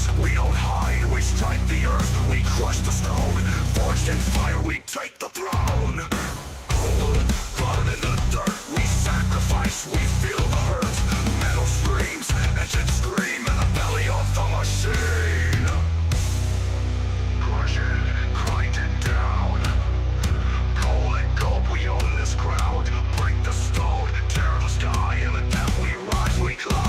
rise, we don't hide, we strike the earth, we crush the stone. Forged in fire, we take the throne. Cold blood in the dirt, we sacrifice, we feel the hurt. Metal screams, engines scream in the belly of the machine. Crush it, grind it down. Coal and gold, we own this ground. Break the stone, tear the sky, and with them we rise, we climb.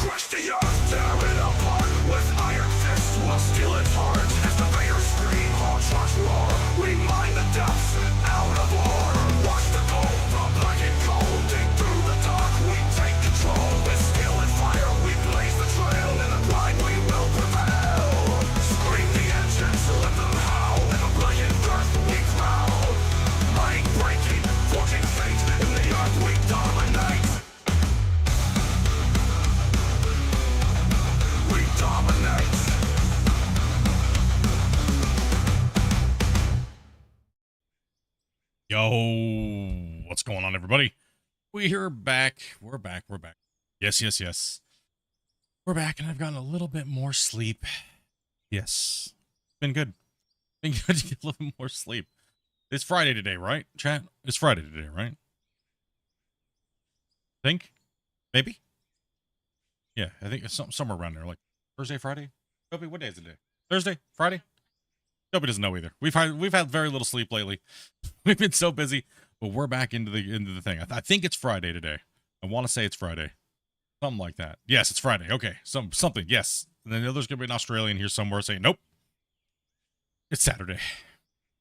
Crush the earth, tear it apart. With iron fists, we'll steal its heart. As the raiders scream, all trucks roar. We mine the depths, out of order. Watch the gold, the black and cold. Dig through the dark, we take control. With steel and fire, we blaze the trail. In the grind, we will prevail. Scream the engines, let them howl. In the brilliant earth, we growl. Mind breaking, forging fate. In the earth, we dominate. We dominate. Yo, what's going on, everybody? We're back. We're back. Yes. We're back, and I've gotten a little bit more sleep. Yes. Been good. Been good to get a little bit more sleep. It's Friday today, right, chat? It's Friday today, right? Think? Maybe? Yeah, I think it's somewhere around there, like Thursday, Friday? Kobe, what day is it today? Thursday? Friday? Nobody doesn't know either. We've had very little sleep lately. We've been so busy, but we're back into the thing. I think it's Friday today. I want to say it's Friday, something like that. Yes, it's Friday. Okay, something. Yes, and then there's gonna be an Australian here somewhere saying nope, it's Saturday.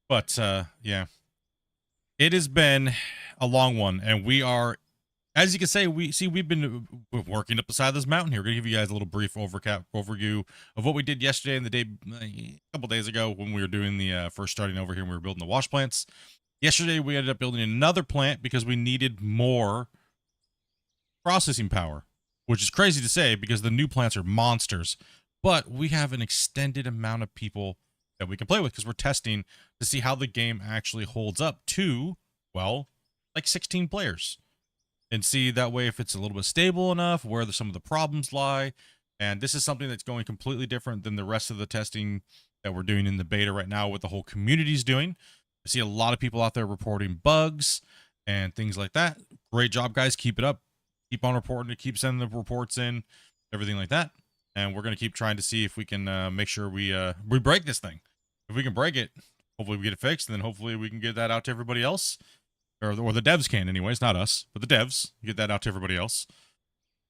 But yeah, it has been a long one, and we are, as you can say, we've been working up the side of this mountain here. We're gonna give you guys a little brief overview of what we did yesterday and a couple days ago when we were doing the first starting over here and we were building the wash plants. Yesterday we ended up building another plant because we needed more processing power, which is crazy to say because the new plants are monsters, but we have an extended amount of people that we can play with because we're testing to see how the game actually holds up to, well, like 16 players. And see that way if it's a little bit stable enough, where some of the problems lie. And this is something that's going completely different than the rest of the testing that we're doing in the beta right now, what the whole community's doing. I see a lot of people out there reporting bugs and things like that. Great job, guys. Keep it up. Keep on reporting it. Keep sending the reports in, everything like that. And we're going to keep trying to see if we can make sure we break this thing. If we can break it, hopefully we get it fixed, and then hopefully we can get that out to everybody else. Or the devs can anyways, not us, but the devs get that out to everybody else.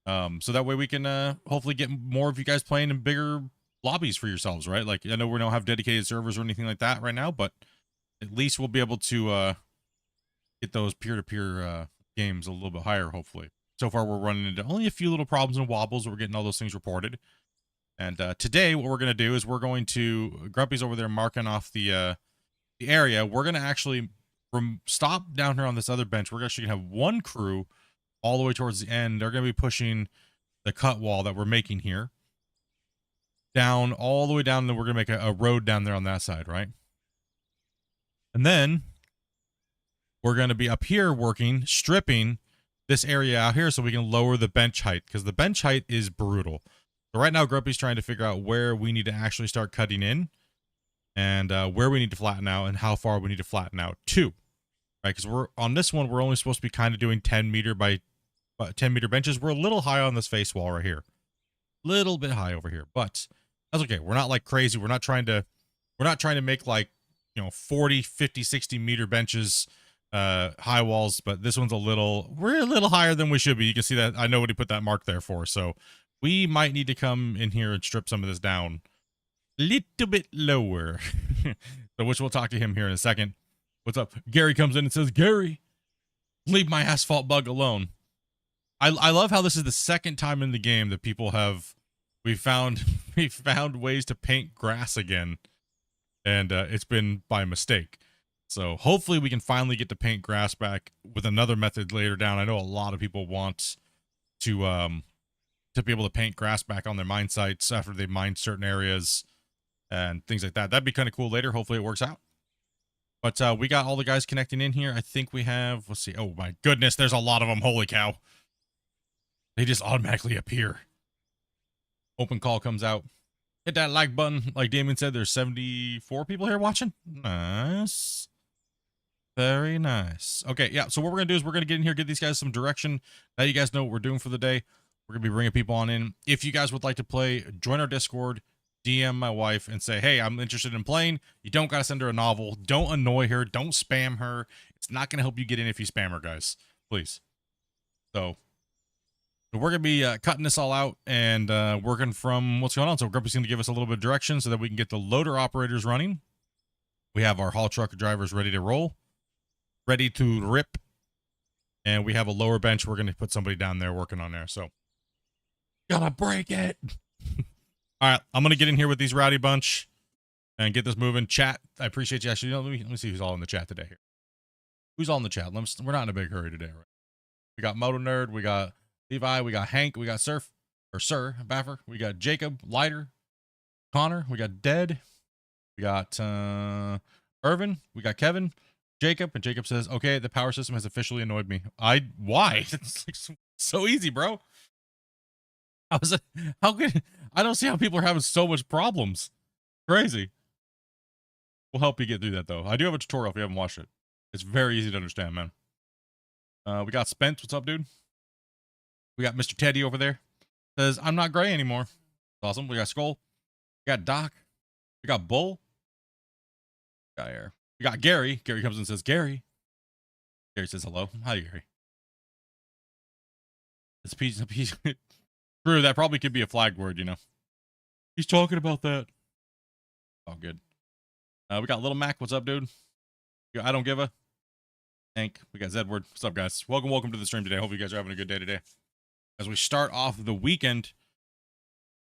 So that way we can hopefully get more of you guys playing in bigger lobbies for yourselves, right? Like, I know we don't have dedicated servers or anything like that right now, but at least we'll be able to get those peer-to-peer games a little bit higher, hopefully. So far, we're running into only a few little problems and wobbles. We're getting all those things reported. And today, what we're going to do is we're going to, Grumpy's over there marking off the area. We're going to actually stop down here on this other bench. We're actually gonna have one crew all the way towards the end. They're gonna be pushing the cut wall that we're making here down all the way down, and then we're gonna make a road down there on that side, right? And then we're gonna be up here working, stripping this area out here so we can lower the bench height, because the bench height is brutal. So right now Grumpy's trying to figure out where we need to actually start cutting in, and where we need to flatten out, and how far we need to flatten out to, right? Because we're on this one, we're only supposed to be kind of doing 10 meter by 10 meter benches. We're a little high on this face wall right here, little bit high over here, but that's okay. We're not like crazy. We're not trying to make like, you know, 40, 50, 60 meter benches, high walls, but this one's we're a little higher than we should be. You can see that. I know what he put that mark there for. So we might need to come in here and strip some of this down little bit lower. So which we'll talk to him here in a second. What's up? Gary comes in and says, Gary, leave my asphalt bug alone. I love how this is the second time in the game that people we found ways to paint grass again, and it's been by mistake. So hopefully we can finally get to paint grass back with another method later down. I know a lot of people want to be able to paint grass back on their mine sites after they mine certain areas and things like that. That'd be kind of cool later. Hopefully it works out. But we got all the guys connecting in here. I think we have, let's see. Oh my goodness, there's a lot of them. Holy cow. They just automatically appear. Open call comes out. Hit that like button. Like Damien said, there's 74 people here watching. Nice. Very nice. Okay, yeah, so what we're going to do is we're going to get in here, get these guys some direction. Now you guys know what we're doing for the day. We're going to be bringing people on in. If you guys would like to play, join our Discord, DM my wife, and say, hey, I'm interested in playing. You don't got to send her a novel. Don't annoy her. Don't spam her. It's not going to help you get in if you spam her, guys. Please. So we're going to be cutting this all out and working from what's going on. So Grumpy's going to give us a little bit of direction so that we can get the loader operators running. We have our haul truck drivers ready to roll, ready to rip. And we have a lower bench. We're going to put somebody down there working on there. So gotta break it. All right, I'm going to get in here with these rowdy bunch and get this moving. Chat, I appreciate you. Actually, let me see who's all in the chat today here. Who's all in the chat? We're not in a big hurry today, right? We got Moto Nerd, we got Levi, we got Hank, we got Sir Baffer, we got Jacob, Lighter, Connor, we got Dead, we got Irvin, we got Kevin, Jacob, and Jacob says, okay, the power system has officially annoyed me. Why? It's like so easy, bro. How could I don't see how people are having so much problems. Crazy. We'll help you get through that though. I do have a tutorial if you haven't watched it. It's very easy to understand, man. We got Spence. What's up, dude? We got Mr. Teddy over there. Says, I'm not gray anymore. Awesome. We got Skull. We got Doc. We got Bull. We got Air. We got Gary. Gary comes in and says, Gary. Gary says hello. Hi, Gary. It's peace. True, that probably could be a flag word, you know. He's talking about that. Oh, good. We got Little Mac. What's up, dude? I don't give a. Hank. We got Zedward. What's up, guys? Welcome to the stream today. Hope you guys are having a good day today. As we start off the weekend.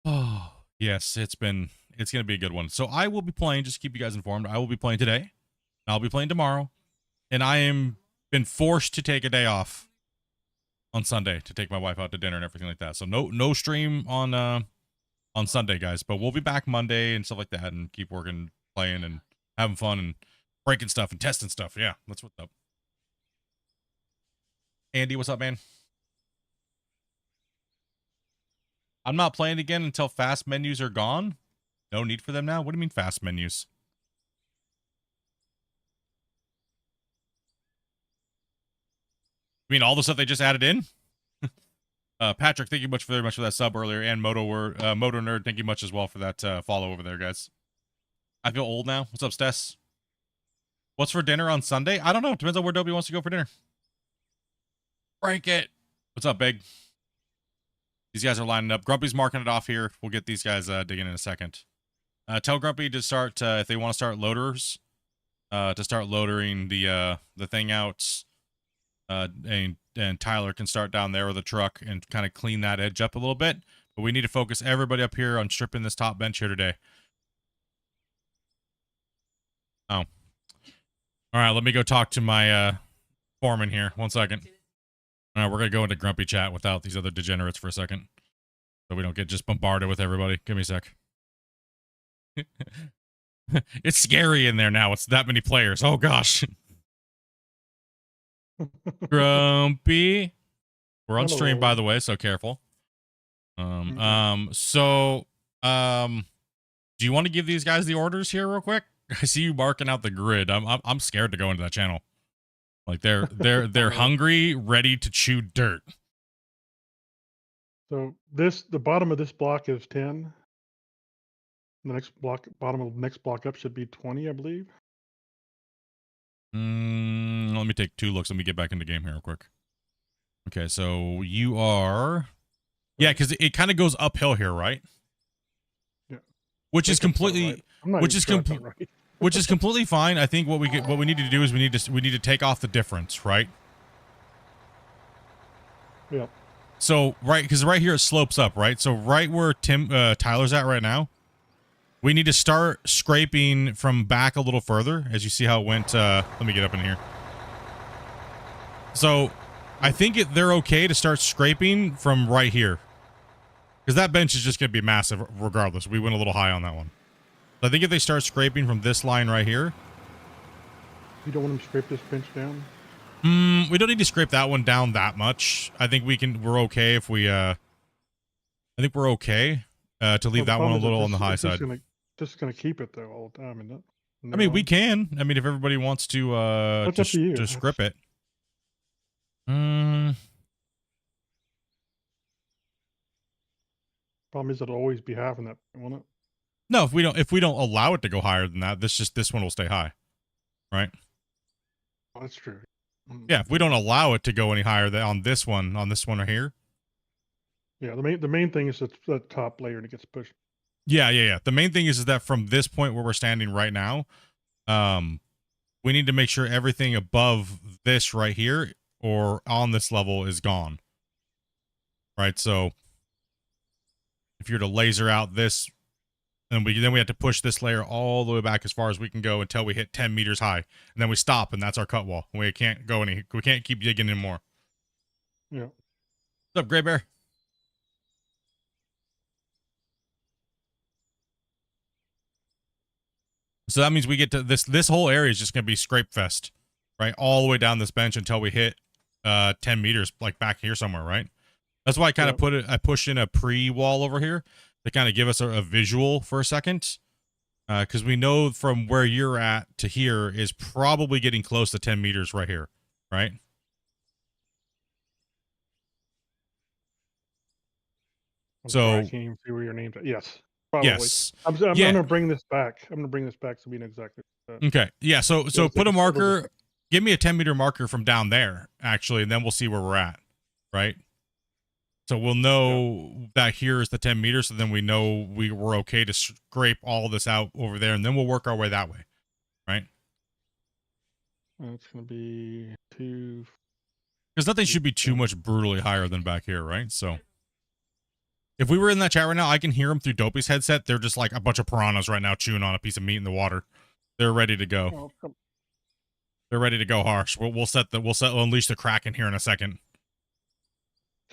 Oh, yes, it's going to be a good one. So I will be playing, just to keep you guys informed. I will be playing today. I'll be playing tomorrow. And I am been forced to take a day off on Sunday to take my wife out to dinner and everything like that. So no stream on Sunday, guys, but we'll be back Monday and stuff like that and keep working, playing and having fun and breaking stuff and testing stuff. Yeah, that's what's up. Andy, what's up, man? I'm not playing again until fast menus are gone. No need for them now. What do you mean fast menus? You mean all the stuff they just added in? Patrick, thank you very much for that sub earlier, and Moto Nerd, thank you much as well for that follow over there, guys. I feel old now. What's up, Stess? What's for dinner on Sunday? I don't know. Depends on where Dobby wants to go for dinner. Break it. What's up, Big? These guys are lining up. Grumpy's marking it off here. We'll get these guys digging in a second. Tell Grumpy to start if they want to start loaders, to start loadering the thing out. And Tyler can start down there with the truck and kind of clean that edge up a little bit. But we need to focus everybody up here on stripping this top bench here today. Oh. All right, let me go talk to my foreman here. 1 second. All right, we're going to go into Grumpy chat without these other degenerates for a second. So we don't get just bombarded with everybody. Give me a sec. It's scary in there now. It's that many players. Oh, gosh. Grumpy. We're on stream, by the way, so careful. So do you want to give these guys the orders here real quick? I see you marking out the grid. I'm scared to go into that channel. Like they're hungry, ready to chew dirt. So the bottom of this block is 10. The next block, bottom of the next block up should be 20, I believe. Let me take 2 looks. Let me get back into the game here real quick. Okay, so you are, yeah, because it kind of goes uphill here, right? Yeah. Which is completely, which is completely fine. I think what we need to do is we need to take off the difference, right? Yeah. So because right here it slopes up, right? So right where Tyler's at right now, we need to start scraping from back a little further, as you see how it went. Let me get up in here. So I think they're okay to start scraping from right here, because that bench is just going to be massive regardless. We went a little high on that one. So I think if they start scraping from this line right here. You don't want them to scrape this bench down? We don't need to scrape that one down that much. I think we're okay if we, I think we're okay. to leave that one a little on the high side. Just gonna keep it though all the time, and not. I mean, we can. I mean, if everybody wants to That's up to you. to script it. Problem is, it'll always be half in that, won't it? No, if we don't allow it to go higher than that, this one will stay high, right? Oh, that's true. Yeah, if we don't allow it to go any higher than on this one right here. Yeah, the main thing is the top layer and it gets pushed. Yeah. The main thing is that from this point where we're standing right now, we need to make sure everything above this right here or on this level is gone. Right, so if you're to laser out this, then we have to push this layer all the way back as far as we can go until we hit 10 meters high, and then we stop, and that's our cut wall. We can't go any. We can't keep digging anymore. Yeah. What's up, Gray Bear? So that means we get to this whole area is just going to be scrape fest, right? All the way down this bench until we hit 10 meters, like back here somewhere, right? That's why I kind of I pushed in a pre-wall over here to kind of give us a visual for a second. Because we know from where you're at to here is probably getting close to 10 meters right here, right? So I can't even see where your name's at. Yes. Probably. Yes. I'm gonna bring this back. I'm gonna bring this back so we know exactly. Okay. Yeah. So put a marker. Give me a 10-meter marker from down there, actually, and then we'll see where we're at, right? So we'll know that here is the 10 meters, so then we know we're okay to scrape all this out over there, and then we'll work our way that way, right? It's gonna be 2. Because nothing should be too much brutally higher than back here, right? So. If we were in that chat right now, I can hear them through Dopey's headset. They're just like a bunch of piranhas right now chewing on a piece of meat in the water. They're ready to go. They're ready to go harsh. We'll unleash the Kraken here in a second.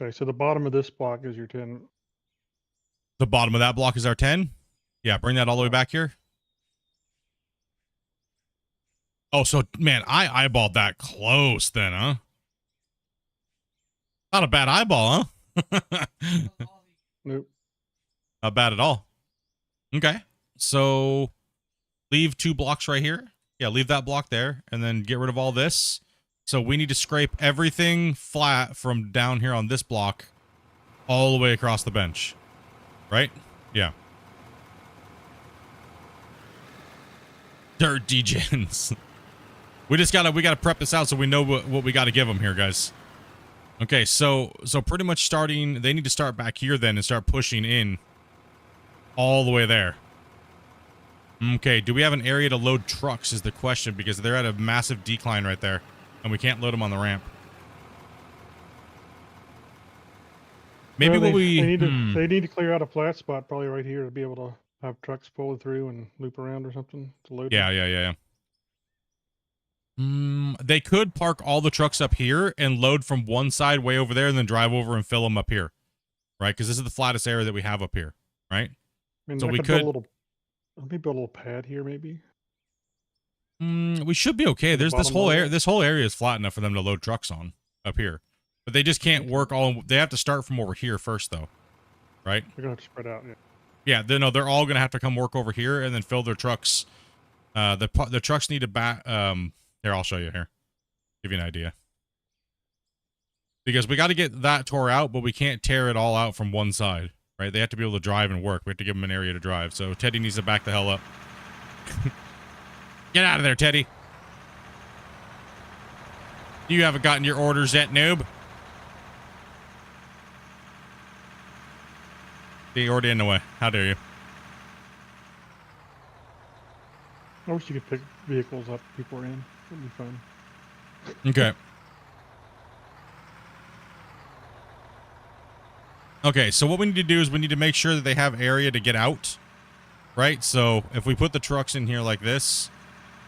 Okay, so the bottom of this block is your 10. The bottom of that block is our 10? Yeah, bring that all the way back here. Oh, so, man, I eyeballed that close then, huh? Not a bad eyeball, huh? Nope. Not bad at all. Okay. So leave 2 blocks right here. Yeah, leave that block there and then get rid of all this. So we need to scrape everything flat from down here on this block all the way across the bench. Right? Yeah. Dirt degens. we gotta prep this out so we know what we gotta give them here, guys. Okay, so pretty much starting, they need to start back here then and start pushing in all the way there. Okay, do we have an area to load trucks is the question, because they're at a massive decline right there, and we can't load them on the ramp. Maybe Well, what they need to clear out a flat spot probably right here to be able to have trucks pull through and loop around or something to load. Yeah. They could park all the trucks up here and load from one side way over there and then drive over and fill them up here, right? Because this is the flattest area that we have up here, right? I mean, so we could build a little pad here, maybe. We should be okay. There's this whole area. This whole area is flat enough for them to load trucks on up here, but they just can't work all. They have to start from over here first, though, right? They're gonna have to spread out. Yeah. They're all gonna have to come work over here and then fill their trucks. The trucks need to Here, I'll show you here. Give you an idea. Because we got to get that tore out, but we can't tear it all out from one side, right? They have to be able to drive and work. We have to give them an area to drive. So Teddy needs to back the hell up. Get out of there, Teddy. You haven't gotten your orders yet, noob. You're already in the way. How dare you? I wish you could pick vehicles up people are in. It'd be fun. Okay. Okay, so what we need to do is we need to make sure that they have area to get out, right? So if we put the trucks in here like this,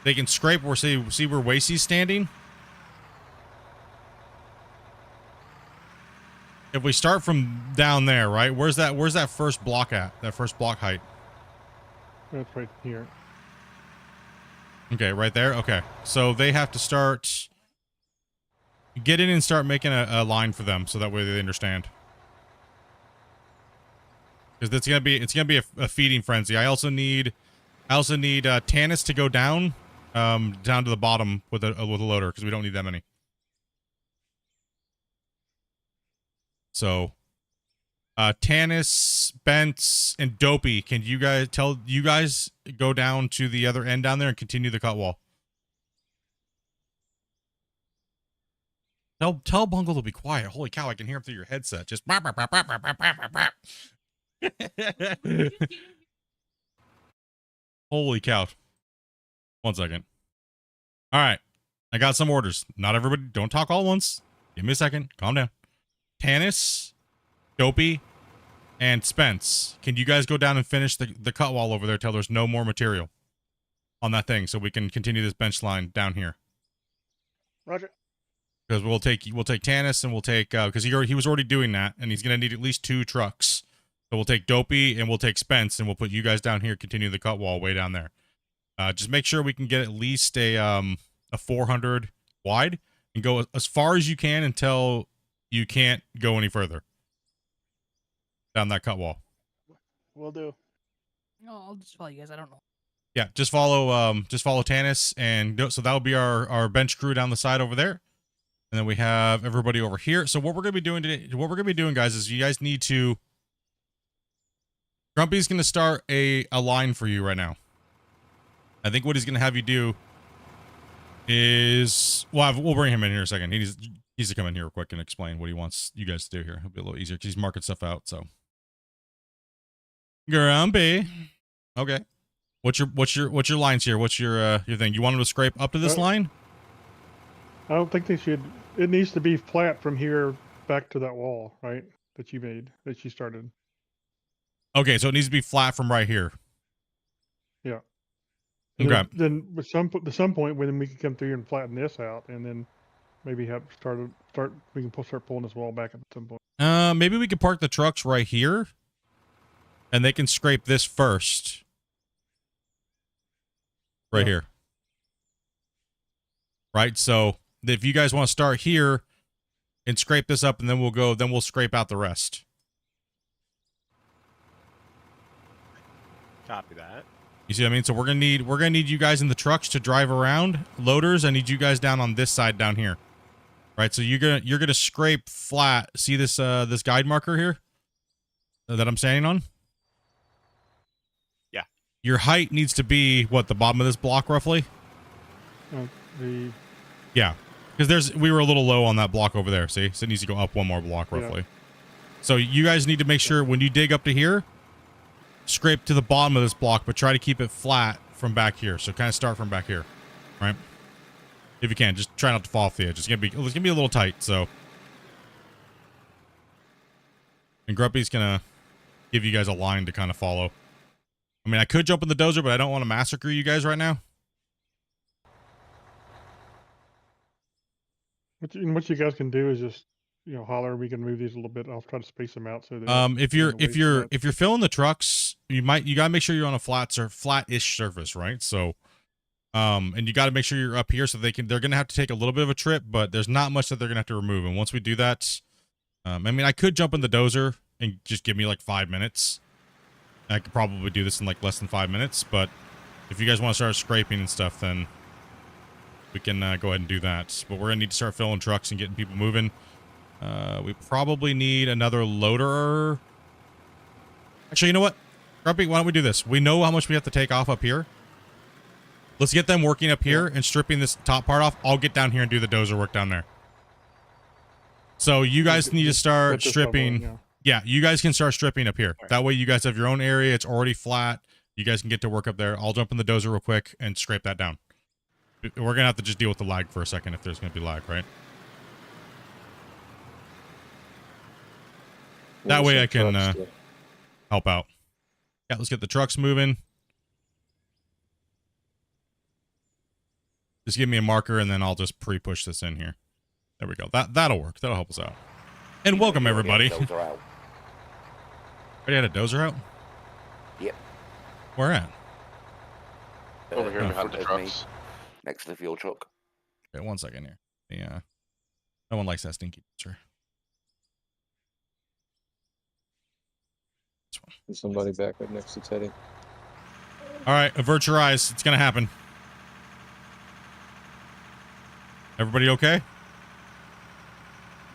they can scrape where, see where Wasey's standing? If we start from down there, right? Where's that first block at? That first block height? That's right here. Okay, right there? Okay. So they have to start... Get in and start making a line for them so that way they understand. because it's gonna be a feeding frenzy. I also need Tannis to go down down to the bottom with a loader because we don't need that many. So Tannis, Bents, and Dopey, can you guys go down to the other end down there and continue the cut wall? Tell Bungle to be quiet. Holy cow, I can hear him through your headset. Just holy cow. 1 second. All right. I got some orders. Not everybody, don't talk all at once. Give me a second. Calm down. Tannis, Dopey, and Spence, can you guys go down and finish the cut wall over there till there's no more material on that thing so we can continue this bench line down here? Roger. Because we'll take Tannis and we'll take because he was already doing that and he's gonna need at least 2 trucks. So we'll take Dopey and we'll take Spence and we'll put you guys down here, continue the cut wall way down there. Just make sure we can get at least a 400 wide and go as far as you can until you can't go any further down that cut wall. Will do. No, I'll just follow you guys. I don't know. Yeah, just follow Tannis, and so that'll be our bench crew down the side over there. And then we have everybody over here. So what we're going to be doing today, guys, is you guys need to... Grumpy's going to start a line for you right now. I think what he's going to have you do is... We'll bring him in here in a second. He needs to come in here real quick and explain what he wants you guys to do here. It'll be a little easier because he's marking stuff out, so... Grumpy. Okay. What's your lines here? What's your thing? You want him to scrape up to this line? I don't think they should. It needs to be flat from here back to that wall, right? That you made, that you started. Okay, so it needs to be flat from right here. Yeah. Okay. Then at some point when we can come through here and flatten this out, and then maybe we can start pulling this wall back up at some point. Maybe we could park the trucks right here, and they can scrape this first. Right here. Right, so if you guys want to start here and scrape this up, and then we'll scrape out the rest. Copy that. You see what I mean? So we're gonna need you guys in the trucks to drive around. Loaders, I need you guys down on this side down here. Right, so you're gonna scrape flat. See this this guide marker here that I'm standing on? Yeah. Your height needs to be what, the bottom of this block roughly? Yeah, because we were a little low on that block over there. See, so it needs to go up 1 more block roughly. Yeah. So you guys need to make sure when you dig up to here, scrape to the bottom of this block, but try to keep it flat from back here. So kind of start from back here, right? If you can, just try not to fall off the edge. It's gonna be a little tight. So, and Grumpy's gonna give you guys a line to kind of follow. I mean, I could jump in the dozer, but I don't want to massacre you guys right now. What you guys can do is just, holler. We can move these a little bit. I'll try to space them out so that if you're filling the trucks, you gotta make sure you're on a flat-ish surface, right? So, and you gotta make sure you're up here so they're gonna have to take a little bit of a trip, but there's not much that they're gonna have to remove. And once we do that, I mean, I could jump in the dozer and just give me like 5 minutes. I could probably do this in like less than 5 minutes, but if you guys want to start scraping and stuff, then we can go ahead and do that. But we're gonna need to start filling trucks and getting people moving. We probably need another loader. Actually, you know what? Grumpy, why don't we do this? We know how much we have to take off up here. Let's get them working up here and stripping this top part off. I'll get down here and do the dozer work down there. So you guys need to start stripping. Yeah, you guys can start stripping up here. That way you guys have your own area. It's already flat. You guys can get to work up there. I'll jump in the dozer real quick and scrape that down. We're going to have to just deal with the lag for a second if there's going to be lag, right? That way I can help out. Yeah, let's get the trucks moving. Just give me a marker and then I'll just pre-push this in here. There we go. That'll work. That'll help us out. And welcome everybody. Already had a dozer out? Yep. Where at? Over here behind the trucks. Next to the fuel truck. Okay, 1 second here. Yeah. No one likes that stinky dozer. This There's somebody back up next to Teddy. All right, avert your eyes. It's gonna happen. Everybody okay?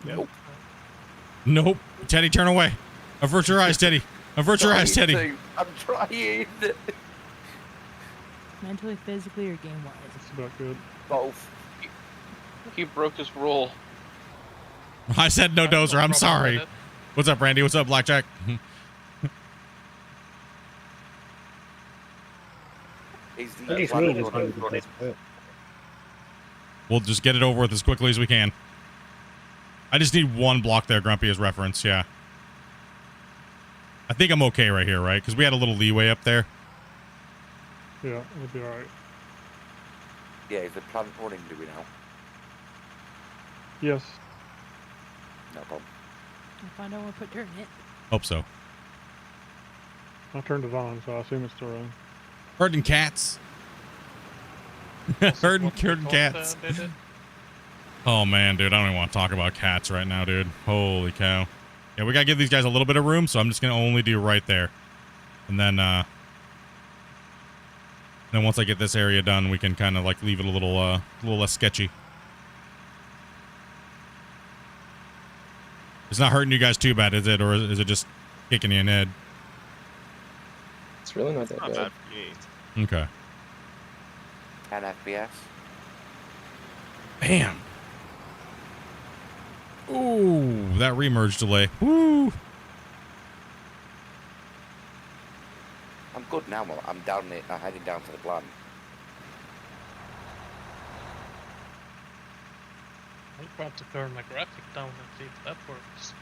Yep. Nope. Teddy, turn away. Avert your eyes, Teddy. Avert your eyes, Teddy. I'm trying. Mentally, physically, or game wise? That's about good. Both. He broke his rule. I said no dozer. I'm sorry. What's up, Randy? What's up, Blackjack? We'll just get it over with as quickly as we can. I just need one block there, Grumpy, as reference. Yeah. I think I'm okay right here, right? Because we had a little leeway up there. Yeah, it'll be all right. Yeah, is the plan running, do we know? Yes. No problem. I'll find out when to put dirt in it. Hope so. I turned it on, so I assume it's still running. Herding cats. herding cats. Oh, man, dude. I don't even want to talk about cats right now, dude. Holy cow. Yeah, we got to give these guys a little bit of room, so I'm just going to only do right there. And then once I get this area done, we can kind of like leave it a little less sketchy. It's not hurting you guys too bad, is it? Or is it just kicking you in the head? It's really not that bad. Okay. 10 FPS. Bam. Ooh, that remerge delay. Woo. I'm good now. I'm down it. I'm heading down to the plant. I'm about to turn my graphic down and see if that works.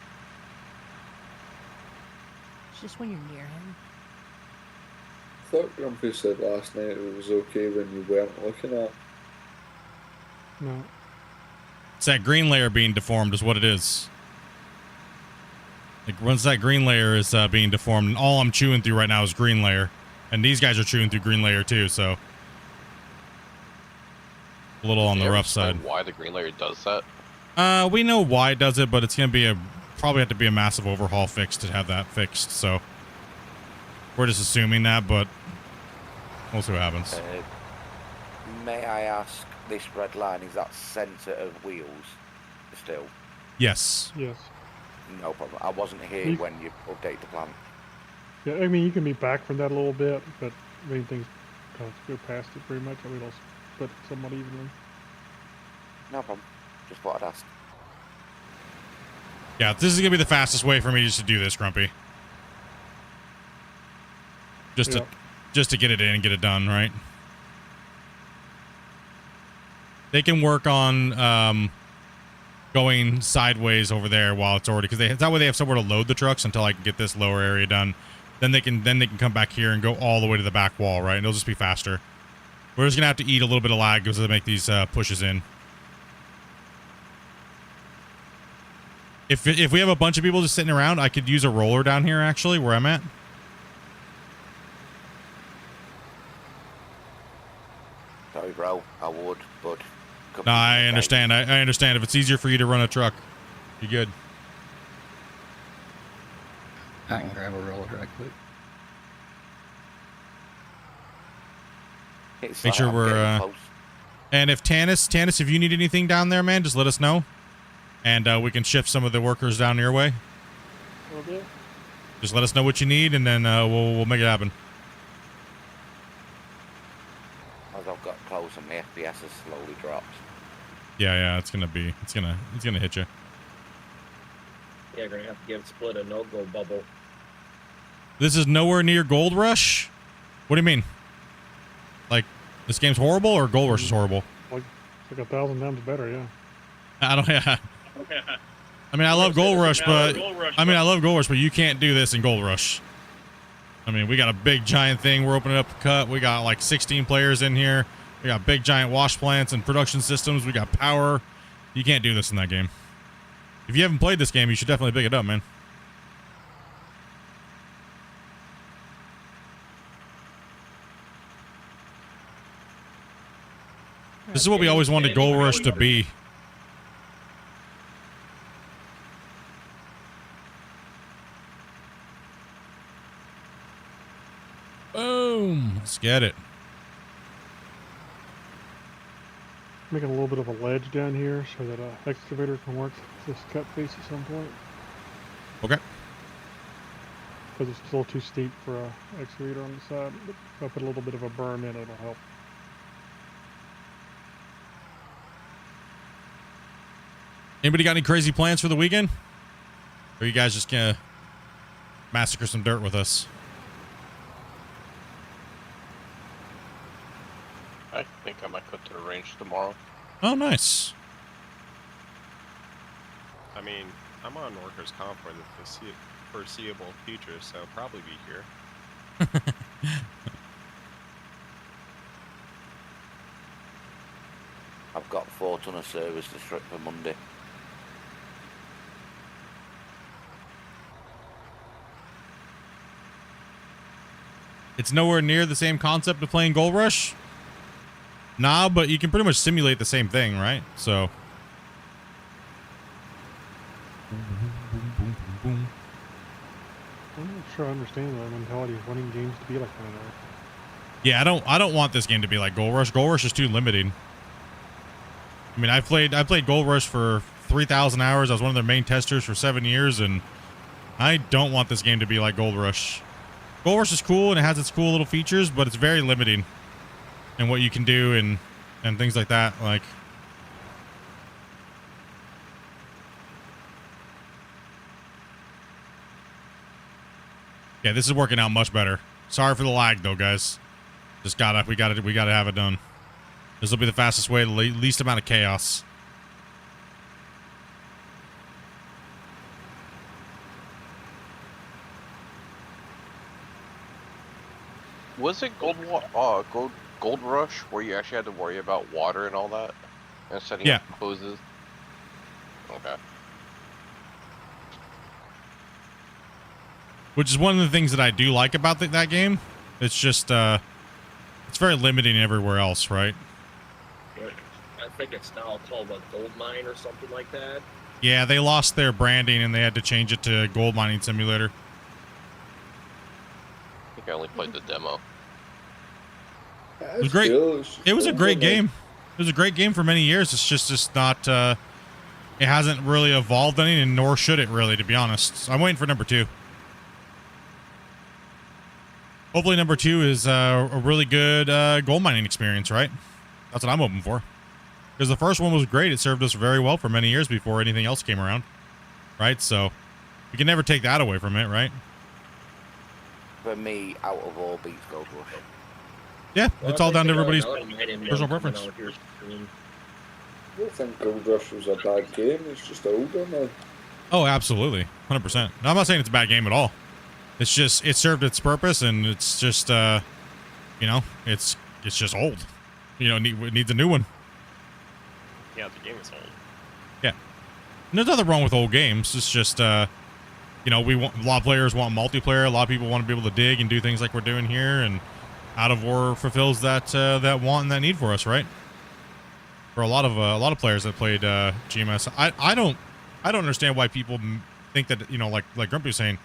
It's just when you're near him. I thought Grumpy said last night it was okay when you weren't looking at. No. It's that green layer being deformed is what it is. Like once that green layer is being deformed, and all I'm chewing through right now is green layer. And these guys are chewing through green layer too, so a little on the rough side. Why the green layer does that? We know why it does it, but it's gonna be probably have to be a massive overhaul fix to have that fixed, so we're just assuming that, but we'll see what happens. May I ask, this red line, is that center of wheels still? Yes. Yes. No problem. I wasn't here when you update the plan. Yeah, I mean, you can be back from that a little bit, but main things kind of go past it pretty much, and we don't split it somewhat evenly. No problem. Just thought I'd ask. Yeah, this is gonna be the fastest way for me just to do this, Grumpy. Just to get it in and get it done, right? They can work on going sideways over there while it's already, because that way they have somewhere to load the trucks until I can get this lower area done. Then they can come back here and go all the way to the back wall, right? And it'll just be faster. We're just gonna have to eat a little bit of lag because they make these pushes in. If we have a bunch of people just sitting around, I could use a roller down here actually, where I'm at. Sorry, bro. I would, but. No, I understand. I understand. If it's easier for you to run a truck, you good. I can grab a roller right quick. Make sure we're and if Tanis, if you need anything down there, man, just let us know, and we can shift some of the workers down your way. Okay. Just let us know what you need, and then we'll make it happen. As I've got close and my FPS has slowly dropped. Yeah, it's gonna hit you. Yeah, gonna have to give Split a no-go bubble. This is nowhere near Gold Rush? What do you mean? Like, this game's horrible or Gold Rush is horrible? Like 1,000 times better, yeah. I don't, yeah. I mean, I love Gold Rush, but I love Gold Rush, but you can't do this in Gold Rush. I mean, we got a big giant thing. We're opening up a cut. We got like 16 players in here. We got big giant wash plants and production systems. We got power. You can't do this in that game. If you haven't played this game, you should definitely pick it up, man. This is what we always wanted Gold Rush to be. Boom. Let's get it. Making a little bit of a ledge down here so that excavator can work this cut face at some point. Okay. Because it's still too steep for a excavator on the side. But if I put a little bit of a berm in, it'll help. Anybody got any crazy plans for the weekend? Or are you guys just gonna massacre some dirt with us? I think I might go to the range tomorrow. Oh, nice. I mean, I'm on workers' comp for the foreseeable future, so I'll probably be here. I've got 4 ton of service to strip for Monday. It's nowhere near the same concept of playing Gold Rush. Nah, but you can pretty much simulate the same thing, right? So. I'm not sure I understand the mentality of wanting games to be like that. Yeah, I don't want this game to be like Gold Rush. Gold Rush is too limiting. I mean, I played Gold Rush for 3,000 hours. I was one of their main testers for 7 years, and I don't want this game to be like Gold Rush. Gold Rush is cool and it has its cool little features, but it's very limiting in what you can do and things like that. Like, yeah, this is working out much better. Sorry for the lag though, guys. Just we gotta have it done. This will be the fastest way, the least amount of chaos. Was it Gold Rush where you actually had to worry about water and all that? And setting up hoses? Okay. Which is one of the things that I do like about that game. It's just, it's very limiting everywhere else, right? I think it's now called a gold mine or something like that. Yeah, they lost their branding and they had to change it to Gold Mining Simulator. I think I only played the demo. It was great. It was a great game. It was a great game for many years. It's just not, it hasn't really evolved any, and nor should it really, to be honest. I'm waiting for number 2. Hopefully number 2 is a really good gold mining experience, right? That's what I'm hoping for. Because the first one was great. It served us very well for many years before anything else came around, right? So you can never take that away from it, right? For me, out of all beats Gold Rush. Yeah, Well, it's all down to everybody's personal personal preference. I don't think Gold Rush was a bad game. It's just older now. Oh, absolutely. 100%. No, I'm not saying it's a bad game at all. It's just, it served its purpose, and it's just, you know, it's just old. You know, it needs a new one. Yeah, the game is old. Yeah. And there's nothing wrong with old games. It's just, you know, a lot of players want multiplayer. A lot of people want to be able to dig and do things like we're doing here, and Out of War fulfills that that want and that need for us, right? For a lot of players that played GMS, I don't understand why people think that, you know, like Grumpy was saying,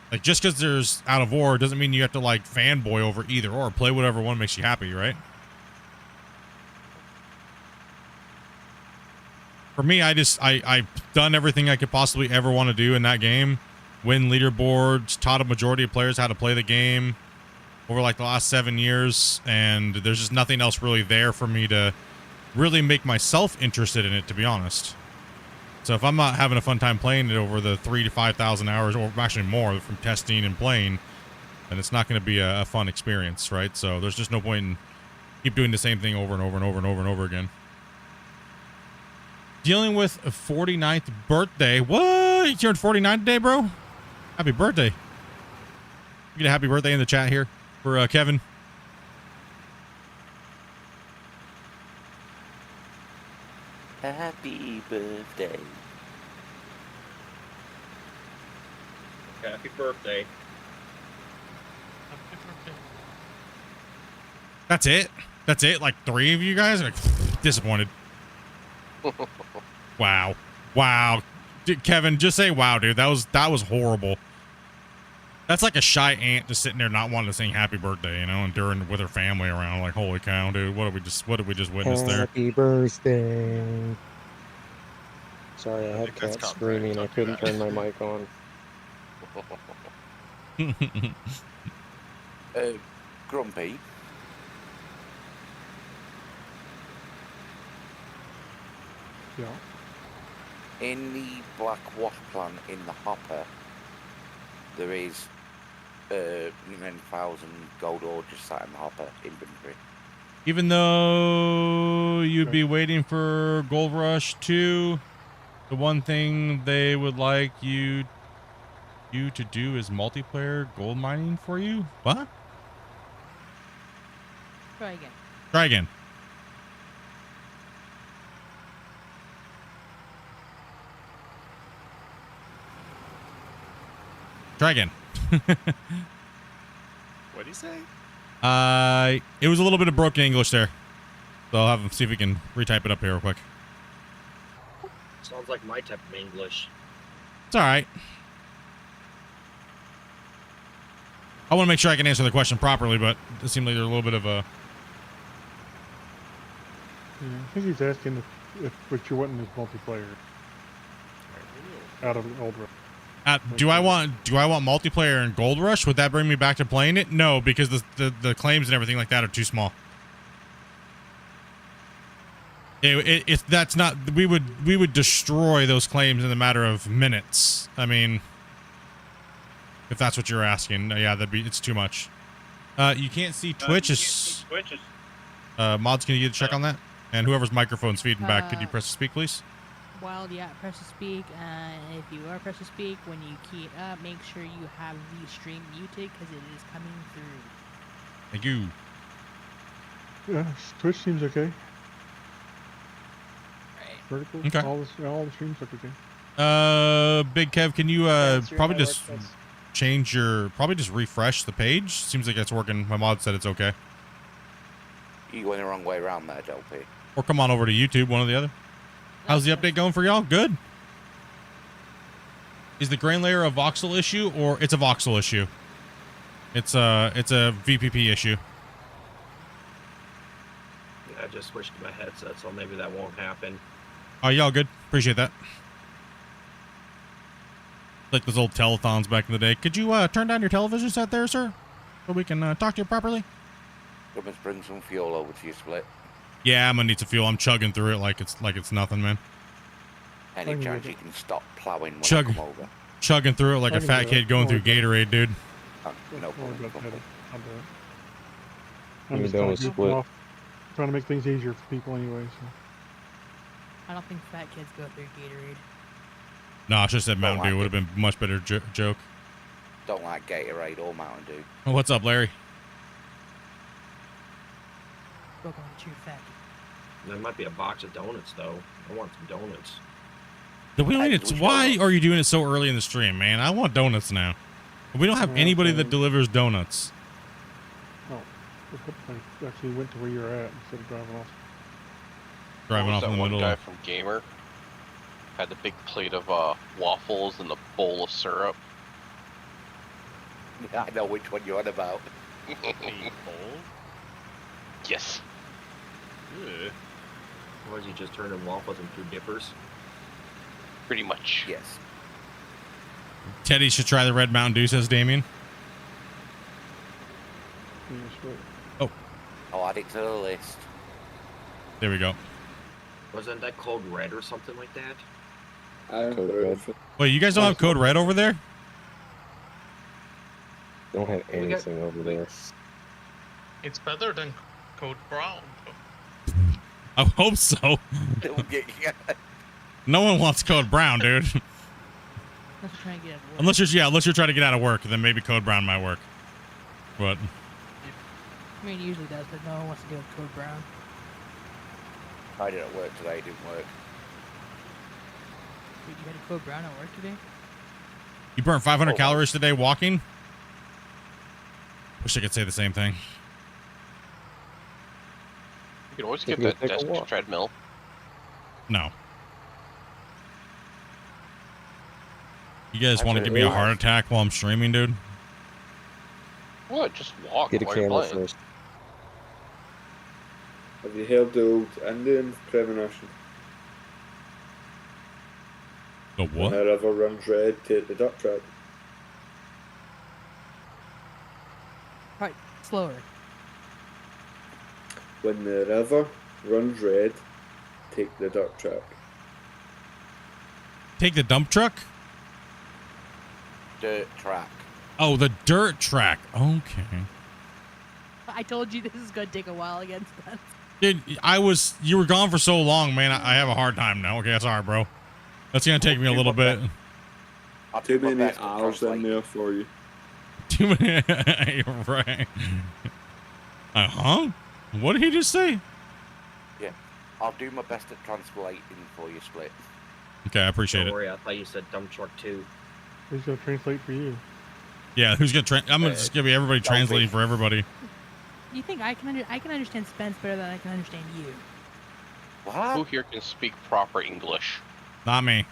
like, just because there's Out of War doesn't mean you have to like fanboy over either or. Play whatever one makes you happy, right? For me, I've done everything I could possibly ever want to do in that game. Win leaderboards, taught a majority of players how to play the game over like the last 7 years, and there's just nothing else really there for me to really make myself interested in it, to be honest. So if I'm not having a fun time playing it over the 3,000 to 5,000 hours, or actually more from testing and playing, then it's not going to be a fun experience, right? So there's just no point in keep doing the same thing over and over and over and over and over again. Dealing with a 49th birthday. What? You turned 49 today, bro? Happy birthday. You get a happy birthday in the chat here for Kevin. Happy birthday. Happy birthday. That's it? That's it? Like 3 of you guys? Like, disappointed. Wow. Wow. Dude, Kevin, just say wow, dude. That was horrible. That's like a shy aunt just sitting there not wanting to sing happy birthday, you know, and during with her family around, like, holy cow, dude, what did we just witness there? Happy birthday. Sorry, I I had think that's cats copyright. screaming. I Don't do couldn't that. turn my mic on. Grumpy. Yeah. In the black wash plant in the hopper, there is 9,000 gold ore just sat in the hopper inventory. Even though you'd be waiting for Gold Rush 2, the one thing they would like you to do is multiplayer gold mining for you. What? Try again. Try again. Try again. What'd he say? It was a little bit of broken English there. So I'll have him see if we can retype it up here real quick. Sounds like my type of English. It's all right. I want to make sure I can answer the question properly, but it seemed like there's a little bit of a... Yeah, I think he's asking if what you're wanting is multiplayer out of an old Rush. Do I want multiplayer in Gold Rush? Would that bring me back to playing it? No, because the claims and everything like that are too small. If that's not, we would destroy those claims in a matter of minutes. I mean, if that's what you're asking, yeah, it's too much. You can't see Twitch. Mods, can you get a check on that? And whoever's microphone's feeding back, could you press to speak, please? Wild, yeah, press to speak. If you are press to speak, when you key it up, make sure you have the stream muted because it is coming through. Thank you. Yeah, Twitch seems okay. Right. Vertical. Okay. All the streams look okay. Big Kev, can you probably just change probably just refresh the page? Seems like it's working. My mod said it's okay. You going the wrong way around there, Delpy. Or come on over to YouTube, one or the other. How's the update going for y'all? Good. Is the grain layer a voxel issue or it's a voxel issue? It's a VPP issue. Yeah, I just switched to my headset, so maybe that won't happen. Oh, y'all good. Appreciate that. Like those old telethons back in the day. Could you turn down your television set there, sir? So we can talk to you properly? You must bring some fuel over to your split. Yeah, I'm gonna need some fuel. I'm chugging through it like it's nothing, man. Any chance you can stop plowing when I Chugging. come over? Chugging through it like a fat kid going through Gatorade, dude. No problem. I'll do it. You I'm just don't trying to, split. trying to make things easier for people anyway. So. I don't think fat kids go through Gatorade. No, I should have said Mountain like Dew. Would have been much better joke. Don't like Gatorade or Mountain Dew. Oh, what's up, Larry? Welcome to True Fat. There might be a box of donuts, though. I want some donuts. Why are you doing it so early in the stream, man? I want donuts now. We don't have anybody that delivers donuts. Oh, I actually went to where you're at instead of driving off. Driving off in the one middle guy of... from Gamer had the big plate of waffles and the bowl of syrup. Yeah, I know which one you're on about. A bowl? Yes. Ugh. Or is he just turning waffles into dippers? Pretty much. Yes. Teddy should try the Red Mountain Dew, says Damien. I'll add it to the list. There we go. Wasn't that called red or something like that? Code red. Wait, you guys don't have Code Red over there? Don't have anything over there. It's better than Code Brown. I hope so. No one wants Code Brown, dude. Unless you're trying to get out of work. Unless you're trying to get out of work, then maybe Code Brown might work. But I mean, it usually does, but no one wants to deal with Code Brown. I did at work today, it didn't work. Wait, you had a Code Brown at work today? you burnt 500 calories today walking? Wish I could say the same thing. You can always Take get a that desk walk. treadmill. No. You guys want to give me a heart attack while I'm streaming, dude? What? Just walk Get a while you're camera playing. first. Have you heard the old Indian premonition? The When what? a river runs red, take the duck track. Right, slower. When the river runs red, take the duck track. Take the dump truck? Dirt track. Oh, the dirt track. Okay. I told you this is gonna take a while against that. Dude, you were gone for so long, man. I have a hard time now. Okay, sorry, bro. That's gonna take me a little bit. Too many hours in there for you. Too many. You're right. Huh? What did he just say? Yeah, I'll do my best at translating for you, Split. Okay, I appreciate Don't it. worry, I thought you said dump truck too. Who's gonna translate for you? Yeah, who's gonna I'm gonna just give you everybody translating for everybody. You think I can understand Spence better than I can understand you? Who here can speak proper English? Not me.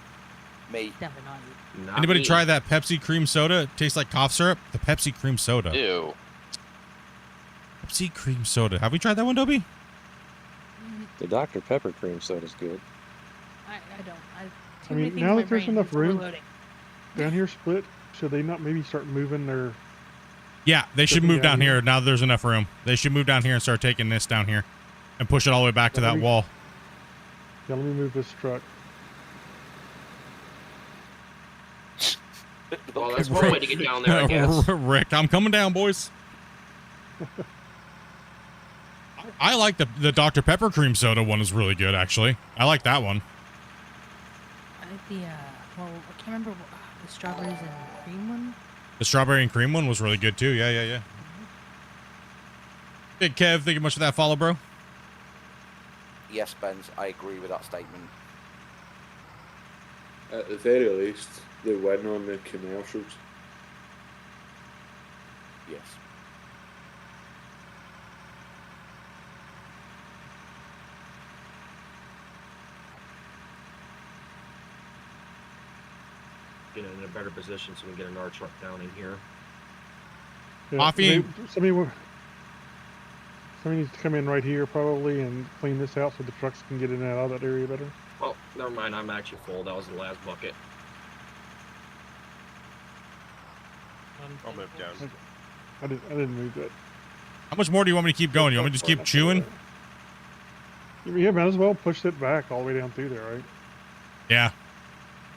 Me. Definitely not you. Not Anybody me. try that Pepsi cream soda? It tastes like cough syrup. The Pepsi cream soda. Ew. Pepsi cream soda. Have we tried that one, Dobie? The Dr. Pepper cream soda's good. I don't. I mean, now that there's enough room down here, Split, should they not maybe start moving their? Yeah, they should Shipping move down down here. Now that there's enough room. They should move down here and start taking this down here, and push it all the way back to that wall. Yeah, let me move this truck. Well, that's one way to get down there, I guess. Rick, I'm coming down, boys. I like the Dr. Pepper cream soda one is really good, actually. I like that one. I like the well, I can't remember the strawberries and cream one. The strawberry and cream one was really good too. Yeah. Big Kev, thank you much for that follow, bro. Yes, Benz, I agree with that statement. At the very least, they win on the commercials. Yes. Get in a better position so we can get another truck down in here. Yeah, Coffee. Somebody needs to come in right here probably and clean this out so the trucks can get in and out of that area better. Oh, never mind. I'm actually full. That was the last bucket. I'll move down. I didn't move that. How much more do you want me to keep going? You want me to just keep chewing? Yeah, might as well push it back all the way down through there, right? Yeah.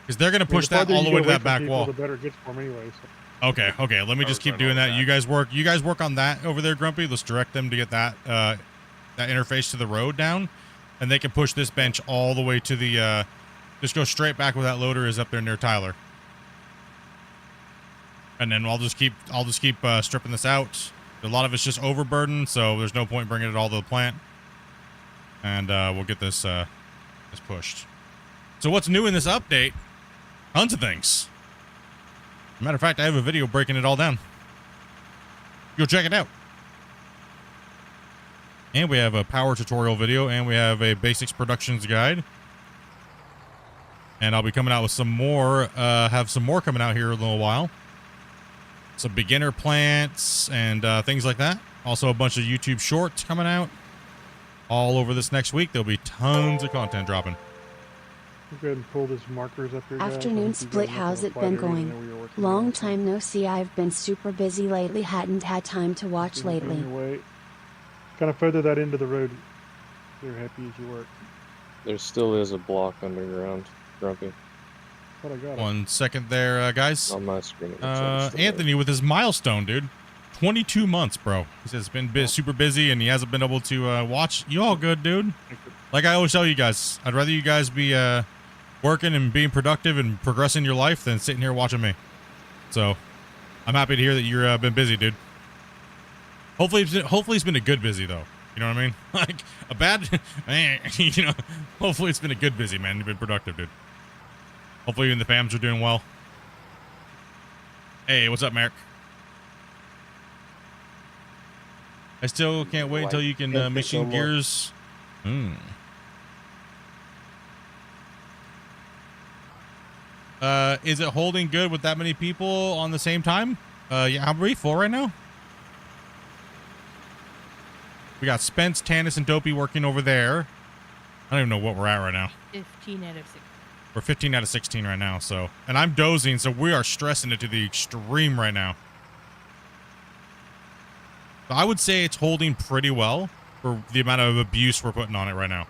Because they're going to push the that farther all you the way get to away that from back people, wall. The better it gets for them anyway. So. Okay. Let me just keep doing that. You guys work on that over there, Grumpy. Let's direct them to get that that interface to the road down, and they can push this bench all the way to the just go straight back where that loader is up there near Tyler. And then I'll just keep stripping this out. A lot of it's just overburden, so there's no point bringing it all to the plant. And we'll get this pushed. So what's new in this update? Tons of things. Matter of fact, I have a video breaking it all down. Go check it out. And we have a power tutorial video, and we have a basics productions guide. And I'll be coming out with some more, have some more coming out here in a little while. Some beginner plants and things like that. Also a bunch of YouTube shorts coming out. All over this next week. There'll be tons of content dropping. Go ahead and pull these markers up here. Afternoon Split, how's it been going? Long time no see. I've been super busy lately, hadn't had time to watch lately. Kind of further that into the road. You're happy as you work. There still is a block underground, Grumpy. What I got? 1 second there, guys. On my screen. Anthony with his milestone, dude. 22 months, bro. He says it's been super busy and he hasn't been able to watch. You all good, dude? Like I always tell you guys, I'd rather you guys be working and being productive and progressing your life than sitting here watching me. So I'm happy to hear that you're been busy, dude. Hopefully it's been a good busy though. You know what I mean? Like a bad, you know. Hopefully it's been a good busy, man. You've been productive, dude. Hopefully you and the fams are doing well. Hey, what's up, Merrick? I still can't wait until you can machine gears. Is it holding good with that many people on the same time? Yeah, how are we full right now? We got Spence, Tanis, and Dopey working over there. I don't even know what we're at right now. 15 out of 6. We're 15 out of 16 right now, so. And I'm dozing, so we are stressing it to the extreme right now. So I would say it's holding pretty well for the amount of abuse we're putting on it right now.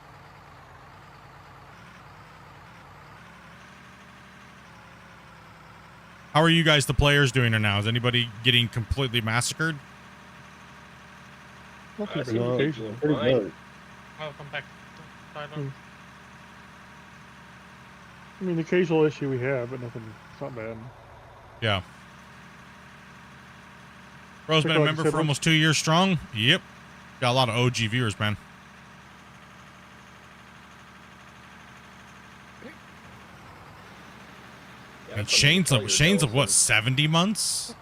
How are you guys, the players, doing it now? Is anybody getting completely massacred? Pretty doing fine. Welcome back to Thailand. I mean, the occasional issue we have, but nothing. It's not bad. Yeah. Bro's been a member for almost 2 years strong. Yep. Got a lot of OG viewers, man. Yeah, And something to tell your Shane's of what, girls 70 months?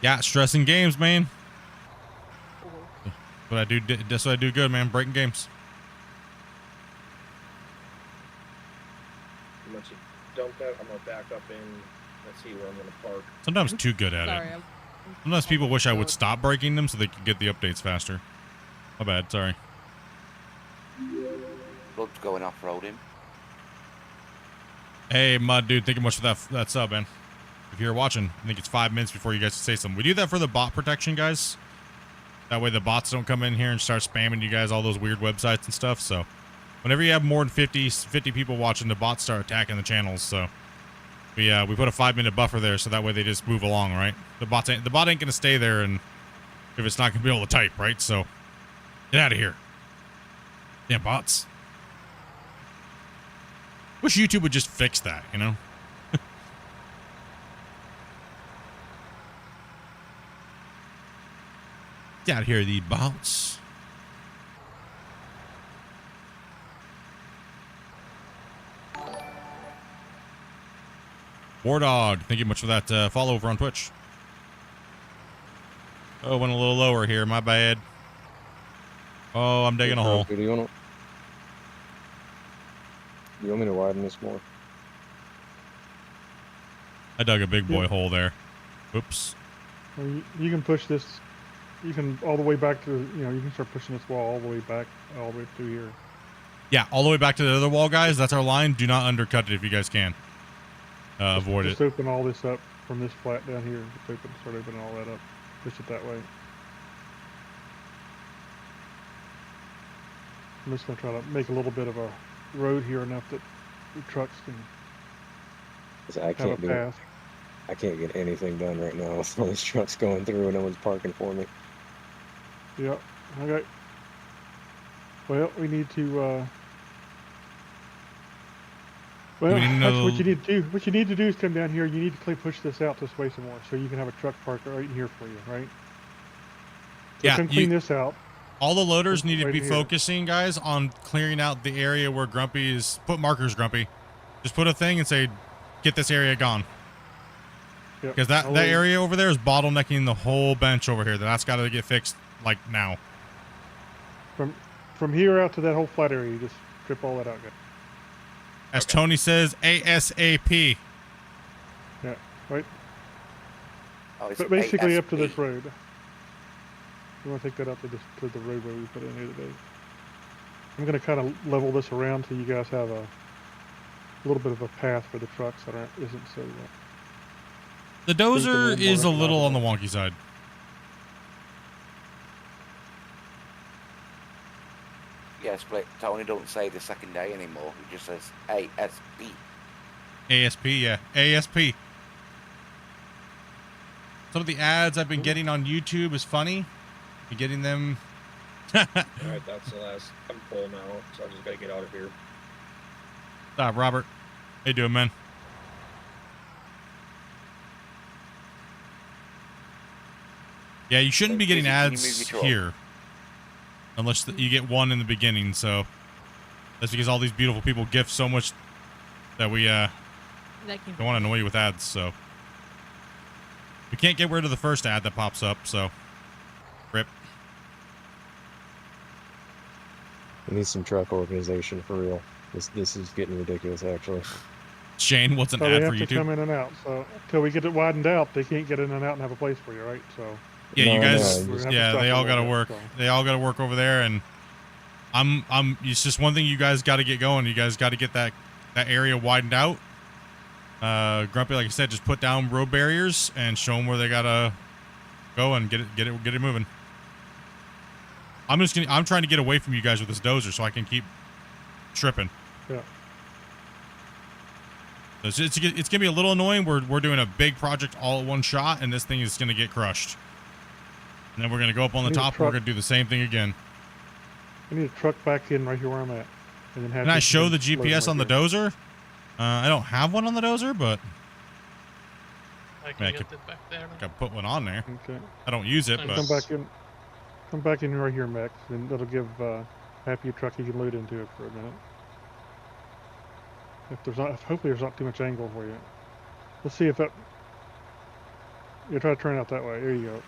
Yeah, stressing games, man. But that's what I do good, man. Breaking games. Once you dump that, I'm gonna back up in. Let's see where I'm gonna park. Sometimes too good at it. Sometimes people wish I would stop breaking them so they could get the updates faster. My bad, sorry. Blood's going off-roading. Hey, Mud Dude, thank you much for that sub, man. If you're watching, I think it's 5 minutes before you guys say something. We do that for the bot protection, guys. That way the bots don't come in here and start spamming you guys all those weird websites and stuff. So whenever you have more than 50 people watching, the bots start attacking the channels. So we put a 5-minute buffer there so that way they just move along, right? The bot ain't gonna stay there, and if it's not gonna be able to type, right? So get out of here. Damn bots. Wish YouTube would just fix that, you know? Get out of here, the bots. War Dog, thank you much for that follow over on Twitch. Oh, went a little lower here, my bad. Oh, I'm digging a hole. Do you want me to widen this more? I dug a big boy hole there. Oops. Well, you can push this. You can all the way back to, you know, you can start pushing this wall all the way back, all the way through here. Yeah, all the way back to the other wall, guys. That's our line. Do not undercut it if you guys can. Avoid it. Just open all this up from this flat down here. Just start opening all that up. Push it that way. I'm just going to try to make a little bit of a road here enough that the trucks can have a path. I can't get anything done right now with all these trucks going through and no one's parking for me. Yep. Okay. Well, we need to. Well, that's what you need to do. What you need to do is come down here. You need to push this out this way some more, so you can have a truck parked right in here for you, right? So Yeah. come clean this out. All the loaders need to right be here. focusing, guys, on clearing out the area where Grumpy is. Put markers, Grumpy. Just put a thing and say, "Get this area gone." Yep. Because that area over there is bottlenecking the whole bench over here. That's got to get fixed, like, now. From here out to that whole flat area, you just strip all that out, guys. As Tony says, ASAP. Yeah, right. Oh, it's But basically up to ASP. this road. You want to take that up to the roadway we put in here today. I'm going to kind of level this around so you guys have a little bit of a path for the trucks that isn't so. The dozer is a little on the wonky side. Yes, but Tony don't say the second day anymore. He just says ASP. ASP, yeah. ASP. Some of the ads I've been getting on YouTube is funny. You're getting them. Alright, that's the last. I'm full now, so I just gotta get out of here. Stop, Robert. How you doing, man? Yeah, you shouldn't be getting ads here. Unless you get one in the beginning, so. That's because all these beautiful people gift so much that we don't want to annoy you with ads, so. We can't get rid of the first ad that pops up, so. Rip. We need some truck organization for real. This is getting ridiculous, actually. Shane, what's an So ad they for have to come YouTube? in and out. So until we get it widened out, they can't get in and out and have a place for you, right? So Yeah, No, you I guys. know, we're gonna have to Yeah, stop they a all little got to bit, work. so. They all got to work over there, and it's just one thing you guys got to get going. You guys got to get that area widened out. Grumpy, like I said, just put down road barriers and show them where they gotta go and get it moving. I'm trying to get away from you guys with this dozer so I can keep tripping. Yeah. It's gonna be a little annoying. We're doing a big project all at one shot, and this thing is gonna get crushed. And then we're gonna go up on the top. And we're gonna do the same thing again. I need a truck back in right here where I'm at, and then have. Can I you show the load 'em GPS right on the here. dozer? I don't have one on the dozer, but I I can could- get it back there. I put one on there. Okay. I don't use it, Thanks. but Come back in right here, Max, and that'll give Happy a truck he can load into it for a minute. Hopefully there's not too much angle for you. Let's see if that. You try to turn out that way. There you go.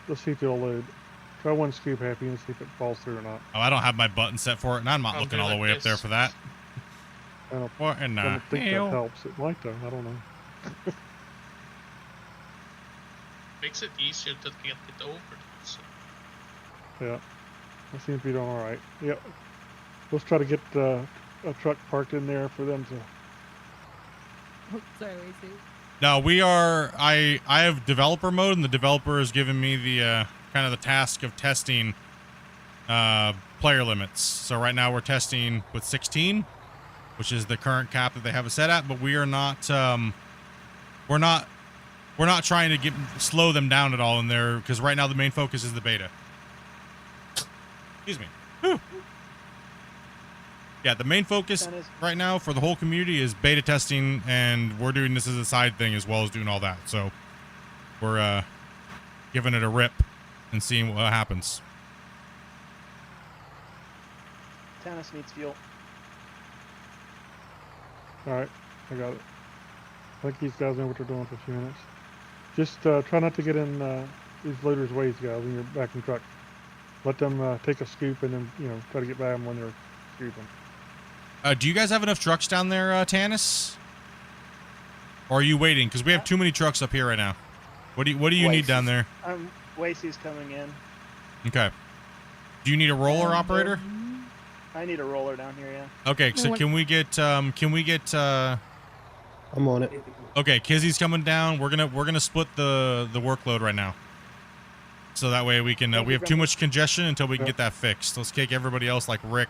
Let's see if it'll load. Try one scoop, Happy, and see if it falls through or not. oh, I don't have my button set for it, and I'm not I'll looking do all the like way up there this. for that. I don't, What in I the don't think hell? that helps. It might though. I don't know. Makes it easier to get it over. So Yeah, that seems to be doing all right. Yep. Let's try to get a truck parked in there for them to. Sorry, Lacey. No, we are. I have developer mode, and the developer has given me the kind of the task of testing player limits. So right now we're testing with 16, which is the current cap that they have it set at. But we are not. We're not trying to slow them down at all in there, because right now the main focus is the beta. Excuse me. Whew. Yeah, the main focus right now for the whole community is beta testing, and we're doing this as a side thing as well as doing all that. So we're giving it a rip and seeing what happens. Tennis needs fuel. All right, I got it. I think these guys know what they're doing for a few minutes. Just try not to get in these loaders' ways, guys, when you're back in truck. Let them take a scoop and then try to get by them when they're scooping. Do you guys have enough trucks down there, Tanis? Or are you waiting? Because we have too many trucks up here right now. What do you need down there? Wasey's coming in. Okay. Do you need a roller operator? I need a roller down here, yeah. Okay, so can we get I'm on it. okay, Kizzy's coming down. We're gonna split the workload right now. So that way we can we have too much congestion until we can get that fixed. Let's kick everybody else like Rick,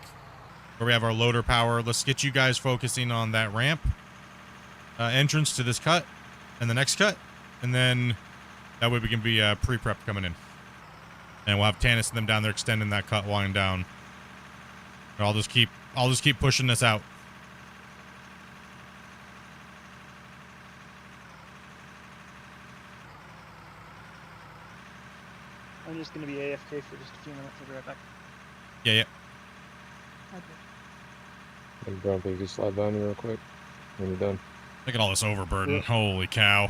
where we have our loader power. Let's get you guys focusing on that ramp entrance to this cut and the next cut, and then that way we can be pre-prep coming in, and we'll have Tanis and them down there extending that cut line down. And I'll just keep pushing this out. I'm just going to be AFK for just a few minutes. I'll be right back. Yeah. And Grumpy, you can slide by me real quick when you're done. Look at all this overburden. Holy cow.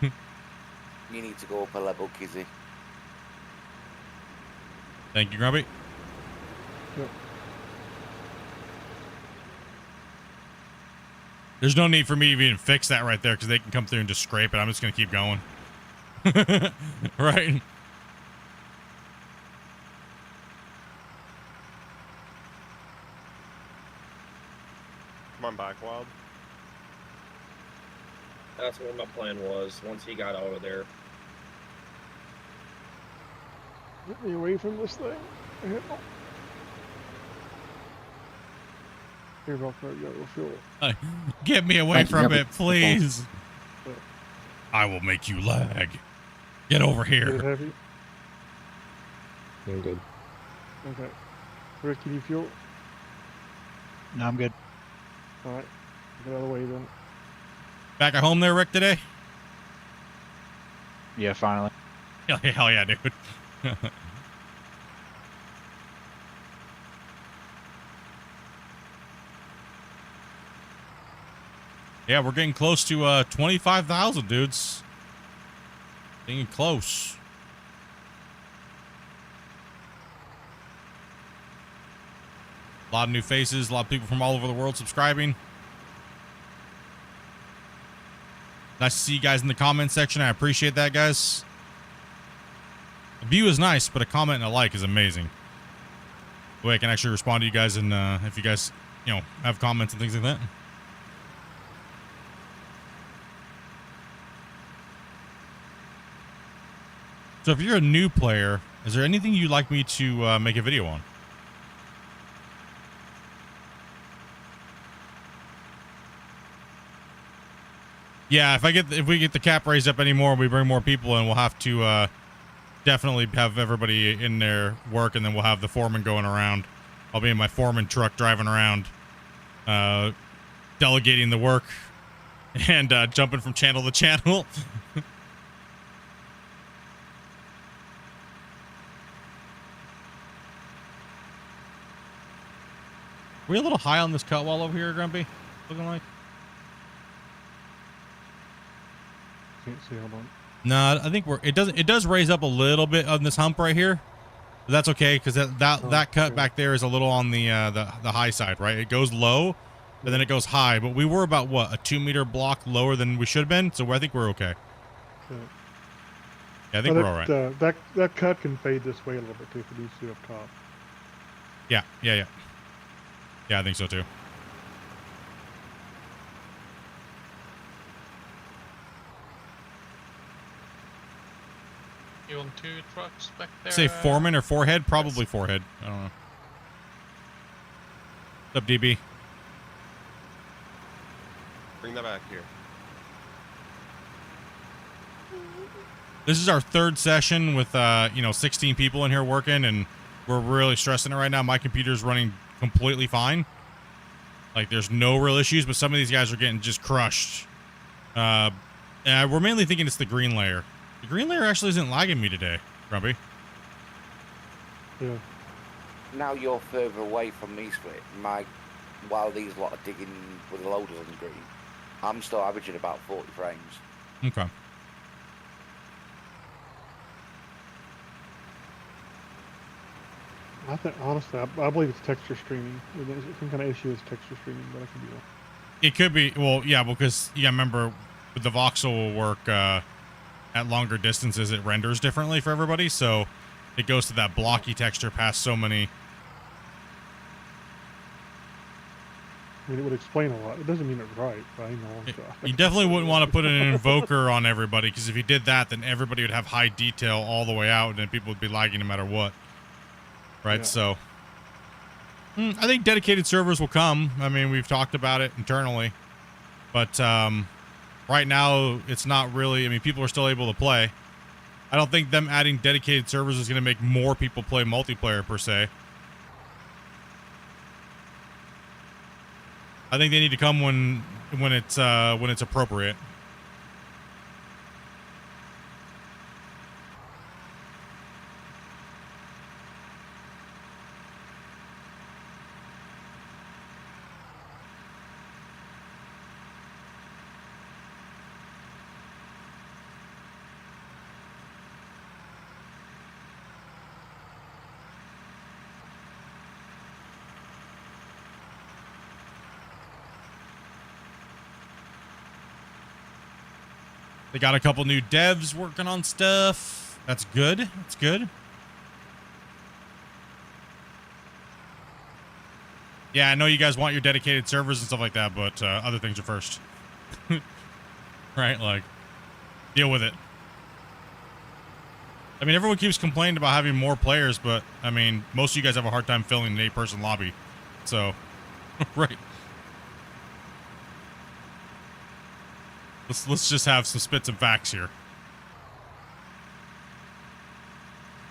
You need to go up a level, Kizzy. Thank you, Grumpy. Yep. There's no need for me to even fix that right there, because they can come through and just scrape it. I'm just going to keep going. Right? Come on back, Wild. That's what my plan was. Once he got out of there, Get me away from this thing. Here, I'll throw you a fuel. Get me away from it, please. I will make you lag. Get over Get it here. heavy. I'm good. Okay. Rick, you need fuel? No, I'm good. All right. Get out of the way then. Back at home there, Rick, today? Yeah, finally. Hell yeah, dude. Yeah, we're getting close to 25,000 dudes. Getting close. A lot of new faces, a lot of people from all over the world subscribing. Nice to see you guys in the comment section. I appreciate that, guys. A view is nice, but a comment and a like is amazing. The way I can actually respond to you guys, and if you guys, have comments and things like that. So if you're a new player, is there anything you'd like me to make a video on? Yeah, if we get the cap raised up anymore and we bring more people in, we'll have to definitely have everybody in their work, and then we'll have the foreman going around. I'll be in my foreman truck driving around, delegating the work and jumping from channel to channel. We a little high on this cut wall over here, Grumpy? Looking like? Can't see, hold on. No, I think it does raise up a little bit on this hump right here. But that's okay, because that cut back there is a little on the high side, right? It goes low, but then it goes high. But we were about, what, a 2-meter block lower than we should have been, so I think we're okay. Yeah, I think we're all right. That cut can fade this way a little bit too if it needs to up top. Yeah. Yeah, I think so too. You want 2 trucks back there? Say foreman or forehead? Probably forehead. I don't know. What's up, DB? Bring that back here. This is our 3rd session with 16 people in here working, and we're really stressing it right now. My computer's running completely fine. Like, there's no real issues, but some of these guys are getting just crushed. And we're mainly thinking it's the green layer. The green layer actually isn't lagging me today, Grumpy. Yeah. Now you're further away from me, Split. While these lot are digging with the loaders on the green, I'm still averaging about 40 frames. Okay. I think, honestly, I believe it's texture streaming. There's some kind of issue is texture streaming, but I could be wrong. It could be, well, yeah, because, remember, with the voxel work, at longer distances, it renders differently for everybody, so it goes to that blocky texture past so many. I mean, it would explain a lot. It doesn't mean it's right, but I know. You definitely wouldn't want to put an invoker on everybody, because if you did that, then everybody would have high detail all the way out, and then people would be lagging no matter what. Right, yeah. So I think dedicated servers will come. I mean, we've talked about it internally, but right now it's not really. I mean, people are still able to play. I don't think them adding dedicated servers is going to make more people play multiplayer per se. I think they need to come when it's appropriate. They got a couple new devs working on stuff. That's good. That's good. Yeah, I know you guys want your dedicated servers and stuff like that, but other things are first. Right? Like, deal with it. I mean, everyone keeps complaining about having more players, but, I mean, most of you guys have a hard time filling an 8-person lobby. So, right. Let's just have some spits and facts here.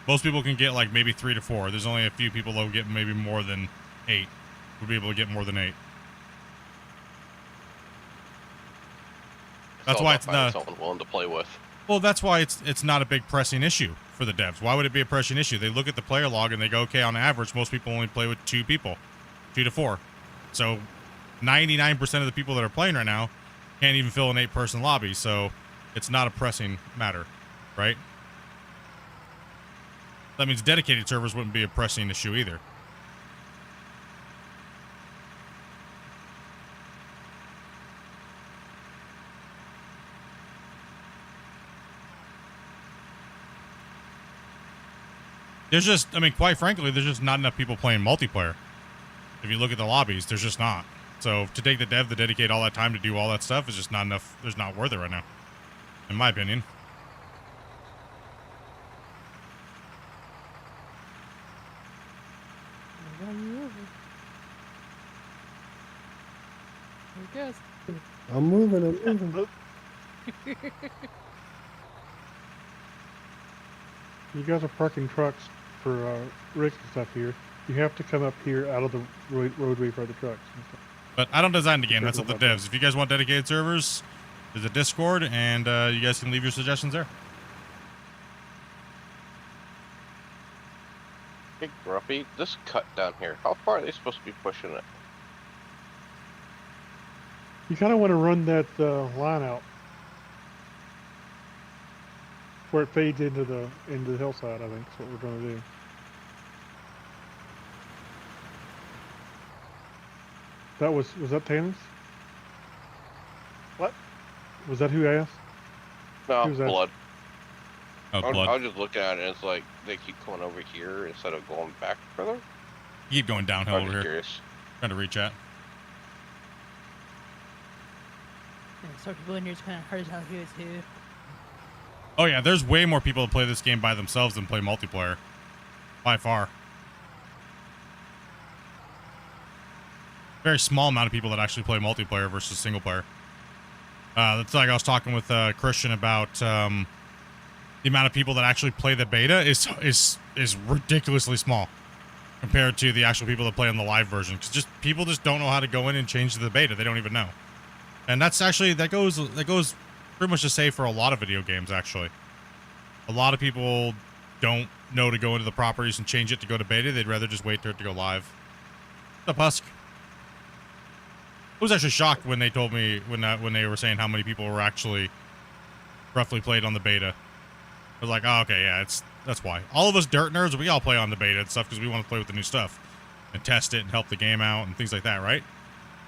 Most people can get like maybe 3 to 4. There's only a few people that will get maybe more than 8. Would be able to get more than 8. That's why it's not someone willing to play with. Well, that's why it's not a big pressing issue for the devs. Why would it be a pressing issue? They look at the player log and they go, okay, on average, most people only play with 2 people, 2 to 4. So 99% of the people that are playing right now can't even fill an 8-person lobby, so it's not a pressing matter, right? That means dedicated servers wouldn't be a pressing issue either. There's just, I mean, quite frankly, there's just not enough people playing multiplayer. If you look at the lobbies, there's just not. So to take the dev to dedicate all that time to do all that stuff is just not enough. There's not worth it right now, in my opinion. There it goes. I'm moving. You guys are parking trucks for rigs and stuff here. You have to come up here out of the roadway for the trucks and stuff. But I don't design the game. That's up to the devs. If you guys want dedicated servers, there's a Discord, and you guys can leave your suggestions there. Hey, Grumpy, this cut down here, how far are they supposed to be pushing it? You kind of want to run that line out where it fades into the hillside. I think is what we're going to do. Was that Tannis? What? Was that who asked? No, Who's that? blood. Oh, blood. I was just looking at it, and it's like they keep coming over here instead of going back further. You keep going downhill I'm over just here. curious. Trying to reach out. Yeah, so people in here is kind of hard as hell here too. Oh yeah, there's way more people that play this game by themselves than play multiplayer. By far. Very small amount of people that actually play multiplayer versus single player. That's like I was talking with Christian about the amount of people that actually play the beta is ridiculously small compared to the actual people that play on the live version. Because people just don't know how to go in and change the beta. They don't even know. And that's actually that goes pretty much to say for a lot of video games. Actually, a lot of people don't know to go into the properties and change it to go to beta. They'd rather just wait for it to go live. What's up, Husk? I was actually shocked when they told me when they were saying how many people were actually roughly played on the beta. I was like, oh, okay, yeah, that's why. All of us dirt nerds, we all play on the beta and stuff because we want to play with the new stuff and test it and help the game out and things like that, right?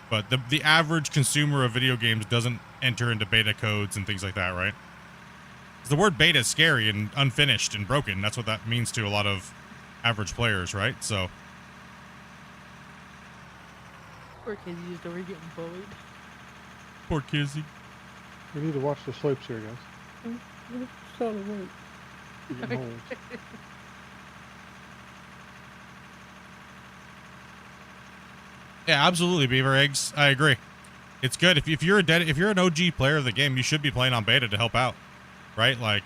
But the average consumer of video games doesn't enter into beta codes and things like that, right? 'Cause the word beta is scary and unfinished and broken. That's what that means to a lot of average players, right? So. Poor kids used over getting bullied. Poor Kizzy. We need to watch the slopes here, guys. You're getting holes. Yeah, absolutely, Beaver Eggs. I agree. It's good if you're if you're an OG player of the game, you should be playing on beta to help out, right? Like,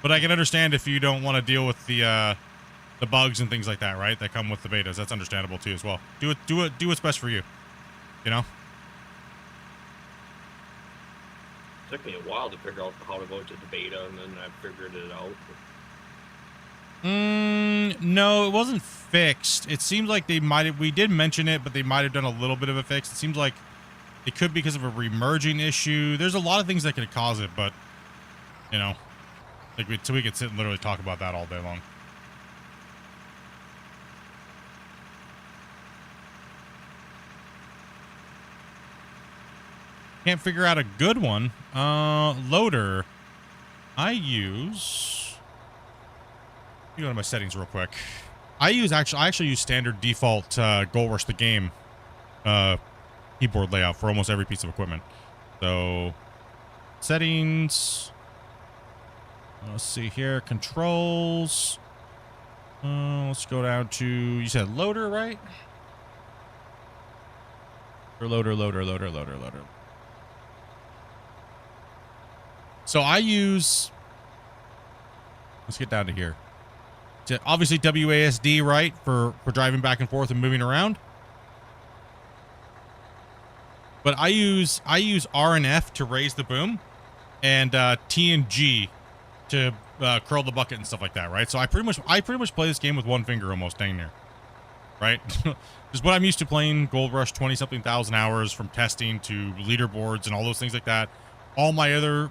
but I can understand if you don't want to deal with the bugs and things like that, right? That come with the betas. That's understandable too, as well. Do what's best for you. You know. Took me a while to figure out how to go to the beta, and then I figured it out. No, it wasn't fixed. It seems like we did mention it, but they might have done a little bit of a fix. It seems like it could be because of a remerging issue. There's a lot of things that could cause it, but you know, like we could sit and literally talk about that all day long. Can't figure out a good one. Loader. I use. Let me go to my settings real quick. I actually use standard default Gold Rush the game keyboard layout for almost every piece of equipment. So settings. Let's see here. Controls. Let's go down to, you said loader, right? Or loader. So I use, let's get down to here. Obviously WASD, right? For driving back and forth and moving around. But I use R and F to raise the boom, and T and G to curl the bucket and stuff like that, right? So I pretty much play this game with one finger almost, dang near. Right? Just what I'm used to playing Gold Rush 20-something thousand hours, from testing to leaderboards and all those things like that. All my other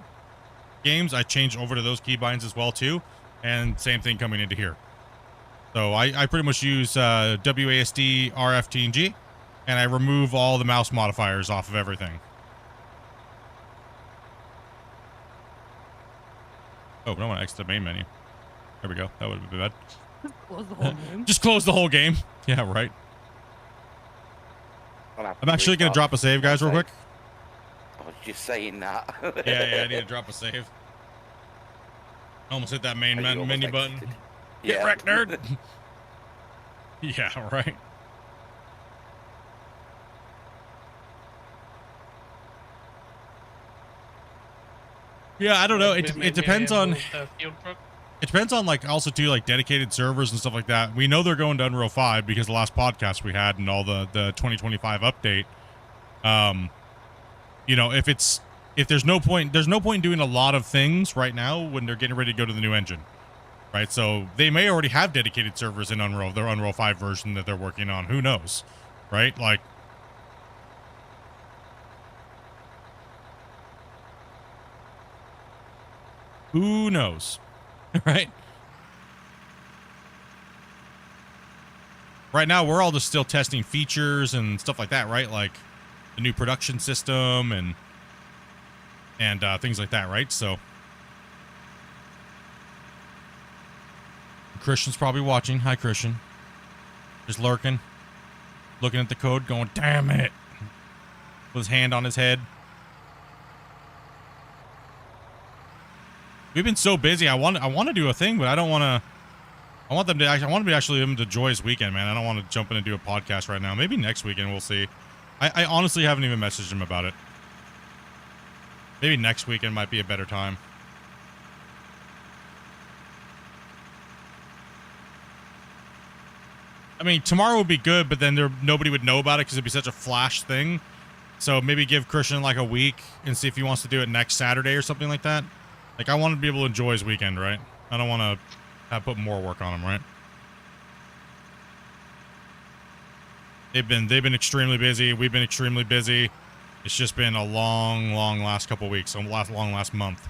games I changed over to those keybinds as well too, and same thing coming into here. So I pretty much use WASD, RF, T, and G, and I remove all the mouse modifiers off of everything. Oh, we don't want to exit the main menu. There we go. That would have been bad. Close the whole game. Just close the whole game. Yeah, right. I'm actually going to drop a save, guys, real quick. I was just saying that. Yeah, I need to drop a save. Almost hit that main menu button. Get wrecked, nerd. Yeah, right. Yeah, I don't know. It depends on. It depends on like also too like dedicated servers and stuff like that. We know they're going to Unreal 5 because the last podcast we had and all the 2025 update. You know, if there's no point in doing a lot of things right now when they're getting ready to go to the new engine. Right? So they may already have dedicated servers in Unreal, their Unreal 5 version that they're working on. Who knows? Right? Like who knows? Right? Right now, we're all just still testing features and stuff like that, right? Like the new production system and things like that, right? So Christian's probably watching. Hi, Christian. Just lurking, looking at the code, going, "Damn it!" with his hand on his head. We've been so busy. I want to do a thing, but I don't want to. I want to be actually them to enjoy his weekend, man. I don't want to jump in and do a podcast right now. Maybe next weekend we'll see. I honestly haven't even messaged him about it. Maybe next weekend might be a better time. I mean, tomorrow would be good, but then nobody would know about it because it'd be such a flash thing. So maybe give Christian like a week and see if he wants to do it next Saturday or something like that. Like, I want to be able to enjoy his weekend, right? I don't want to put more work on him, right? They've been extremely busy. We've been extremely busy. It's just been a long last couple weeks, last month.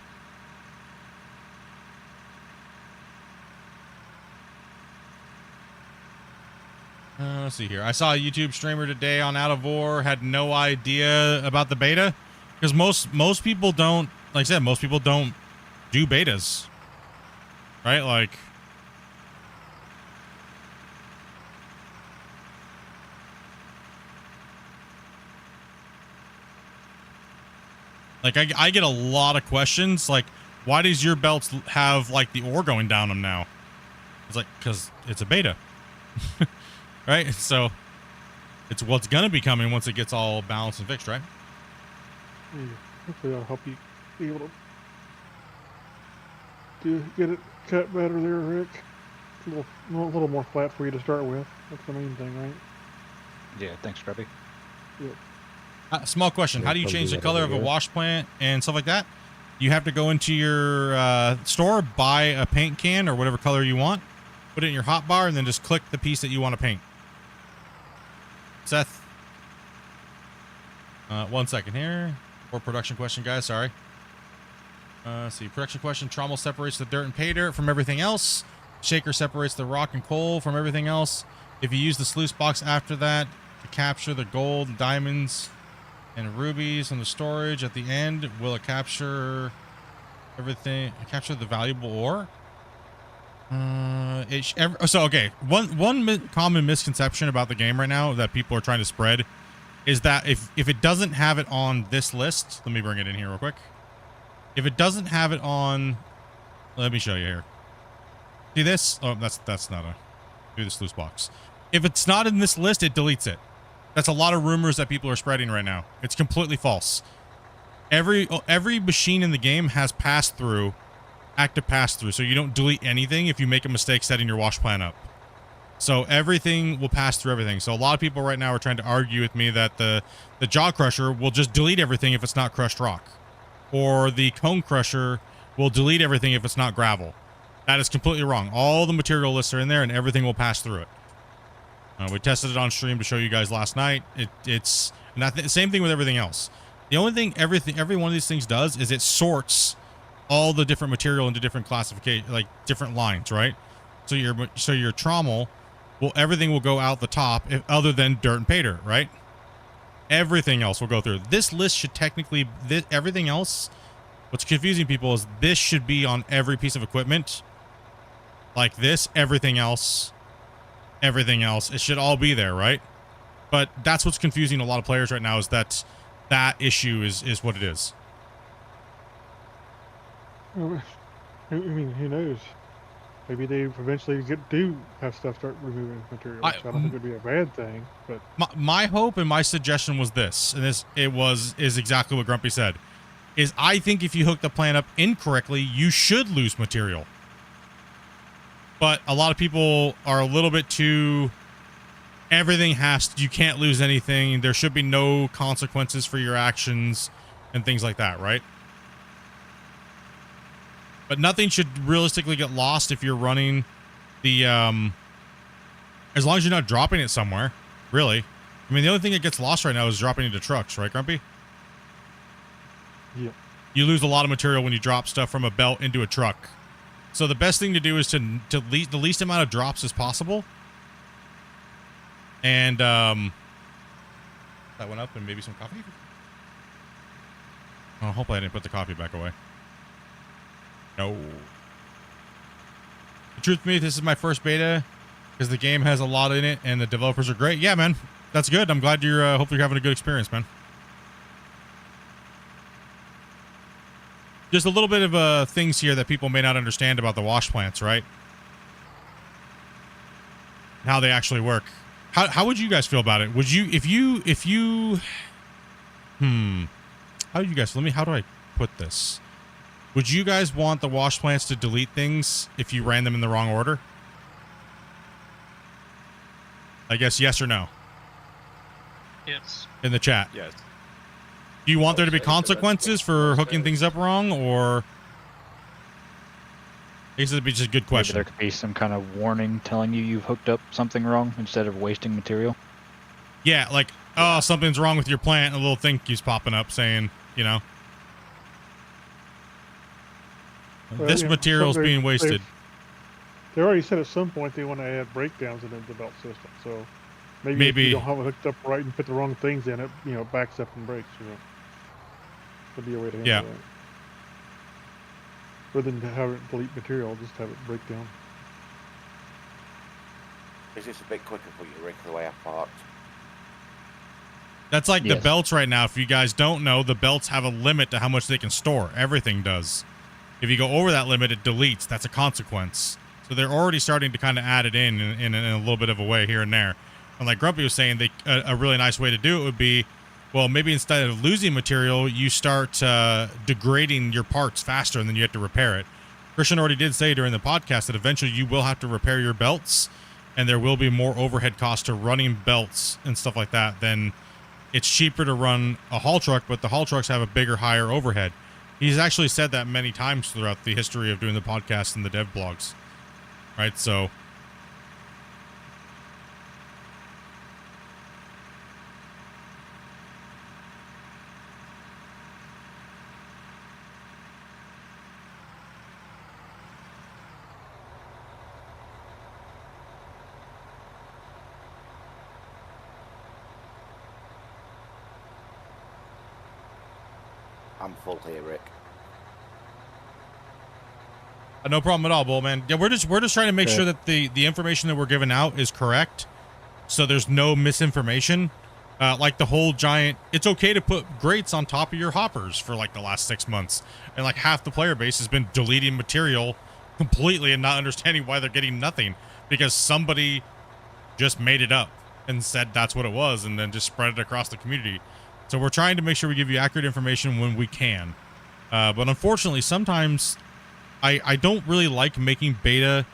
Let's see here. I saw a YouTube streamer today on Out of War, had no idea about the beta, because most people don't, like I said, most people don't do betas, right? Like, I get a lot of questions like, why does your belts have like the ore going down them now? It's like, because it's a beta. Right? So it's what's gonna be coming once it gets all balanced and fixed, right? Yeah, hopefully that'll help you be able to get it cut better there, Rick. A little more flat for you to start with. That's the main thing, right? Yeah, thanks, Scrubby. Yep. Small question. How do you change the color of a wash plant and stuff like that? You have to go into your store, buy a paint can or whatever color you want, put it in your hotbar, and then just click the piece that you want to paint. Seth? 1 second here. Or production question, guys. Sorry. Let's see. Production question. Trommel separates the dirt and pay dirt from everything else. Shaker separates the rock and coal from everything else. If you use the sluice box after that to capture the gold, diamonds, and rubies from the storage at the end, will it capture everything? Capture the valuable ore? Okay. One common misconception about the game right now that people are trying to spread is that if it doesn't have it on this list, let me bring it in here real quick. If it doesn't have it on, let me show you here. See this? Oh, that's not a, do the sluice box. If it's not in this list, it deletes it. That's a lot of rumors that people are spreading right now. It's completely false. Every machine in the game has pass-through, active pass-through, so you don't delete anything if you make a mistake setting your wash plant up. So everything will pass through everything. So a lot of people right now are trying to argue with me that the jaw crusher will just delete everything if it's not crushed rock, or the cone crusher will delete everything if it's not gravel. That is completely wrong. All the material lists are in there and everything will pass through it. We tested it on stream to show you guys last night. It's not the same thing with everything else. The only thing every one of these things does is it sorts all the different material into different classification, like different lines, right? So your trommel, everything will go out the top, other than dirt and pay dirt, right? Everything else will go through. This list should technically, everything else What's confusing people is this should be on every piece of equipment. Like this, everything else, it should all be there, right? But that's what's confusing a lot of players right now, is that issue is what it is. Well, I mean, who knows? Maybe they eventually do have stuff start removing material. Which I don't think would be a bad thing. But my hope and my suggestion was this, and is exactly what Grumpy said. Is I think if you hook the plant up incorrectly, you should lose material. But a lot of people are a little bit too. You can't lose anything. There should be no consequences for your actions and things like that, right? But nothing should realistically get lost if you're running the, as long as you're not dropping it somewhere, really. I mean, the only thing that gets lost right now is dropping into trucks, right, Grumpy? Yeah. You lose a lot of material when you drop stuff from a belt into a truck. So the best thing to do is to the least amount of drops as possible. And that went up, and maybe some coffee. Oh, hopefully I didn't put the coffee back away. No. The truth to me, this is my first beta because the game has a lot in it and the developers are great. Yeah, man, that's good. I'm glad you're. Hopefully, you're having a good experience, man. Just a little bit of things here that people may not understand about the wash plants, right? How they actually work. How would you guys feel about it? Would you if you how do you guys how do I put this? Would you guys want the wash plants to delete things if you ran them in the wrong order? I guess yes or no. Yes. In the chat. Yes. Do you want there to be consequences for hooking things up wrong, or I guess it'd be just a good question. Maybe there could be some kind of warning telling you you've hooked up something wrong instead of wasting material. Yeah, like, oh, something's wrong with your plant, and a little thing keeps popping up saying, you know, this material's being wasted. They already said at some point they want to add breakdowns into the belt system. So maybe if you don't have it hooked up right and put the wrong things in it, backs up and breaks. Could be a way to handle that. Rather than to have it delete material, just have it break down. Is this a bit quicker for you, Rick, the way I parked? That's like the belts right now. If you guys don't know, the belts have a limit to how much they can store. Everything does. If you go over that limit, it deletes. That's a consequence. So they're already starting to kind of add it in a little bit of a way here and there. And like Grumpy was saying, a really nice way to do it would be, well, maybe instead of losing material, you start degrading your parts faster, and then you have to repair it. Christian already did say during the podcast that eventually you will have to repair your belts, and there will be more overhead costs to running belts and stuff like that. Then it's cheaper to run a haul truck, but the haul trucks have a bigger, higher overhead. He's actually said that many times throughout the history of doing the podcast and the dev blogs. Right, so... I'm full here, Rick. No problem at all, Bull, man. Yeah, we're just trying to make sure that the information that we're giving out is correct, so there's no misinformation. Like the whole giant, it's okay to put grates on top of your hoppers for like the last 6 months, and like half the player base has been deleting material completely and not understanding why they're getting nothing because somebody just made it up and said that's what it was, and then just spread it across the community. So we're trying to make sure we give you accurate information when we can, but unfortunately, sometimes. I don't really like making beta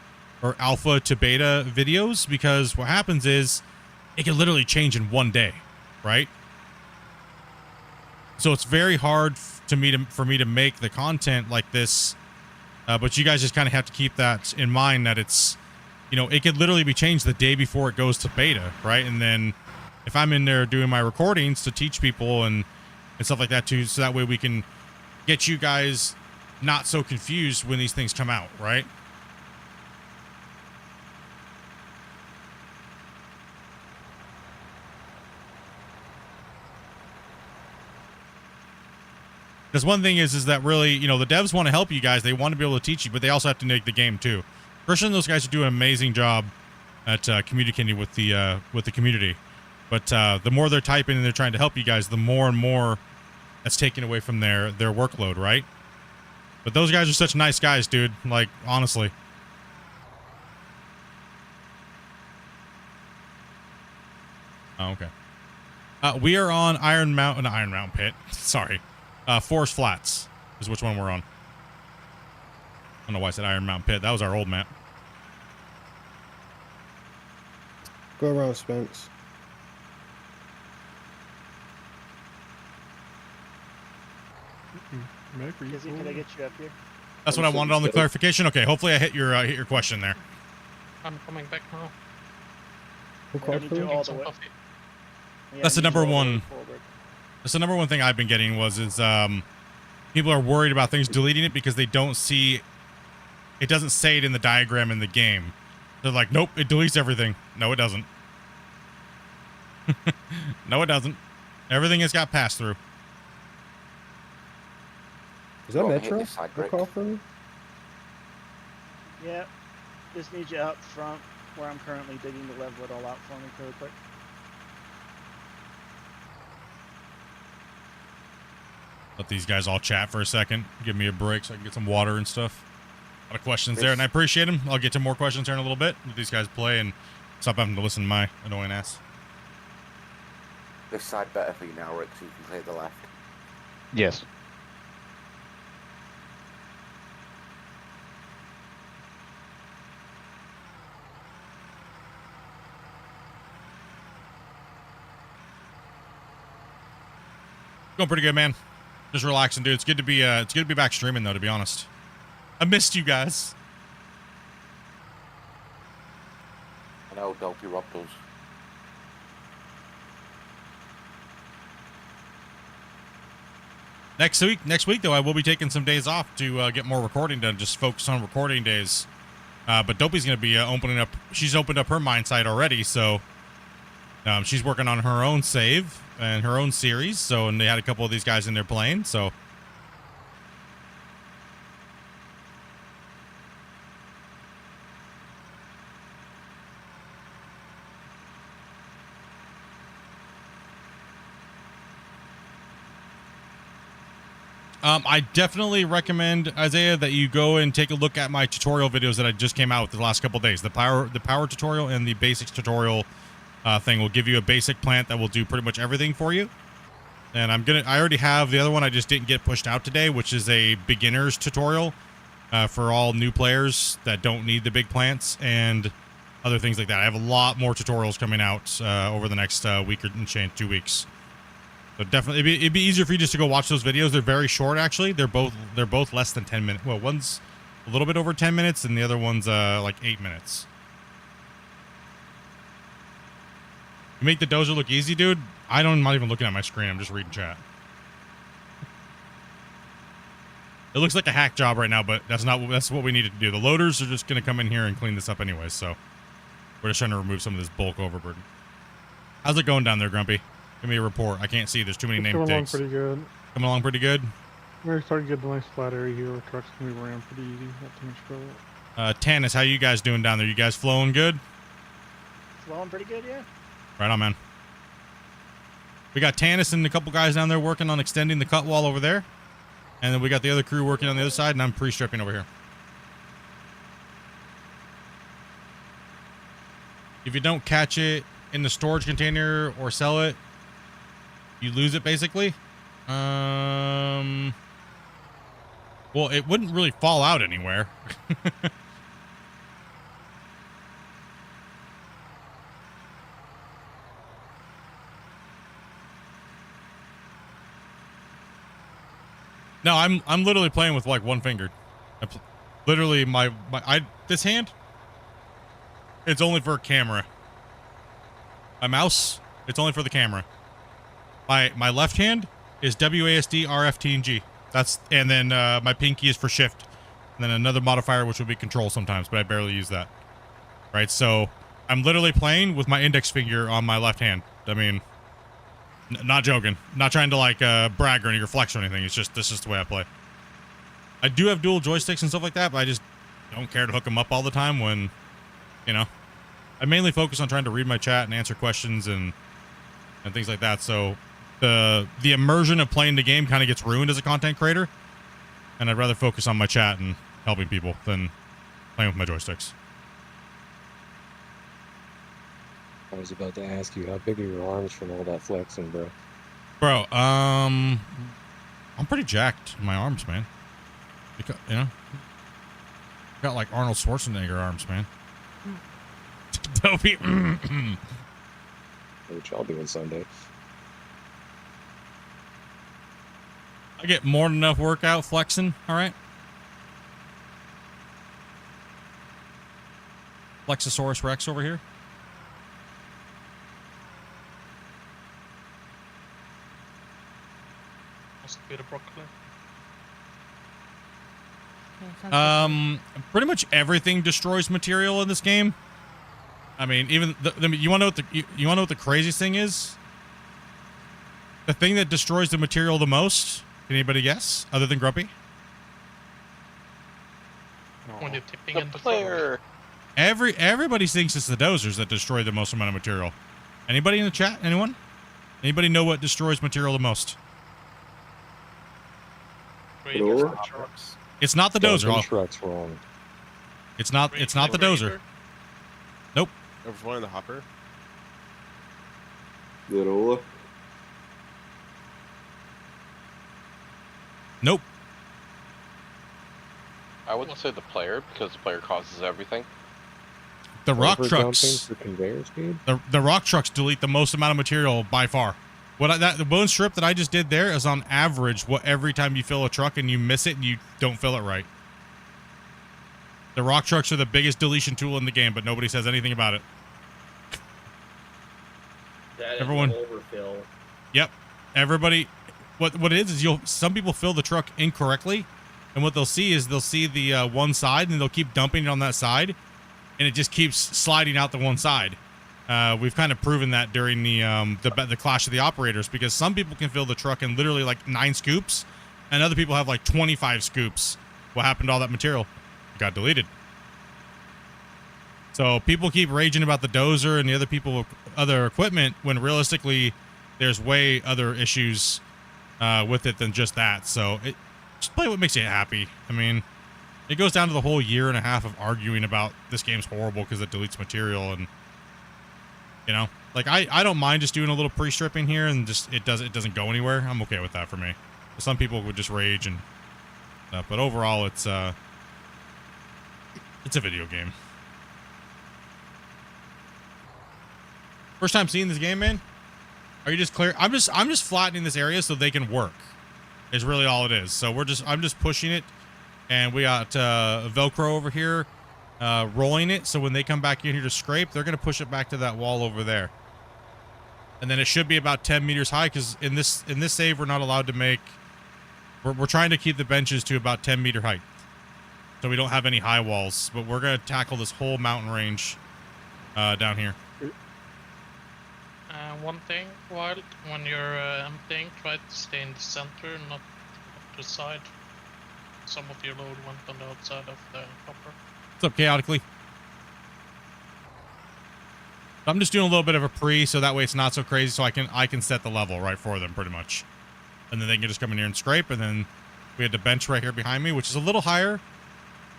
or alpha to beta videos because what happens is it can literally change in one day, right? So it's very hard for me to make the content like this, but you guys just kind of have to keep that in mind that it's, it could literally be changed the day before it goes to beta, right? And then if I'm in there doing my recordings to teach people and stuff like that too, so that way we can get you guys not so confused when these things come out, right? Because one thing is that really, you know, the devs want to help you guys. They want to be able to teach you, but they also have to make the game too. Christian and those guys are doing an amazing job at communicating with the community. But the more they're typing and they're trying to help you guys, the more and more that's taken away from their workload, right? But those guys are such nice guys, dude. Like, honestly. Oh, okay. We are on Iron Mountain Pit. Sorry. Forest Flats is which one we're on. I don't know why I said Iron Mountain Pit. That was our old map. Go around, Spence. Izzy, can I get you up here? That's what I wanted on the clarification. Okay, hopefully I hit your question there. I'm coming back now. I need you all the way. Yeah, That's the I need number you all the way one. forward. That's the number one thing I've been getting is people are worried about things deleting it because they don't see it doesn't say it in the diagram in the game. They're like, nope, it deletes everything. No, it doesn't. No, it doesn't. Everything has got passed through. Is that Metro? A call for me? Yeah. Just need you up front where I'm currently digging to level it all out for me really quick. Let these guys all chat for a second. Give me a break so I can get some water and stuff. A lot of questions there, and I appreciate them. I'll get to more questions here in a little bit. Let these guys play and stop having to listen to my annoying ass. This side better for you now, Rick, so you can clear the left. Yes. Going pretty good, man. Just relaxing, dude. It's good to be back streaming though, to be honest. I missed you guys. I know, Dopey Rob does. Next week though, I will be taking some days off to get more recording done. Just focus on recording days. But Dopey's gonna be opening up. She's opened up her mine site already, so she's working on her own save and her own series. So, and they had a couple of these guys in there playing. So. I definitely recommend, Isaiah, that you go and take a look at my tutorial videos that I just came out with the last couple of days. The power tutorial and the basics tutorial thing will give you a basic plant that will do pretty much everything for you. And I already have the other one I just didn't get pushed out today, which is a beginner's tutorial for all new players that don't need the big plants and other things like that. I have a lot more tutorials coming out over the next week or change, 2 weeks. So definitely, it'd be easier for you just to go watch those videos. They're very short, actually. They're both less than 10 minutes. Well, one's a little bit over 10 minutes, and the other one's like 8 minutes. You make the dozer look easy, dude. I'm not even looking at my screen. I'm just reading chat. It looks like a hack job right now, but that's what we needed to do. The loaders are just gonna come in here and clean this up anyway. So we're just trying to remove some of this bulk overburden. How's it going down there, Grumpy? Give me a report. I can't see. There's too many name Coming along tags. pretty good. Coming along pretty good. We're starting to get a nice flat area here where trucks can move around pretty easy. Not too much trouble. Tannis, how you guys doing down there? You guys flowing good? Flowing pretty good, yeah. Right on, man. We got Tannis and a couple guys down there working on extending the cut wall over there. And then we got the other crew working on the other side, and I'm pre-stripping over here. If you don't catch it in the storage container or sell it, you lose it basically. Well, it wouldn't really fall out anywhere. No, I'm literally playing with like one finger. Literally this hand, it's only for camera. My mouse, it's only for the camera. My left hand is WASD, RF, T, and G. And then my pinky is for shift. And then another modifier, which will be control sometimes, but I barely use that. Right, so I'm literally playing with my index finger on my left hand. I mean, Not joking. Not trying to like brag or any flex or anything. It's just this is the way I play. I do have dual joysticks and stuff like that, but I just don't care to hook them up all the time when, you know, I mainly focus on trying to read my chat and answer questions and things like that. So the immersion of playing the game kind of gets ruined as a content creator, and I'd rather focus on my chat and helping people than playing with my joysticks. I was about to ask you, how big are your arms from all that flexing, bro? Bro, I'm pretty jacked in my arms, man. Because, you know, got like Arnold Schwarzenegger arms, man. Don't be. What y'all doing Sunday? I get more than enough workout flexing. All right. Flexosaurus Rex over here. Must be the broccoli. Pretty much everything destroys material in this game. I mean, even you want to know what you want to know what the craziest thing is? The thing that destroys the material the most. Can anybody guess? Other than Grumpy? When you're tipping The in the player. Everybody thinks it's the dozers that destroy the most amount of material. Anybody in the chat? Anyone? Anybody know what destroys material the most? Roller? It's not the dozer. Truck's wrong. It's not the dozer. Nope. Overflowing the hopper. The roller? Nope. I would say the player, because the player causes everything. The rock trucks. For conveyor speed? The rock trucks delete the most amount of material by far. The bone strip that I just did there is on average what every time you fill a truck and you miss it and you don't fill it right. The rock trucks are the biggest deletion tool in the game, but nobody says anything about it. That is Everyone. overfill. Yep. Everybody. What it is some people fill the truck incorrectly, and what they'll see is they'll see the one side and they'll keep dumping it on that side, and it just keeps sliding out the one side. We've kind of proven that during the Clash of the Operators, because some people can fill the truck in literally like 9 scoops, and other people have like 25 scoops. What happened to all that material? It got deleted. So people keep raging about the dozer and the other equipment, when realistically there's way other issues with it than just that. So just play what makes you happy. I mean, it goes down to the whole year and a half of arguing about this game's horrible because it deletes material, and you know, like I don't mind just doing a little pre-stripping here and just it doesn't go anywhere. I'm okay with that for me. Some people would just rage and stuff, but overall it's a video game. First time seeing this game, man? Are you just clear? I'm just flattening this area so they can work. Is really all it is. So I'm just pushing it, and we got Velcro over here rolling it. So when they come back in here to scrape, they're gonna push it back to that wall over there, and then it should be about 10 meters high. Because in this save, we're not allowed to make. We're trying to keep the benches to about 10-meter height, so we don't have any high walls. But we're gonna tackle this whole mountain range down here. One thing, when you're emptying, try to stay in the center, not to the side. Some of your load went on the outside of the hopper. What's up, Chaotically? I'm just doing a little bit of a pre, so that way it's not so crazy, so I can set the level right for them pretty much, and then they can just come in here and scrape. And then we had the bench right here behind me, which is a little higher,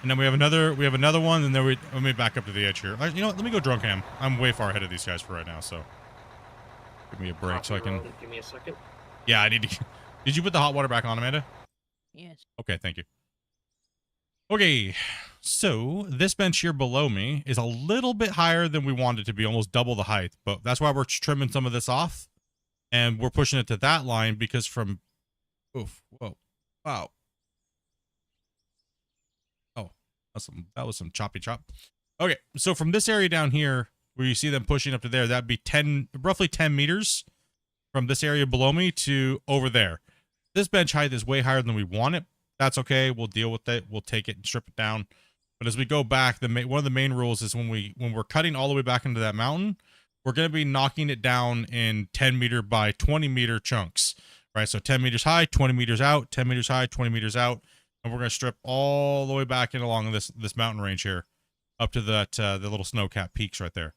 and then we have another one, and then let me back up to the edge here. You know what? Let me go drunk ham. I'm way far ahead of these guys for right now, so. Give me a break so I can. Give me a second. Yeah, I need to. Did you put the hot water back on, Amanda? Yes. Okay, thank you. Okay, so this bench here below me is a little bit higher than we want it to be, almost double the height. But that's why we're trimming some of this off, and we're pushing it to that line because from. Oof! Whoa! Wow! Oh, that was some choppy chop. Okay, so from this area down here, where you see them pushing up to there, that'd be roughly 10 meters from this area below me to over there. This bench height is way higher than we want it. That's okay. We'll deal with it. We'll take it and strip it down. But as we go back, one of the main rules is when we're cutting all the way back into that mountain, we're going to be knocking it down in 10 meter by 20 meter chunks, right? So 10 meters high, 20 meters out, 10 meters high, 20 meters out. And we're going to strip all the way back in along this mountain range here up to that, the little snow-capped peaks right there.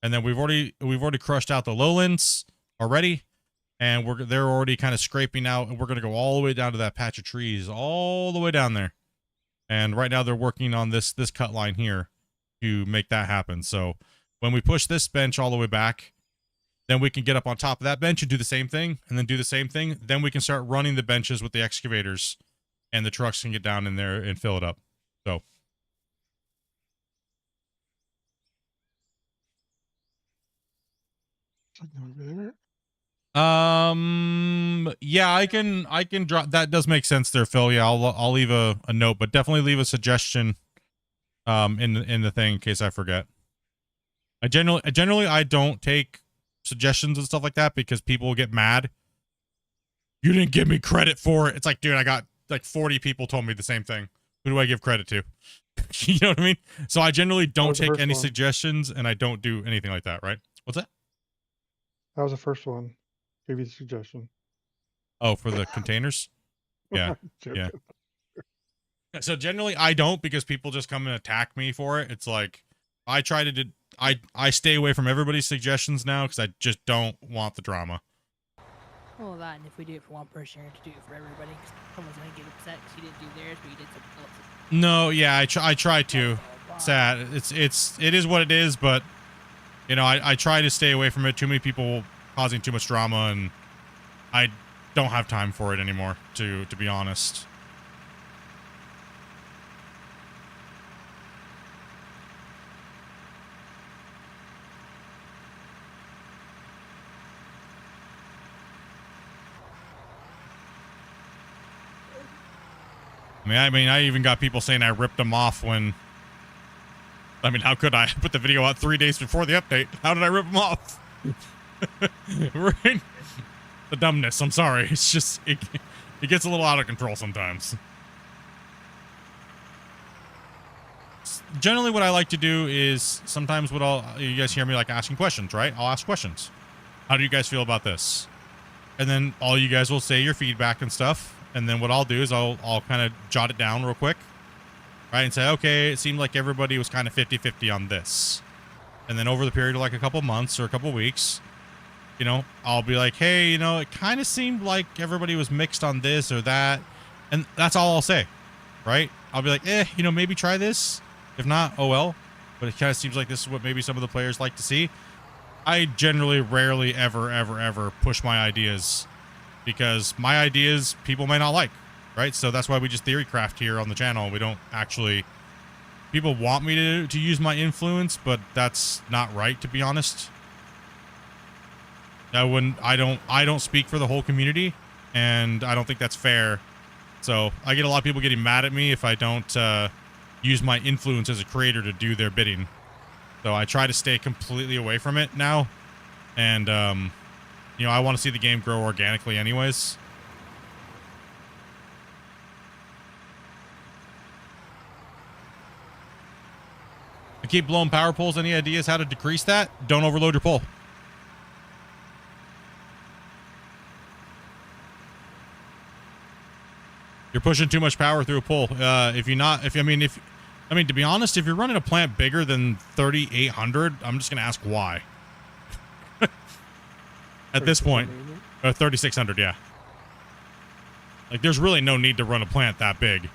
And then we've already crushed out the lowlands already. And they're already kind of scraping out, and we're going to go all the way down to that patch of trees, all the way down there. And right now they're working on this cut line here to make that happen. So when we push this bench all the way back, then we can get up on top of that bench and do the same thing, and then do the same thing. Then we can start running the benches with the excavators, and the trucks can get down in there and fill it up. So. Yeah, I can drop. That does make sense there, Phil. Yeah, I'll leave a note, but definitely leave a suggestion in the thing in case I forget. I generally I don't take suggestions and stuff like that because people get mad. You didn't give me credit for it. It's like, dude, I got like 40 people told me the same thing. Who do I give credit to? You know what I mean? So I generally don't take any suggestions, and I don't do anything like that, right? What's that? That was the first one. Gave you the suggestion. Oh, for the containers? Yeah. Yeah. So generally I don't, because people just come and attack me for it. It's like I try to I stay away from everybody's suggestions now because I just don't want the drama. Well, that, and if we do it for one person, you're going to do it for everybody. Cause someone's going to get upset because you didn't do theirs, but you did something else. No, yeah, I try to. Sad. It is what it is, but you know, I try to stay away from it. Too many people causing too much drama, and I don't have time for it anymore, to be honest. I mean, I even got people saying I ripped them off when... I mean, how could I? Put the video out 3 days before the update. How did I rip them off? Right? The dumbness. I'm sorry. It's just... It gets a little out of control sometimes. Generally, what I like to do is... Sometimes you guys hear me like asking questions, right? I'll ask questions. How do you guys feel about this? And then all you guys will say your feedback and stuff. And then what I'll do is I'll kind of jot it down real quick, right? And say, okay, it seemed like everybody was kind of 50-50 on this. And then over the period of like a couple months or a couple weeks, you know, I'll be like, hey, you know, it kind of seemed like everybody was mixed on this or that. And that's all I'll say, right? I'll be like, you know, maybe try this. If not, oh well. But it kind of seems like this is what maybe some of the players like to see. I generally rarely ever push my ideas, because my ideas people may not like, right? So that's why we just theory craft here on the channel. We don't actually... People want me to use my influence, but that's not right, to be honest. I don't speak for the whole community, and I don't think that's fair. So I get a lot of people getting mad at me if I don't use my influence as a creator to do their bidding. So I try to stay completely away from it now, and you know, I want to see the game grow organically anyways. I keep blowing power poles. Any ideas how to decrease that? Don't overload your pole. You're pushing too much power through a pole. To be honest, if you're running a plant bigger than 3,800, I'm just going to ask why. At this point, 3,600, yeah. Like, there's really no need to run a plant that big.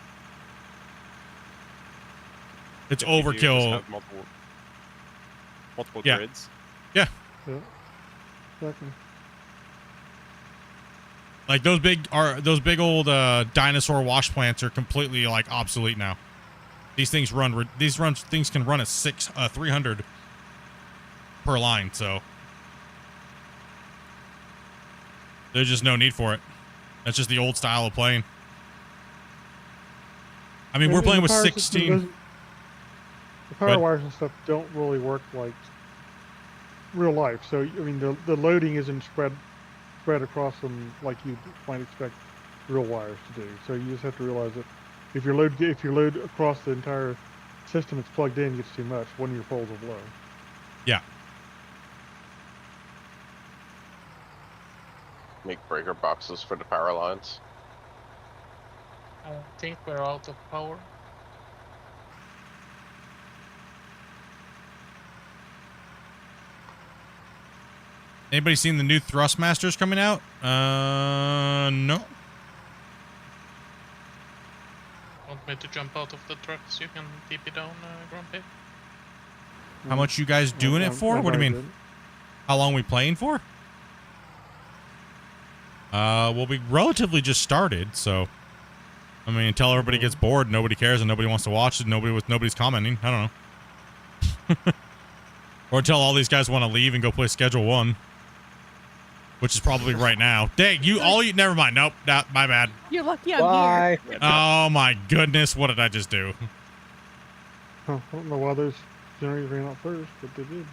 It's overkill. Multiple yeah. grids. Yeah. Yeah. Exactly. Like those big old dinosaur wash plants are completely like obsolete now. These things things can run at 300 per line, so there's just no need for it. That's just the old style of playing. I mean, we're playing with 16. The power wires and stuff don't really work like real life. So, I mean, the loading isn't spread across them like you might expect real wires to do. So you just have to realize that if your load across the entire system it's plugged in gets too much, one of your poles will blow. Yeah. make breaker boxes for the power lines. I think we're out of power. Anybody seen the new Thrustmasters coming out? No. Want me to jump out of the truck so you can TP down, Grumpy? How much you guys doing it for? What do you mean? How long we playing for? Well, we relatively just started, so I mean, until everybody gets bored, nobody cares, and nobody wants to watch it. Nobody's commenting. I don't know. Or until all these guys want to leave and go play Schedule 1, which is probably right now. Dang, never mind. Nope, my bad. You're lucky I'm here. Oh my goodness, what did I just do? Huh, I don't know why those generators ran out first, but they did.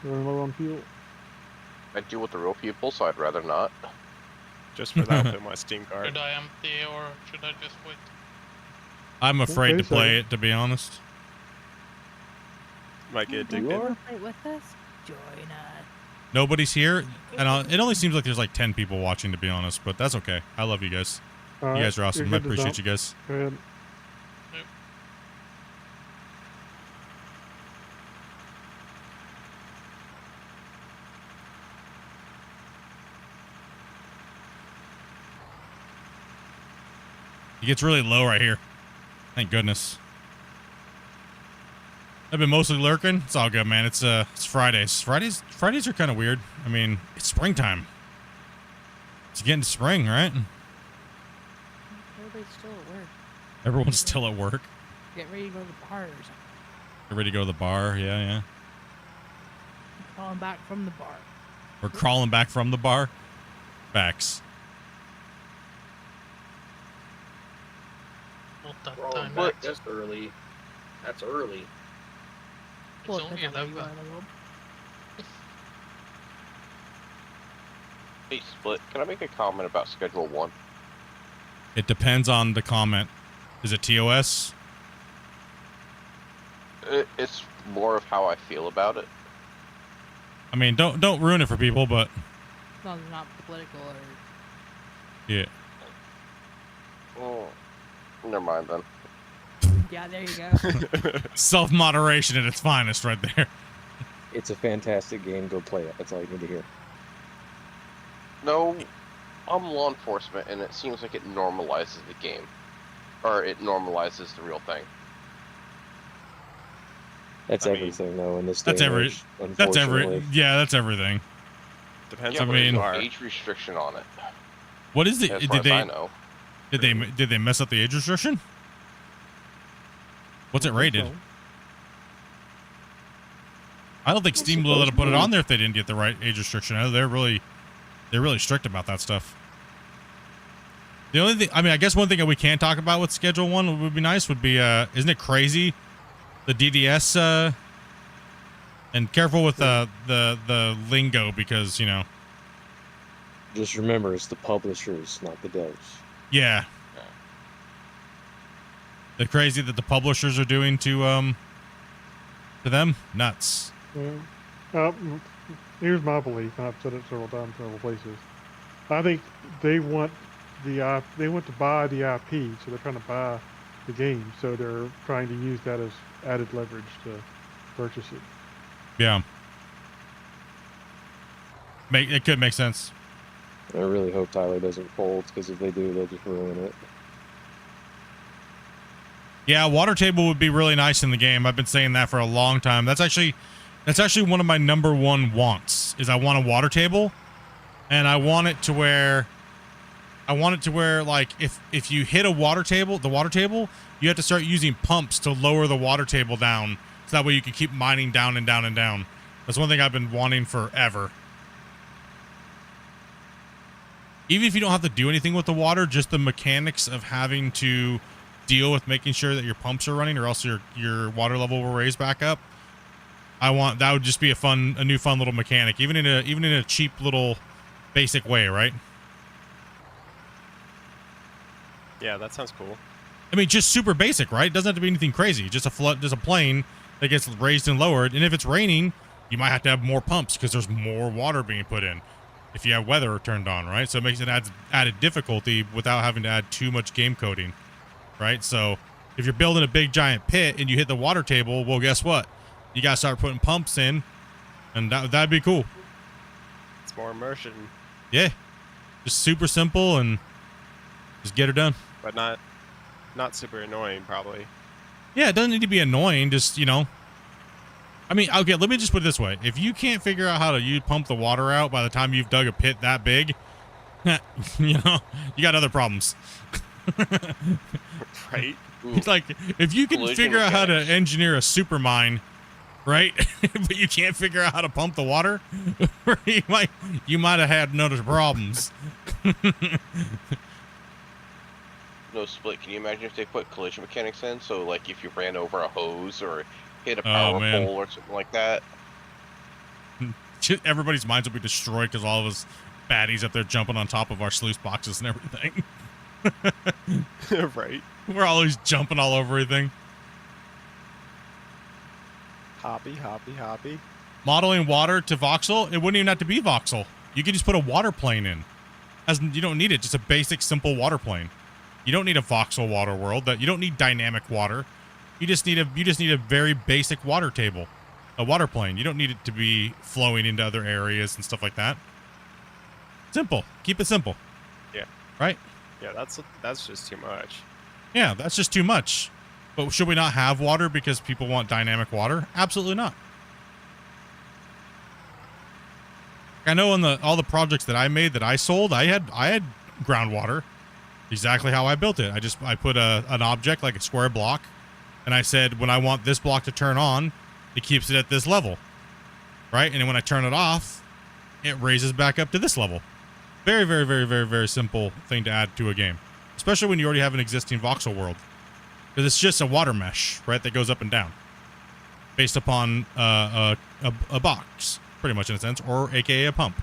They're low on fuel. I deal with the real people, so I'd rather not. Just for that, put my Steam card. Should I empty or should I just wait? I'm afraid to play it, to be honest. Might get You addicted. wanna play with us? Join us. Nobody's here, and it only seems like there's like 10 people watching, to be honest, but that's okay. I love you guys. You guys are awesome. I appreciate you guys. Go ahead. It gets really low right here. Thank goodness. I've been mostly lurking. It's all good, man. It's Fridays. Fridays are kind of weird. I mean, it's springtime. It's getting to spring, right? Everybody's still at work. Everyone's still at work. Get ready to go to the bar or something. Get ready to go to the bar. Yeah. Crawling back from the bar. We're crawling back from the bar. Facts. Not that Crawling time. back this early. That's early. It's Well, only depends on where you 11. are in the world. Hey, Split, can I make a comment about Schedule 1? It depends on the comment. Is it TOS? It's more of how I feel about it. I mean, don't ruin it for people, but No, they're not political or. yeah. Oh, never mind then. Yeah, there you go. Self-moderation at its finest right there. It's a fantastic game. Go play it. That's all you need to hear. No, I'm law enforcement, and it seems like it normalizes the game. Or it normalizes the real thing. That's I mean, everything, though, in this That's day and every. age, That's unfortunately. that's everything. Depends Yeah, on but where mean- you there's are. an age restriction on it. What is it? As far as I know. Did they mess up the age restriction? What's it rated? So, I don't think Steam will let them put it on there if they didn't get the right age restriction. I know they're really strict about that stuff. The only thing, I mean, I guess one thing that we can talk about with Schedule 1 would be nice would be, isn't it crazy? The DDS, and careful with the lingo because, you know. Just remember, it's the publishers, not the devs. Yeah. The crazy that the publishers are doing to them, nuts. Yeah. Here's my belief, and I've said it several times, several places. I think they want to buy the IP, so they're trying to buy the game, so they're trying to use that as added leverage to purchase it. Yeah. It could make sense. I really hope Tyler doesn't fold, because if they do, they'll just ruin it. Yeah, water table would be really nice in the game. I've been saying that for a long time. That's actually one of my number one wants. Is I want a water table, and I want it to where like if you hit the water table, you have to start using pumps to lower the water table down, so that way you can keep mining down and down and down. That's one thing I've been wanting forever. Even if you don't have to do anything with the water, just the mechanics of having to deal with making sure that your pumps are running, or else your water level will raise back up. That would just be a new fun little mechanic, even in a cheap little basic way, right? Yeah, that sounds cool. I mean, just super basic, right? It doesn't have to be anything crazy. Just a plane that gets raised and lowered, and if it's raining, you might have to have more pumps because there's more water being put in. if you have weather turned on, right? So it makes it added difficulty without having to add too much game coding, right? So if you're building a big giant pit and you hit the water table, well, guess what? You got to start putting pumps in, and that'd be cool. It's more immersion. Yeah. Just super simple and just get her done. But not super annoying, probably. Yeah, it doesn't need to be annoying. Just, you know, I mean, okay, let me just put it this way. If you can't figure out how to pump the water out by the time you've dug a pit that big, you know, you got other problems. Right? It's like, if you can figure out how to engineer a super mine, right, but you can't figure out how to pump the water, you might have had noticed problems. No, Split, can you imagine if they put collision mechanics in? So, like, if you ran over a hose or hit a power pole or something like that. Everybody's minds will be destroyed because all of us baddies up there jumping on top of our sluice boxes and everything. Right. We're always jumping all over everything. Hoppy. Modeling water to voxel, it wouldn't even have to be voxel. You could just put a water plane in. You don't need it, just a basic, simple water plane. You don't need a voxel water world. You don't need dynamic water. You just need a very basic water table, a water plane. You don't need it to be flowing into other areas and stuff like that. Simple. Keep it simple. Yeah. Right? Yeah, that's just too much. Yeah, that's just too much. But should we not have water because people want dynamic water? Absolutely not. I know on all the projects that I made that I sold, I had groundwater. Exactly how I built it. I put an object like a square block, and I said when I want this block to turn on, it keeps it at this level, right? And then when I turn it off, it raises back up to this level. Very, very, very, very, very simple thing to add to a game, especially when you already have an existing voxel world, because it's just a water mesh, right, that goes up and down based upon a box, pretty much in a sense, or AKA a pump.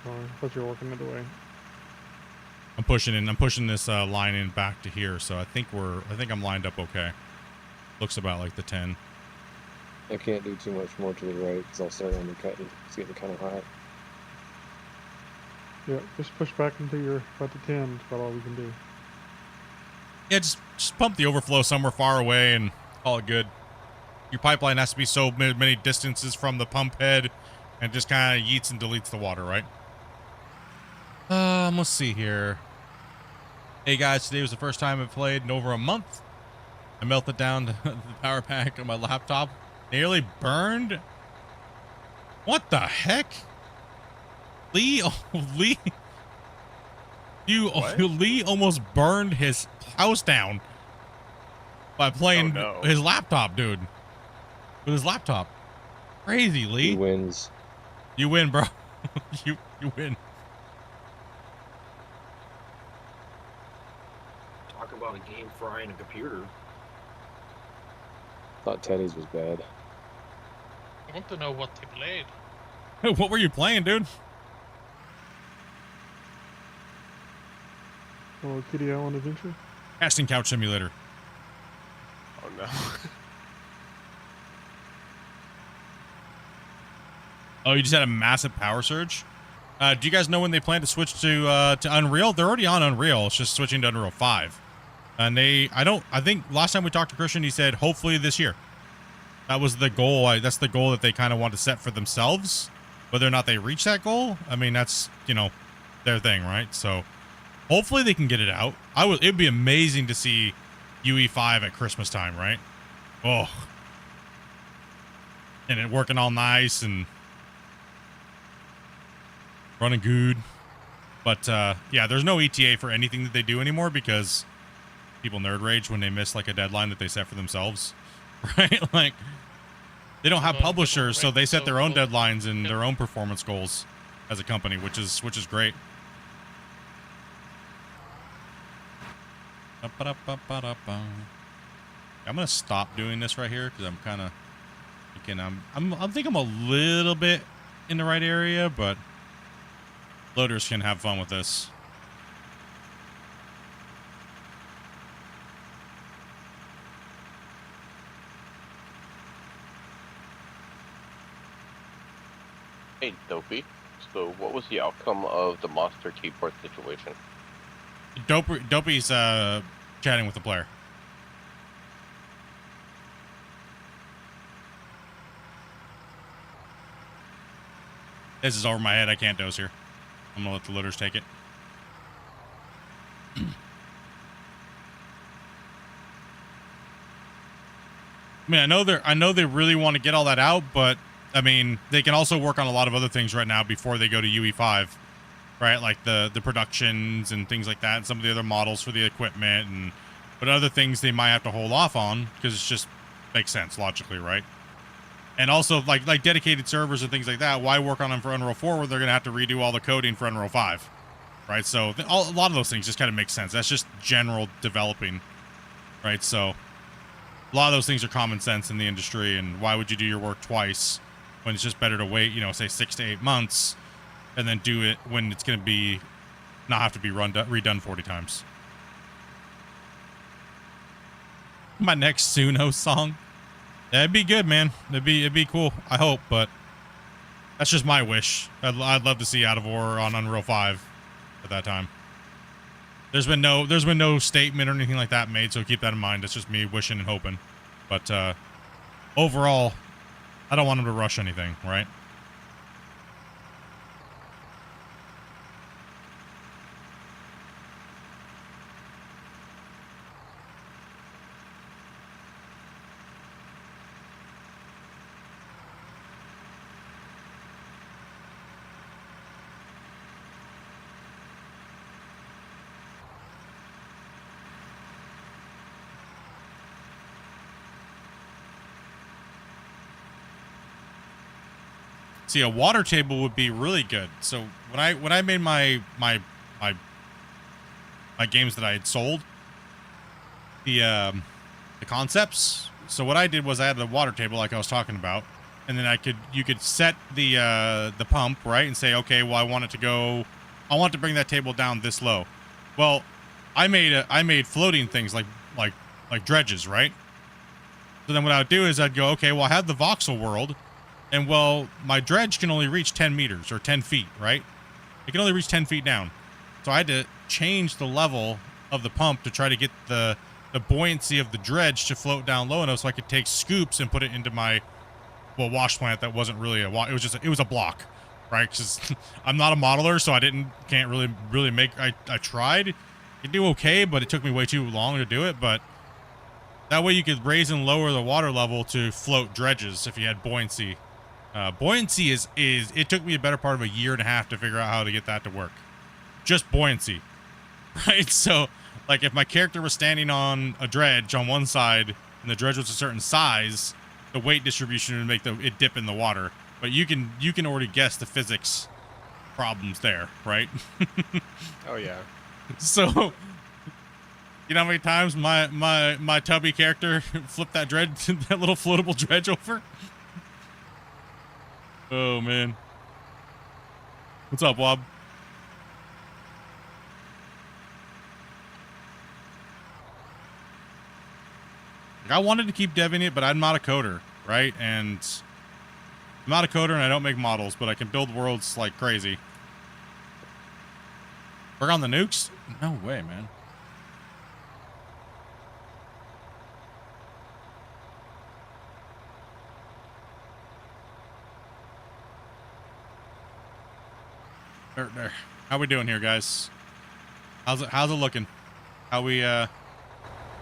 Sorry, I thought you were working the other way. I'm pushing this line in back to here, so I think I'm lined up okay. Looks about like the 10. I can't do too much more to the right because I'll start undercutting. It's getting kind of hot. Yeah, just push back until you're about to 10. That's about all we can do. Yeah, just pump the overflow somewhere far away and call it good. Your pipeline has to be so many distances from the pump head, and just kind of yeets and deletes the water, right? Let's see here. Hey guys, today was the first time I've played in over a month. I melted down the power pack on my laptop. Nearly burned. What the heck? Lee, Lee almost burned his house down by playing his laptop, dude. With his laptop. Crazy, Lee. He wins. You win, bro. you win. Talk about a game frying a computer. Thought Teddy's was bad. I want to know what he played. What were you playing, dude? Oh, Kitty Island Adventure? Casting Couch Simulator. Oh no. Oh, you just had a massive power surge? Do you guys know when they plan to switch to Unreal? They're already on Unreal. It's just switching to Unreal 5. And I think last time we talked to Christian, he said hopefully this year. That was the goal. That's the goal that they kind of want to set for themselves. Whether or not they reach that goal, I mean, that's, you know, their thing, right? So hopefully they can get it out. It'd be amazing to see UE5 at Christmas time, right? Oh. And it working all nice and running good. But yeah, there's no ETA for anything that they do anymore because people nerd rage when they miss like a deadline that they set for themselves, right? Like they don't have publishers, so they set their own deadlines and their own performance goals as a company, which is great. I'm gonna stop doing this right here because I'm kind of thinking I think I'm a little bit in the right area, but loaders can have fun with this. Hey, Dopey. So, what was the outcome of the monster keyboard situation? Dopey's chatting with the player. This is over my head. I can't dose here. I'm gonna let the loaders take it. I mean, I know they really want to get all that out, but I mean, they can also work on a lot of other things right now before they go to UE5, right? Like the productions and things like that, and some of the other models for the equipment, and but other things they might have to hold off on because it just makes sense logically, right? And also like dedicated servers and things like that. Why work on them for Unreal 4 where they're gonna have to redo all the coding for Unreal 5, right? So a lot of those things just kind of make sense. That's just general developing, right? So a lot of those things are common sense in the industry, and why would you do your work twice when it's just better to wait, you know, say 6 to 8 months and then do it when it's going to be not have to be redone 40 times. My next Suno song. Yeah, it'd be good, man. It'd be cool. I hope, but that's just my wish. I'd love to see Out of War on Unreal 5 at that time. There's been no statement or anything like that made, so keep that in mind. It's just me wishing and hoping. But overall, I don't want them to rush anything, right? See, a water table would be really good. So when I made my games that I had sold, the concepts. So what I did was I had the water table like I was talking about, and then you could set the pump, right, and say, okay, well I want to bring that table down this low. Well, I made floating things like dredges, right? So then what I would do is I'd go, okay, well I have the voxel world. And well, my dredge can only reach 10 meters or 10 feet, right? It can only reach 10 feet down. So I had to change the level of the pump to try to get the buoyancy of the dredge to float down low enough so I could take scoops and put it into my, well, wash plant that wasn't really a wash. It was a block, right? Because I'm not a modeler, so can't really make, I tried. You do okay, but it took me way too long to do it. But that way you could raise and lower the water level to float dredges if you had buoyancy. Buoyancy is it took me a better part of a year and a half to figure out how to get that to work. Just buoyancy, right? So like if my character was standing on a dredge on one side and the dredge was a certain size, the weight distribution would make it dip in the water. But you can already guess the physics problems there, right? Oh yeah. So you know how many times my tubby character flipped that little floatable dredge over? Oh, man. What's up, Wob? I wanted to keep deving it, but I'm not a coder, right? And I'm not a coder and I don't make models, but I can build worlds like crazy. Work on the nukes? No way, man. There. How we doing here, guys? How's it looking? How we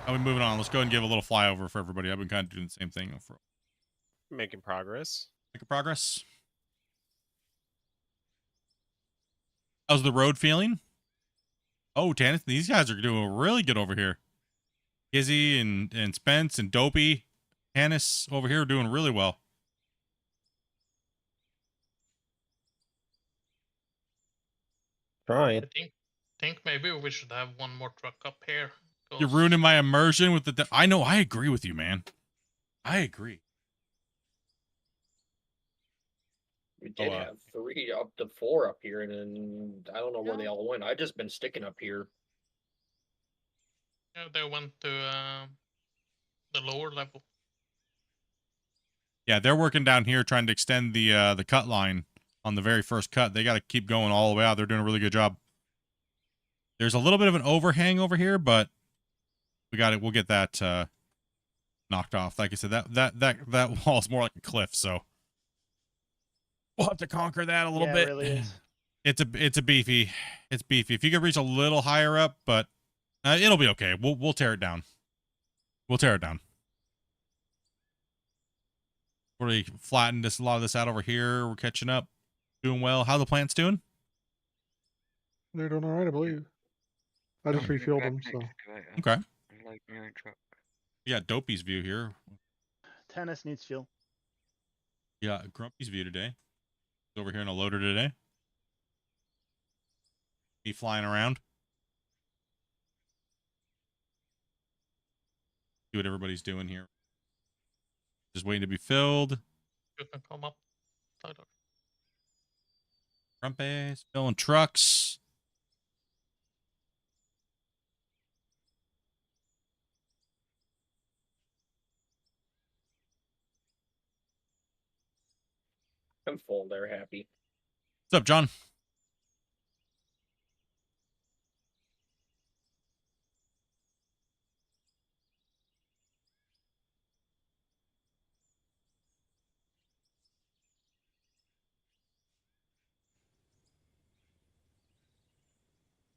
moving on? Let's go ahead and give a little flyover for everybody. I've been kind of doing the same thing for Making progress. making progress. How's the road feeling? Oh, Tannis, these guys are doing really good over here. Izzy and Spence and Dopey, Tannis over here are doing really well. Trying. I think maybe we should have one more truck up here. You're ruining my immersion with the. I know. I agree with you, man. I agree. We did have 3 up to 4 up here, and then I don't know where they all went. I've just been sticking up here. Yeah, they went to the lower level. Yeah, they're working down here trying to extend the cut line on the very first cut. They got to keep going all the way out. They're doing a really good job. There's a little bit of an overhang over here, but we got it. We'll get that knocked off. Like I said, that wall is more like a cliff, so we'll have to conquer that a little bit. It really is. It's beefy. If you could reach a little higher up, but it'll be okay. We'll tear it down. We'll tear it down. Already flattened a lot of this out over here. We're catching up, doing well. How the plants doing? They're doing all right, I believe. I just refilled them, so. Okay. You got Dopey's view here. Tennis needs fuel. Yeah, Grumpy's view today. He's over here in a loader today. He flying around. See what everybody's doing here. Just waiting to be filled. You can come up. Grumpy's filling trucks. I'm full. They're happy. What's up, John?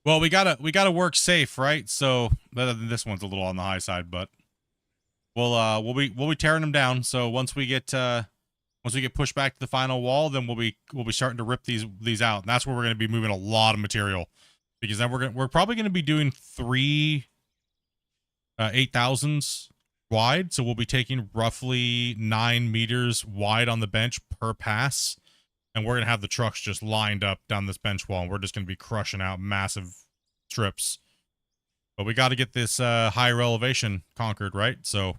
Well, we gotta work safe, right? So this one's a little on the high side, but we'll be tearing them down. So once we get pushed back to the final wall, then we'll be starting to rip these out, and that's where we're going to be moving a lot of material, because then we're probably going to be doing 3 8,000s wide. So we'll be taking roughly 9 meters wide on the bench per pass. And we're going to have the trucks just lined up down this bench wall. And we're just going to be crushing out massive strips. But we got to get this higher elevation conquered, right? So,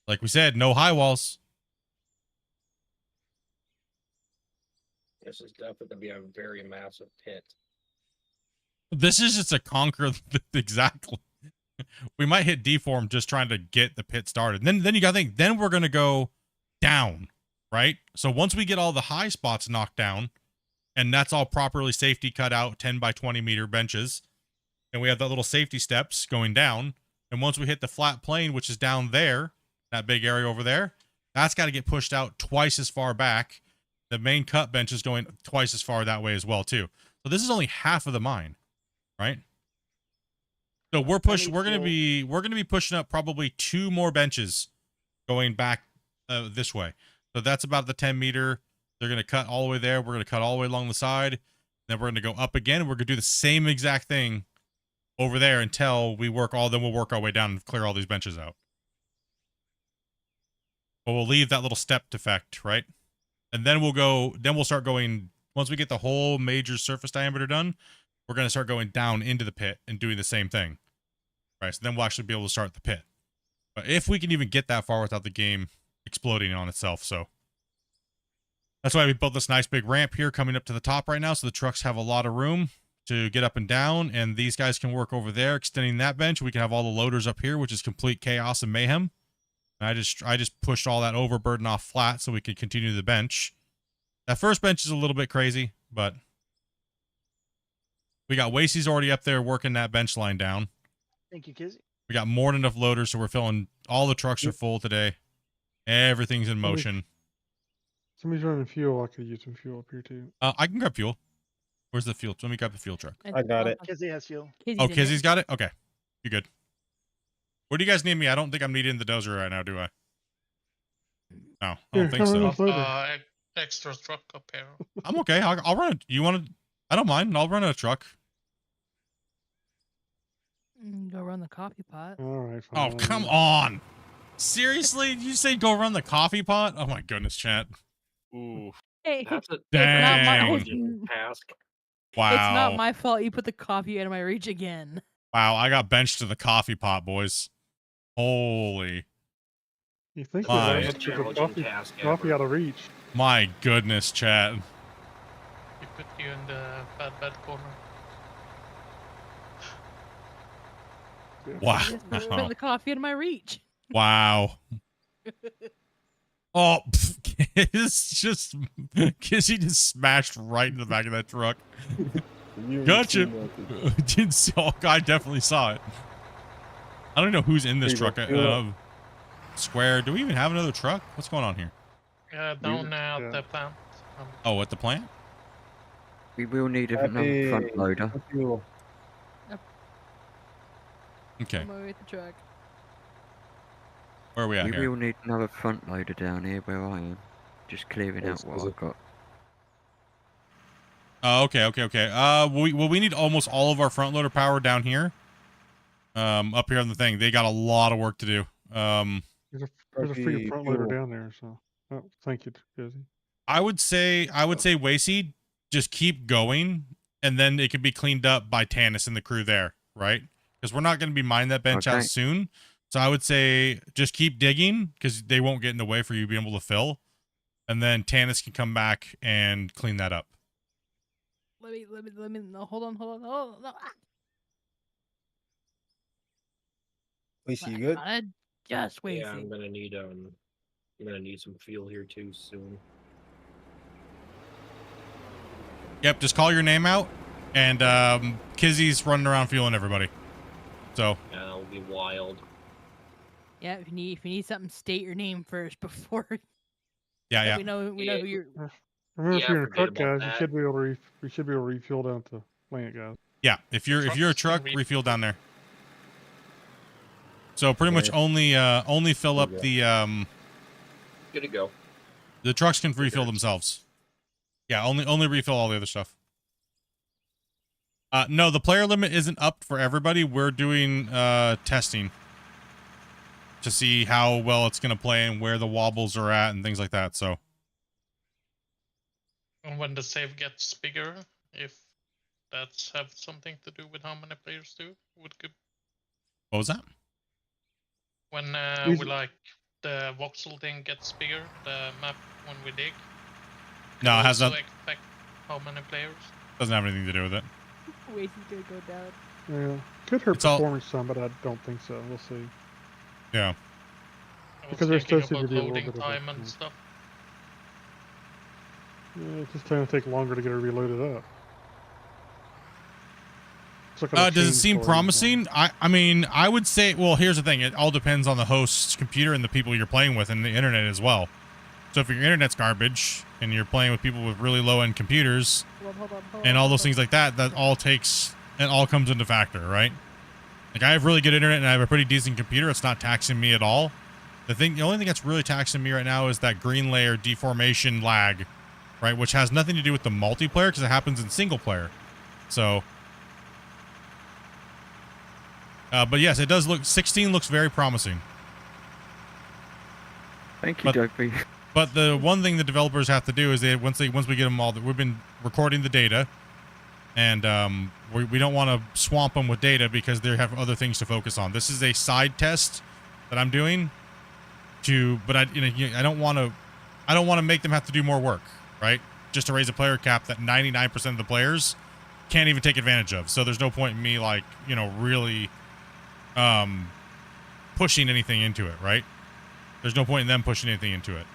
like we said, no high walls. This is definitely going to be a very massive pit. This is just a conquer exactly. We might hit deform just trying to get the pit started. Then you got to think, then we're going to go down, right? So once we get all the high spots knocked down, and that's all properly safety cut out 10 by 20 meter benches, and we have that little safety steps going down, and once we hit the flat plane, which is down there, that big area over there, that's got to get pushed out twice as far back. The main cut bench is going twice as far that way as well too. So this is only half of the mine, right? So we're going to be pushing up probably 2 more benches going back this way. So that's about the 10 meter. They're going to cut all the way there. We're going to cut all the way along the side. Then we're going to go up again. We're going to do the same exact thing over there until we work then we'll work our way down and clear all these benches out. But we'll leave that little step defect, right? And then we'll start going, once we get the whole major surface diameter done, we're going to start going down into the pit and doing the same thing. Right, so then we'll actually be able to start the pit. But if we can even get that far without the game exploding on itself, so. That's why we built this nice big ramp here coming up to the top right now, so the trucks have a lot of room to get up and down, and these guys can work over there, extending that bench. We can have all the loaders up here, which is complete chaos and mayhem. And I just pushed all that overburden off flat so we could continue the bench. That first bench is a little bit crazy, but we got Wasey's already up there working that bench line down. Thank you, Kizzy. We got more than enough loaders, so we're filling. All the trucks are full today. Everything's in motion. Somebody's running fuel. I could use some fuel up here too. I can grab fuel. Where's the fuel? Let me grab the fuel truck. I got it. Kizzy has fuel. Oh, Kizzy's got it? Okay. You good. Where do you guys need me? I don't think I'm needing the dozer right now, do I? No, I don't think so. Extra truck up here. I'm okay. I'll run it. You want to? I don't mind. I'll run a truck. Go run the coffee pot. All right. Oh, come on. Seriously? Did you say go run the coffee pot? Oh my goodness, chat. Ooh. Hey, That's a Damn. task. Wow. It's not my fault you put the coffee out of my reach again. Wow, I got benched to the coffee pot, boys. Holy. You think My- that coffee out of reach? My goodness, chat. We put you in the bad corner. Wow. Just put the coffee out of my reach. Wow. Oh, it's just Kizzy just smashed right in the back of that truck. Gotcha. Didn't see. Oh, I definitely saw it. I don't know who's in this truck. Square. Do we even have another truck? What's going on here? Down at the plant. Oh, at the plant? We will need another front loader. Okay. I'm over at the truck. Where are we at We here? will need another front loader down here where I am. Just clearing out what I've got. Oh, okay. We need almost all of our front loader power down here. Up here on the thing. They got a lot of work to do. There's a free front loader down there, so thank you, Jesse. I would say Wayseed, just keep going, and then it can be cleaned up by Tannis and the crew there, right? Because we're not going to be mining that bench out soon. So I would say just keep digging, because they won't get in the way for you being able to fill. And then Tannis can come back and clean that up. Let me, no, hold on, no. Wayseed, you good? Just wait. Yeah, I'm gonna need some fuel here too soon. Yep, just call your name out, and Kizzy's running around fueling everybody. So Yeah, that'll be wild. Yeah, if you need something, state your name first before. Yeah. We know who you're. Remember, if you're in a truck, forget about guys, you that. should be able to refuel down at the plant, guys. Yeah, if you're a truck, refuel down there. So pretty much only fill up the Good to go. The trucks can refill themselves. Yeah, only refill all the other stuff. No, the player limit isn't up for everybody. We're doing testing to see how well it's gonna play and where the wobbles are at and things like that. So And when the save gets bigger, if that's have something to do with how many players do, what was that? When we like the voxel thing gets bigger, the map when we dig. No, it has also not. Expect how many players? Doesn't have anything to do with it. Wayseed's gonna go down. Yeah, could hurt It's all- performance some, but I don't think so. We'll see. Yeah. Because there's supposed to be a little loading bit of time and stuff. Yeah, it's just going to take longer to get it reloaded up. It's like a Does it chain seem story, promising? I mean, I would say, well, here's the thing. It all depends on the host's computer and the people you're playing with and the internet as well. So if your internet's garbage and you're playing with people with really low-end computers and all those things like that, it all comes into factor, right? Like, I have really good internet and I have a pretty decent computer. It's not taxing me at all. The only thing that's really taxing me right now is that green layer deformation lag, right? Which has nothing to do with the multiplayer because it happens in single player. So, but yes, it does look, 16 looks very promising. Thank you, Dopey. But the one thing the developers have to do is once we get them all, we've been recording the data, and we don't want to swamp them with data because they have other things to focus on. This is a side test that I'm doing but I don't want to make them have to do more work, right? Just to raise a player cap that 99% of the players can't even take advantage of. So there's no point in me really pushing anything into it, right? There's no point in them pushing anything into it.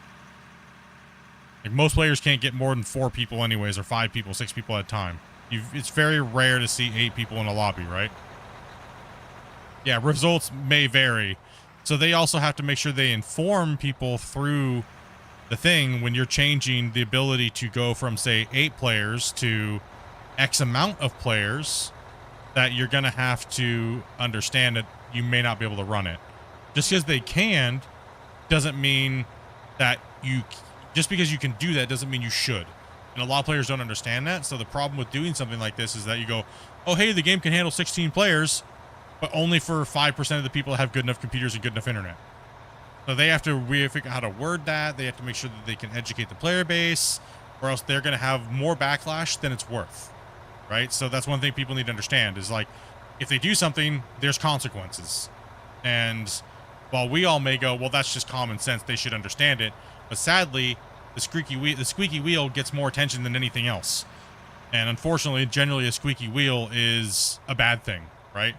Like, most players can't get more than 4 people anyways, or 5 people, 6 people at a time. It's very rare to see 8 people in a lobby, right? Yeah, results may vary. So they also have to make sure they inform people through the thing when you're changing the ability to go from, say, 8 players to X amount of players, that you're going to have to understand that you may not be able to run it. Just because they can doesn't mean that just because you can do that doesn't mean you should. And a lot of players don't understand that. So the problem with doing something like this is that you go, oh, hey, the game can handle 16 players, but only for 5% of the people that have good enough computers and good enough internet. So they have to figure out how to word that. They have to make sure that they can educate the player base, or else they're going to have more backlash than it's worth, right? So that's one thing people need to understand is, like, if they do something, there's consequences. And while we all may go, well, that's just common sense, they should understand it. But sadly, the squeaky wheel gets more attention than anything else. And unfortunately, generally a squeaky wheel is a bad thing, right?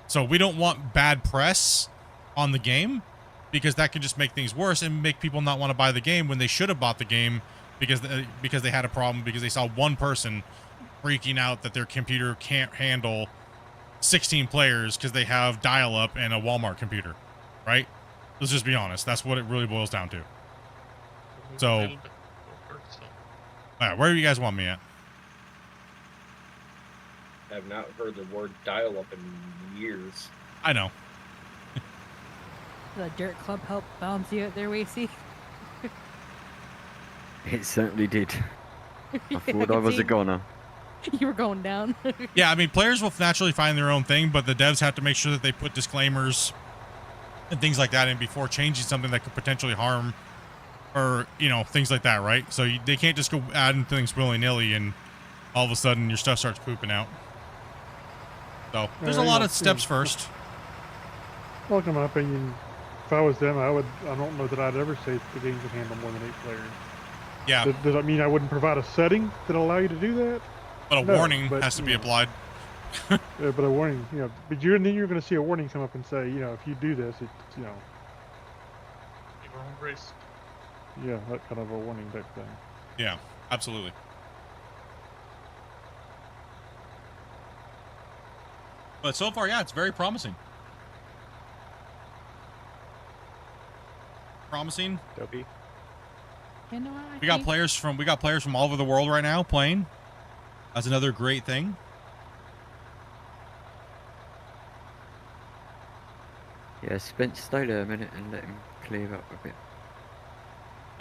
So we don't want bad press on the game. because that could just make things worse and make people not want to buy the game when they should have bought the game because they had a problem because they saw one person freaking out that their computer can't handle 16 players because they have dial-up and a Walmart computer, right? Let's just be honest. That's what it really boils down to. So, where do you guys want me at? I have not heard the word dial-up in years. I know. The Dirt Club helped balance you out there, Wasey. It certainly did. I thought I can was see. a goner. You were going down. Yeah, I mean, players will naturally find their own thing, but the devs have to make sure that they put disclaimers and things like that in before changing something that could potentially harm or, you know, things like that, right? So they can't just go adding things willy-nilly and all of a sudden your stuff starts pooping out. So there's a lot of steps first. Look, in my opinion, if I was them, I don't know that I'd ever say the game can handle more than 8 players. Yeah. Does that mean I wouldn't provide a setting that allow you to do that? But a warning has to be applied. Yeah, but a warning, you know, but you're going to see a warning come up and say, you know, if you do this, it's, you know, Your own risk. yeah, that kind of a warning type thing. Yeah, absolutely. But so far, yeah, it's very promising. Promising. Dopey. You know, We got players from all over the world right now playing. That's another great thing. Yeah, Spence, stay there a minute and let him clear up a bit.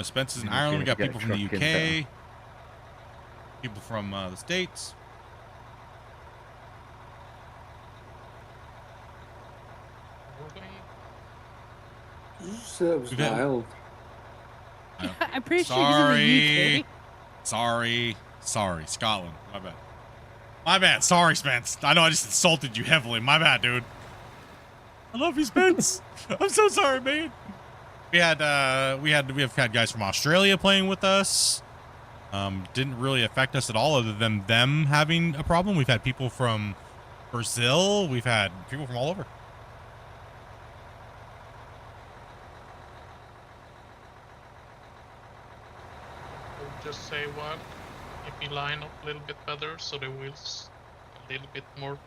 Spence is in He's Ireland. We gonna got get people from the truck in UK. People from the States. You said it was We've had- wild. I'm pretty sure he's in the UK. Sorry, Scotland. My bad. Sorry, Spence. I know I just insulted you heavily. My bad, dude. I love you, Spence. I'm so sorry, man. We have had guys from Australia playing with us. Didn't really affect us at all, other than them having a problem. We've had people from Brazil. We've had people from all over. I'll just say what if you line up a little bit better so the wheels a little bit more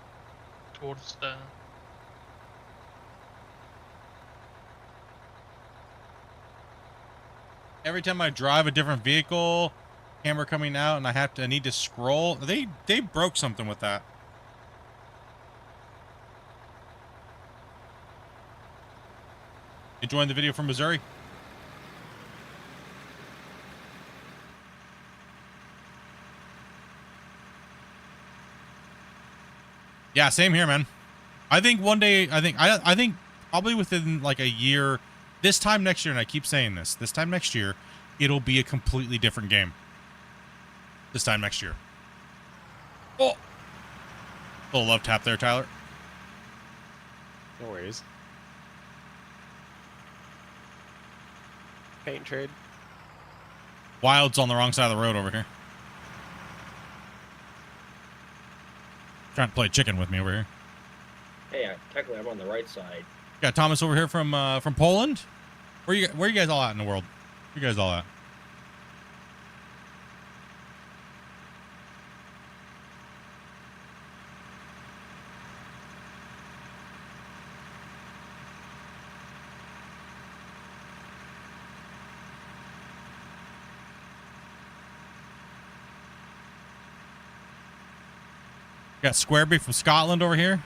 towards the Every time I drive a different vehicle, camera coming out, and I need to scroll. They broke something with that. Enjoying the video from Missouri? Yeah, same here, man. I think one day, I think probably within like a year, this time next year, and I keep saying this time next year, it'll be a completely different game. This time next year. Oh! Little love tap there, Tyler. No worries. Paint trade. Wild's on the wrong side of the road over here. Trying to play chicken with me over here. Hey, technically I'm on the right side. Got Thomas over here from Poland. Where you guys all at in the world? Where you guys all at? Got Squareby from Scotland over here.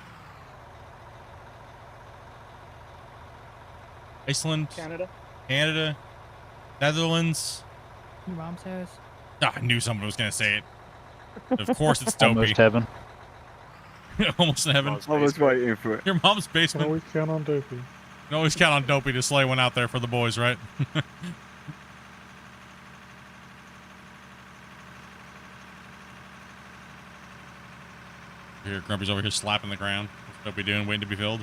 Iceland. Canada. Netherlands. Your mom's house. Ah, I knew someone was going to say it. Of course it's Dopey. Almost heaven. Almost in heaven. I was waiting for it. Your mom's Can basement. always count on Dopey. You can always count on Dopey to slay one out there for the boys, right? Here, Grumpy's over here slapping the ground. What's Dopey doing? Waiting to be filled.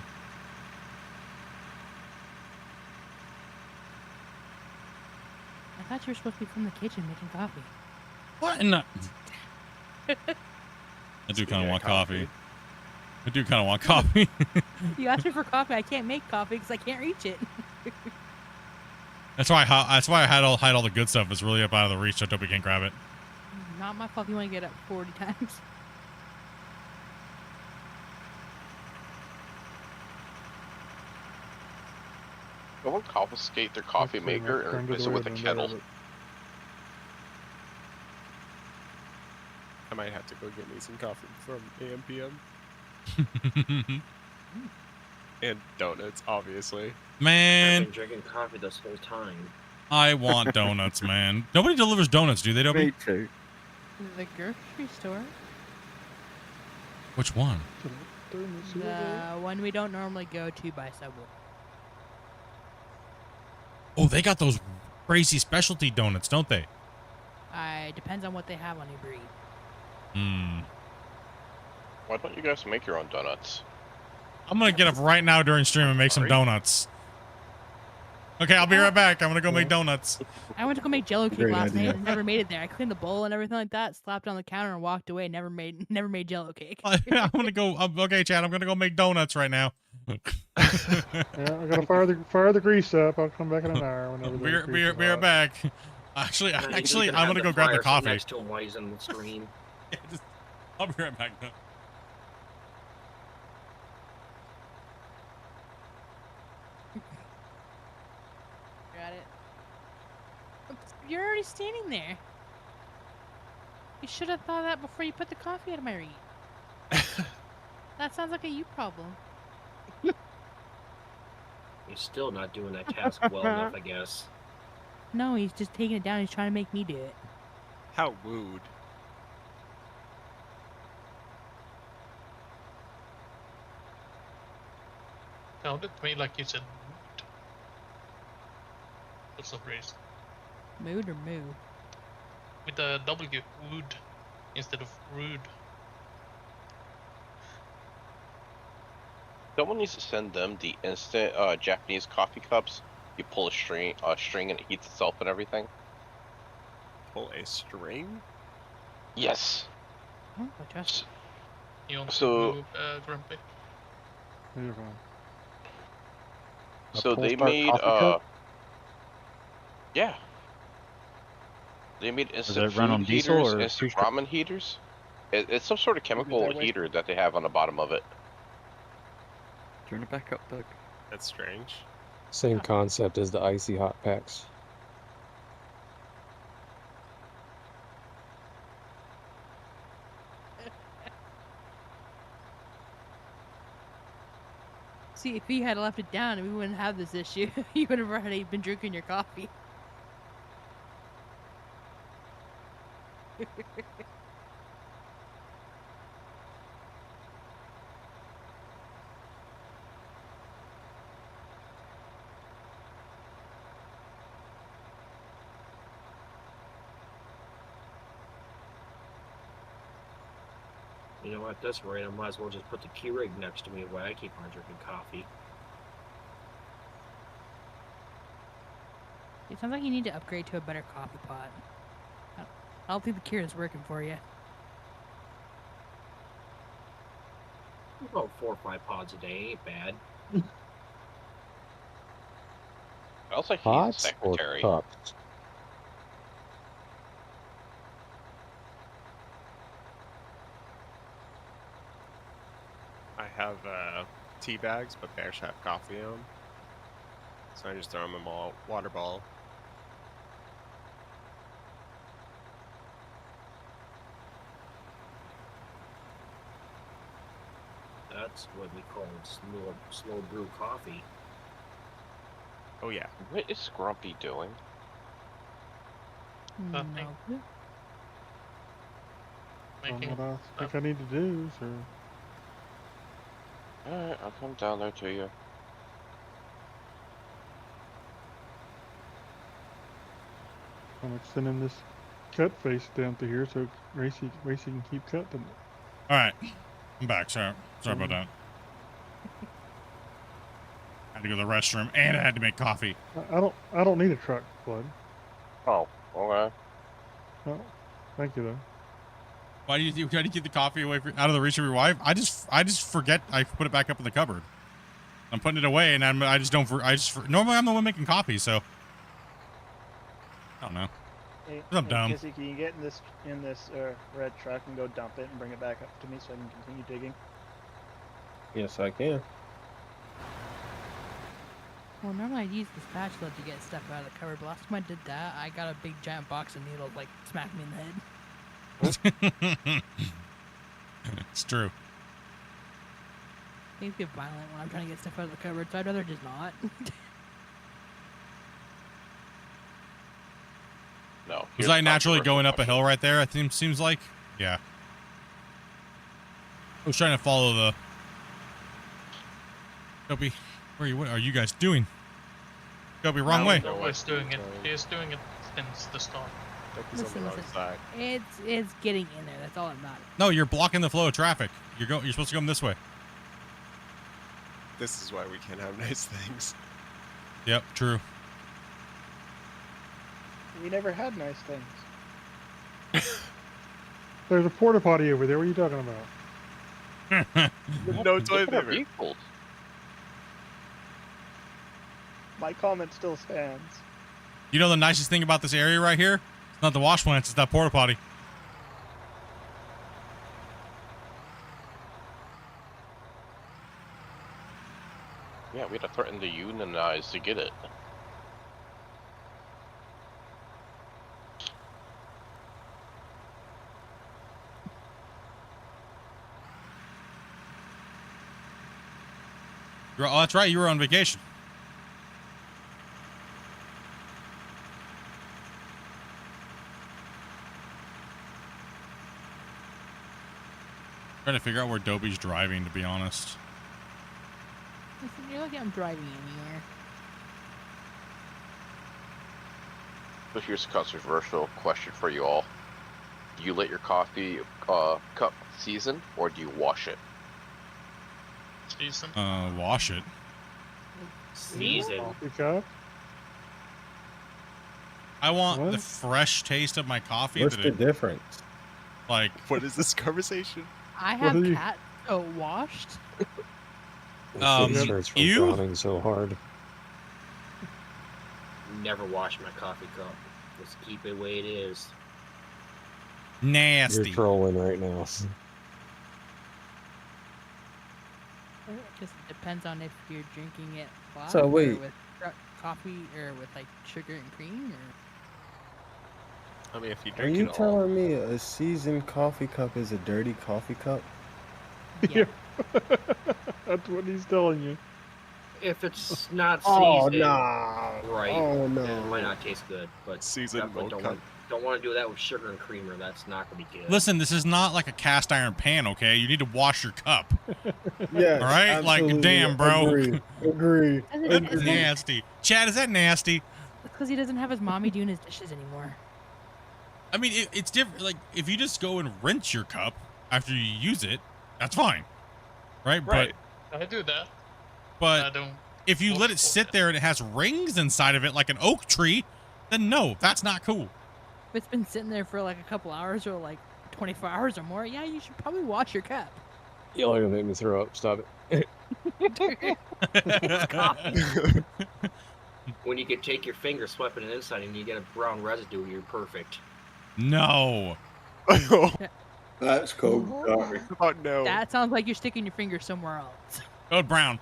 I thought you were supposed to be from the kitchen making coffee. What in the... I do kind of want coffee. I do kind of want coffee. You asked me for coffee. I can't make coffee because I can't reach it. That's why I hide all the good stuff. It's really up out of the reach, so Toby can't grab it. Not my fault if you want to get up 40 times. Someone confiscate their coffee maker and replace it with a kettle. I might have to go get me some coffee from AM/PM. And donuts, obviously. Man, I've been drinking coffee this whole time. I want donuts, man. Nobody delivers donuts, do they, Toby? Me too. The grocery store. Which one? The one we don't normally go to by Subway. Oh, they got those crazy specialty donuts, don't they? Depends on what they have on Uber Eats. Hmm. Why don't you guys make your own donuts? I'm gonna get up right now during stream and make some donuts. Okay, I'll be right back. I'm gonna go make donuts. I went to go make Jello cake Great last idea. night and never made it there. I cleaned the bowl and everything like that, slapped it on the counter and walked away. Never made Jello cake. I'm gonna go. Okay, Chad. I'm gonna go make donuts right now. Yeah, I gotta fire the grease up. I'll come back in an hour whenever. Be right back. Actually, I'm gonna go grab the coffee. Next to him while he's in the stream. I'll be right back. Now. Got it. You're already standing there. You should have thought of that before you put the coffee out of my reach. That sounds like a you problem. He's still not doing that task well enough, I guess. No, he's just taking it down. He's trying to make me do it. How rude. Sounded to me like you said what's the phrase? Mood or moo? With a W, wood, instead of rude. Someone needs to send them the instant Japanese coffee cups. You pull a string and it heats itself and everything. Pull a string? Yes. Oh, I trust. You want So- to move, Grumpy? You're fine. So they Polestar made coffee cup? yeah. They made instant it run food on diesel heaters, or instant two-stroke? ramen heaters. It's some sort of chemical that way? heater that they have on the bottom of it. Do you want to back up, Doug? That's strange. Same concept as the icy hot packs. See, if you had left it down, we wouldn't have this issue. You would have already been drinking your coffee. You know, at this rate, I might as well just put the Keurig next to me while I keep on drinking coffee. It sounds like you need to upgrade to a better coffee pot. I don't think the Keurig is working for you. About 4 or 5 pods a day ain't bad. Sounds like he's a Pots or secretary. cups? I have tea bags, but they actually have coffee in them. So I just throw them in a water bottle. That's what we call slow brew coffee. Oh yeah. What is Grumpy doing? Nothing. No. Making What I think I need to do, so Alright, I'll come down there to you. I'm extending this cut face down through here so Racy can keep cutting. All right, I'm back. Sorry about that. I had to go to the restroom and I had to make coffee. I don't need a truck, Blood. Oh, okay. No, thank you though. Why do you keep the coffee away out of the reach of your wife? I just forget. I put it back up in the cupboard. I'm putting it away, and normally I'm the one making coffee, so I don't know. Hey, I'm dumb. Kissy, can you get in this red truck and go dump it and bring it back up to me so I can continue digging? Yes, I can. Well, normally I use the spatula to get stuff out of the cupboard, but last time I did that, I got a big giant box of needles, like, smacked me in the head. It's true. Things get violent when I'm trying to get stuff out of the cupboard, so I'd rather just not. No. Was I naturally going up a hill right there? I think seems like. Yeah. I was trying to follow the. Kobe, where are you? What are you guys doing? Kobe, wrong way. Always doing it. He is doing it since the start. Listen, it's getting in there. That's all that matters. No, you're blocking the flow of traffic. You're supposed to go this way. This is why we can't have nice things. Yep, true. We never had nice things. There's a porta potty over there. What are you talking about? No toilet paper. My comment still stands. You know the nicest thing about this area right here? It's not the wash plants, it's that porta potty. Yeah, we had to threaten to unionize to get it. Oh, that's right. You were on vacation. Trying to figure out where Dobie's driving, to be honest. Listen, you're lucky I'm driving anywhere. So here's a controversial question for you all. Do you let your coffee cup season, or do you wash it? Season. Wash it. Season. Coffee cup? I want What? the fresh taste of my coffee. What's that the it, difference? like, What is this conversation? I What have are you- cat washed. It starts from you? drowning so hard. Never wash my coffee cup. Just keep it the way it is. nasty. You're trolling right now. Just depends on if you're drinking it black So, or wait. with coffee or with like sugar and cream. Or I mean, if you Are drink you it all. telling me a seasoned coffee cup is a dirty coffee cup? yeah. That's what he's telling you. If it's not Oh, seasoned, nah. right, Oh, then it no. might not taste good. But Seasoned definitely milk don't want to do that with sugar and creamer. That's not going to be good. Listen, this is not like a cast iron pan, okay? You need to wash your cup. Yeah. All right? Like, damn, bro. Agree. That's nasty. Chad, is that nasty? Because he doesn't have his mommy doing his dishes anymore. I mean, it's different. Like, if you just go and rinse your cup after you use it, that's fine. Right? Right. I do that. I But don't. if you look let it for sit there and it has rings inside of it like an oak tree, then no, that's not cool. If it's been sitting there for like a couple hours or like 24 hours or more, yeah, you should probably wash your cup. Y'all are gonna make me throw up. Stop it. It's coffee. When you can take your finger, swipe it inside, and you get a brown residue, you're perfect. No. That's called dark. Oh no. That sounds like you're sticking your finger somewhere else. Code brown.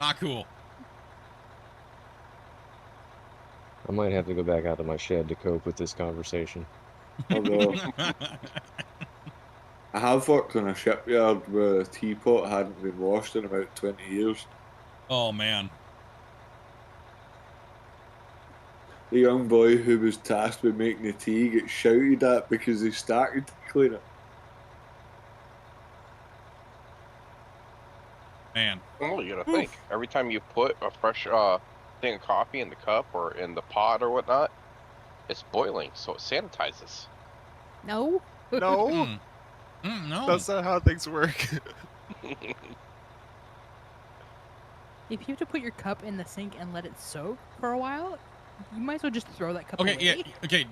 Not cool. I might have to go back out to my shed to cope with this conversation. Although, I have worked on a shipyard where a teapot hadn't been washed in about 20 years. Oh, man. The young boy who was tasked with making the tea gets shouted at because he started to clean it. Man. Well, you gotta think. Every time you put a fresh thing of coffee in the cup or in the pot or whatnot, it's boiling, so it sanitizes. No. No. No. That's not how things work. If you have to put your cup in the sink and let it soak for a while, you might as well just throw that cup Okay, away. yeah, okay.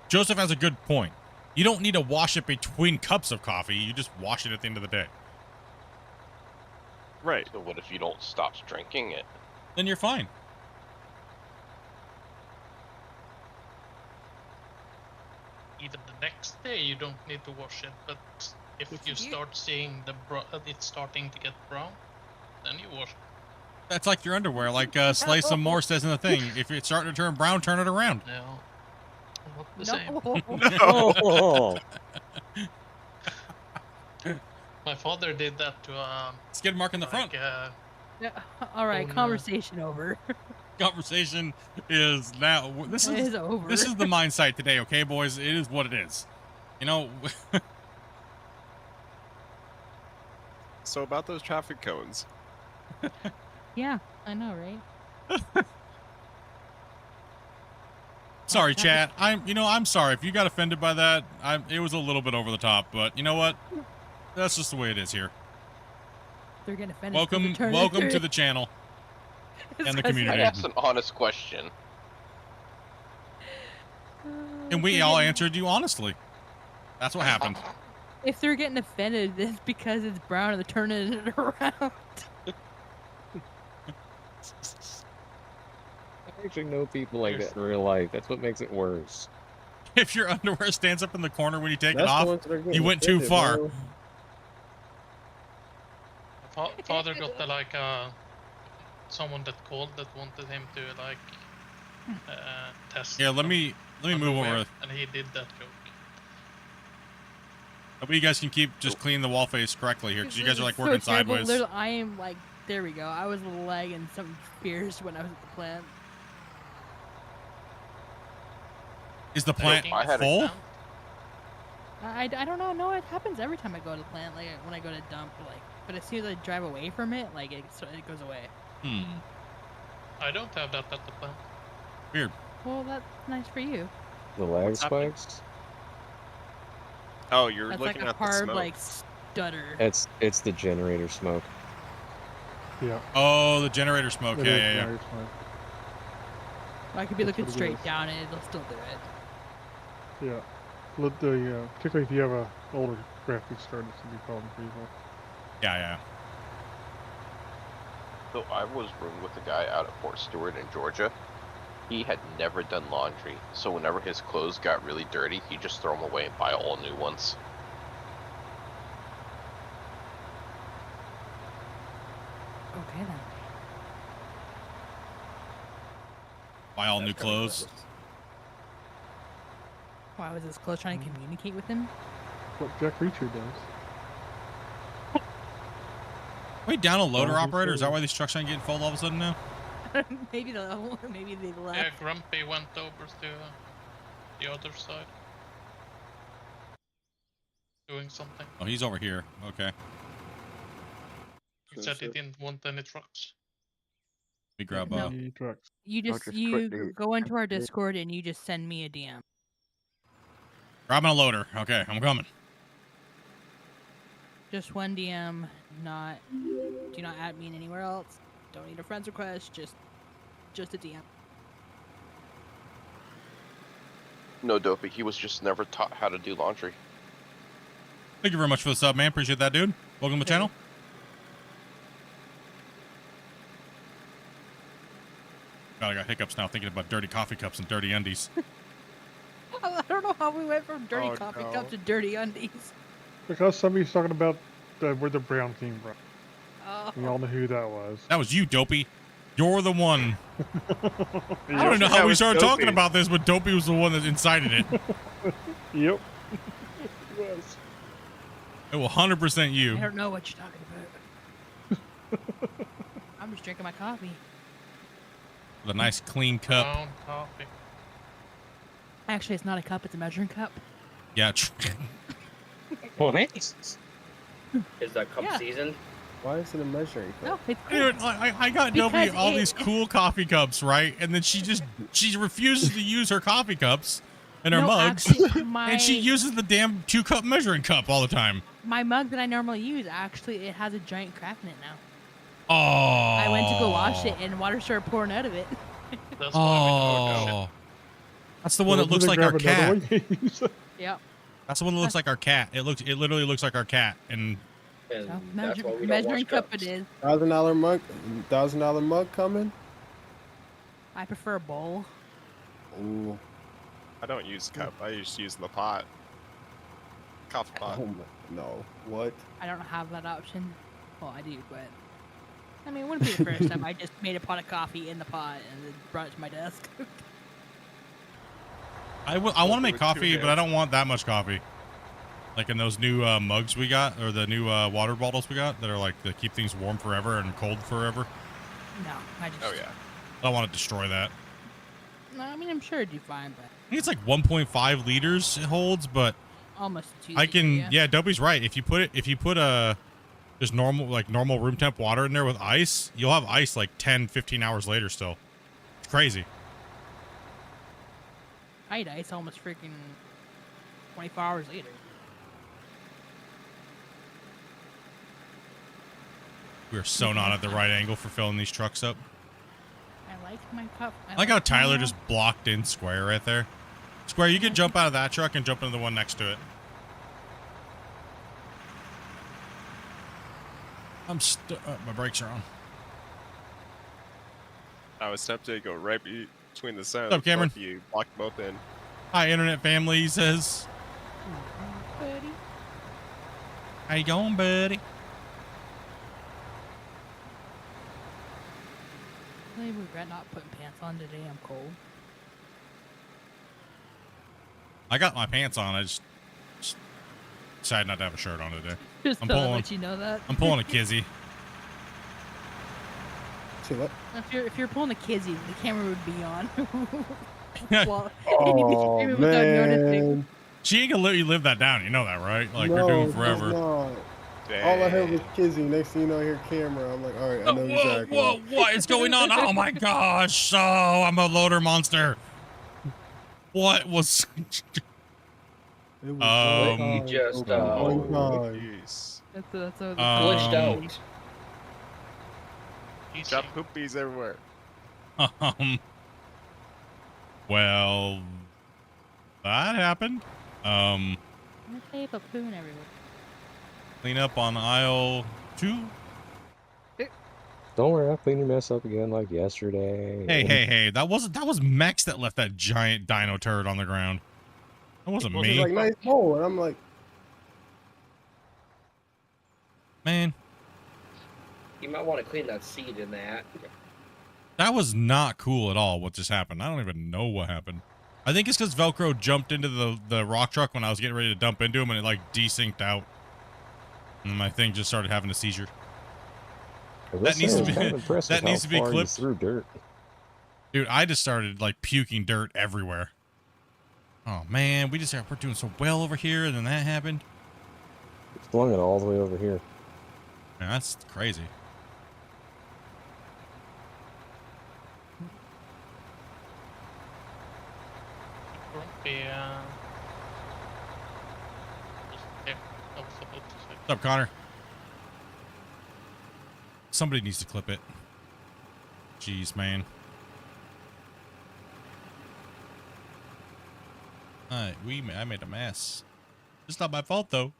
Joseph has a good point. You don't need to wash it between cups of coffee. You just wash it at the end of the day. Right. So what if you don't stop drinking it? then you're fine. Even the next day, you don't need to wash it. But if Yes, you you do. start seeing it's starting to get brown, then you wash it. That's like your underwear. Like Slay Some More says in the thing. If it's starting to turn brown, turn it around. No, not the No. same. My father did that to skid mark in the front. Yeah. All right, conversation over. Conversation is now. This is over. This is the mindset today, okay, boys. It is what it is. You know. So about those traffic cones. Yeah, I know, right? Sorry, chat. I'm sorry if you got offended by that. It was a little bit over the top, but you know what? That's just the way it is here. They're getting offended. Welcome to the channel and the community. I asked an honest question. And we all answered you honestly. That's what happened. If they're getting offended, it's because it's brown and they're turning it around. I actually know people like that in real life. That's what makes it worse. If your underwear stands up in the corner when you take That's it the off, ones that are getting you went too offended, far. bro. Father got the someone that called that wanted him to test. Yeah, let me move over. And he did that joke. Hope you guys can just clean the wall face correctly here, because you guys are like working sideways. I am like, there we go. I was lagging something fierce when I was at the plant. Is the plant full? I don't know. No, it happens every time I go to the plant. Like when I go to dump, but as soon as I drive away from it, it goes away. I don't have that at the plant. Weird. Well, that's nice for you. The lag spikes. Oh, you're That's looking like a at the hard smoke. stutter. It's the generator smoke. Yeah. Oh, the generator smoke. It is Yeah. generator smoke. I could be That's looking what it straight is. down and it'll still do it. Yeah. Particularly if you have a older graphics card, it's gonna be a problem for you. Yeah. So I was rooming with a guy out at Fort Stewart in Georgia. He had never done laundry, so whenever his clothes got really dirty, he'd just throw them away and buy all new ones. Okay then. Buy all new clothes. Why was this close trying to communicate with him? What Jack Reacher does. Wait, down a loader Oh, operator? Is that cool. why these trucks aren't getting full all of a sudden now? maybe they left. Yeah, Grumpy went over to the other side. Doing something. Oh, he's over here. Okay. He said he didn't want any trucks. Let me grab No. trucks. You just go into our Discord and you just send me a DM. grabbing a loader. Okay, I'm coming. Just one DM, do not add me in anywhere else. Don't need a friend's request, just a DM. No, Dopey, he was just never taught how to do laundry. Thank you very much for the sub, man. Appreciate that, dude. Welcome to the channel. God, I got hiccups now thinking about dirty coffee cups and dirty undies. I don't know how we went from dirty Oh, coffee no. cups to dirty undies. Because somebody's talking about where the brown came from. Oh. We all know who that was. That was you, Dopey. You're the one. I don't know Yep. how we started talking about this, but Dopey was the one that incited it. Yep. It was. It will 100% you. I don't know what you're talking about. I'm just drinking my coffee. With a nice clean cup. Brown coffee. Actually, it's not a cup, it's a measuring cup. Yeah. What? Is that cup Yeah. seasoned? Why is it a measuring cup? No, it's Dude, I got Dopey Because all it- these cool coffee cups, right? And then she refuses to use her coffee cups and her No, mugs. actually, And she uses the damn 2-cup measuring cup all the time. my mug that I normally use, actually, it has a giant crack in it now. Oh. I went to go wash it and water started pouring out of it. That's why we know Oh. That's the one that looks like our cat. Yep. That's the one that looks like our cat. It literally looks like our cat. And And So, that's why we don't measuring wash cup cups. it is. $1,000 mug coming? I prefer a bowl. Ooh. I don't use cup. I just use the pot. Coffee pot. Oh my, no. What? I don't have that option. Well, I do, but I mean, it wouldn't be the first time I just made a pot of coffee in the pot and then brought it to my desk. I want to make coffee, but I don't want that much coffee. Like in those new mugs we got, or the new water bottles we got that are like that keep things warm forever and cold forever. No, I just. Oh yeah. I don't want to destroy that. No, I mean I'm sure it'd be fine, but I think it's like 1.5 liters it holds, but almost 2. I can. Yeah. Yeah, Dobie's right. If you put just normal room temp water in there with ice, you'll have ice like 10, 15 hours later still. It's crazy. I eat ice almost freaking 24 hours later. We are so not at the right angle for filling these trucks up. I like my cup. I like how Tyler just blocked in Square right there. Square, you can jump out of that truck and jump into the one next to it. My brakes are on. I was tempted to go right between the center. What's up, Cameron? You blocked both in. Hi, internet family, he says. Buddy. How you going, buddy? I regret not putting pants on today. I'm cold. I got my pants on. I just decided not to have a shirt on today. Just I'm thought I'd pulling. let you know that. I'm pulling a kizzy. See what? If you're pulling a kizzy, the camera would be on. Well, Oh, maybe without noticing. man. She ain't gonna let you live that down. You know that, right? Like No, we're doing it's forever. not. All I heard was Kizzy. Next thing you know, I hear camera. I'm like, all right, I know exactly. Whoa, what is going on? Oh my gosh! Oh, I'm a loader monster. What was? It was He just That's glitched out. Drop poopies everywhere. Well, that happened. I'm gonna tape a poon everywhere. Clean up on aisle 2. Don't worry, I'll clean your mess up again like yesterday. Hey! That was Mex that left that giant dino turd on the ground. That wasn't me. He's like, nice bowl, and I'm like, Man, You might want to clean that seed in that. that was not cool at all. What just happened? I don't even know what happened. I think it's because Velcro jumped into the rock truck when I was getting ready to dump into him, and it like desynced out, and my thing just started having a seizure. That needs to be that needs to be clipped. Through dirt. Dude, I just started like puking dirt everywhere. Oh man, we're doing so well over here, and then that happened. It's flung it all the way over here. Man, that's crazy. Yeah. What's up, Connor? Somebody needs to clip it. Jeez, man. Alright, I made a mess. It's not my fault, though.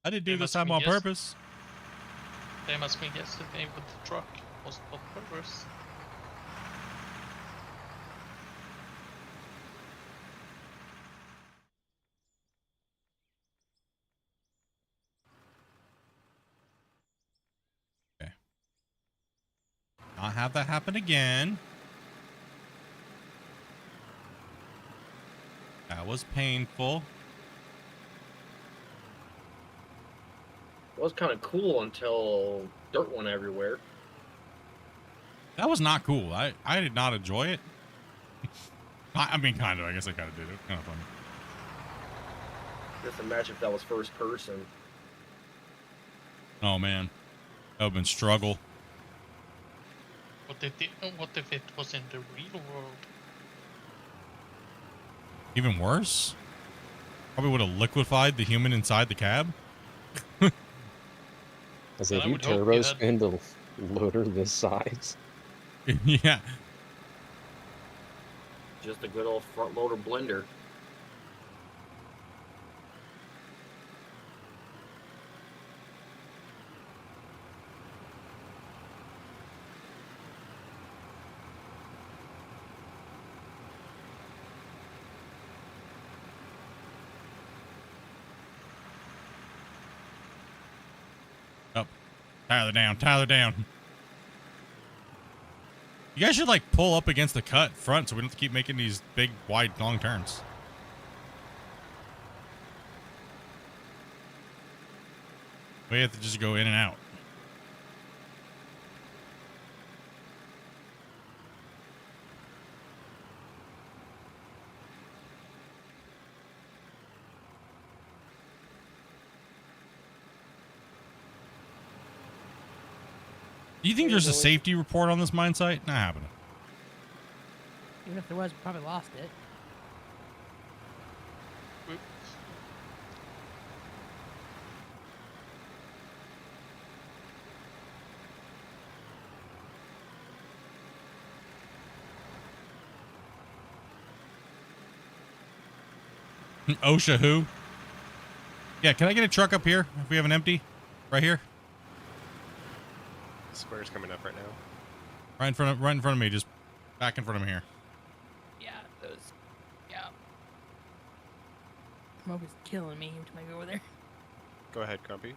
I didn't do this time on purpose. Same as me yesterday with the truck. Was on purpose. Not have that happen again. That was painful. It was kind of cool until dirt went everywhere. That was not cool. I did not enjoy it. I mean, kind of. I guess I kind of did. It was kind of funny. Just imagine if that was first person. Oh, man. That would have been struggle. What if it was in the real world? Even worse? Probably would have liquefied the human inside the cab. As if you turbo spin a loader this size. Yeah. Just a good old front loader blender. Tyler down. Tyler down. You guys should like pull up against the cut front so we don't have to keep making these big, wide, long turns. We have to just go in and out. Do you think there's a safety report on this mine site? Not happening. Even if there was, we probably lost it. OSHA who? Yeah, can I get a truck up here if we have an empty? Right here? Square's coming up right now. Right in front of me, just back in front of me here. Yeah, those. Yeah. Smoke is killing me every time I go over there. Go ahead, Grumpy.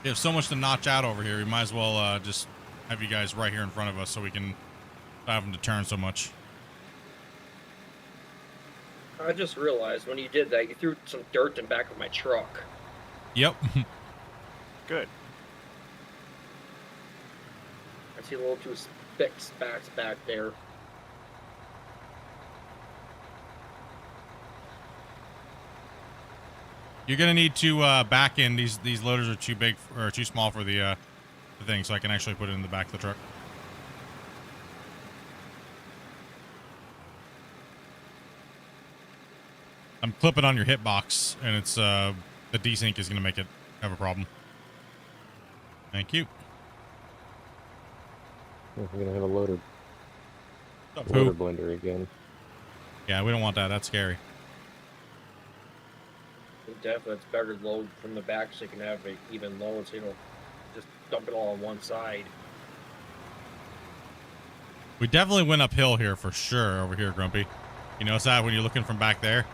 We have so much to notch out over here. We might as well just have you guys right here in front of us so we can not have them to turn so much. I just realized when you did that, you threw some dirt in the back of my truck. Yep. Good. I see a little two specks back there. You're gonna need to back in. These loaders are too big or too small for the thing, so I can actually put it in the back of the truck. I'm clipping on your hitbox, and it's the desync is gonna make it have a problem. Thank you. We're gonna have a loader Who? blender again. Yeah, we don't want that. That's scary. Definitely, it's better to load from the back so you can have an even load, so you don't just dump it all on one side. We definitely went uphill here for sure over here, Grumpy. You notice that when you're looking from back there?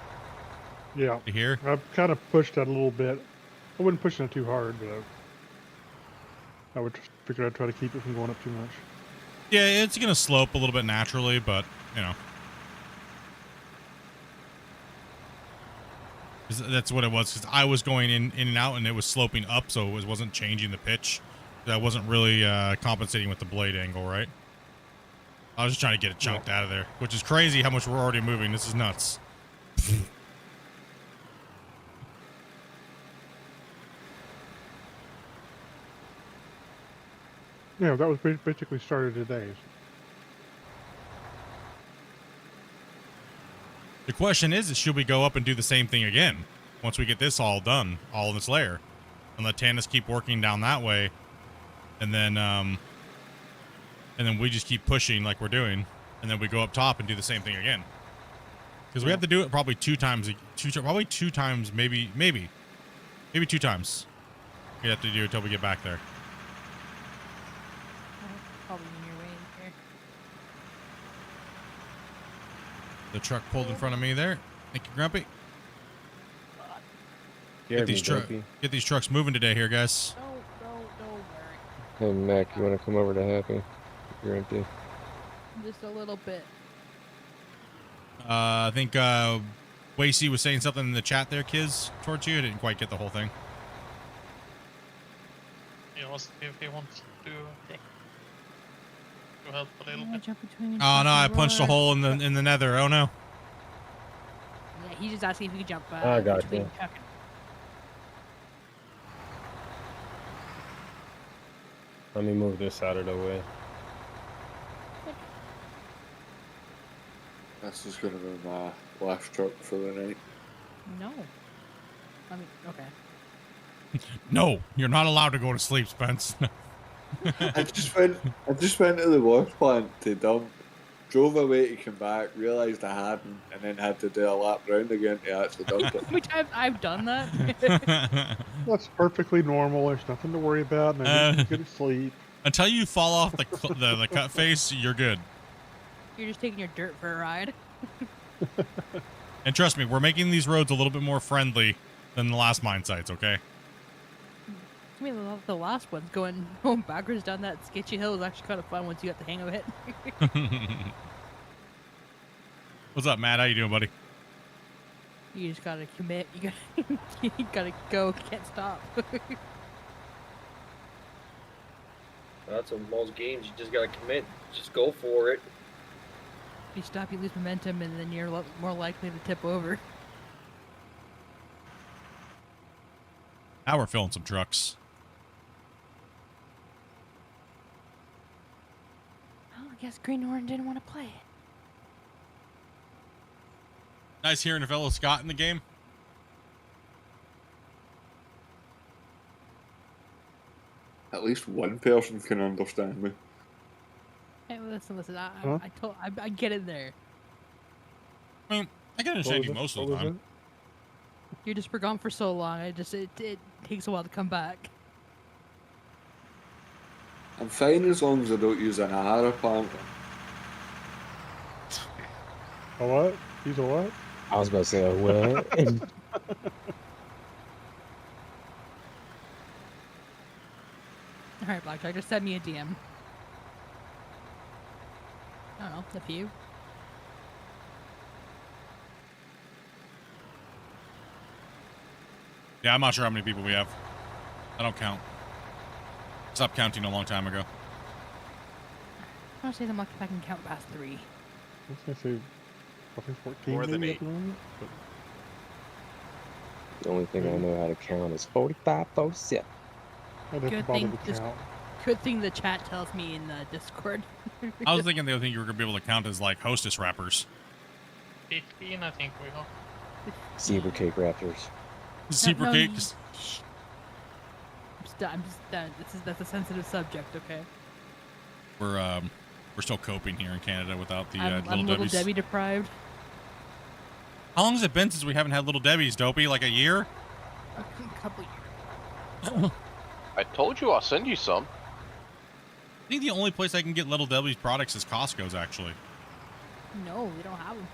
Yeah. To here? I've kind of pushed that a little bit. I wasn't pushing it too hard, but I would figure I'd try to keep it from going up too much. Yeah, it's going to slope a little bit naturally, but, you know. That's what it was, because I was going in and out, and it was sloping up, so it wasn't changing the pitch. That wasn't really compensating with the blade angle, right? I was just trying to get it chunked out of there, which is crazy how much we're already moving. This is nuts. Yeah, that was basically started today. The question is should we go up and do the same thing again once we get this all done, all in this layer, and let Tannis keep working down that way, and then we just keep pushing like we're doing, and then we go up top and do the same thing again. Because we have to do it probably two times, maybe two times. We have to do it until we get back there. Probably in your way here. The truck pulled in front of me there. Thank you, Grumpy. Yeah, Get these trucks moving today here, guys. Hey, Mac, you want to come over to Happy? You're empty. Just a little bit. I think Wasey was saying something in the chat there, Kiz, towards you. I didn't quite get the whole thing. He asked if he wants to help a little bit. Oh no, I punched a hole in the nether. Oh no. Yeah, he's just asking if you can jump I got between you. truck and Let me move this out of the way. This is going to be my last truck for the night. No. I mean, okay. No, you're not allowed to go to sleep, Spence. I just went to the wash plant to dump, drove away to come back, realised I hadn't, and then had to do a lap round again to actually dump it. How many times I've done that? That's perfectly normal. There's nothing to worry about. And I need to get to sleep. Until you fall off the cut face, you're good. You're just taking your dirt for a ride. And trust me, we're making these roads a little bit more friendly than the last mine sites, okay? I mean, the last one's going backwards down that sketchy hill was actually kind of fun once you got the hang of it. What's up, Matt? How you doing, buddy? You just gotta commit. You gotta go. Can't stop. That's what most games. You just gotta commit. Just go for it. If you stop, you lose momentum, and then you're more likely to tip over. Now we're filling some trucks. Well, I guess Green Horn didn't want to play it. Nice hearing a fellow Scott in the game. At least one person can understand me. Hey, listen. I get it there. I mean, I can understand you most of the time. You're just gone for so long. It takes a while to come back. I'm fine as long as I don't use an AHARA planter. A what? Use a what? I was about to say, what? Alright, Blackjack, just send me a DM. I don't know, a few. Yeah, I'm not sure how many people we have. I don't count. Stopped counting a long time ago. I want to say I'm lucky if I can count past 3. I was gonna say, I think 14 More than maybe 8. at the moment, but The only thing I know how to count is 45, 47. I'd have to bother to count. Good thing the chat tells me in the Discord. I was thinking the other thing you were going to be able to count as like hostess rappers. 15, I think we are. Zebra cake raptors. Zebra cakes. I'm just done. That's a sensitive subject, okay? We're still coping here in Canada without the I'm Little Little Debbies. Debbie deprived. How long has it been since we haven't had Little Debbie's, Dopey? Like a year? A couple years. I told you I'll send you some. I think the only place I can get Little Debbie's products is Costco's, actually. No, we don't have them.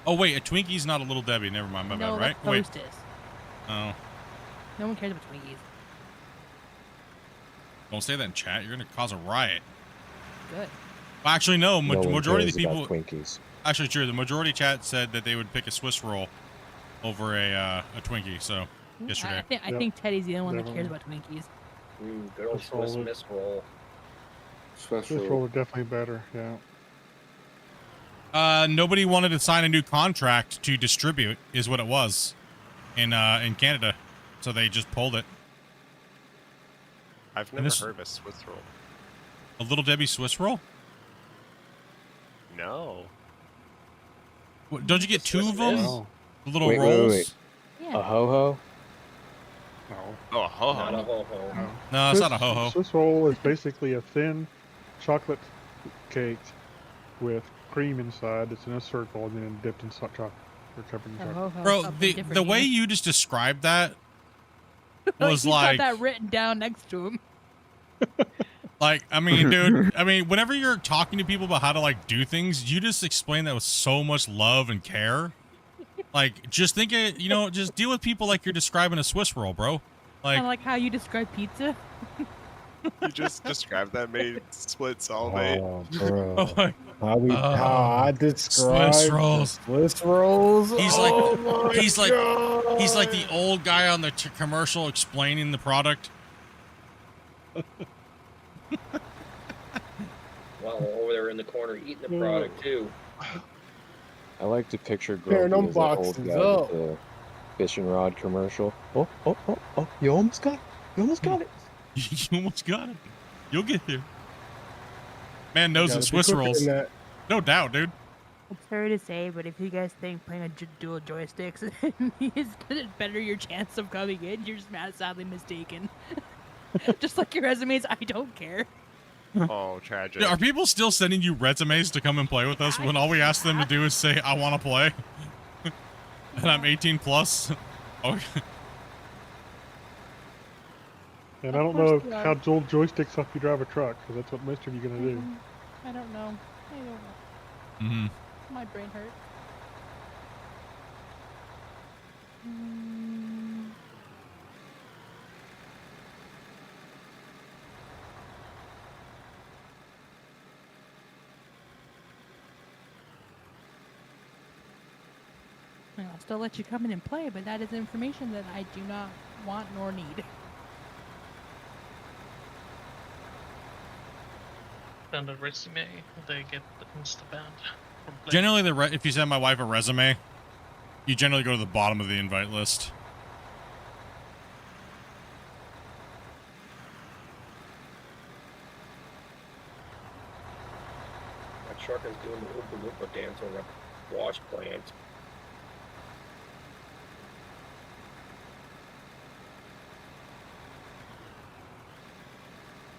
Oh, wait, a Twinkie's not a Little Debbie. Never mind, my bad, right? Wait. Toast is. Oh. No one cares about Twinkies. Don't say that in chat. You're going to cause a riot. Good. Well, actually, no. No one Majority of the cares people... about Twinkies. Actually, true. The majority chat said that they would pick a Swiss roll over a Twinkie, so... Yesterday. I think Teddy's the only one that cares about Twinkies. Good old Swiss Miss roll. Swiss roll are definitely better, yeah. Nobody wanted to sign a new contract to distribute, is what it was, in Canada, so they just pulled it. I've never heard of a Swiss roll. A Little Debbie Swiss roll? No. What, don't you get two of them? No. The little Wait, rolls? wait. Yeah. A ho-ho? No. Oh, a ho-ho. Not a ho-ho. No. No, it's not a ho-ho. Swiss roll is basically a thin chocolate cake with cream inside. It's in a circle and then dipped in chocolate or covered in chocolate. Bro, the way you just described that was He's like... got that written down next to him. Like, I mean, dude, I mean, whenever you're talking to people about how to, like, do things, you just explain that with so much love and care. Like, just think it, you know, just deal with people like you're describing a Swiss roll, bro. Kind Like, of like how you describe pizza. You just described that made splits all night. Oh, bro. oh my, How I describe Swiss rolls. Swiss rolls. He's Oh like, my he's like, God. he's like the old guy on the commercial explaining the product. Wow, over there in the corner eating the product too. I like to picture Tearing Grumpy them as that old boxes guy up. with the fishing rod commercial. Oh, oh, oh, oh. You almost got it. You almost got it. You almost got it. You'll get there. Man knows Gotta the be Swiss quicker rolls. than that. No doubt, dude. It's sorry to say, but if you guys think playing a dual joysticks is gonna better your chance of coming in, you're just sadly mistaken. Just like your resumes, I don't care. Oh, tragic. Are people still sending you resumes to come and play with us when all we ask them to do is say, I want to play? And I'm 18 plus? Okay. And I don't know how dual joysticks help you drive a truck, because that's what most of you are going to do. I don't know. Mm-hmm. My brain hurt. I'll still let you come in and play, but that is information that I do not want nor need. Send a resume, they get insta banned. Generally, if you send my wife a resume, you generally go to the bottom of the invite list. My truck is doing the Oompa Loompa dance on a wash plant.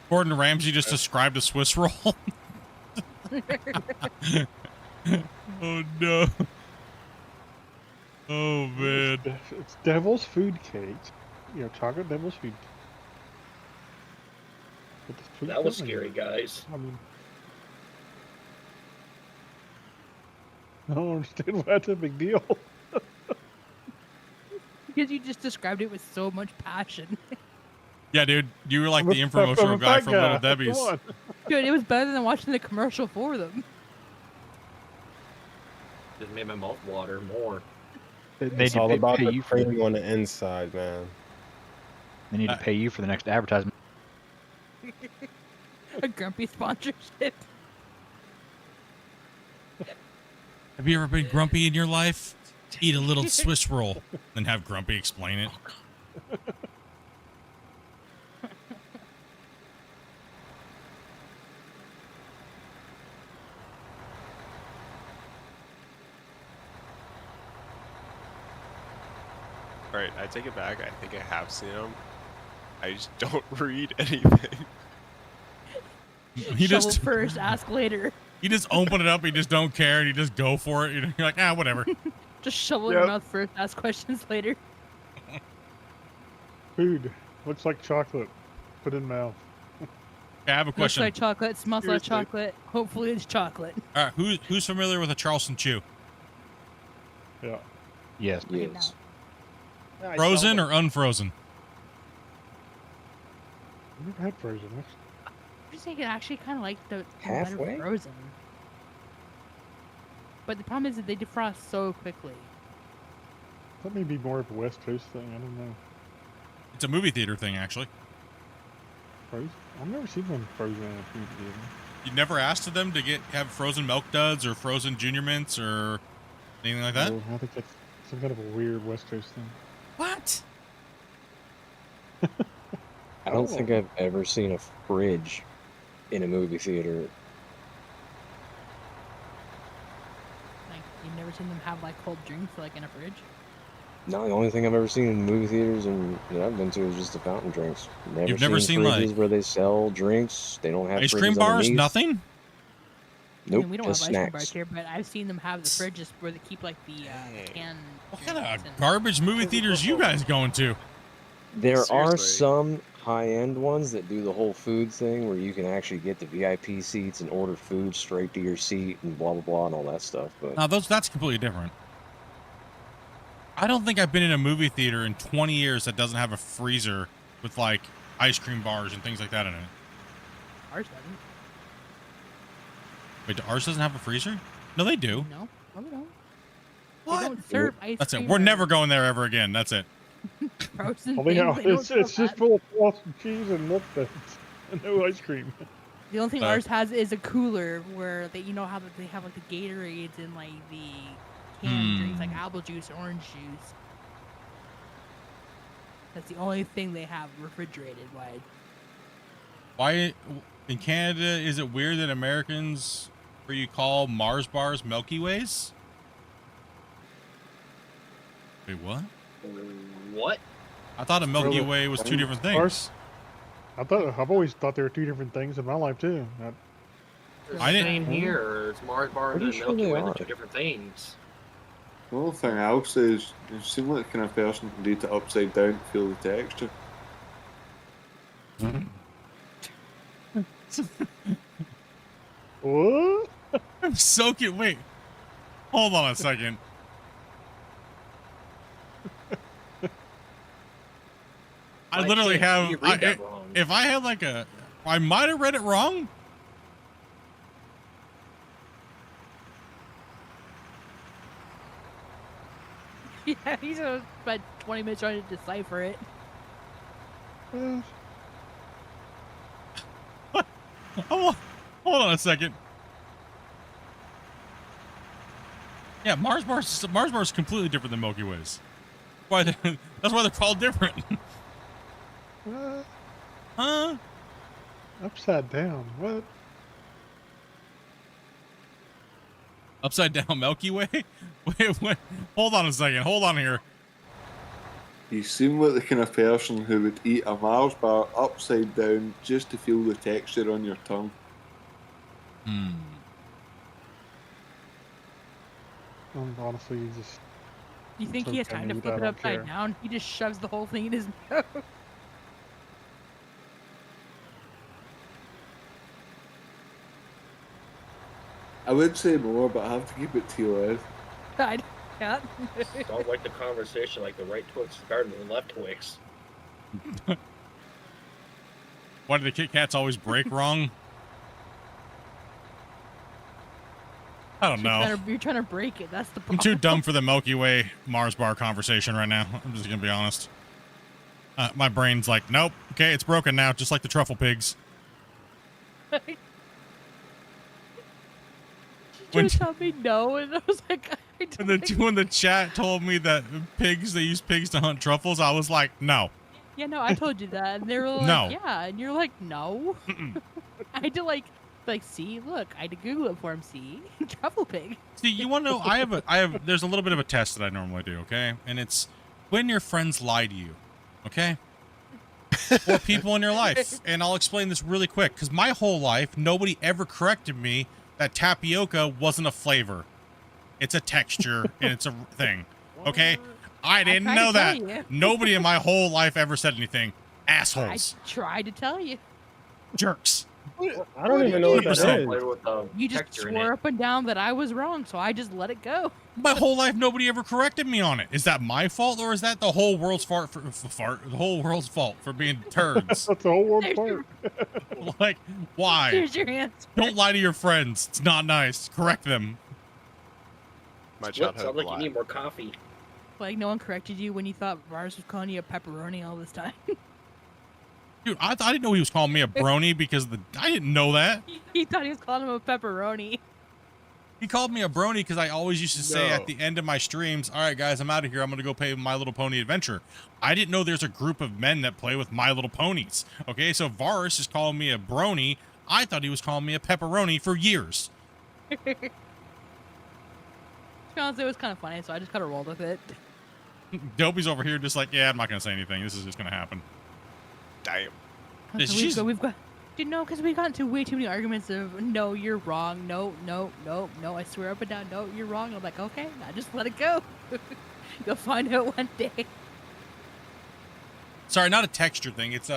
Gordon Ramsay just described a Swiss roll. Oh no. Oh man. It's devil's food cakes. You know, chocolate devil's food. With the sweet That was filling. scary, guys. I mean, I don't understand why that's a big deal. Because you just described it with so much passion. Yeah, dude, you were like I'm a- the I'm infomercial a guy fat from guy. Little Debbie's. Come on. Dude, it was better than watching the commercial for them. Just made my mouth water more. It's all about the cream on the inside, man. They need to pay you for the next advertisement. A grumpy sponsorship. Have you ever been grumpy in your life? Eat a little Swiss roll, then have Grumpy explain it. Alright, I take it back. I think I have seen them. I just don't read anything. He Shovel just first, ask later. You just open it up, you just don't care, and you just go for it. You're like, ah, whatever. Just shovel in your mouth first, ask questions later. Food looks like chocolate. Put in mouth. Okay, I have a question. Looks like chocolate, smells like Seriously. chocolate. Hopefully it's chocolate. All right, who's familiar with a Charleston Chew? Yeah. Yes. Yes. Frozen or unfrozen? I've never had frozen. I just think I actually kind of like the Halfway? better frozen. But the problem is that they defrost so quickly. That may be more of a West Coast thing. I don't know. It's a movie theater thing, actually. Frozen? I've never seen one frozen in a movie theater. You never asked them to have frozen milk duds or frozen junior mints or anything like that? No, I think that's some kind of a weird West Coast thing. What? I don't think I've ever seen a fridge in a movie theater. Like, you've never seen them have, like, cold drinks, like, in a fridge? No, the only thing I've ever seen in movie theaters and that I've been to is just the fountain drinks. You've never seen, fridges like, where they sell drinks. They don't have ice cream fridges bars? underneath. Nothing? I Nope, mean, we don't just have ice cream snacks. bars here, but I've seen them have the fridges where they keep, like, the canned What kind drinks of and- garbage movie theaters you guys going to? There are Seriously. some high-end ones that do the whole food thing where you can actually get the VIP seats and order food straight to your seat and blah blah blah and all that stuff. But Now, that's completely different. I don't think I've been in a movie theater in 20 years that doesn't have a freezer with, like, ice cream bars and things like that in it. Ours doesn't. Wait, ours doesn't have a freezer? No, they do. No, we don't. What? They don't serve ice That's it. cream We're or never going there ever again. That's it. frozen Oh, things. yeah, They don't it's serve just that. full of frosted cheese and milk duds and no ice cream. The only thing Sorry. ours has is a cooler where they, you know how they have like the Gatorades and like the canned drinks like apple juice, orange juice. That's the only thing they have refrigerated wide. Why in Canada is it weird that Americans where you call Mars bars Milky Ways? Wait, what? What? I thought a Milky Really? Way was two different things. Ours- I've always thought there were two different things in my life too. I didn't- Same here. It's Mars bar and Pretty the sure Milky they Way. They're are. two different things. The only thing I'll say is you seem like the kind of person who can eat it upside down to feel the texture. What? I'm so cute. Wait. Hold on a second. I literally have. You read that wrong. If I had like I might have read it wrong. Yeah, he's spent 20 minutes trying to decipher it. Hold on a second. Yeah, Mars bar is completely different than Milky Way's. That's why they're called different. Huh? Upside down. What? Upside down Milky Way? Wait. Hold on a second. Hold on here. You seem like the kind of person who would eat a Mars bar upside down just to feel the texture on your tongue. Honestly, you just. You think he has time to flip it upside down? He just shoves the whole thing in his nose. I would say more, but I have to keep it to your I can't. Don't like the conversation like the right Twix started and the left Twix. Why do the Kit Kats always break wrong? I don't know. You're trying to break it. That's the problem. I'm too dumb for the Milky Way Mars bar conversation right now. I'm just gonna be honest. My brain's like, nope. Okay, it's broken now, just like the truffle pigs. You tell me no, and I was like, I don't When the two in the chat told me that they use pigs to hunt truffles, I was like, no. Yeah, no, I told you that, and they were like, No. yeah, and you're like, no. I had to like, see, look, I had to Google it for him. See, truffle pig. See, you want to know? I have. There's a little bit of a test that I normally do. Okay, and it's when your friends lie to you. Okay. Or people in your life, and I'll explain this really quick because my whole life nobody ever corrected me that tapioca wasn't a flavor. It's a texture and it's a thing. Okay? I didn't know that. Nobody in my whole life ever said anything. Assholes. I tried to tell you. Jerks. I don't even know what that 100%. is. You just swore up and down that I was wrong, so I just let it go. My whole life, nobody ever corrected me on it. Is that my fault, or is that the whole world's fault the whole world's fault for being turds? That's the whole world's fault. Like, why? Here's your answer. Don't lie to your friends. It's not nice. Correct them. My Sounds childhood like lie. you need more coffee. Like no one corrected you when you thought Mars was calling you a pepperoni all this time. Dude, I didn't know he was calling me a brony because I didn't know that. He thought he was calling him a pepperoni. He called me a brony because I always used to say at the end of my streams, all right, guys, I'm out of here. I'm going to go play My Little Pony Adventure. I didn't know there's a group of men that play with My Little Ponies. Okay, so Varus is calling me a brony. I thought he was calling me a pepperoni for years. To be honest, it was kind of funny, so I just kind of rolled with it. Dopey's over here just like, yeah, I'm not going to say anything. This is just going to happen. Damn. We've got, dude, no, because we got into way too many arguments of, no, you're wrong, no, I swear up and down, no, you're wrong. I'm like, okay, I just let it go. You'll find out one day. Sorry, not a texture thing. It's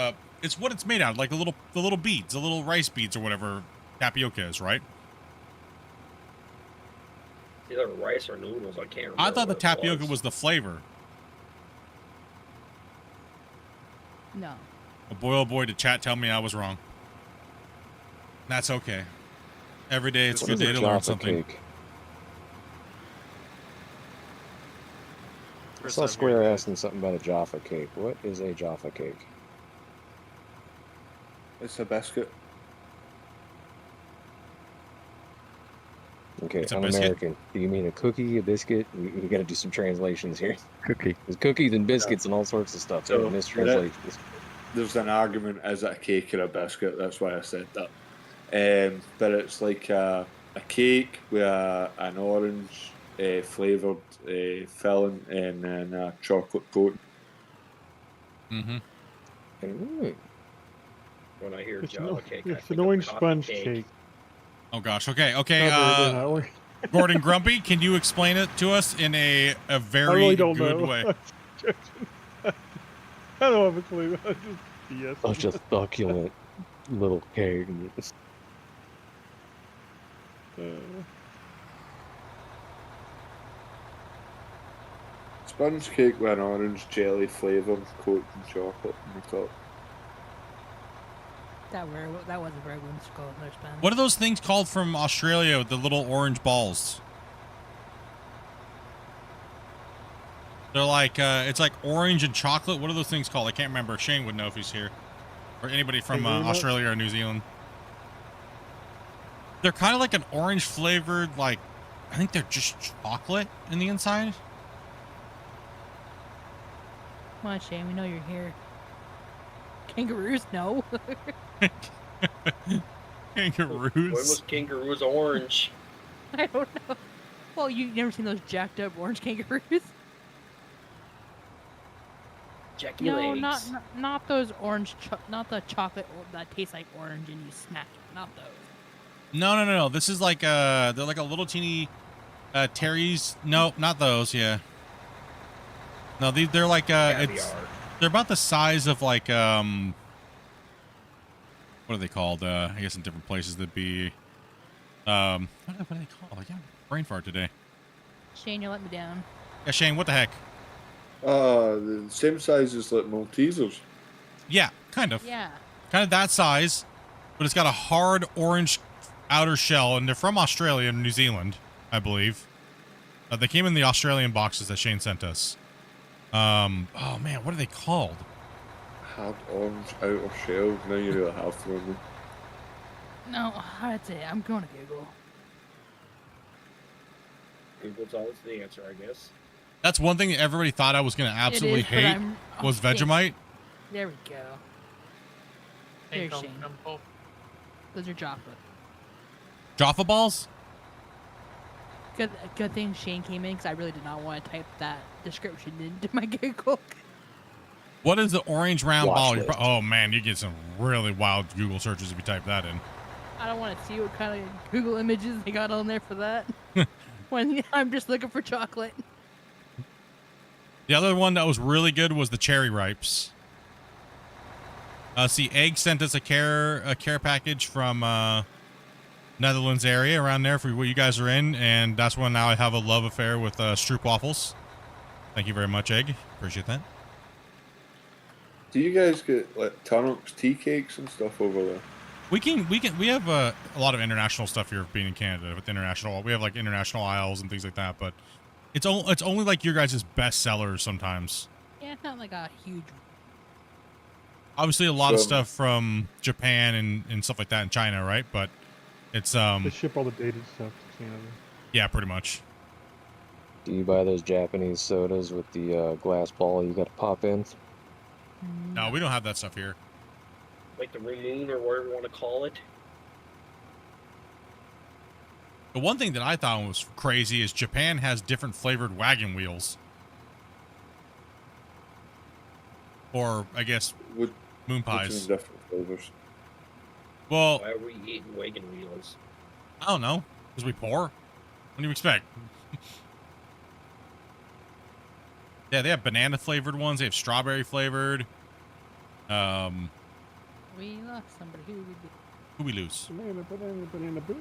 what it's made out of, like the little beads, the little rice beads or whatever tapioca is, right? Either rice or noodles, I can't remember. I thought the what it tapioca was the flavor. No. Oh boy, did chat tell me I was wrong. That's okay. Every day it's a good day to learn something. I saw Square asking something about a Jaffa cake. What is a Jaffa cake? It's a biscuit. Okay, It's a I'm biscuit? American. Do you mean a cookie, a biscuit? We got to do some translations here. Cookie. There's cookies and biscuits and all sorts of stuff. So mistranslations. There's an argument, is it a cake or a biscuit? That's why I said that. But it's like a cake with an orange flavoured filling and then a chocolate coating. Mm-hmm. When I hear It's Java no- cake, I it's think an of orange coffee sponge cake. Oh gosh. Okay. Not very good, that way. Gordon Grumpy, can you explain it to us in a very I really don't good know. way? I don't have a clue. I just BS. Such a succulent little cake. Sponge cake with an orange jelly flavour coated in chocolate on the top. That was a very whimsical. There's been. What are those things called from Australia with the little orange balls? They're like, it's like orange and chocolate. What are those things called? I can't remember. Shane would know if he's here. Or anybody from Australia or New Zealand. They're kind of like an orange flavored, like, I think they're just chocolate in the inside. Come on, Shane, we know you're here. Kangaroos? No. Kangaroos? When was kangaroos orange? I don't know. Well, you've never seen those jacked up orange kangaroos? Jackie No, legs. not those orange, not the chocolate that tastes like orange and you smack it. Not those. No. This is like, they're like a little teeny, Terry's. No, not those. Yeah. No, they're like, they're about the size of like, what are they called? I guess in different places that'd be, what are they called? Yeah, brain fart today. Shane, you let me down. Yeah, Shane, what the heck? The same size as like Maltesers. Yeah, kind of. Yeah. Kind of that size, but it's got a hard orange outer shell, and they're from Australia and New Zealand, I believe. They came in the Australian boxes that Shane sent us. Oh man, what are they called? Hard orange outer shell. Now you really have to remember. No, I'd say I'm going to Google. Google's always the answer, I guess. That's one thing that everybody thought I was going to absolutely hate was Vegemite. There we go. There's Shane. Those are chocolate. Jaffa balls? Good thing Shane came in because I really did not want to type that description into my Google. What is the orange round ball? list. Oh man, you get some really wild Google searches if you type that in. I don't want to see what kind of Google images they got on there for that. When I'm just looking for chocolate. The other one that was really good was the cherry ripes. See, Egg sent us a care package from Netherlands area around there for what you guys are in, and that's when now I have a love affair with Stroop waffles. Thank you very much, Egg. Appreciate that. Do you guys get like Tunnock's tea cakes and stuff over there? We have a lot of international stuff here being in Canada with international. We have like international aisles and things like that, but it's only like your guys' best sellers sometimes. Yeah, it's not like a huge. Obviously, a lot of stuff from Japan and stuff like that in China, right? But it's They ship all the dated stuff to Canada. Yeah, pretty much. Do you buy those Japanese sodas with the glass ball you got to pop in? No, we don't have that stuff here. Like the Moon or whatever you want to call it. The one thing that I thought was crazy is Japan has different flavored wagon wheels. Or, I guess, moon pies. Different flavors. Well, Why are we eating wagon wheels? I don't know. Because we poor. What do you expect? Yeah, they have banana flavored ones. They have strawberry flavored. We lost somebody. Who we lose? Banana boo.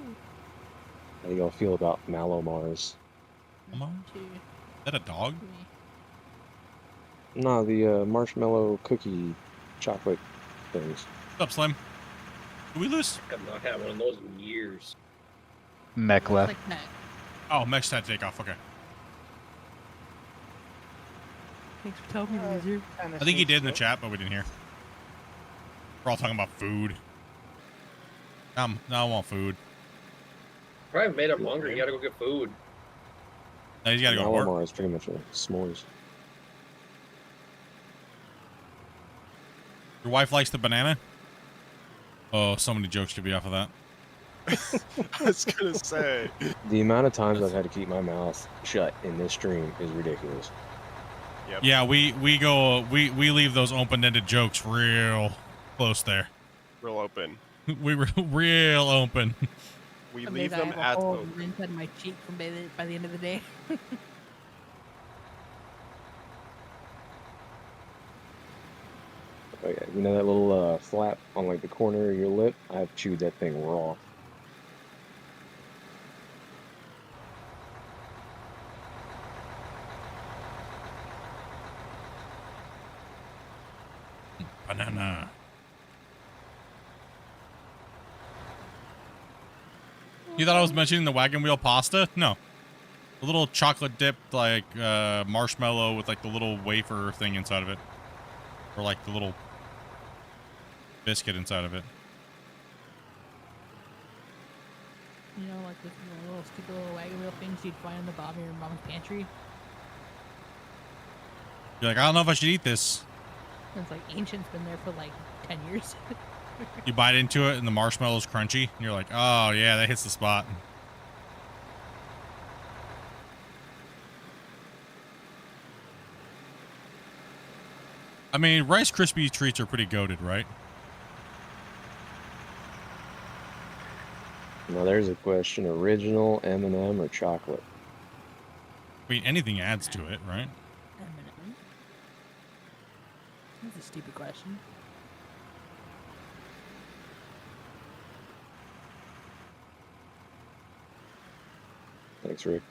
How do y'all feel about Mallow Mars? Is that a dog? No, the marshmallow cookie chocolate things. What's up, Slim? Did we lose? I've not had one of those in years. Mech left. Oh, Mech's had to take off. Okay. Thanks for telling me, loser. I think he did in the chat, but we didn't hear. We're all talking about food. Now I want food. Probably made him hungry. You gotta go get food. No, he's gotta go to Mallow work. Mars is pretty much a s'mores. Your wife likes the banana? Oh, so many jokes to be off of that. I was gonna say. The amount of times I've had to keep my mouth shut in this stream is ridiculous. Yep. Yeah, we leave those open-ended jokes real close there. Real open. We were real open. We Maybe leave I them have a at hole the. inside my cheek by the end of the day. Okay, you know that little flap on like the corner of your lip? I've chewed that thing raw. Banana. You thought I was mentioning the wagon wheel pasta? No. The little chocolate dipped like marshmallow with like the little wafer thing inside of it. Or like the little biscuit inside of it. You know, like the little stupid little wagon wheel things you'd find in the bottom of your mom's pantry. You're like, I don't know if I should eat this. It's like ancient's been there for like 10 years. You bite into it and the marshmallow's crunchy. And you're like, oh yeah, that hits the spot. I mean, Rice Krispie treats are pretty goated, right? Now there's a question: original, M&M, or chocolate? I mean, anything adds to it, right? That's a stupid question. Thanks, Rick.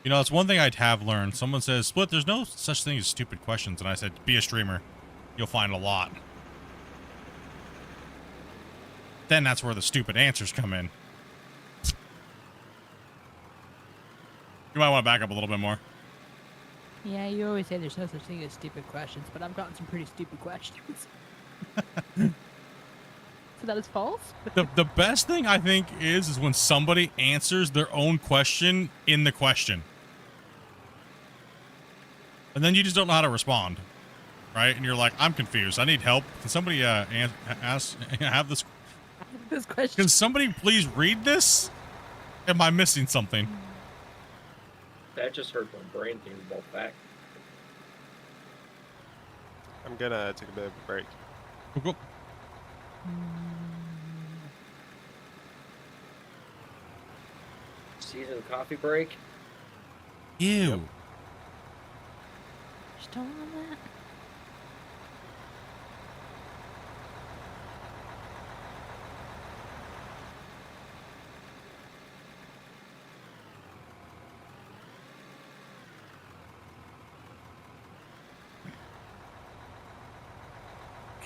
You know, it's one thing I'd have learned. Someone says, Split, there's no such thing as stupid questions. And I said, be a streamer. You'll find a lot. Then that's where the stupid answers come in. You might want to back up a little bit more. Yeah, you always say there's no such thing as stupid questions, but I've gotten some pretty stupid questions. So that is false? The best thing I think is when somebody answers their own question in the question. And then you just don't know how to respond. Right? And you're like, I'm confused. I need help. Can somebody have this question? Can somebody please read this? Am I missing something? That just hurt my brain thinking about back. I'm gonna take a bit of a break. Cool. Season coffee break? Ew. Still on that?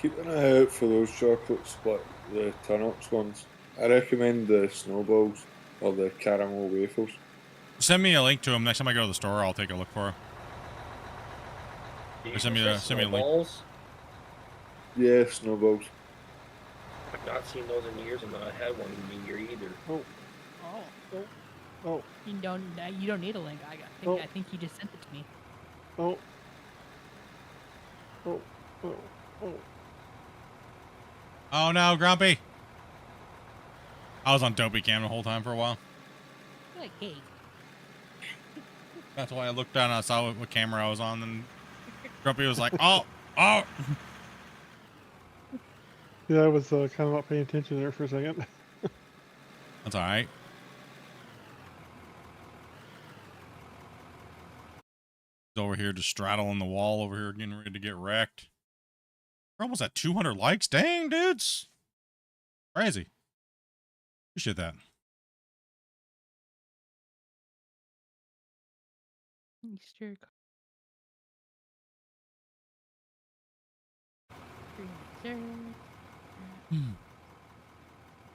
Keep an eye out for those chocolate split, the turnips ones. I recommend the snowballs or the caramel wafers. Send me a link to them next time I go to the store. I'll take a look for them. Send me a link. Yeah, snowballs. I've not seen those in years, and not had one in a year either. Oh. You don't need a link. I think you just sent it to me. Oh no, Grumpy. I was on Dopey Cam the whole time for a while. Like, hey. That's why I looked down and I saw what camera I was on, and Grumpy was like, oh. Yeah, I was kind of not paying attention there for a second. That's all right. He's over here just straddling the wall over here, getting ready to get wrecked. We're almost at 200 likes. Dang, dudes. Crazy. Appreciate that. Easter.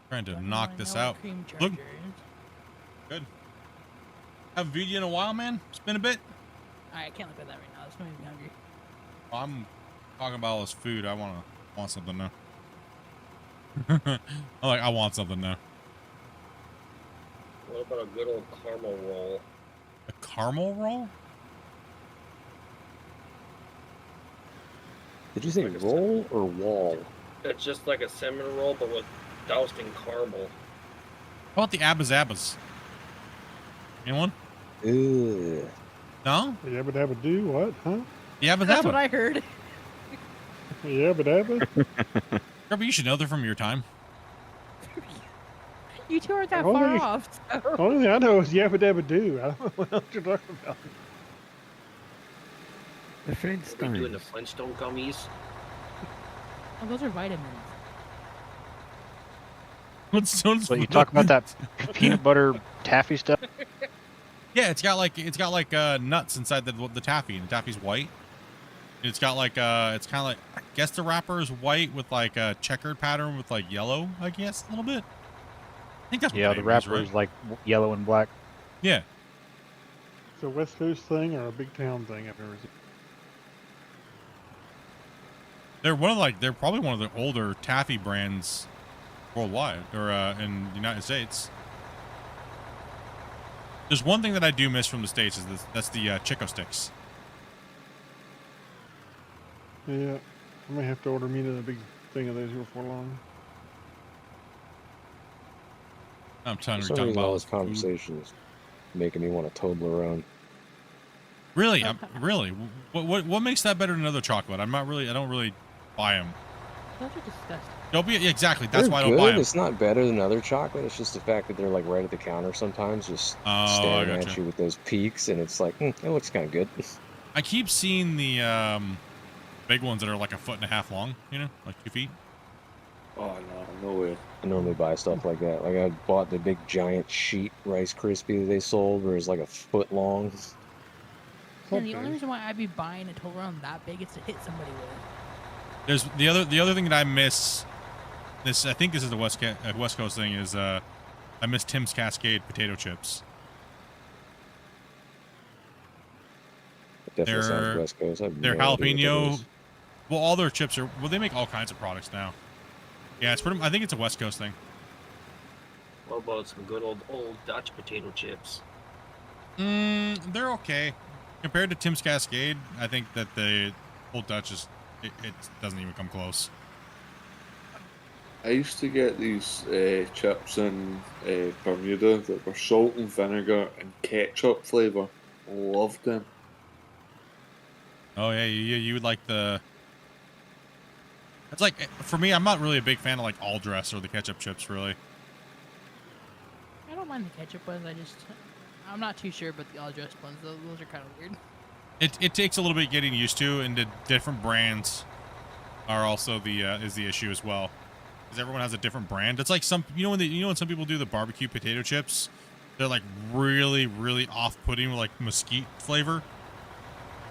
Trying to knock this out. Look. Good. Haven't viewed you in a while, man. It's been a bit. Alright, I can't look at that right now. It's making me hungry. Well, I'm talking about all this food. I want something now. I want something now. What about a good old caramel roll? A caramel roll? Did you say like roll or wall? It's just like a cinnamon roll, but with doused in caramel. How about the Abba Zabbas? Anyone? Ugh. No? Yabba dabba do what? Huh? Yabba dabba. That's what I heard. Yabba dabba? Kirby, you should know they're from your time. You two aren't that far off. So. Only thing I know is yabba dabba do. I don't know what else you're talking about. The Are we Flintstones. doing the Flintstone gummies? Oh, those are vitamins. But you talk about that peanut butter taffy stuff? Yeah, it's got like nuts inside the taffy, and the taffy's white. It's got like it's kind of like, I guess the wrapper is white with like a checkered pattern with like yellow, I guess, a little bit. I think that's what Yeah, the the name is, wrapper right? is like yellow and black. Yeah. It's a West Coast thing or a big town thing I've never seen. They're probably one of the older taffy brands worldwide or in the United States. There's one thing that I do miss from the States is that's the Chico sticks. Yeah, I may have to order me a big thing of those before long. I'm telling For you, some talking reason, all about this conversation is making me want a Toblerone. really, really. What makes that better than other chocolate? I don't really buy them. Those are disgusting. Don't be exactly. That's They're why I good. don't buy them. It's not better than other chocolate. It's just the fact that they're like right at the counter sometimes, just staring at you with those peaks, and it's like, it looks kind of good. I keep seeing the big ones that are like 1.5 feet long. You know, like 2 feet. Oh no, no way. I normally buy stuff like that. Like I bought the big giant sheet Rice Krispie that they sold, where it's like 1 foot long. And the only reason why I'd be buying a Toblerone that big is to hit somebody with. There's the other thing that I miss. This I think this is the West Coast thing is I miss Tim's Cascade potato chips. Definitely sounds West Coast. I have They're no idea what that jalapeno. is. Well, all their chips are. Well, they make all kinds of products now. Yeah, it's pretty. I think it's a West Coast thing. What about some good old Dutch potato chips? They're okay compared to Tim's Cascade. I think that the Old Dutch is it doesn't even come close. I used to get these chips in Bermuda that were salt and vinegar and ketchup flavour. Loved them. Oh yeah, you would like the. It's like for me, I'm not really a big fan of like all dress or the ketchup chips really. I don't mind the ketchup ones. I'm not too sure about the all dressed ones. Those are kind of weird. It takes a little bit getting used to, and the different brands are also is the issue as well, because everyone has a different brand. It's like when some people do the barbecue potato chips, they're like really really off-putting with like mesquite flavor.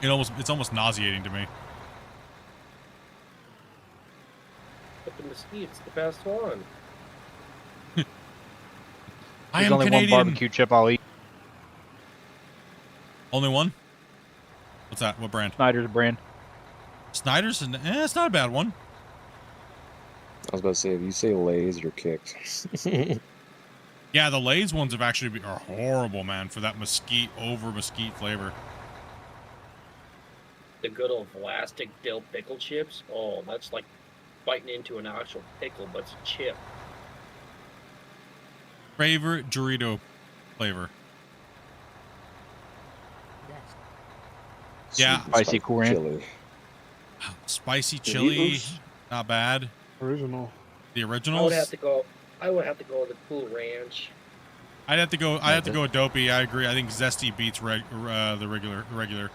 It's almost nauseating to me. But the mesquite's the best one. There's only one barbecue chip I'll eat. Only one? What's that? What brand? Snyder's brand. Snyder's? It's not a bad one. I was about to say, if you say Lay's, you're kicked. Yeah, the Lay's ones are horrible, man, for that mesquite flavor. The good old Vlasic dill pickle chips. Oh, that's like biting into an actual pickle, but it's a chip. Favorite Dorito flavor? Yeah, spicy Cool Ranch. Spicy chili, not bad. Original. The originals. I would have to go with the Cool Ranch. I'd have to go with Dopey. I agree. I think Zesty beats the regular.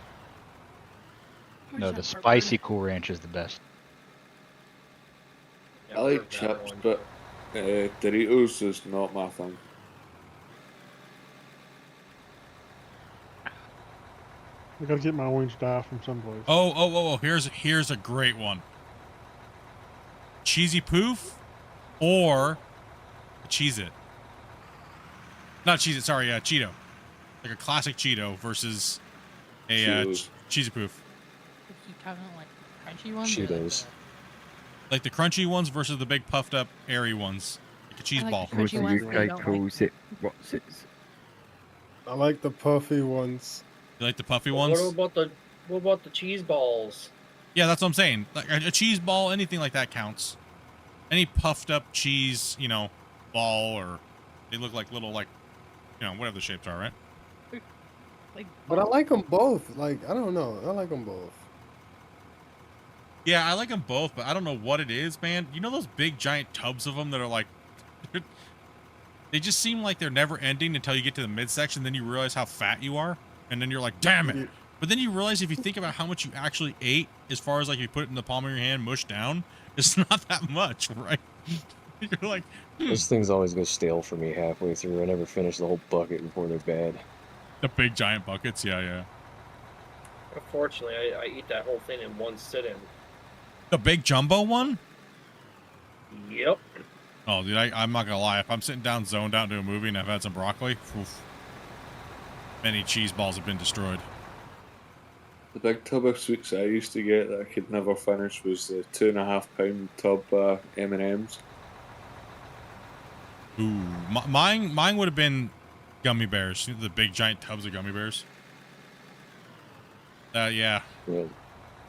No, the spicy Cool Ranch is the best. I like chips, but Doritos is not my thing. I gotta get my orange dye from someplace. Oh! Here's a great one. Cheesy Poof, or Cheez-It. Not Cheez-It. Sorry, Cheeto. Like a classic Cheeto versus a Cheesy Poof. You talking like crunchy ones? Cheetos. Like the crunchy ones versus the big puffed up airy ones. Like a cheese like ball. the crunchy ones that I UK don't calls it what's it? I like the puffy ones. You like the puffy ones? What about the cheese balls? Yeah, that's what I'm saying. Like a cheese ball, anything like that counts. Any puffed up cheese, ball, or they look like little, whatever the shapes are, right? But I like them both. Like, I don't know. I like them both. Yeah, I like them both, but I don't know what it is, man. You know those big giant tubs of them that are like, they just seem like they're never ending until you get to the midsection. Then you realize how fat you are, and then you're like, damn it. But then you realize if you think about how much you actually ate, as far as like you put it in the palm of your hand, mushed down, it's not that much, right? You're like, Those things always go stale for me halfway through. I never finish the whole bucket before they're bad. The big giant buckets, yeah. Unfortunately, I eat that whole thing in one sitting. The big jumbo one? Yep. Oh, dude, I'm not gonna lie. If I'm sitting down, zoned out to a movie, and I've had some broccoli, oof, many cheese balls have been destroyed. The big tub of sweets I used to get that I could never finish was the 2.5 pound tub M&Ms. Ooh, mine would have been gummy bears. You know, the big giant tubs of gummy bears. Yeah. Well,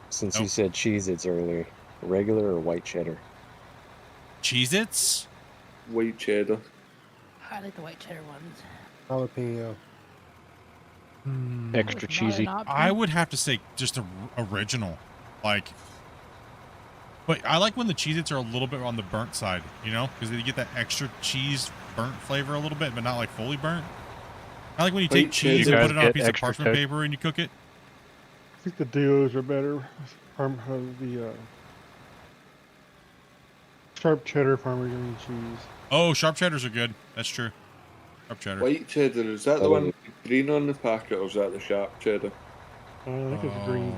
since you said Cheez-Its earlier, regular or white cheddar? Cheez-Its? White cheddar. I like the white cheddar ones. Jalapeno. Extra cheesy. I would have to say just original, like. But I like when the Cheez-Its are a little bit on the burnt side, you know, because you get that extra cheese burnt flavor a little bit, but not like fully burnt. I like when you take cheese and put it on a piece of parchment paper and you cook it. I think the duos are better. The sharp cheddar Parmesan cheese. Oh, sharp cheddars are good. That's true. Sharp cheddar. White cheddar, is that the one with the green on the packet, or is that the sharp cheddar? I think it's green.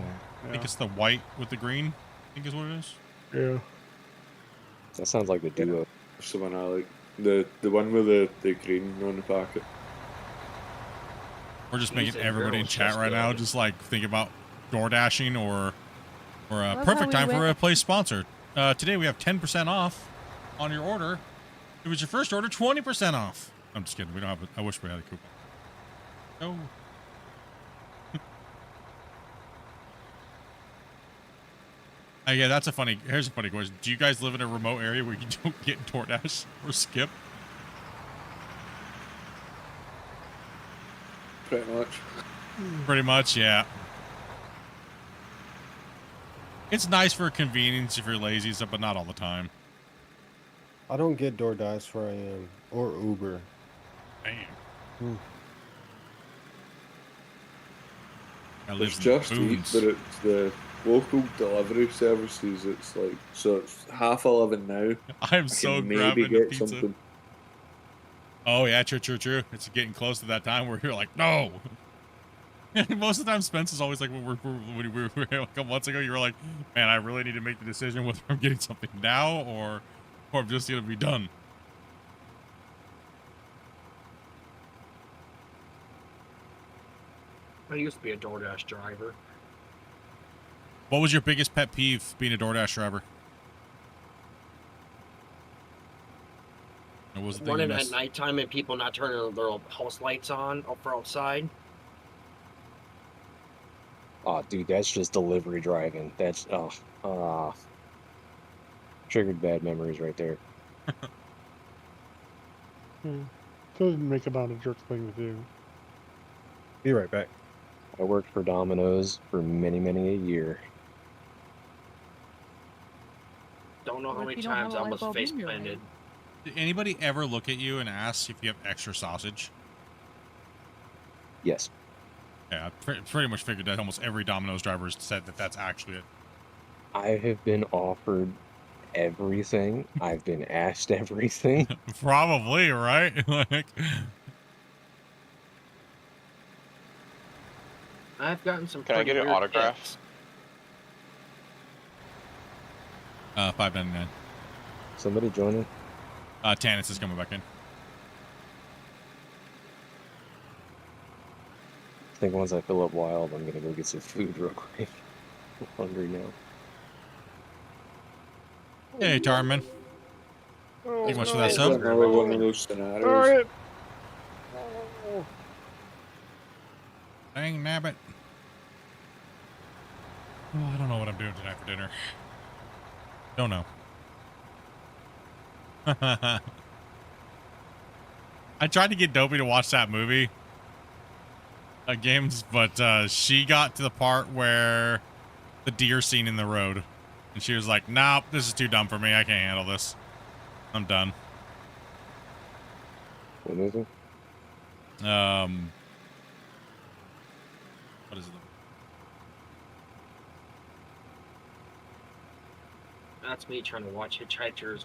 I think it's the white with the green, I think is what it is. Yeah. That sounds like the duo. That's the one I like. The one with the green on the packet. We're just making everybody in chat right now just like think about door dashing or a perfect time for a place sponsor. Today we have 10% off on your order. If it was your first order, 20% off. I'm just kidding. We don't have. I wish we had a coupon. No. Yeah, that's a funny. Here's a funny question. Do you guys live in a remote area where you don't get DoorDash or Skip? Pretty much. Pretty much, yeah. It's nice for convenience if you're lazy and stuff, but not all the time. I don't get DoorDash where I am, or Uber. Damn. It's Just Eat, but it's the local delivery services. It's like, so it's 11:30 now. I'm so maybe grabbing get a pizza. something. Oh yeah, true. It's getting close to that time where you're like, no. Most of the time, Spence is always like, when we were a couple months ago, you were like, man, I really need to make the decision whether I'm getting something now or I'm just gonna be done. I used to be a DoorDash driver. What was your biggest pet peeve being a DoorDash driver? What was the thing you Running at missed? nighttime and people not turning their house lights on up for outside. Oh, dude, that's just delivery driving. That's triggered bad memories right there. Doesn't make it not a jerk thing to do. Be right back. I worked for Domino's for many a year. Don't know how What if many you don't have times a I light almost bulb in face your planted. Did anybody ever look at you and ask if you have extra sausage? Yes. Yeah, I pretty much figured that almost every Domino's driver has said that that's actually it. I have been offered everything. I've been asked everything. Probably, right? Like, I've gotten some. Can I pretty get an weird autograph? hits. $5.99. Somebody joining? Tannis is coming back in. I think once I fill up wild, I'm gonna go get some food real quick. I'm hungry now. Hey, Tarman. Thanks much for that Another sub. one of those scenarios. Alright. Dang nabbit. Oh, I don't know what I'm doing tonight for dinner. Don't know. I tried to get Dopey to watch that movie, Games, but she got to the part where the deer scene in the road, and she was like, "Nope, this is too dumb for me. I can't handle this. I'm done." What movie? What is it? That's me trying to watch Hitchhikers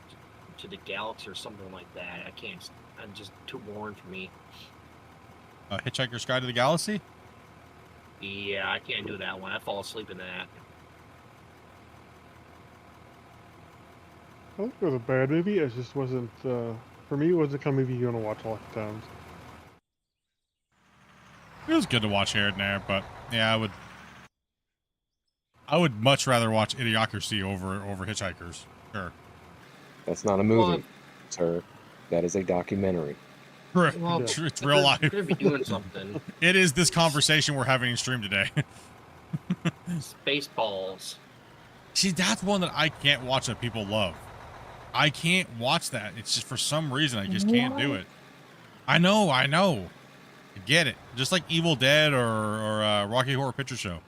to the Galaxy or something like that. I can't. I'm just too boring for me. Hitchhiker's Guide to the Galaxy? Yeah, I can't do that one. I fall asleep in that. I don't think it was a bad movie. It just wasn't. For me, it wasn't the kind of movie you want to watch a lot of times. It was good to watch here and there, but yeah, I would much rather watch Idiocracy over Hitchhikers. Sure. That's not a movie, sir. That is a documentary. Well, It's real life. You're gonna be doing something. It is this conversation we're having in stream today. Spaceballs. See, that's one that I can't watch that people love. I can't watch that. It's just for some reason I just can't do it. I know. I get it. Just like Evil Dead or Rocky Horror Picture Show.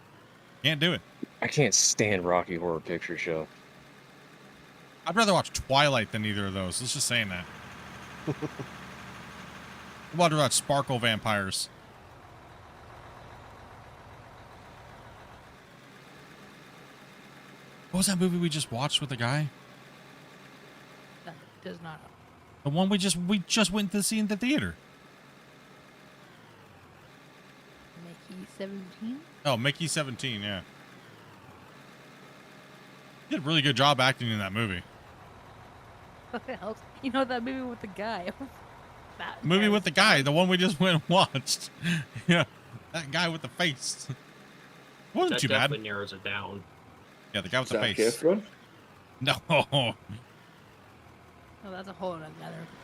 Can't do it. I can't stand Rocky Horror Picture Show. I'd rather watch Twilight than either of those. Let's just saying that. I'd rather watch Sparkle Vampires. What was that movie we just watched with the guy? That does not. The one we just went to see in the theater. Mickey 17? Oh, Mickey 17, yeah. He did a really good job acting in that movie. What else? You know that movie with the guy. That Movie with the guy, the one we just went and watched. Yeah, that guy with the face. Wasn't That too bad. definitely narrows it down. Yeah, the guy with the Zac face. Efron? No. Oh, that's a whole other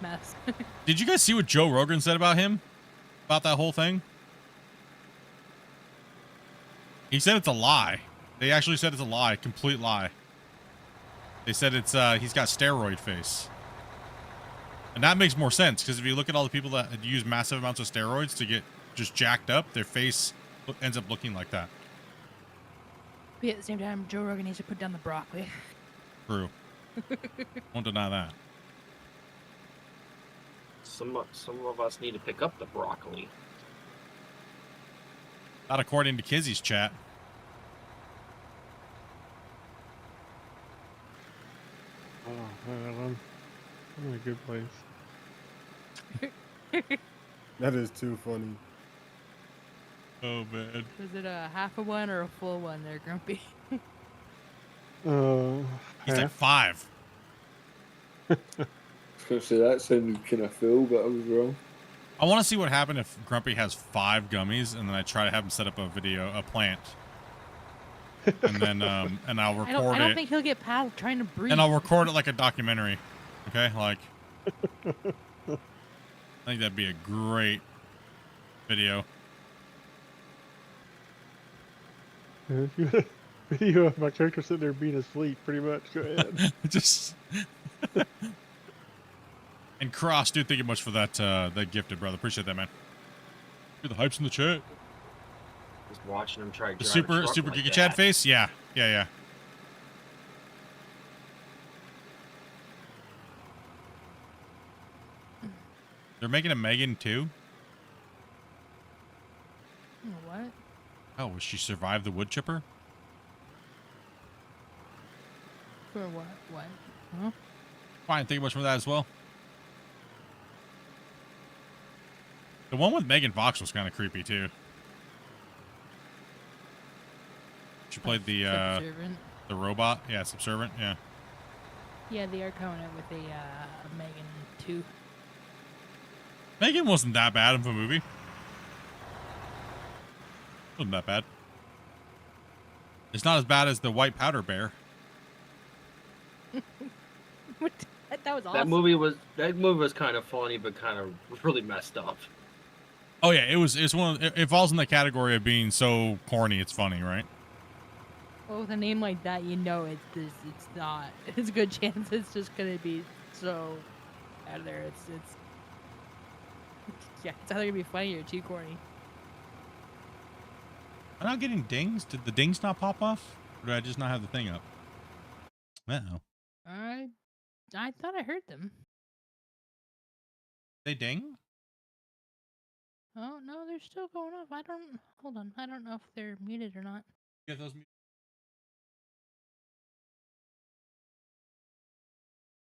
mess. Did you guys see what Joe Rogan said about him? About that whole thing? He said it's a lie. They actually said it's a lie, complete lie. They said it's he's got steroid face. And that makes more sense, because if you look at all the people that use massive amounts of steroids to get just jacked up, their face ends up looking like that. But at the same time, Joe Rogan needs to put down the broccoli. True. Won't deny that. Some of us need to pick up the broccoli. Not according to Kizzy's chat. Oh man, I'm in a good place. That is too funny. Oh man. Was it a half a one or a full one there, Grumpy? He's like Half. 5. I was going to say that sounded kind of full, but I was wrong. I want to see what happened if Grumpy has 5 gummies, and then I try to have him set up a plant. And then, and I'll record I don't it. think he'll get past trying to breathe. And I'll record it like a documentary. Okay? Like, I think that'd be a great video. If you had a video of my character sitting there being asleep, pretty much. Go ahead. Just. And Cross, dude, thank you much for that that gifted, brother. Appreciate that, man. Dude, the hype's in the chat. Just watching him try to The drive a truck super like Giga that. Chad face? Yeah. Yeah. They're making a Megan too? What? Oh, will she survive the wood chipper? For what? What? Huh? Fine, thank you much for that as well. The one with Megan Fox was kind of creepy too. She played the robot. Yeah, Subservient. Yeah. Yeah, they are coming out with a Megan 2. Megan wasn't that bad of a movie. Wasn't that bad. It's not as bad as the White Powder Bear. That was awesome. That movie was kind of funny, but kind of really messed up. Oh yeah, it's one. It falls in the category of being so corny. It's funny, right? Well, with a name like that, you know it's not. It's a good chance it's just gonna be so out of there. It's yeah, it's either gonna be funny or too corny. I'm not getting dings. Did the dings not pop off, or did I just not have the thing up? Uh-oh. I thought I heard them. They ding? Oh no, they're still going off. Hold on. I don't know if they're muted or not. Get those muted.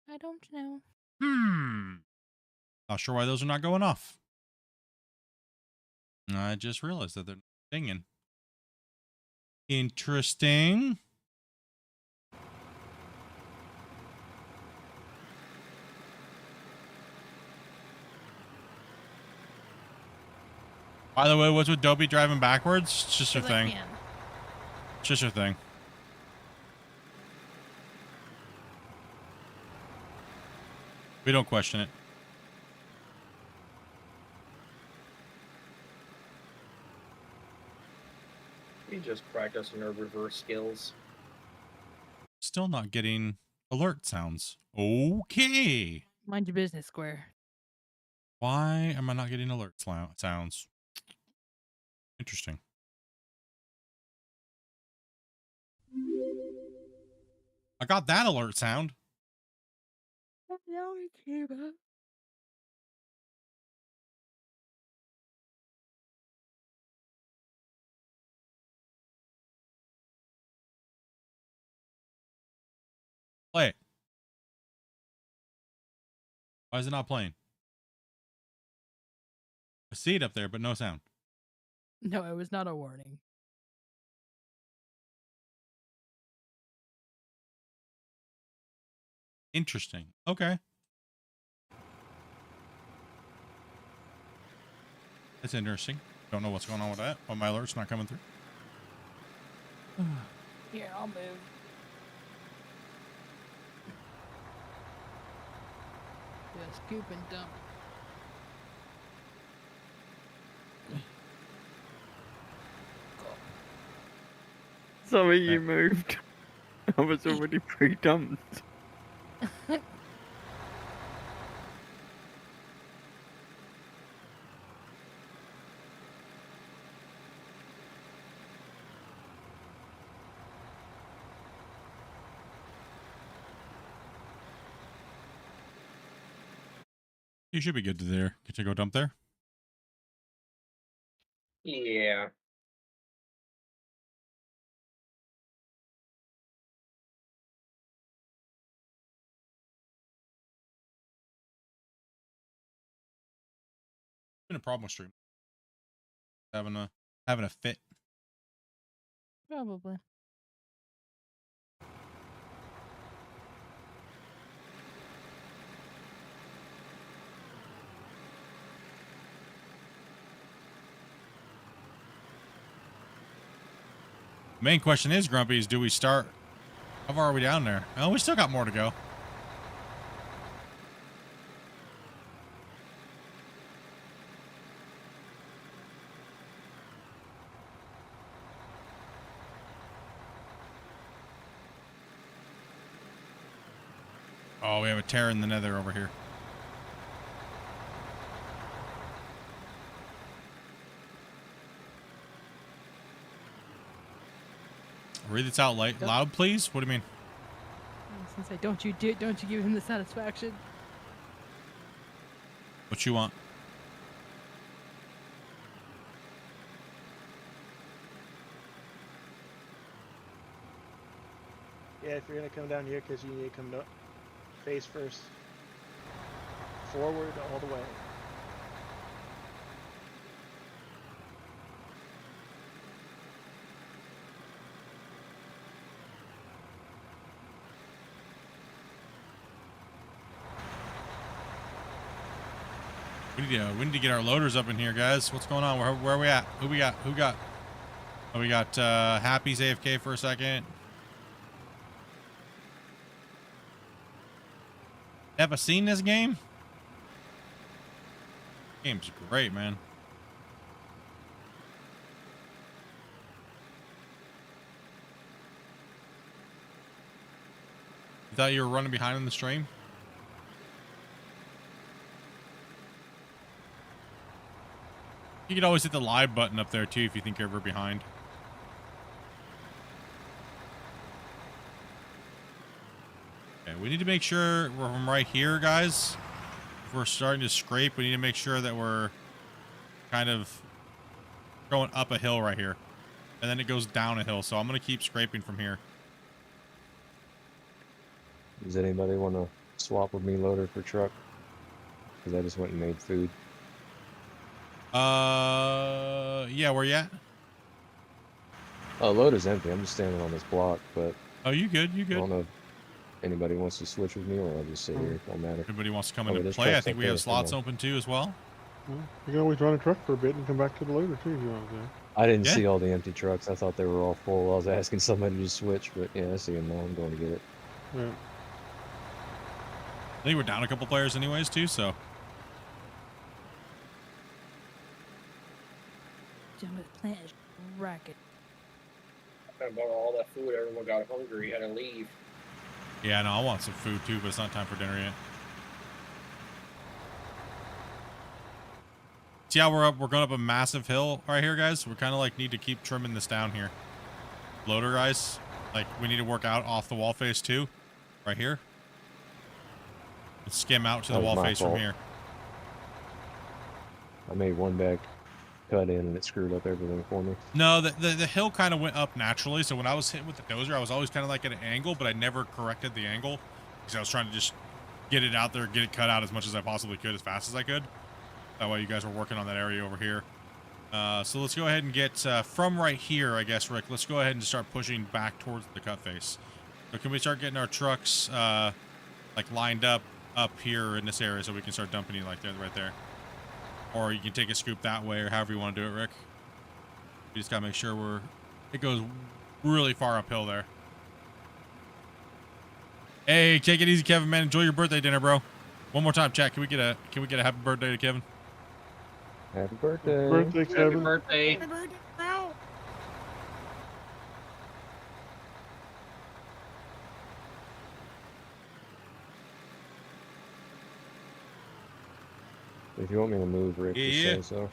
I don't know. Not sure why those are not going off. I just realized that they're dinging. Interesting. By the way, what's with Dopey driving backwards? It's just your thing. It's just your thing. We don't question it. We just practicing our reverse skills. Still not getting alert sounds. Okay. Mind your business, Square. Why am I not getting alert sounds? Interesting. I got that alert sound. Play it. Why is it not playing? I see it up there, but no sound. No, it was not a warning. Interesting. Okay. That's interesting. Don't know what's going on with that. Why my alert's not coming through. Here, I'll move. Yeah, scoop and dump. Sorry, you moved. I was already pre-dumped. You should be good to there. Get you go dump there. Yeah. Been a problem with stream. Having a fit. Probably. Main question is, Grumpy, is do we start? How far are we down there? Oh, we still got more to go. Oh, we have a tear in the nether over here. Read this out loud, please. What do you mean? I was gonna say, don't you give him the satisfaction. What you want? Yeah, if you're gonna come down here, because you need to come face first. Forward all the way. We need to get our loaders up in here, guys. What's going on? Where are we at? Who we got? Oh, we got Happy's AFK for a second. Ever seen this game? Game's great, man. You thought you were running behind in the stream? You could always hit the live button up there too if you think you're ever behind. Okay, we need to make sure we're from right here, guys. If we're starting to scrape, we need to make sure that we're kind of going up a hill right here. And then it goes down a hill, so I'm going to keep scraping from here. Does anybody want to swap with me loader for truck? Because I just went and made food. Yeah, where you at? Loader's empty. I'm just standing on this block, but Oh, you good? You I good? don't know if anybody wants to switch with me, or I'll just sit here. It don't matter. Everybody wants to come Oh, in and there's play. I trucks think up we there. have Come slots on. open too as well. Well, you can always run a truck for a bit and come back to the loader too if you want to. I didn't Yeah. see all the empty trucks. I thought they were all full. I was asking somebody to switch, but yeah, I see them now. I'm going to get it. Yeah. I think we're down a couple players anyways too, so. Racket. I bought all that food. Everyone got hungry. Had to leave. Yeah, no, I want some food too, but it's not time for dinner yet. See how we're going up a massive hill right here, guys? We're kind of like need to keep trimming this down here. Loader guys, like we need to work out off the wall face too, right here. And skim out to the wall face from here. I made one back cut in and it screwed up everything for me. No, the hill kind of went up naturally. So when I was hitting with the dozer, I was always kind of like at an angle, but I never corrected the angle because I was trying to just get it out there, get it cut out as much as I possibly could, as fast as I could. That way you guys were working on that area over here. So let's go ahead and get from right here, I guess, Rick. Let's go ahead and start pushing back towards the cut face. So can we start getting our trucks like lined up here in this area so we can start dumping it like right there? Or you can take a scoop that way, or however you want to do it, Rick. We just gotta make sure it goes really far uphill there. Hey, take it easy, Kevin, man. Enjoy your birthday dinner, bro. One more time, chat. Can we get a happy birthday to Kevin? Happy birthday. Birthday, Kevin. Happy birthday. Happy birthday, bro. If you want me to move, Rick, just say so.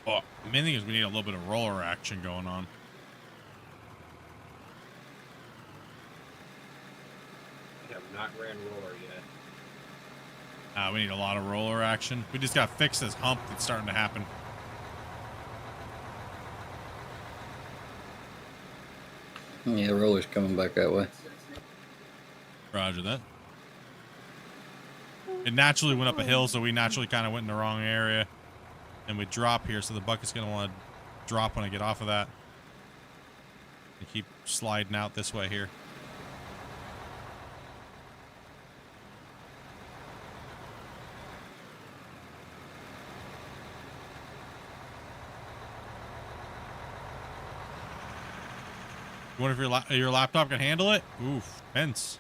Oh, the main thing is we need a little bit of roller action going on. I have not ran roller yet. We need a lot of roller action. We just got to fix this hump that's starting to happen. Yeah, roller's coming back that way. Roger that. It naturally went up a hill, so we naturally kind of went in the wrong area. And we drop here, so the bucket's going to want to drop when I get off of that. And keep sliding out this way here. You wonder if your laptop can handle it? Oof, tense.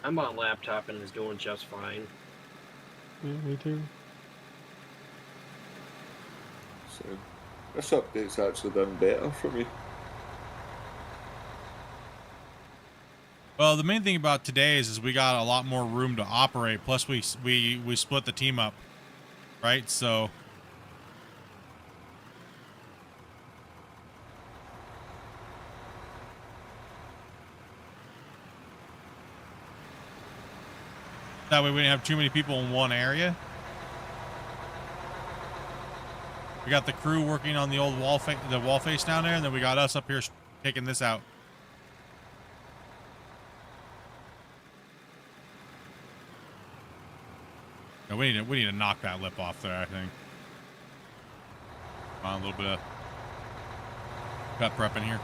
I'm on laptop and it's doing just fine. Yeah, me too. So this update's actually done better for me. Well, the main thing about today's is we got a lot more room to operate. Plus, we split the team up, right? So that way we didn't have too many people in one area. We got the crew working on the old wall face down there, and then we got us up here taking this out. No, we need to knock that lip off there, I think. Come on, a little bit of cut prep in here.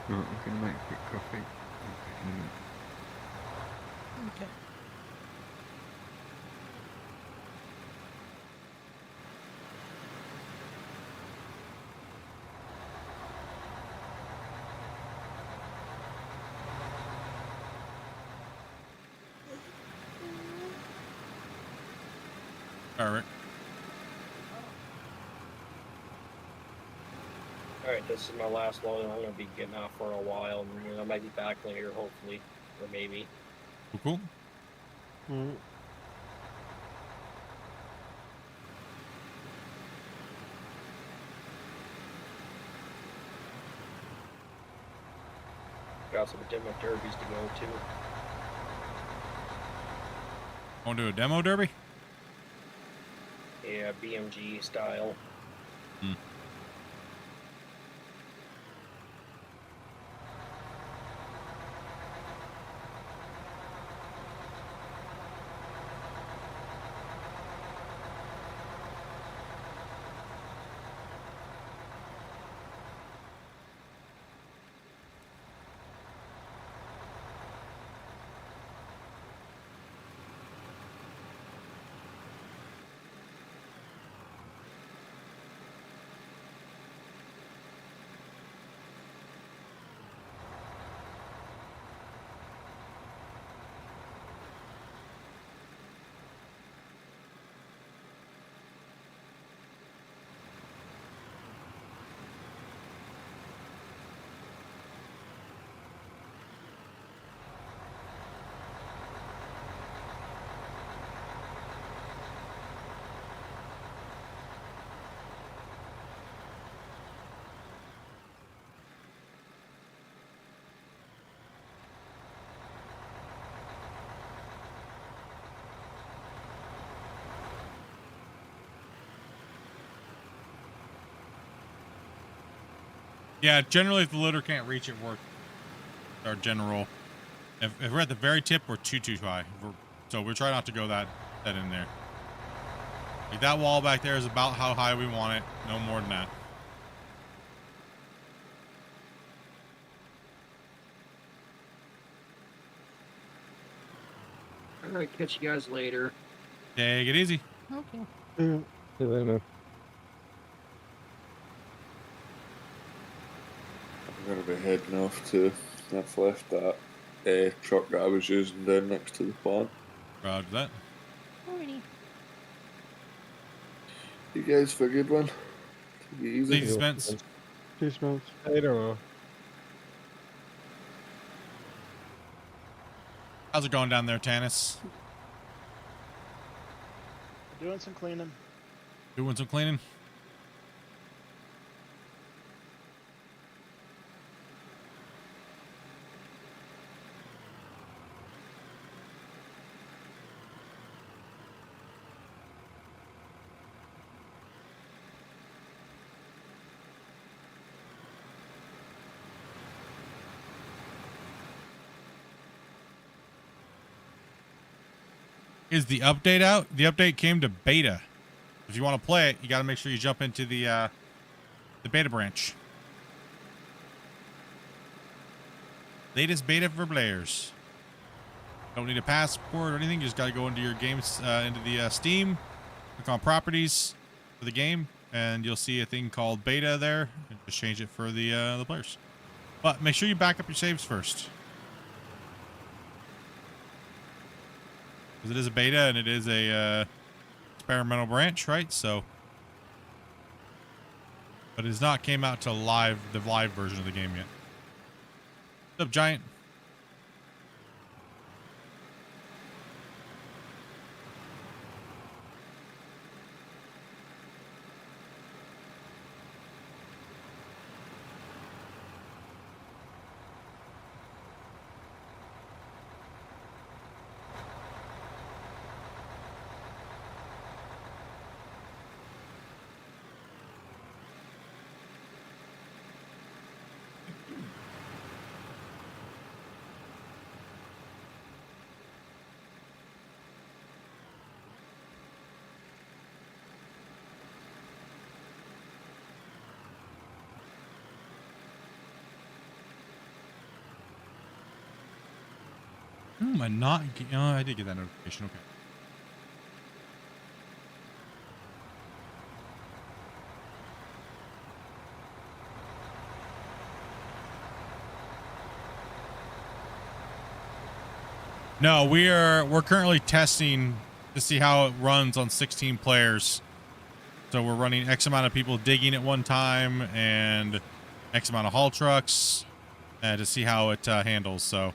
Right, I'm gonna make a quick coffee. Okay. All right. Alright, this is my last load, and I'm gonna be getting off for a while, and I might be back later, hopefully. Or maybe. Cool. Mm. Got some demo derbies to go to. Want to do a demo derby? Yeah, BMG style. Hmm. Yeah, generally if the loader can't reach it, work our general. If we're at the very tip, we're too high. So we're trying not to go that in there. Like that wall back there is about how high we want it. No more than that. Alright, catch you guys later. Take it easy. Okay. Yeah. See you later, man. I'm going to be heading off to. I've left that truck that I was using down next to the plant. Roger that. Alrighty. You guys have a good one. Take it easy. Easy, Spence. Peace, Spence. Later. How's it going down there, Tanis? Doing some cleaning. Doing some cleaning? Is the update out? The update came to beta. If you want to play it, you got to make sure you jump into the beta branch. Latest beta for players. Don't need a passport or anything. You just got to go into your games, into the Steam, click on properties for the game, and you'll see a thing called beta there. And just change it for the players. But make sure you back up your saves first. Because it is a beta and it is a experimental branch, right? So, but it has not came out to the live version of the game yet. What's up, Giant? Am I not? Oh, I did get that notification. Okay. No, we're currently testing to see how it runs on 16 players. So we're running X amount of people digging at one time, and X amount of haul trucks to see how it handles. So.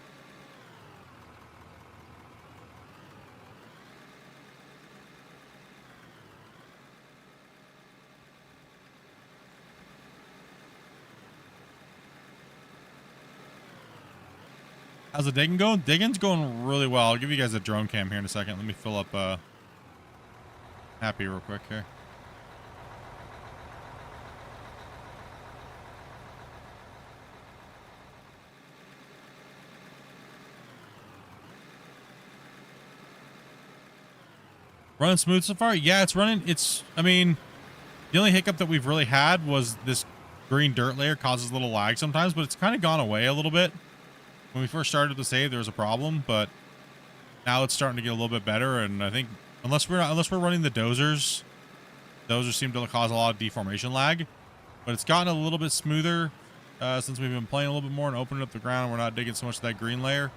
How's the digging going? Digging's going really well. I'll give you guys a drone cam here in a second. Let me fill up Happy real quick here. Running smooth so far? Yeah, it's running. I mean, the only hiccup that we've really had was this green dirt layer causes a little lag sometimes, but it's kind of gone away a little bit. When we first started the save, there was a problem, but now it's starting to get a little bit better. And I think unless we're running the dozers seem to cause a lot of deformation lag, but it's gotten a little bit smoother since we've been playing a little bit more and opening up the ground. We're not digging so much of that green layer.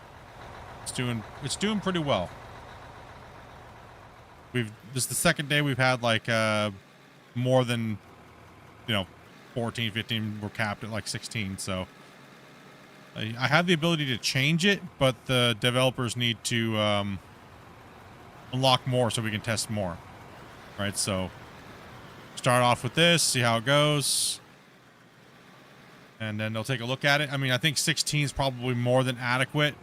It's doing pretty well. This is the second day we've had like more than 14, 15. We're capped at like 16, so I have the ability to change it, but the developers need to unlock more so we can test more. Right, so start off with this, see how it goes, and then they'll take a look at it. I mean, I think 16 is probably more than adequate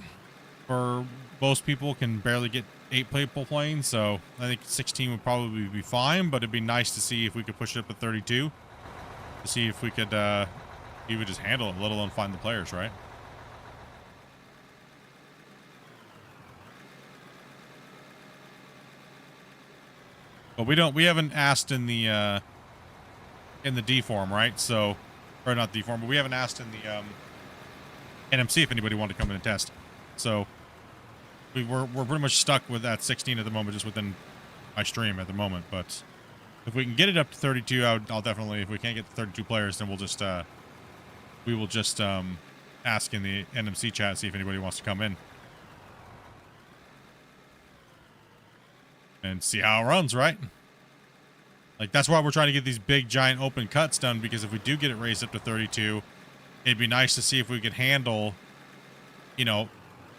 for most people. Can barely get 8 people playing, so I think 16 would probably be fine, but it'd be nice to see if we could push it up to 32 to see if we could even just handle it, let alone find the players, right? But we haven't asked in the D form, right? So, or not D form, but we haven't asked in the NMC if anybody wanted to come in and test. So we're pretty much stuck with that 16 at the moment, just within my stream at the moment. But if we can get it up to 32, I'll definitely. If we can't get to 32 players, then we will just ask in the NMC chat, see if anybody wants to come in and see how it runs, right? Like, that's why we're trying to get these big giant open cuts done, because if we do get it raised up to 32, it'd be nice to see if we could handle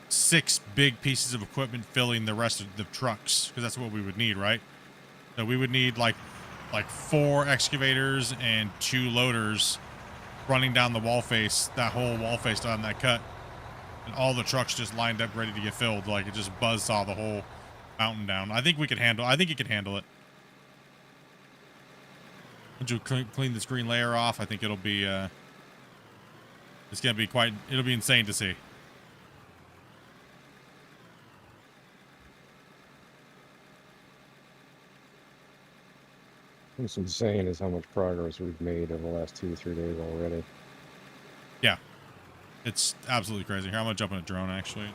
6 big pieces of equipment filling the rest of the trucks, because that's what we would need, right? So we would need like 4 excavators and 2 loaders running down the wall face, that whole wall face down that cut, and all the trucks just lined up ready to get filled. Like, it just buzzsaw the whole mountain down. I think it could handle it. Once you clean this green layer off, I think it'll be it's gonna be it'll be insane to see. What's insane is how much progress we've made over the last 2 or 3 days already. Yeah, it's absolutely crazy. Here, I'm gonna jump in a drone actually.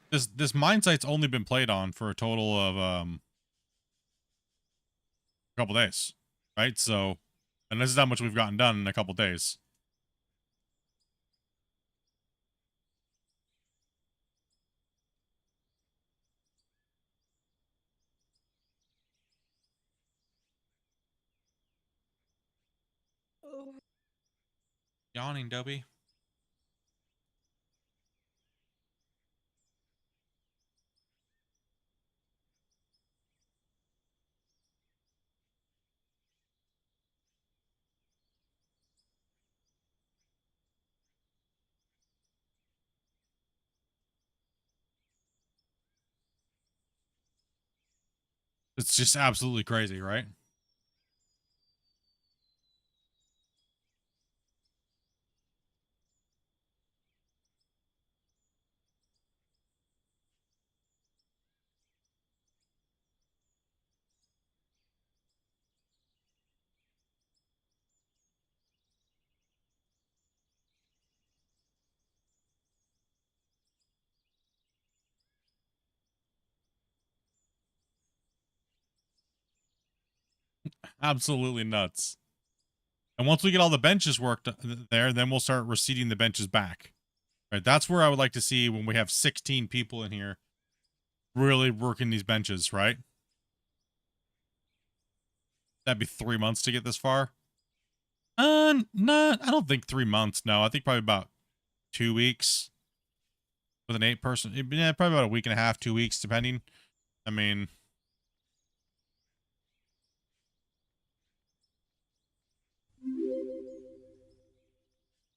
This mine site's only been played on for a total of a couple days, right? So, and this is how much we've gotten done in a couple days. Yawning, Dobby. It's just absolutely crazy, right? Absolutely nuts. And once we get all the benches worked there, then we'll start reseating the benches back. Right, that's where I would like to see when we have 16 people in here really working these benches, right? that'd be 3 months to get this far. Not. I don't think 3 months. No, I think probably about 2 weeks with an 8-person. Yeah, probably about a week and a half, 2 weeks, depending. I mean,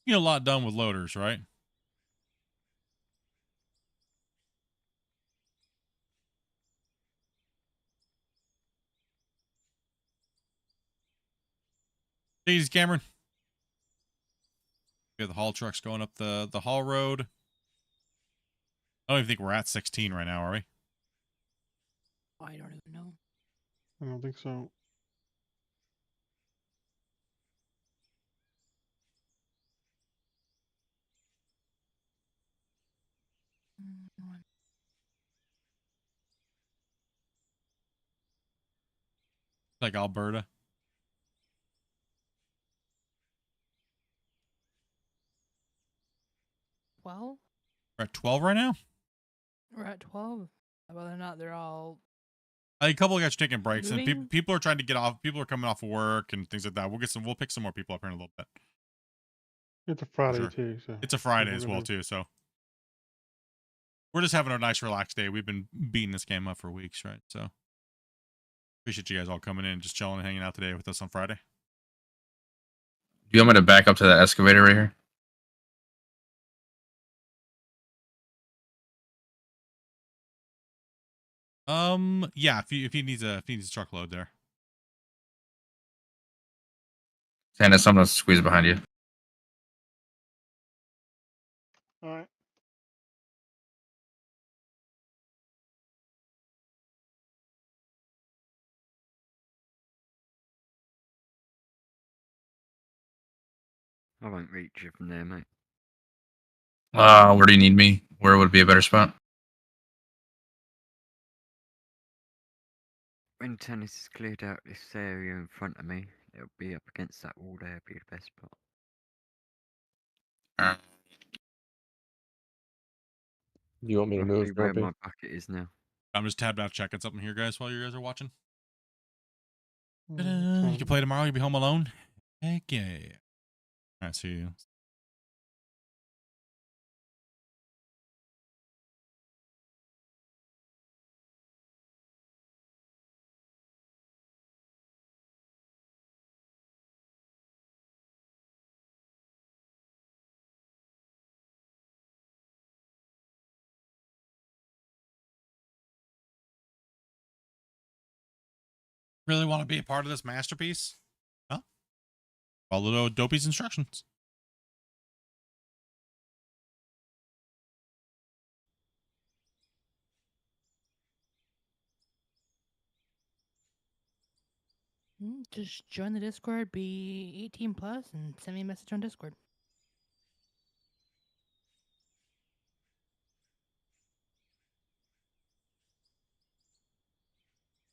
you get a lot done with loaders, right? Jeez, Cameron. We got the haul trucks going up the haul road. I don't even think we're at 16 right now, are we? I don't even know. I don't think so. Like Alberta. Well, We're at 12 right now? we're at 12. Whether or not they're all A couple of guys taking breaks, and moving. people are trying to get off. People are coming off of work and things like that. We'll pick some more people up here in a little bit. It's a Friday Sure. too, so It's a Friday we're as gonna well do- too, so we're just having a nice relaxed day. We've been beating this game up for weeks, right? So appreciate you guys all coming in, just chilling and hanging out today with us on Friday. Do you want me to back up to that excavator right here? Yeah, if he needs a truckload there. Santa, someone squeeze behind you. All right. I won't reach you from there, mate. Where do you need me? Where would be a better spot? When tennis is cleared out this area in front of me, it'll be up against that wall there, be the best spot. You want me to Roughly move, where Grumpy? my bucket is now. I'm just tabbed out checking something here, guys, while you guys are watching. Mm, You can play tomorrow. You'll be home alone. Heck yeah. All right, see you. Really want to be a part of this masterpiece? Huh? Follow Dopey's instructions. Just join the Discord, be 18 plus, and send me a message on Discord.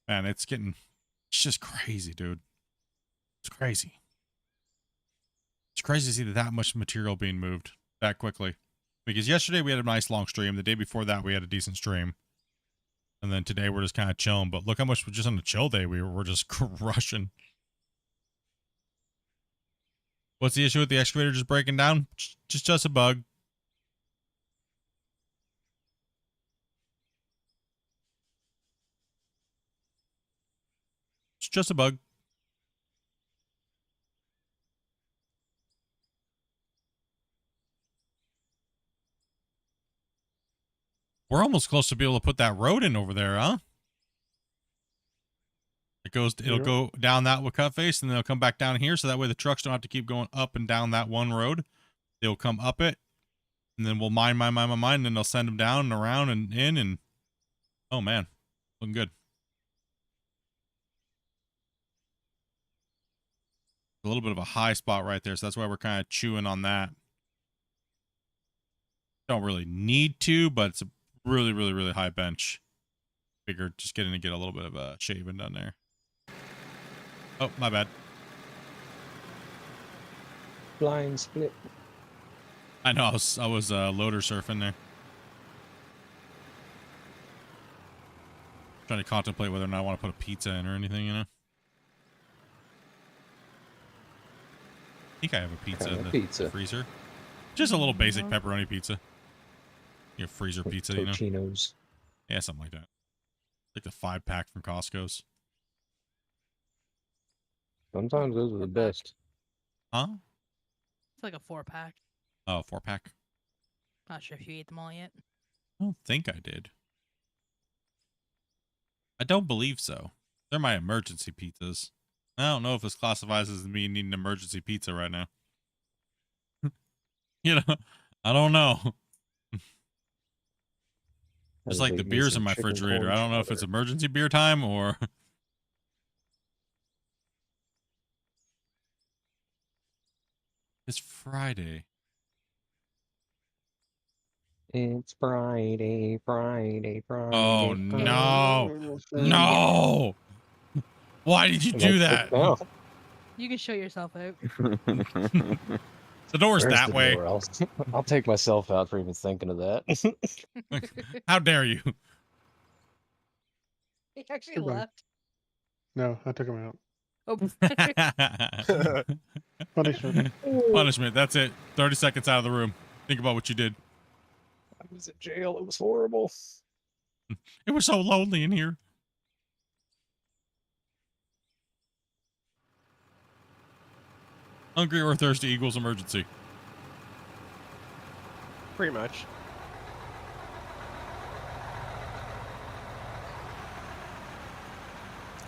Man, it's just crazy, dude. It's crazy. It's crazy to see that much material being moved that quickly. Because yesterday we had a nice long stream. The day before that we had a decent stream. And then today we're just kind of chilling. But look how much just on the chill day we're just crushing. What's the issue with the excavator just breaking down? Just a bug. It's just a bug. We're almost close to be able to put that road in over there, huh? It'll go down that cut face, and then it'll come back down here, so that way the trucks don't have to keep going up and down that one road. They'll come up it, and then we'll mine, and then they'll send them down and around and in, and oh man, looking good. A little bit of a high spot right there, so that's why we're kind of chewing on that. Don't really need to, but it's a really, really, really high bench. Figured just getting to get a little bit of a shaving done there. Oh, my bad. Blind split. I know, I was loader surfing there. Trying to contemplate whether or not I want to put a pizza in or anything, you know? think I have a pizza Kind in of the pizza? freezer. Just a little basic pepperoni pizza. Your freezer pizza, you know? Totino's. Yeah, something like that. Like the 5-pack from Costco's. Sometimes those are the best. Huh? It's like a 4-pack. Oh, 4-pack. Not sure if you ate them all yet. I don't think I did. I don't believe so. They're my emergency pizzas. I don't know if this classifies as me needing emergency pizza right now. You know, I don't know. Just like the beers in my refrigerator. I don't know if it's emergency beer time or... It's Friday. It's Friday, Friday, Friday. Oh, no. No. Why did you do that? You can show yourself out. The door's Where's that the way. door? I'll take myself out for even thinking of that. How dare you? He actually Goodbye. left. No, I took him out. Oh. Punishment. Punishment. That's it. 30 seconds out of the room. Think about what you did. I was in jail. It was horrible. It was so lonely in here. Hungry or thirsty equals emergency. Pretty much.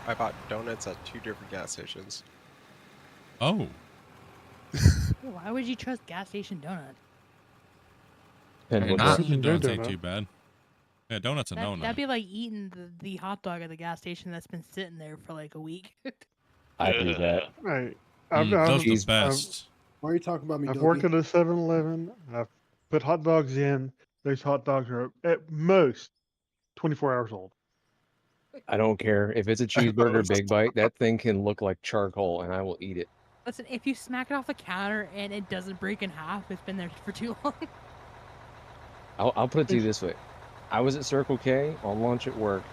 I bought donuts at 2 different gas stations. Oh. Why would you trust gas station donuts? Donuts ain't too bad. Yeah, donuts a no-no. That'd be like eating the hot dog at the gas station that's been sitting there for like a week. I do that. Right. Those are the best. Why are you talking about me? I've Dopey? worked at a 7-Eleven. I've put hot dogs in. Those hot dogs are at most 24 hours old. I don't care. If it's a cheeseburger big bite, that thing can look like charcoal and I will eat it. Listen, if you smack it off the counter and it doesn't break in half, it's been there for too long. I'll put it to you this way. I was at Circle K on lunch at work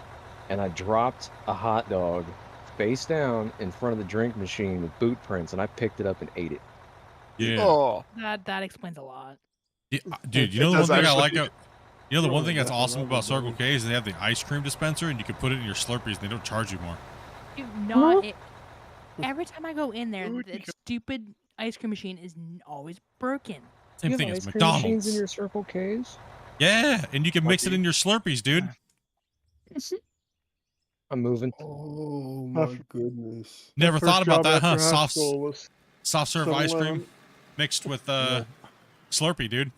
and I dropped a hot dog face down in front of the drink machine with boot prints and I picked it up and ate it. Yeah. Oh. That explains a lot. Yeah, dude, you know the one thing I like? You know the one thing that's awesome about Circle K is they have the ice cream dispenser and you can put it in your Slurpees and they don't charge you more. Dude, not it. Every time I go in there, the stupid ice cream machine is always broken. Same You thing have as ice cream machines McDonald's. in your Circle Ks? Yeah, and you can mix it in your Slurpees, dude. I'm moving. Oh my goodness. Never thought about that, huh? Soft Was serve ice cream 7-Eleven. mixed with Slurpee, dude.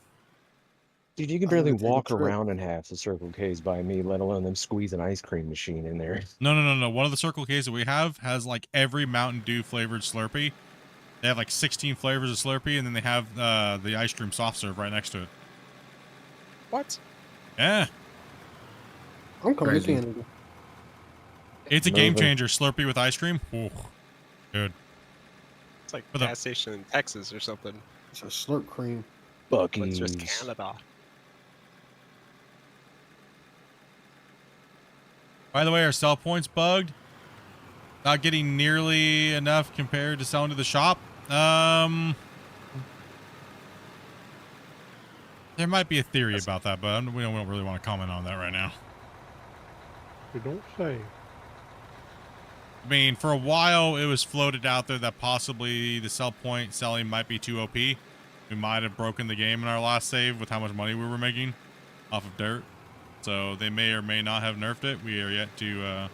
Dude, you can barely walk around in half the Circle Ks by me, let alone them squeeze an ice cream machine in there. No. One of the Circle Ks that we have has like every Mountain Dew flavored Slurpee. They have like 16 flavors of Slurpee, and then they have the ice cream soft serve right next to it. What? Yeah. I'm coming to Crazy. Canada. It's a game changer. Slurpee with ice cream. Ooh, dude. It's like For a the- gas station in Texas or something. It's a slurp cream. But it's Bucky's. just Canada. By the way, our sell points bugged. Not getting nearly enough compared to selling to the shop. There might be a theory about that, but we don't really want to comment on that right now. You don't say. I mean, for a while, it was floated out there that possibly the sell point selling might be too OP. We might have broken the game in our last save with how much money we were making off of dirt. So they may or may not have nerfed it. We are yet to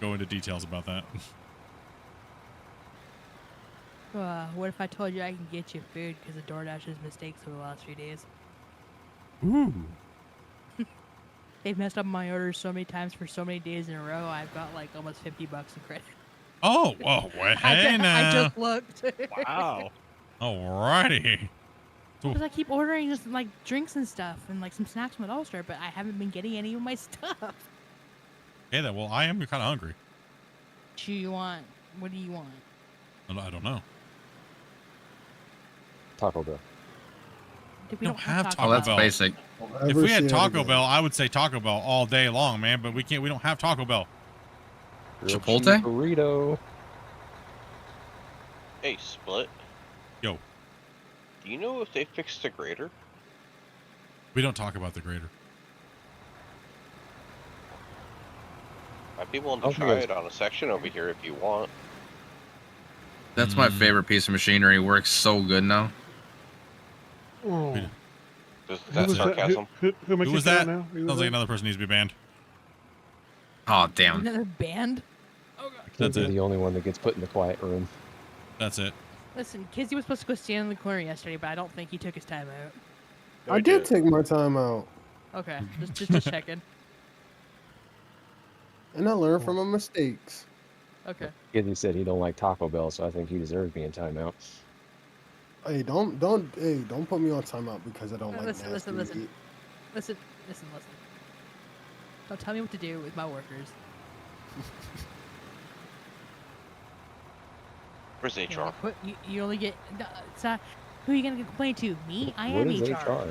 go into details about that. What if I told you I can get you food because of DoorDash's mistakes over the last few days? Ooh. They've messed up my orders so many times for so many days in a row. I've got like almost $50 in credit. Oh, well, hey now. I just looked. Wow. Alrighty. Because I keep ordering just like drinks and stuff and like some snacks from the dollar store, but I haven't been getting any of my stuff. Okay, then. Well, I am kind of hungry. What do you want? What do you want? I don't know. Taco Bell. We don't have Taco Oh, that's Bell. basic. If we had Taco Bell, I would say Taco Bell all day long, man. But we can't. We don't have Taco Bell. Chipotle? Burrito. Hey, Split. Yo. Do you know if they fixed the grader? We don't talk about the grader. I'd be willing to try it on a section over here if you want. That's my favorite piece of machinery. It works so good now. Oh. Is that sarcasm? Who makes Who was it that? now? Sounds like another person needs to be banned. Oh, damn. Another band? Oh, God. I can't That's be it. the only one that gets put in the quiet room. That's it. Listen, Kizzy was supposed to go stand in the corner yesterday, but I don't think he took his time out. I did take my time out. Okay, just checking. And I learned from my mistakes. Okay. Kizzy said he don't like Taco Bell, so I think he deserves being timeout. Hey, don't put me on timeout because I don't like Listen, nasty listen. meat. Listen. Don't tell me what to do with my workers. Where's HR? You know, you only get. It's not, who are you gonna complain to? Me? I What am is HR.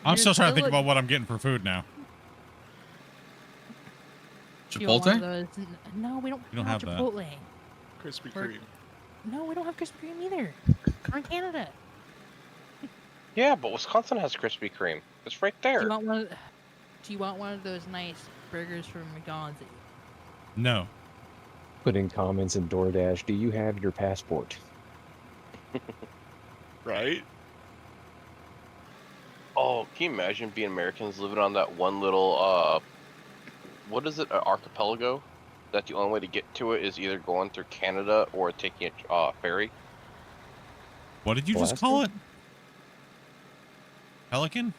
I'm still trying to think still a- about what I'm getting for food now. You want one of Chipotle? those? No, we don't. You don't have that. Chipotle. Krispy We're- Kreme. No, we don't have Krispy Kreme either. We're in Canada. Yeah, but Wisconsin has Krispy Kreme. It's right there. Do you want one of those nice burgers from McDonald's? No. Putting comments in DoorDash. Do you have your passport? Right? Oh, can you imagine being Americans living on that one little, what is it, an archipelago? That the only way to get to it is either going through Canada or taking a ferry? What did you just call it? Pelican?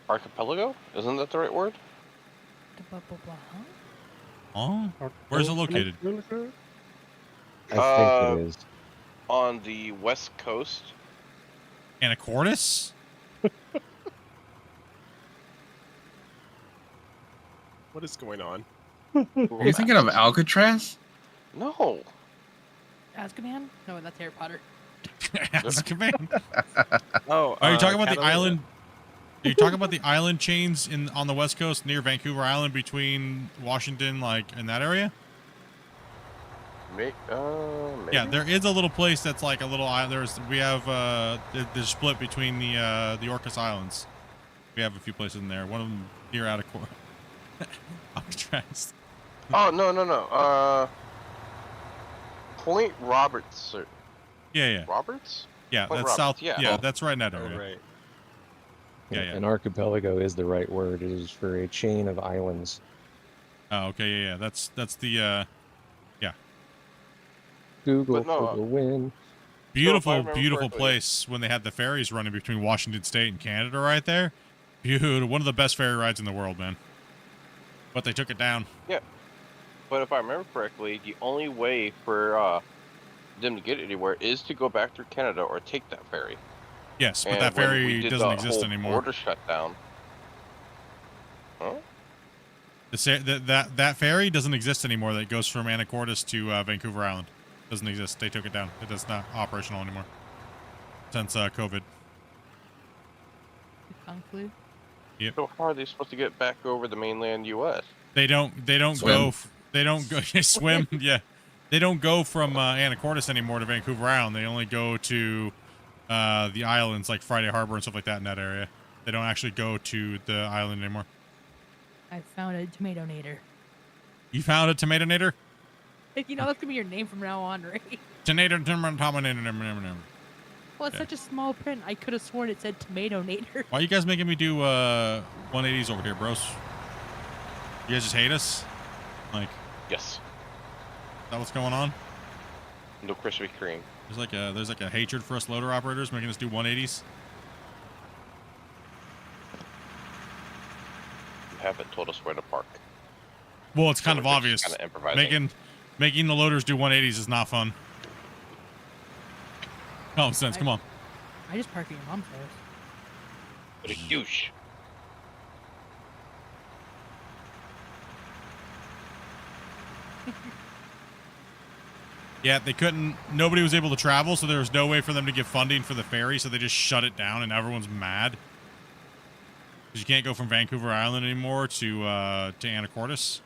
Archipelago? Isn't that the right word? Oh, where's it located? I think it is. On the west coast. Anacortes? What is going on? Are you thinking of Alcatraz? No. Azkaban? No, that's Harry Potter. Azkaban? Oh, Are you talking about the Catalina. island? Are you talking about the island chains on the west coast near Vancouver Island between Washington, like in that area? Maybe. Yeah, there is a little place that's like a little island. There's split between the Orcas Islands. We have a few places in there. One of them near Alcatraz. Oh, no. Point Roberts. Yeah. Roberts? Yeah, Point that's Roberts, south. yeah. Yeah, that's right in that area. Right. Yeah. An archipelago is the right word. It is for a chain of islands. Oh, okay. Yeah. That's the yeah. Google But no, for the win. Beautiful, remember beautiful correctly- place when they had the ferries running between Washington State and Canada right there. Beautiful. One of the best ferry rides in the world, man. But they took it down. Yeah. But if I remember correctly, the only way for them to get anywhere is to go back through Canada or take that ferry. Yes, but And that when we ferry did doesn't the exist whole anymore. Border shutdown. Huh? That ferry doesn't exist anymore. That goes from Anacortes to Vancouver Island. Doesn't exist. They took it down. It is not operational anymore since COVID. Kung flu. Yep. So how are they supposed to get back over the mainland U.S.? They don't Swim. go. They don't go swim. Yeah, they don't go from Anacortes anymore to Vancouver Island. They only go to the islands like Friday Harbor and stuff like that in that area. They don't actually go to the island anymore. I found a tomato nader. You found a tomato nader? You know that's gonna be your name from now on, right? Tomato. Well, it's such a small print. I could have sworn it said tomato nader. Why are you guys making me do 180s over here, bros? You guys just hate us? Like, Yes. is that what's going on? No Krispy Kreme. There's like a hatred for us loader operators making us do 180s. You haven't told us where to park. Well, it's So kind of we're just obvious. kinda improvising. Making the loaders do 180s is not fun. Common sense, come on. I just park at your mom's house. What a douche. Yeah, they couldn't. Nobody was able to travel, so there was no way for them to get funding for the ferry, so they just shut it down, and everyone's mad. Because you can't go from Vancouver Island anymore to Anacortes.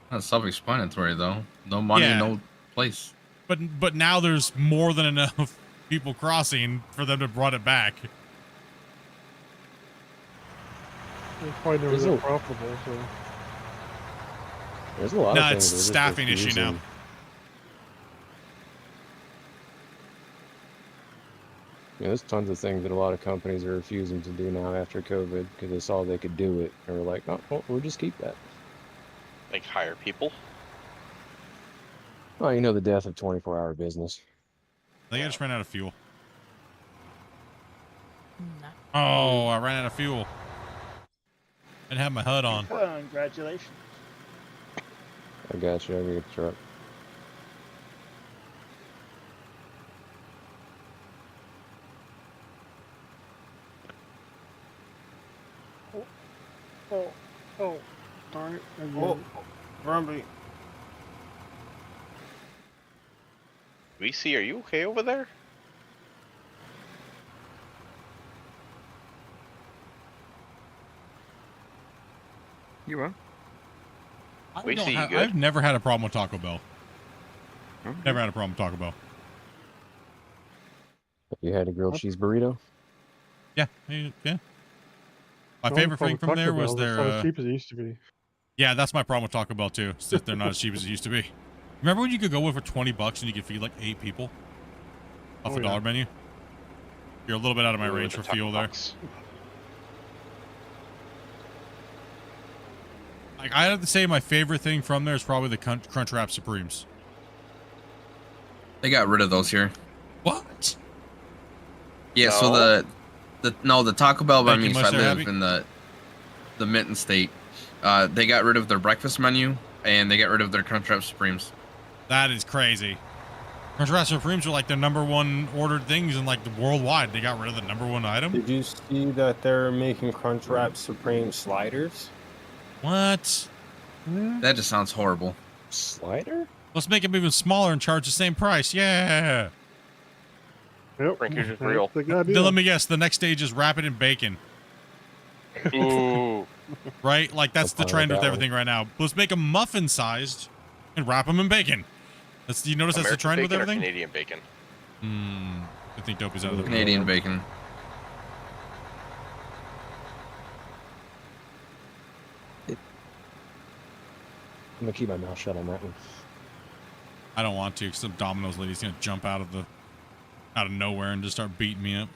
That's self-explanatory, though. No money, Yeah. no place. But now there's more than enough people crossing for them to run it back. It's probably never There's that a- profitable, so. There's a lot No, of it's things. that are just staffing issue now. refusing. Yeah, there's tons of things that a lot of companies are refusing to do now after COVID because they saw they could do it and were like, oh, well, we'll just keep that. Like hire people. Well, you know the death of 24-hour business. I think I just ran out of fuel. No. Oh, I ran out of fuel. I didn't have my HUD on. Congratulations. I got you. I'll get the truck. Oh, darn it. Oh, Grumpy. VC, are you okay over there? You are? We see you good. I've never had a problem with Taco Bell. Okay. Never had a problem with Taco Bell. You had a grilled cheese burrito? Yeah. My favorite thing from there was their. It's not as cheap as it used to be. Yeah, that's my problem with Taco Bell too. Is that they're not as cheap as it used to be. Remember when you could go in for $20 and you could feed like 8 people off a dollar menu? You're a little bit out of my range for fuel there. Like, I have to say my favorite thing from there is probably the Crunchwrap Supremes. They got rid of those here. What? Yeah, so the Taco Bell by me, so I live happy? in the Mitten State. They got rid of their breakfast menu and they got rid of their Crunchwrap Supremes. That is crazy. Crunchwrap Supremes were like the #1 ordered things in like the worldwide. They got rid of the #1 item. Did you see that they're making Crunchwrap Supreme sliders? What? That just sounds horrible. Slider? Let's make them even smaller and charge the same price. Yeah. Yep. Frankie's is real. Then let me guess. The next stage is wrap it in bacon. Ooh. Right? Like that's the trend with everything right now. Let's make them muffin sized and wrap them in bacon. You notice that's the American trend with bacon or everything? Canadian bacon. I think Dopey's out of the Canadian bacon. I'm going to keep my mouth shut on that one. I don't want to because some Domino's lady's going to jump out of nowhere and just start beating me up.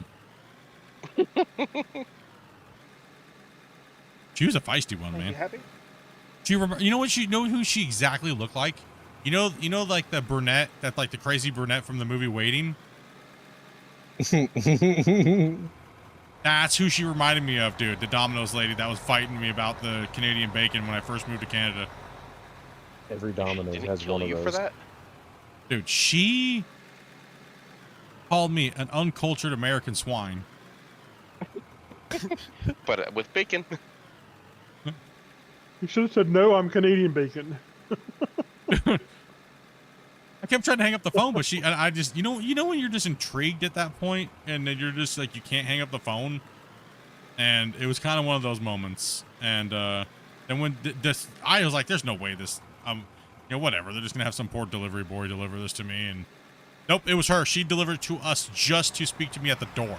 She was a feisty one, man. You happy? She you know who she exactly looked like? You know like the brunette, that like the crazy brunette from the movie Waiting? That's who she reminded me of, dude. The Domino's lady that was fighting me about the Canadian bacon when I first moved to Canada. Every Domino's Didn't has kill one of you those. for that? Dude, she called me an uncultured American swine. But with bacon. You should have said, no, I'm Canadian bacon. I kept trying to hang up the phone, but I just, you know when you're just intrigued at that point and then you're just like, you can't hang up the phone. And it was kind of one of those moments. And when I was like, there's no way this, whatever. They're just going to have some poor delivery boy deliver this to me. And nope, it was her. She delivered to us just to speak to me at the door.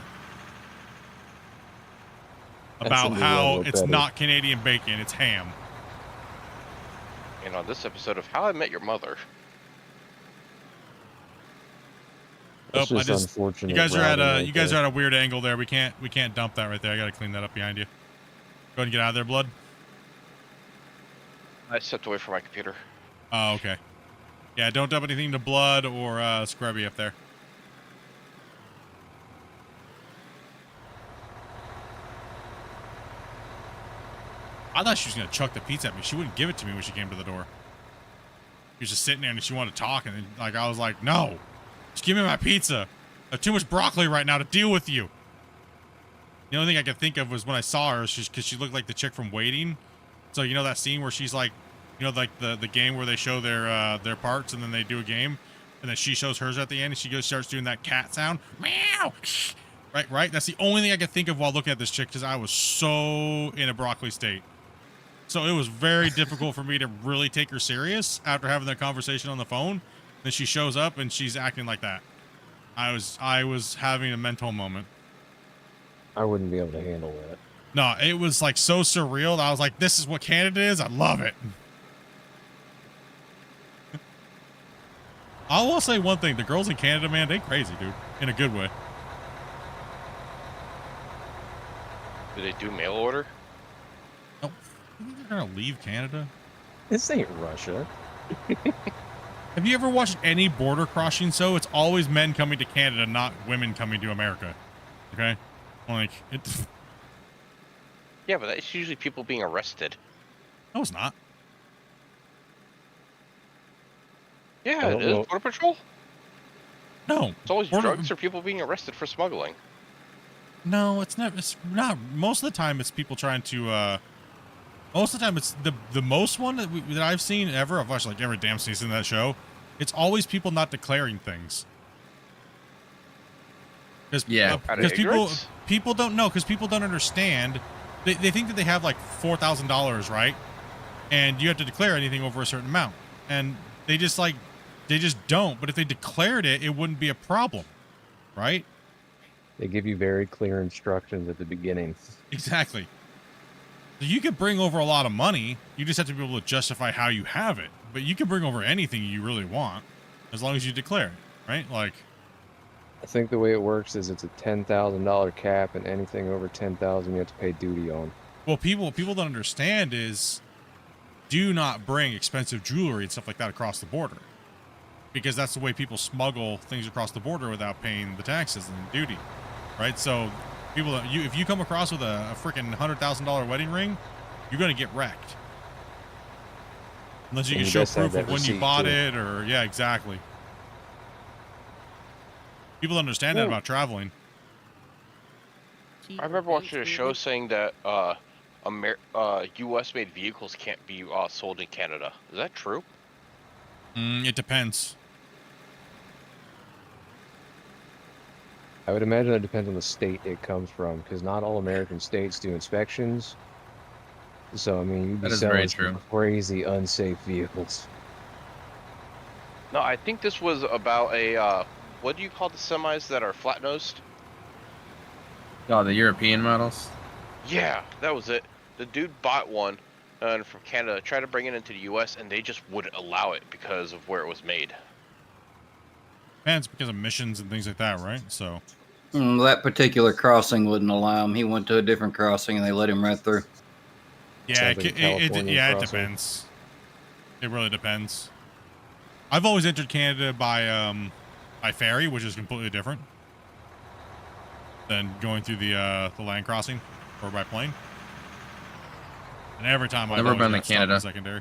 About how it's not Canadian bacon, it's ham. And on this episode of How I Met Your Mother. That's Oh, just unfortunate. you guys are routing at right you guys there. are at a weird angle there. We can't dump that right there. I gotta clean that up behind you. Go ahead and get out of there, blood. I stepped away from my computer. Oh, okay. Yeah, don't dump anything to blood or scrubby up there. I thought she was gonna chuck the pizza at me. She wouldn't give it to me when she came to the door. She was just sitting there and she wanted to talk, and then, like, I was like, no, just give me my pizza. I have too much broccoli right now to deal with you. The only thing I could think of was when I saw her, because she looked like the chick from Waiting. So you know that scene where she's like, like the game where they show their parts and then they do a game, and then she shows hers at the end, and she starts doing that cat sound, meow. Right. That's the only thing I could think of while looking at this chick, because I was so in a broccoli state. So it was very difficult for me to really take her serious after having that conversation on the phone. Then she shows up and she's acting like that. I was having a mental moment. I wouldn't be able to handle that. No, it was like so surreal that I was like, this is what Canada is. I love it. I will say one thing. The girls in Canada, man, they crazy, dude. In a good way. Do they do mail order? Oh, you think they're gonna leave Canada? This ain't Russia. Have you ever watched any border crossing show? It's always men coming to Canada, not women coming to America. Okay? Like, it's... Yeah, but that's usually people being arrested. No, it's not. Yeah, it is. Border Patrol? No. It's always Border... drugs or people being arrested for smuggling. No, it's not. It's not. Most of the time, it's people trying to, most of the time, it's the most one that I've seen ever. I've watched like every damn season of that show. It's always people not declaring things. Because people don't know, because people don't understand. They think that they have like $4,000, right? And you have to declare anything over a certain amount. And they just don't. But if they declared it, it wouldn't be a problem, right? They give you very clear instructions at the beginning. Exactly. So you could bring over a lot of money. You just have to be able to justify how you have it. But you can bring over anything you really want as long as you declare it, right? Like, I think the way it works is it's a $10,000 cap, and anything over $10,000 you have to pay duty on. well, people don't understand is do not bring expensive jewelry and stuff like that across the border, because that's the way people smuggle things across the border without paying the taxes and duty, right? So people, if you come across with a freaking $100,000 wedding ring, you're gonna get wrecked unless you can show proof of when you bought it, or yeah, exactly. People understand that about traveling. I remember watching a show saying that U.S.-made vehicles can't be sold in Canada. Is that true? It depends. I would imagine it depends on the state it comes from, because not all American states do inspections. So, I mean, you'd be selling some crazy unsafe vehicles. No, I think this was about a, what do you call the semis that are flat-nosed? Oh, the European models? Yeah, that was it. The dude bought one from Canada, tried to bring it into the U.S., and they just wouldn't allow it because of where it was made. And it's because of emissions and things like that, right? So that particular crossing wouldn't allow him. He went to a different crossing and they let him right through. Yeah, it depends. It really depends. I've always entered Canada by ferry, which is completely different than going through the land crossing or by plane. And every time I've never been to Canada. Secondary.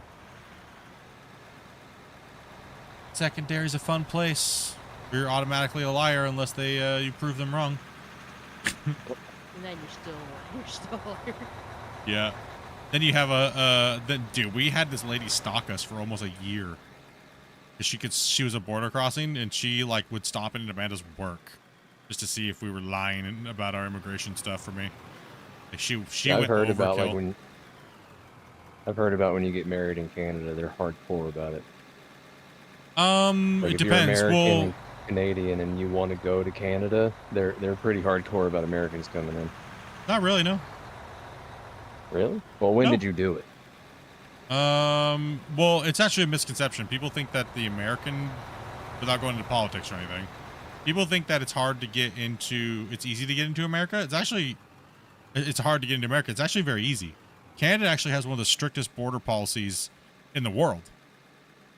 Secondary's a fun place. You're automatically a liar unless they you prove them wrong. And then you're still a liar. Yeah. Then you have dude, we had this lady stalk us for almost a year. She was a border crossing, and she like would stop in Amanda's work just to see if we were lying about our immigration stuff for me. Like, she went overkill. I've heard about when you get married in Canada, they're hardcore about it. It depends. You're American, Canadian, and you want to go to Canada, they're pretty hardcore about Americans coming in. Not really, no. Really? Well, when did you do it? Well, it's actually a misconception. People think that the American, without going into politics or anything, people think that it's hard to get into, it's easy to get into America. It's hard to get into America. It's actually very easy. Canada actually has one of the strictest border policies in the world,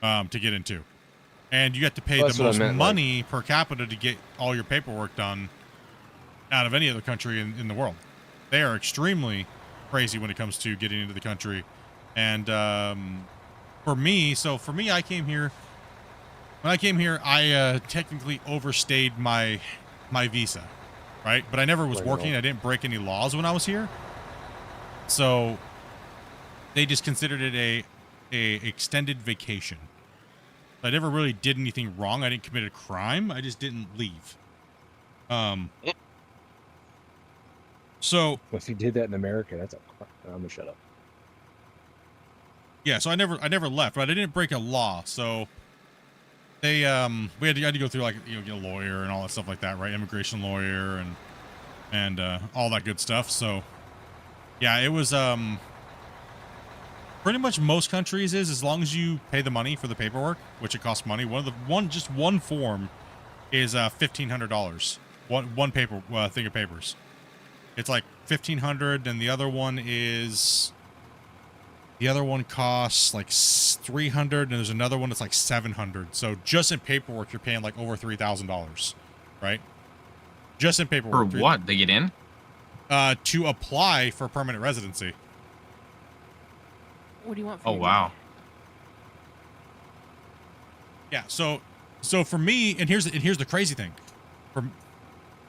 to get into. And you have to pay the most money per capita to get all your paperwork done out of any other country in the world. They are extremely crazy when it comes to getting into the country. And for me, I came here. When I came here, I technically overstayed my visa, right? But I never was working. I didn't break any laws when I was here. So they just considered it a extended vacation. I never really did anything wrong. I didn't commit a crime. I just didn't leave. So if you did that in America, I'm gonna shut up. Yeah, so I never left, but I didn't break a law. So they I had to go through like get a lawyer and all that stuff like that, right? Immigration lawyer and all that good stuff. So yeah, it was pretty much most countries is as long as you pay the money for the paperwork, which it costs money. Just one form is $1,500. One paper thing of papers. It's like $1,500, and the other one costs like $300, and there's another one that's like $700. So just in paperwork, you're paying like over $3,000, right? Just in paperwork. For what? They get in? To apply for permanent residency. What do you want? For Oh your wow. money? Yeah. So for me, and here's the crazy thing,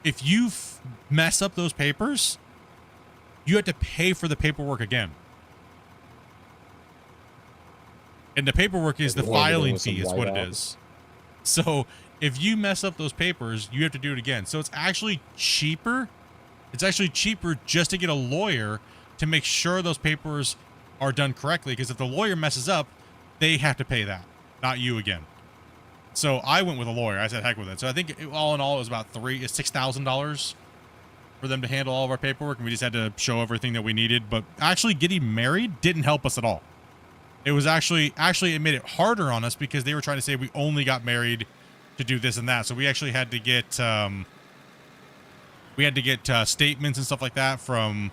if you mess up those papers, you have to pay for the paperwork again. And the paperwork is the filing fee is what it is. So if you mess up those papers, you have to do it again. So it's actually cheaper. It's actually cheaper just to get a lawyer to make sure those papers are done correctly. Because if the lawyer messes up, they have to pay that, not you again. So I went with a lawyer. I said, heck with it. So I think all in all, it was about $6,000 for them to handle all of our paperwork. And we just had to show everything that we needed. But actually getting married didn't help us at all. It was actually it made it harder on us because they were trying to say we only got married to do this and that. So we actually had to get statements and stuff like that from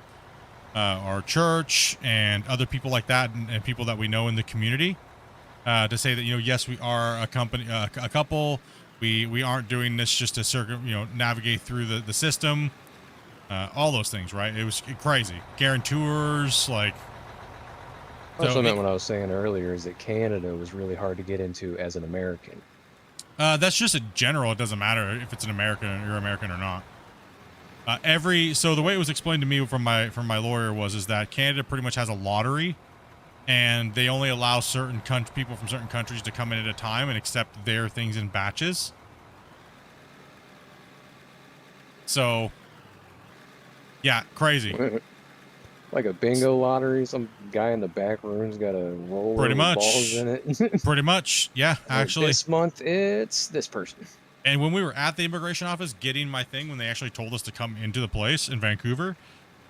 our church and other people like that, and people that we know in the community, to say that yes, we are a couple. We aren't doing this just to navigate through the system. All those things, right? It was crazy. Guarantors, like. Also meant what I was saying earlier is that Canada was really hard to get into as an American. That's just a general. It doesn't matter if it's an American, you're American or not. So the way it was explained to me from my lawyer is that Canada pretty much has a lottery, and they only allow certain people from certain countries to come in at a time and accept their things in batches. So, yeah, crazy. Like a bingo lottery, some guy in the back room's got a roll of balls in it. Pretty much, yeah, actually. This month, it's this person. And when we were at the immigration office getting my thing, when they actually told us to come into the place in Vancouver,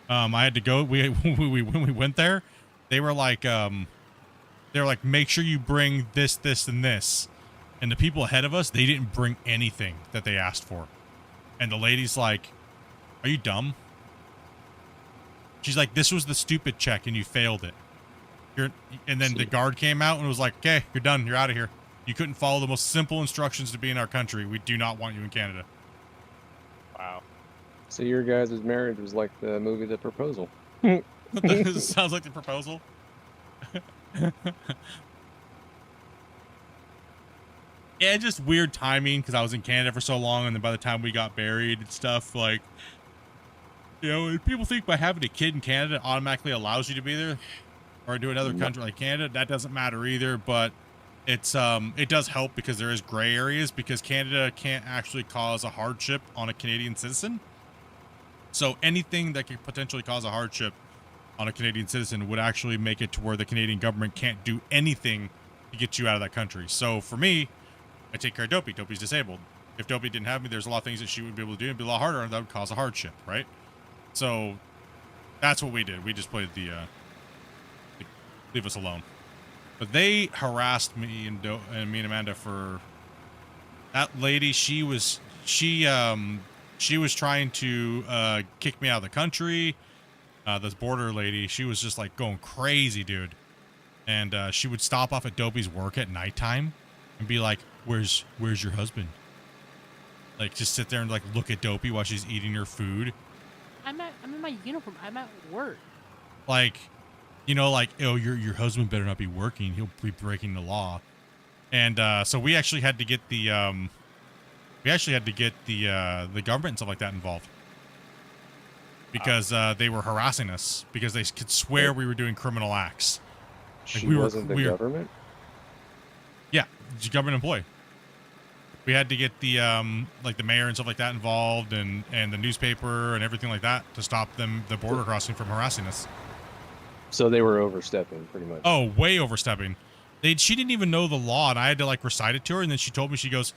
I had to go. When we went there, they were like, make sure you bring this, this, and this. And the people ahead of us, they didn't bring anything that they asked for. And the lady's like, "Are you dumb?" She's like, "This was the stupid check, and you failed it." And then the guard came out and was like, "Okay, you're done. You're out of here. You couldn't follow the most simple instructions to be in our country. We do not want you in Canada." Wow. So your guys' marriage was like the movie The Proposal. Sounds like The Proposal. Yeah, just weird timing because I was in Canada for so long, and then by the time we got married and stuff, like, people think by having a kid in Canada automatically allows you to be there or do another country like Canada. That doesn't matter either, but it does help because there is gray areas, because Canada can't actually cause a hardship on a Canadian citizen. So anything that could potentially cause a hardship on a Canadian citizen would actually make it to where the Canadian government can't do anything to get you out of that country. So for me, I take care of Dopey. Dopey's disabled. If Dopey didn't have me, there's a lot of things that she would be able to do. It'd be a lot harder, and that would cause a hardship, right? So that's what we did. We just played the leave us alone. But they harassed me and me and Amanda for that lady. She was trying to kick me out of the country. This border lady, she was just like going crazy, dude. And she would stop off at Dopey's work at nighttime and be like, "Where's your husband?" Like, just sit there and like look at Dopey while she's eating her food. I'm in my uniform. I'm at work. Like, oh, your husband better not be working. He'll be breaking the law. And so we actually had to get the government and stuff like that involved, because they were harassing us because they could swear we were doing criminal acts. Like, She wasn't the government? Yeah, she's a government employee. We had to get the the mayor and stuff like that involved, and the newspaper and everything like that to stop the border crossing from harassing us. So they were overstepping pretty much. Oh, way overstepping. She didn't even know the law, and I had to like recite it to her. And then she told me, she goes,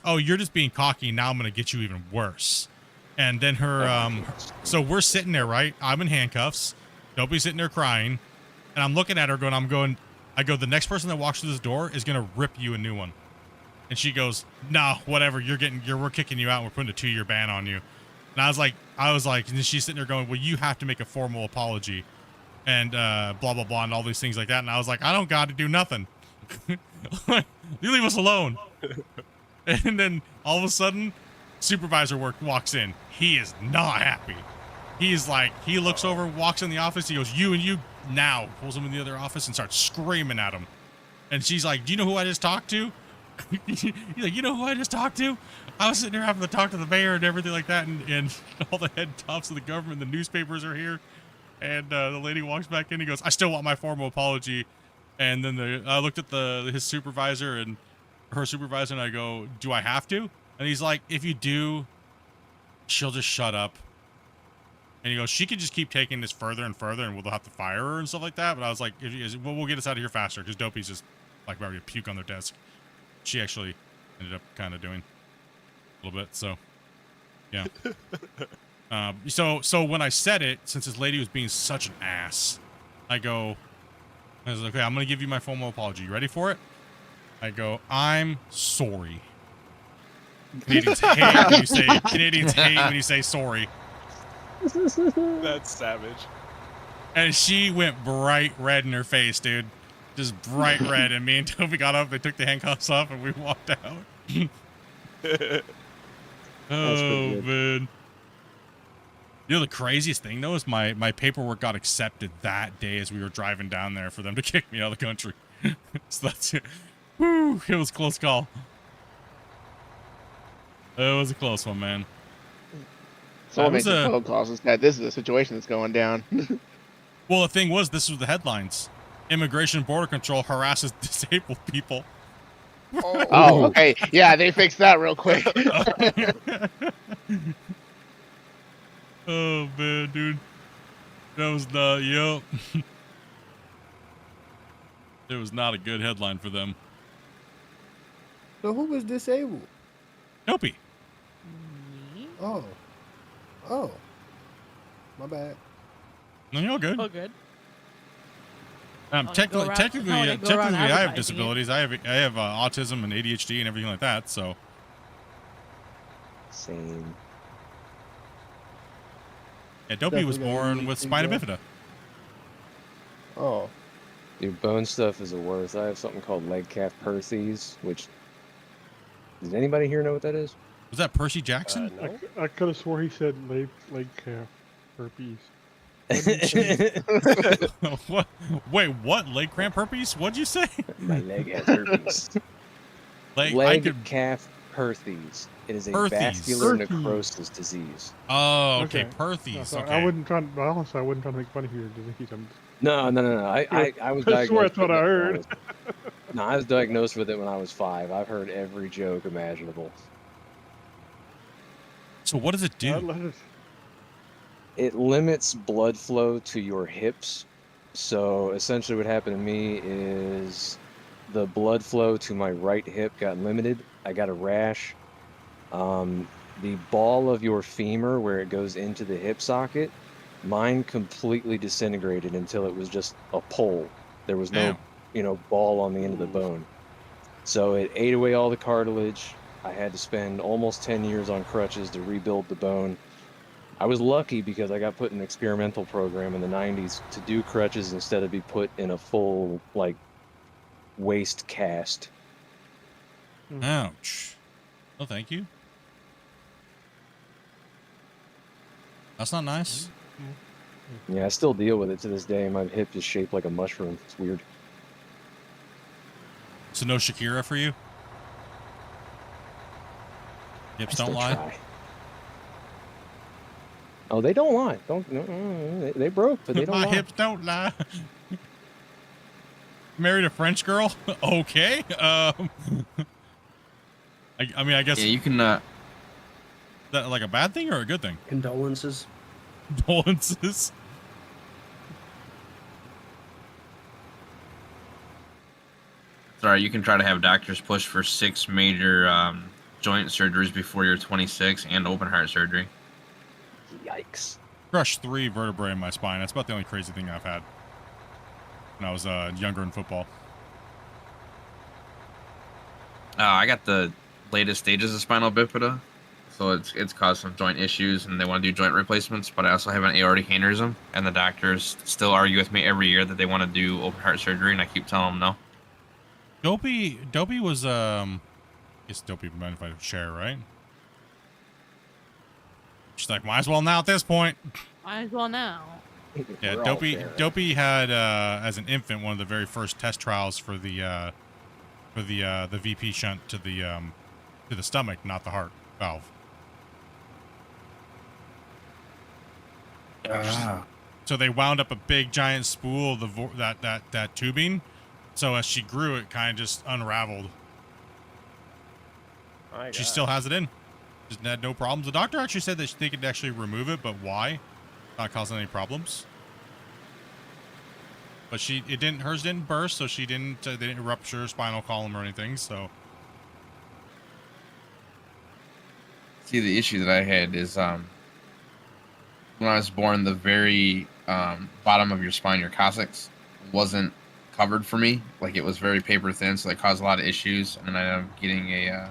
"Oh, you're just being cocky. Now I'm gonna get you even worse." And then so we're sitting there, right? I'm in handcuffs. Dopey's sitting there crying, and I'm looking at her, going, I go, the next person that walks through this door is gonna rip you a new one. And she goes, "No, whatever. We're kicking you out. And we're putting a 2-year ban on you." And I was like, and then she's sitting there going, "Well, you have to make a formal apology." And blah, blah, blah, and all these things like that. And I was like, I don't got to do nothing. You leave us alone. And then all of a sudden, supervisor walks in. He is not happy. He's like, he looks over, walks in the office. He goes, "You and you now." Pulls him in the other office and starts screaming at him. And she's like, "Do you know who I just talked to?" He's like, "You know who I just talked to? I was sitting there having to talk to the mayor and everything like that. And all the head tops of the government, the newspapers are here." And the lady walks back in. He goes, "I still want my formal apology." And then I looked at his supervisor and her supervisor, and I go, "Do I have to?" And he's like, "If you do, she'll just shut up." And he goes, "She could just keep taking this further and further, and we'll have to fire her and stuff like that." But I was like, "Well, we'll get us out of here faster," because Dopey's just like ready to puke on their desk. She actually ended up kind of doing a little bit. So, yeah. So when I said it, since this lady was being such an ass, I was like, "Okay, I'm going to give you my formal apology. You ready for it?" I go, "I'm sorry." Canadians hate when you say sorry. That's savage. And she went bright red in her face, dude. Just bright red. And me and Toby got up, they took the handcuffs off, and we walked out. Oh, man. You know, the craziest thing, though, is my paperwork got accepted that day as we were driving down there for them to kick me out of the country. So that's it. Whew, it was a close call. It was a close one, man. Someone made some phone calls and said, "This is the situation that's going down." Well, the thing was, this was the headlines. Immigration and Border Control harasses disabled people. Oh, okay. Yeah, they fixed that real quick. Oh, man, dude. That was not, yep. It was not a good headline for them. So who was disabled? Dopey. Oh. Oh. My bad. No, you're all good. Oh, good. Technically, I have disabilities. I have autism and ADHD and everything like that. So. Same. Yeah, Dopey was born with spina bifida. Oh. Dude, bone stuff is the worst. I have something called leg calf Perthes, which... Does anybody here know what that is? Was that Percy Jackson? No. I could have swore he said leg calf herpes. What? Wait, what? Leg cramp herpes? What'd you say? My leg has herpes. Leg calf Perthes. It is a vascular necrosis disease. Oh, okay, Perthes. No, okay. I wouldn't try. Honestly, I wouldn't try to make fun of your disease. No. I was diagnosed. I swear that's what I heard. I was diagnosed with it when I was 5. I've heard every joke imaginable. So what does it do? It limits blood flow to your hips. So essentially what happened to me is the blood flow to my right hip got limited. I got a rash. The ball of your femur where it goes into the hip socket, mine completely disintegrated until it was just a pole. There was no, ball on the end of the bone. So it ate away all the cartilage. I had to spend almost 10 years on crutches to rebuild the bone. I was lucky because I got put in an experimental program in the 90s to do crutches instead of be put in a full, waist cast. Ouch. Oh, thank you. That's not nice. Yeah, I still deal with it to this day. My hip is shaped like a mushroom. It's weird. So no Shakira for you? Hips don't lie? Try. Oh, they don't lie. They broke, but they don't lie. My hips don't lie. Married a French girl? Okay. I mean, I guess. Yeah, you can. Is that like a bad thing or a good thing? Condolences. Condolences. Sorry, you can try to have doctors push for 6 major joint surgeries before you're 26 and open heart surgery. Yikes. Crushed 3 vertebrae in my spine. That's about the only crazy thing I've had when I was younger in football. I got the latest stages of spinal bifida, so it's caused some joint issues, and they want to do joint replacements. But I also have an aortic aneurysm, and the doctors still argue with me every year that they want to do open heart surgery, and I keep telling them no. Dopey was I guess Dopey might if I share, right? She's like, might as well now at this point. Might as well now. Yeah, Dopey had as an infant one of the very first test trials for the VP shunt to the stomach, not the heart valve. So they wound up a big giant spool of that tubing. So as she grew, it kind of just unraveled. She still has it in. Just had no problems. The doctor actually said that they could actually remove it, but why? Not causing any problems. But hers didn't burst, so they didn't rupture her spinal column or anything. So. See, the issue that I had is when I was born, the very bottom of your spine, your coccyx, wasn't covered for me. Like, it was very paper thin, so that caused a lot of issues. And then I ended up getting a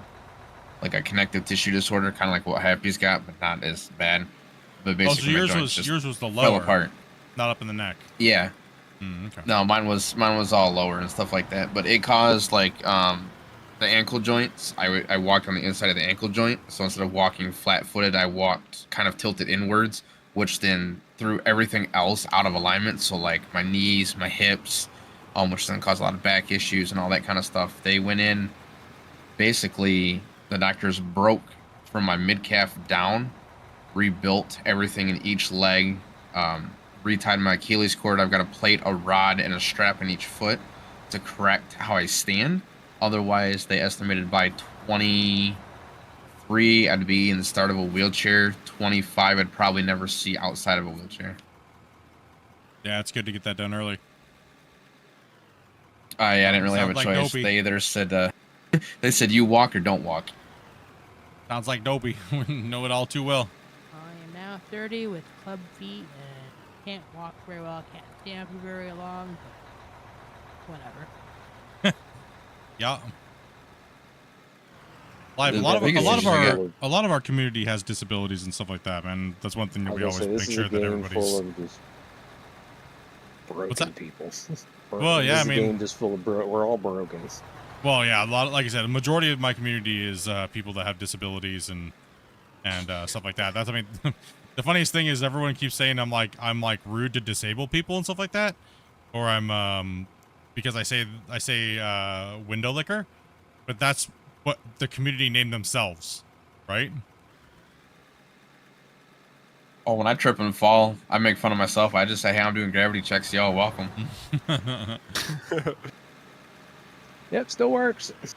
connective tissue disorder, kind of like what Happy's got, but not as bad. But basically, so yours was the lower, fell apart, not up in the neck. Yeah. Okay. No, mine was all lower and stuff like that. But it caused like the ankle joints. I walked on the inside of the ankle joint, so instead of walking flat-footed, I walked kind of tilted inwards, which then threw everything else out of alignment. So like my knees, my hips, which then caused a lot of back issues and all that kind of stuff. They went in, basically, the doctors broke from my mid-calf down, rebuilt everything in each leg, retied my Achilles cord. I've got a plate, a rod, and a strap in each foot to correct how I stand. Otherwise, they estimated by 23, I'd be in the start of a wheelchair. 25, I'd probably never see outside of a wheelchair. Yeah, it's good to get that done early. Yeah, I didn't really have a Sounds like choice. Dopey. They either said, they said you walk or don't walk. Sounds like Dopey. We know it all too well. I am now 30 with club feet and can't walk very well, can't stand for very long, but whatever. Yeah. Live, a lot of our community has disabilities and stuff like that, man. That's one thing that we always make sure that everybody's. Broken What's that? people. Well, yeah, I mean, game just full of we're all broken. Well, yeah, like I said, a majority of my community is people that have disabilities and stuff like that. That's, I mean, the funniest thing is everyone keeps saying I'm like rude to disabled people and stuff like that, or I'm because I say window licker, but that's what the community named themselves, right? Oh, when I trip and fall, I make fun of myself. I just say, hey, I'm doing gravity checks. Y'all welcome. Yep, still works. It's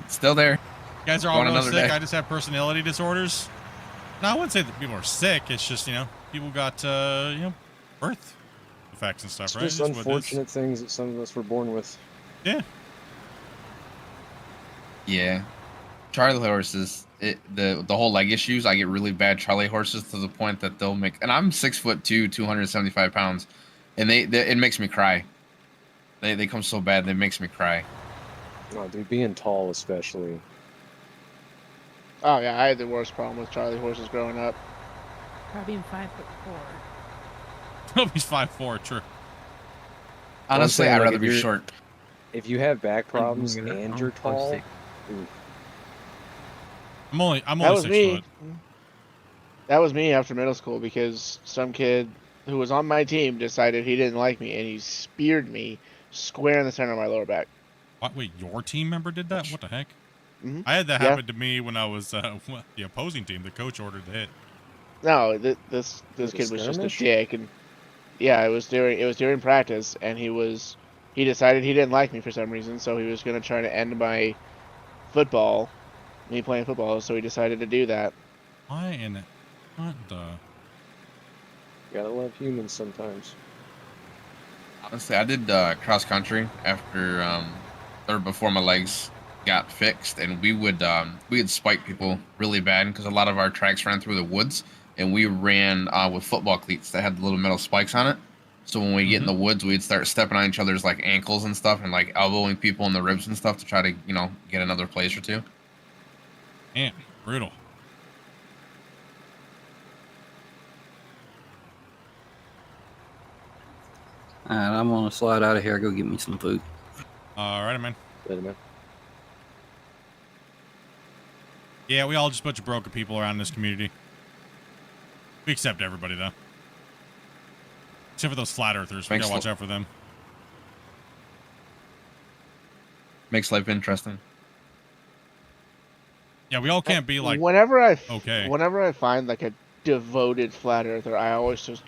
still there. You guys are all real sick. Day. I just have personality disorders. No, I wouldn't say that people are sick. It's just, people got, birth effects and stuff, It's right? just unfortunate things that some of us were born with. Yeah. Yeah. Charlie horses, the whole leg issues, I get really bad Charlie horses to the point that they'll make, and I'm 6'2", 275 pounds, and it makes me cry. They come so bad, they makes me cry. Oh, dude, being tall especially. Oh yeah, I had the worst problem with Charlie horses growing up. Probably being 5'4". Toby's 5'4", true. Honestly, saying, I'd like, rather if be you're- short. If you have back problems and you're tall, I'm only That was 6 me. foot. That was me after middle school because some kid who was on my team decided he didn't like me and he speared me square in the center of my lower back. What, wait, your team member did that? What the heck? Mhm. I had that Yeah. happen to me when I was the opposing team. The coach ordered the hit. No, this kid was just a dick, and yeah, it was during practice, and he decided he didn't like me for some reason, so he was gonna try to end me playing football, so he decided to do that. Why in it? What the? you gotta love humans sometimes. Honestly, I did cross country after or before my legs got fixed, and we would spike people really bad because a lot of our tracks ran through the woods, and we ran with football cleats that had the little metal spikes on it. So when we get in the woods, we'd start stepping on each other's like ankles and stuff, and like elbowing people in the ribs and stuff to try to get another place or two. Man, brutal. Alright, I'm gonna slide out of here. Go get me some food. All right, man. Later, man. Yeah, we all just a bunch of broken people around this community. We accept everybody, though. Except for those flat earthers. We gotta watch out for them. Makes life interesting. Yeah, we all can't be like, whenever I find like a devoted flat earther, I always just,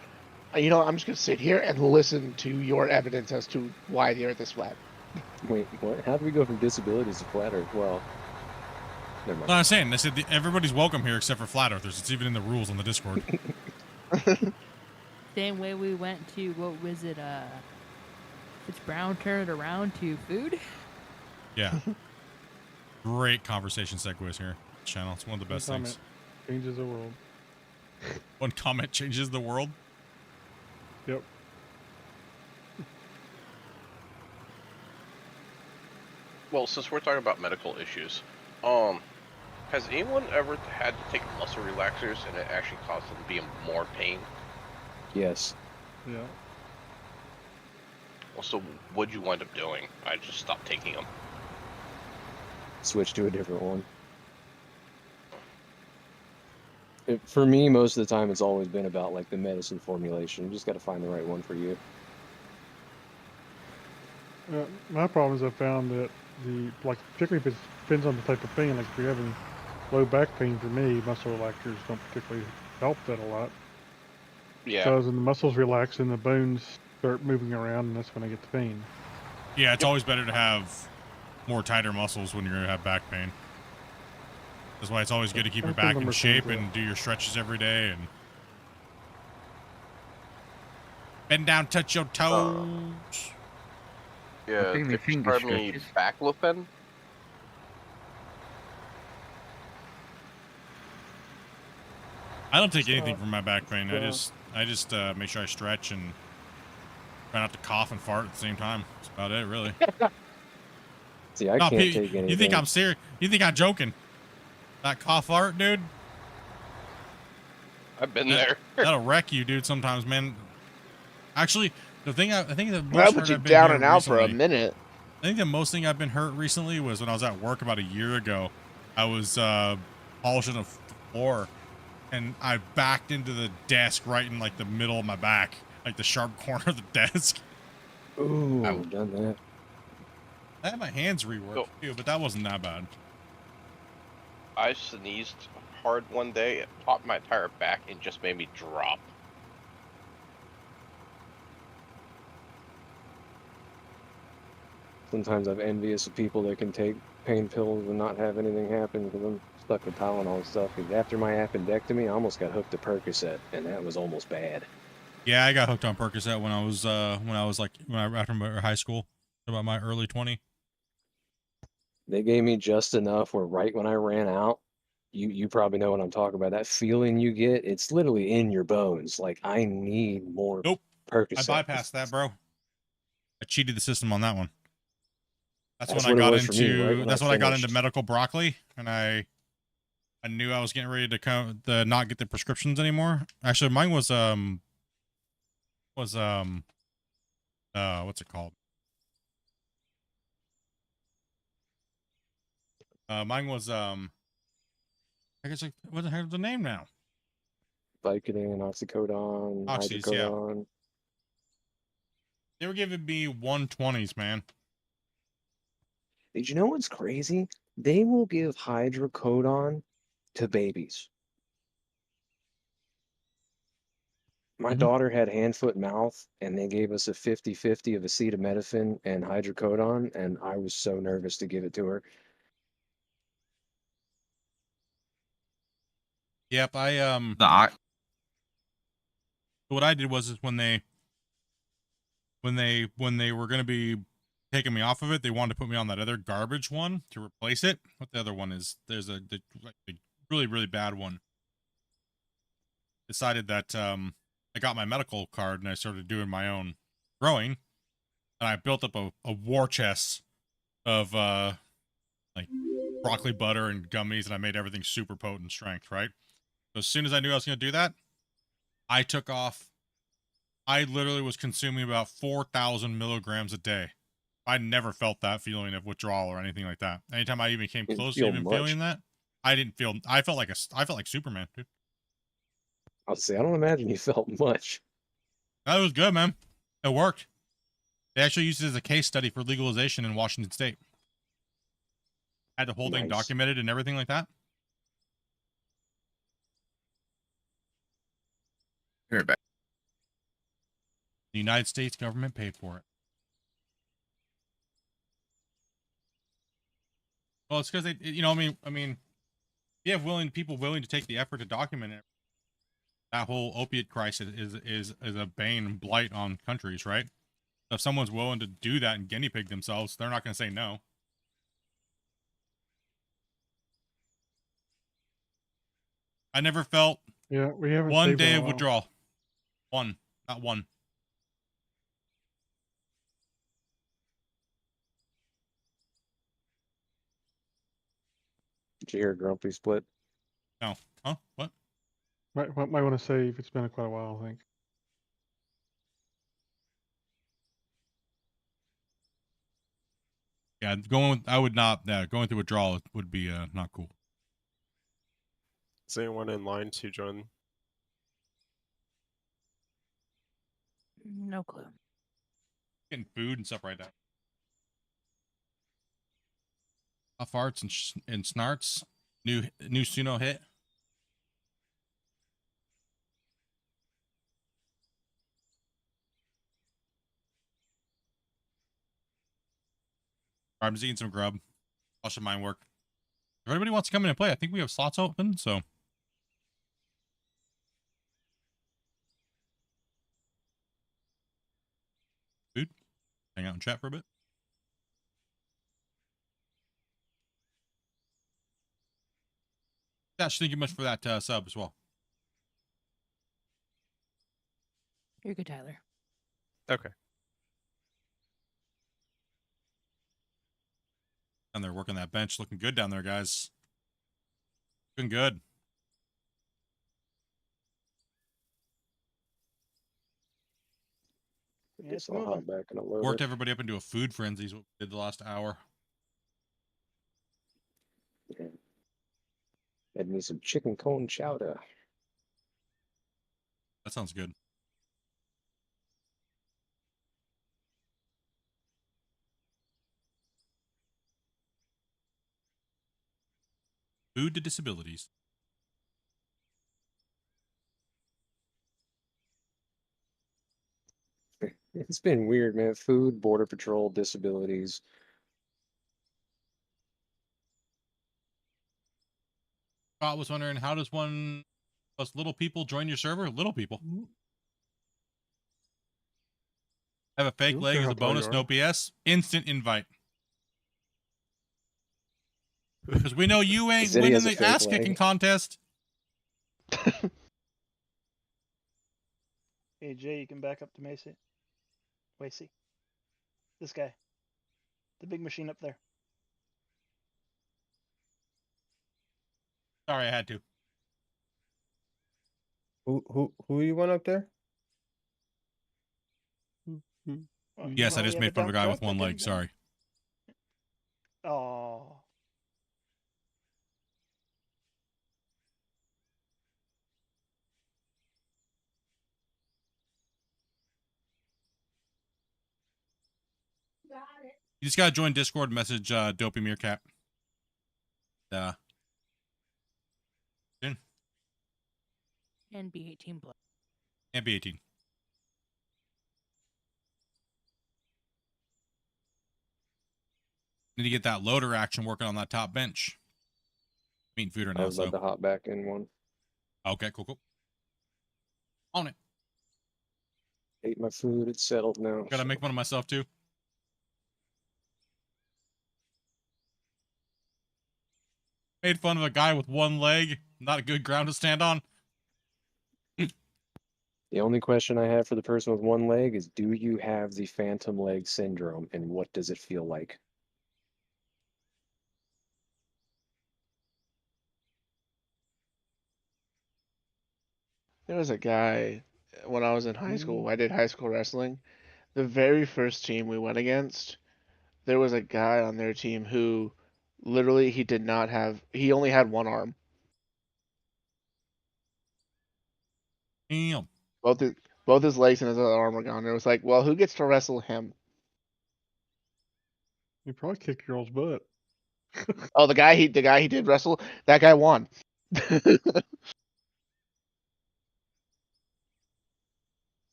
I'm just gonna sit here and listen to your evidence as to why the Earth is flat. Wait, what? How do we go from disabilities to flat Earth? Well, never mind. No, I'm saying, they said everybody's welcome here except for flat earthers. It's even in the rules on the Discord. Same way we went to, what was it, it's brown turned around to food? Yeah. Great conversation segues here. Channel. It's one of the best things. Changes the world. One comment changes the world. Yep. Well, since we're talking about medical issues, has anyone ever had to take muscle relaxers and it actually caused them to be in more pain? Yes. Yeah. Well, so what'd you wind up doing? I just stopped taking them. Switch to a different one. For me, most of the time, it's always been about like the medicine formulation. You just got to find the right one for you. My problem is I found that particularly if it depends on the type of pain, like if you're having low back pain, for me, muscle relaxers don't particularly help that a lot. Yeah. Because when the muscles relax and the bones start moving around, and that's when I get the pain. Yeah, it's always better to have more tighter muscles when you're going to have back pain. That's why it's always good to keep your back in shape and do your stretches every day and bend down, touch your toes. Yeah, think my if you finger start me stretches. baclofen. I don't take anything for my back pain. I just make sure I stretch and try not to cough and fart at the same time. That's about it, really. See, I can't take anything. You think I'm serious? You think I'm joking? That cough fart, dude? I've been there. That'll wreck you, dude, sometimes, man. Actually, I think the most That'll hurt put you I've been down here and out for a recently- minute. I think the most thing I've been hurt recently was when I was at work about a year ago. I was polishing the floor, and I backed into the desk right in like the middle of my back, like the sharp corner of the desk. Ooh, I've done that. I had my hands reworked too, but that wasn't that bad. I sneezed hard one day, it popped my entire back and just made me drop. Sometimes I'm envious of people that can take pain pills and not have anything happen because I'm stuck with Tylenol and stuff. Because after my appendectomy, I almost got hooked to Percocet, and that was almost bad. Yeah, I got hooked on Percocet when I was after my high school, about my early 20. They gave me just enough where right when I ran out, you probably know what I'm talking about. That feeling you get, it's literally in your bones. Like, I need more Percocet. I bypassed that, bro. I cheated the system on that one. That's That's when I what it got was for me, into. right when That's I when I got finished. into medical broccoli, and I knew I was getting ready to not get the prescriptions anymore. Actually, mine was what's it called? Mine was I guess what the heck is the name now? Vicodin, oxycodone, Oxys, yeah. hydrocodone. They were giving me 120s, man. Did you know what's crazy? They will give hydrocodone to babies. My daughter had hand, foot, mouth, and they gave us a 50-50 of acetaminophen and hydrocodone, and I was so nervous to give it to her. Yep, what I did was when they were going to be taking me off of it. They wanted to put me on that other garbage one to replace it. What the other one is? There's a really, really bad one. Decided that I got my medical card and I started doing my own growing. And I built up a war chest of like broccoli butter and gummies, and I made everything super potent strength, right? So as soon as I knew I was going to do that, I took off. I literally was consuming about 4,000 milligrams a day. I never felt that feeling of withdrawal or anything like that. Anytime I even came close to even feeling that, I didn't feel. I felt like Superman, dude. I'll say I don't imagine you felt much. That was good, man. It worked. They actually used it as a case study for legalization in Washington State. Had the whole thing documented and everything like that. Here, back. The United States government paid for it. Well, it's because they, you know, I mean, you have people willing to take the effort to document it. That whole opiate crisis is a bane and blight on countries, right? So if someone's willing to do that and guinea pig themselves, they're not going to say no. I never felt we haven't one saved in day a of while. withdrawal. One, not one. Did you hear Grumpy Split? No. Huh? What? Might want to save. It's been quite a while, I think. Yeah, I would not. Going through withdrawal would be not cool. Is anyone in line to join? No clue. Getting food and stuff right now. Farts and snarts. New Suno hit. I'm just eating some grub. Watching mine work. If anybody wants to come in and play, I think we have slots open, so. Food. Hang out and chat for a bit. Dash, thank you much for that sub as well. You're good, Tyler. Okay. Down there working that bench. Looking good down there, guys. Looking good. Yeah, it's all hot back in a loader. Worked everybody up into a food frenzy is what we did the last hour. Yeah. Had me some chicken cone chowder. That sounds good. Food to disabilities. It's been weird, man. Food, border patrol, disabilities. I was wondering, how does us little people join your server? Little people. Have a fake leg as a bonus, no PS. Instant invite. Because we know you ain't winning the ass kicking contest. Hey Jay, you can back up to Macy. Macy. This guy. The big machine up there. Sorry, I had to. Who you want up there? Yes, I just made fun of a guy with one leg. Sorry. Oh. You just gotta join Discord, message Dopey Meerkat. And be 18 plus. And be 18. Need to get that loader action working on that top bench. Meeting food right now, I was about to hop back in one. Okay, cool. On it. Ate my food. It's settled now. Gotta make one of myself too. Made fun of a guy with one leg. Not a good ground to stand on. The only question I have for the person with one leg is, do you have the phantom leg syndrome, and what does it feel like? There was a guy when I was in high school. I did high school wrestling. The very first team we went against, there was a guy on their team who literally he only had one arm. Damn. Both his legs and his other arm were gone. It was like, well, who gets to wrestle him? You probably kicked your girl's butt. Oh, the guy he did wrestle, that guy won.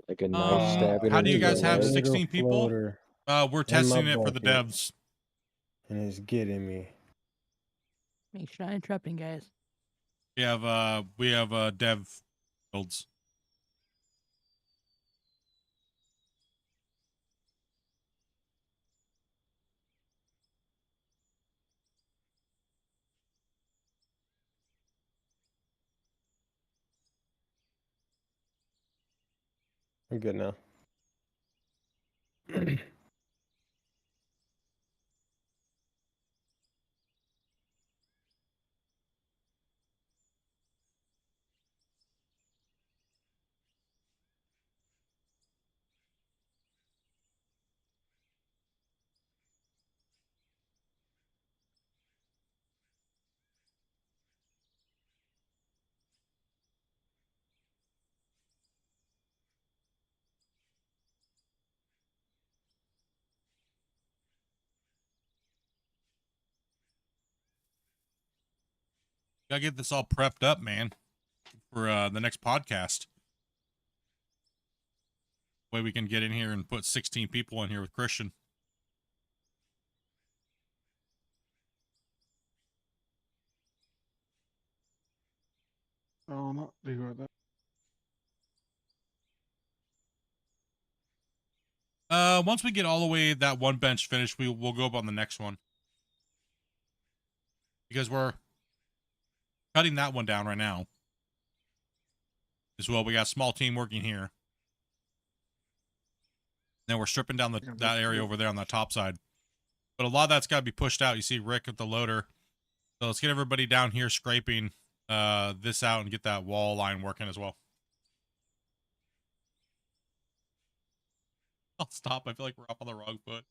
Like a knife stabbing How do you into guys your have leg? 16 people? We're testing it for the devs. And it's getting me. Make sure not interrupting, guys. We have dev builds. I'm good now. Gotta get this all prepped up, man, for the next podcast. Way we can get in here and put 16 people in here with Christian. Oh, not be right there. Once we get all the way that one bench finished, we'll go up on the next one. Because we're cutting that one down right now. As well, we got a small team working here. Then we're stripping down that area over there on the top side. But a lot of that's got to be pushed out. You see Rick with the loader. So let's get everybody down here scraping this out and get that wall line working as well. I'll stop. I feel like we're up on the wrong foot.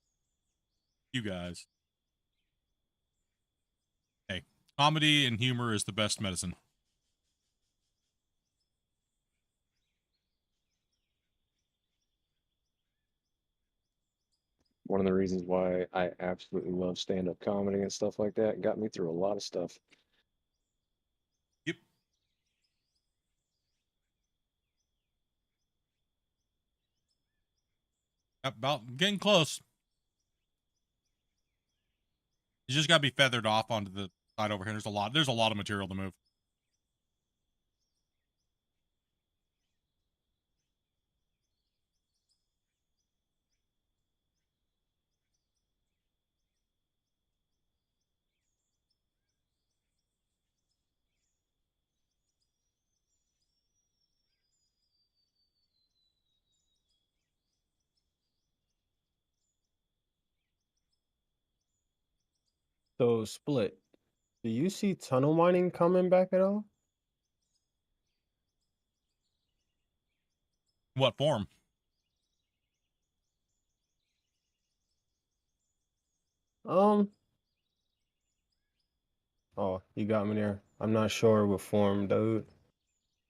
You guys. Hey, comedy and humor is the best medicine. One of the reasons why I absolutely love stand-up comedy and stuff like that. It got me through a lot of stuff. Yep. About getting close. You just got to be feathered off onto the side over here. There's a lot of material to move. So, Split, do you see tunnel mining coming back at all? What form? Oh, you got me there. I'm not sure what form, dude.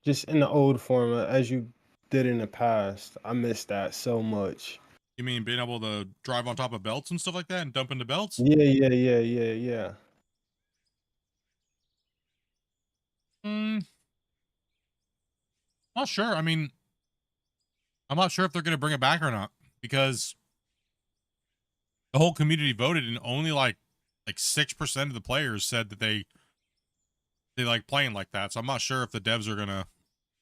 Just in the old form, as you did in the past. I miss that so much. You mean being able to drive on top of belts and stuff like that and dump into belts? Yeah. Not sure. I mean, I'm not sure if they're going to bring it back or not because the whole community voted and only like 6% of the players said that they like playing like that. So I'm not sure if the devs are going to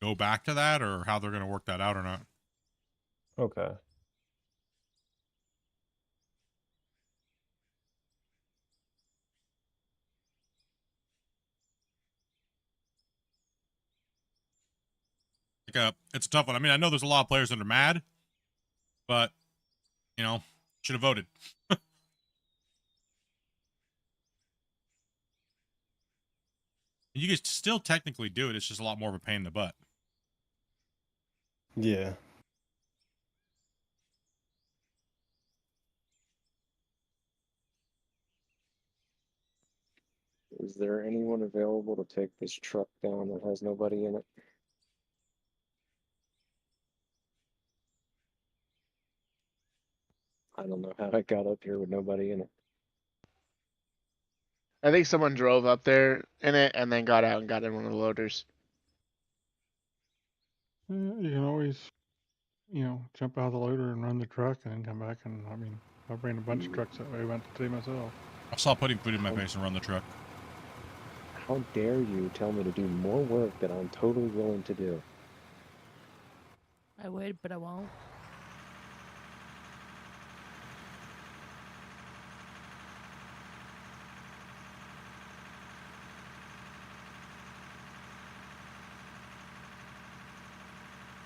go back to that or how they're going to work that out or not. Okay. it's a tough one. I mean, I know there's a lot of players that are mad, but you know, should have voted. You can still technically do it. It's just a lot more of a pain in the butt. Yeah. Is there anyone available to take this truck down that has nobody in it? I don't know how I got up here with nobody in it. I think someone drove up there in it and then got out and got in one of the loaders. You can always, jump out of the loader and run the truck and then come back. And I mean, I ran a bunch of trucks that way. I went to Tee myself. I saw putting food in my face and run the truck. How dare you tell me to do more work that I'm totally willing to do? I would, but I won't.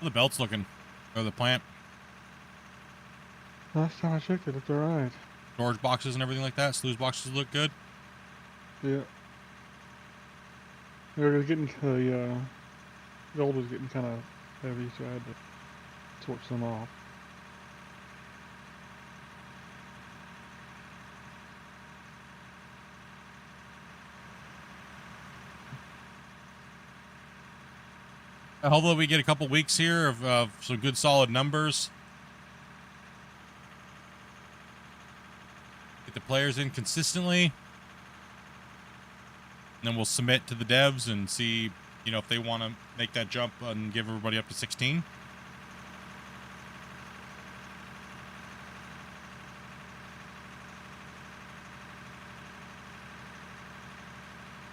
How the belt's looking, or the plant. Last time I checked it looked alright. Storage boxes and everything like that. Sluice boxes look good. Yeah. They're getting the gold was getting kind of heavy, so I had to torch them off. Hopefully we get a couple weeks here of some good solid numbers. Get the players in consistently. And then we'll submit to the devs and see, if they want to make that jump and give everybody up to 16.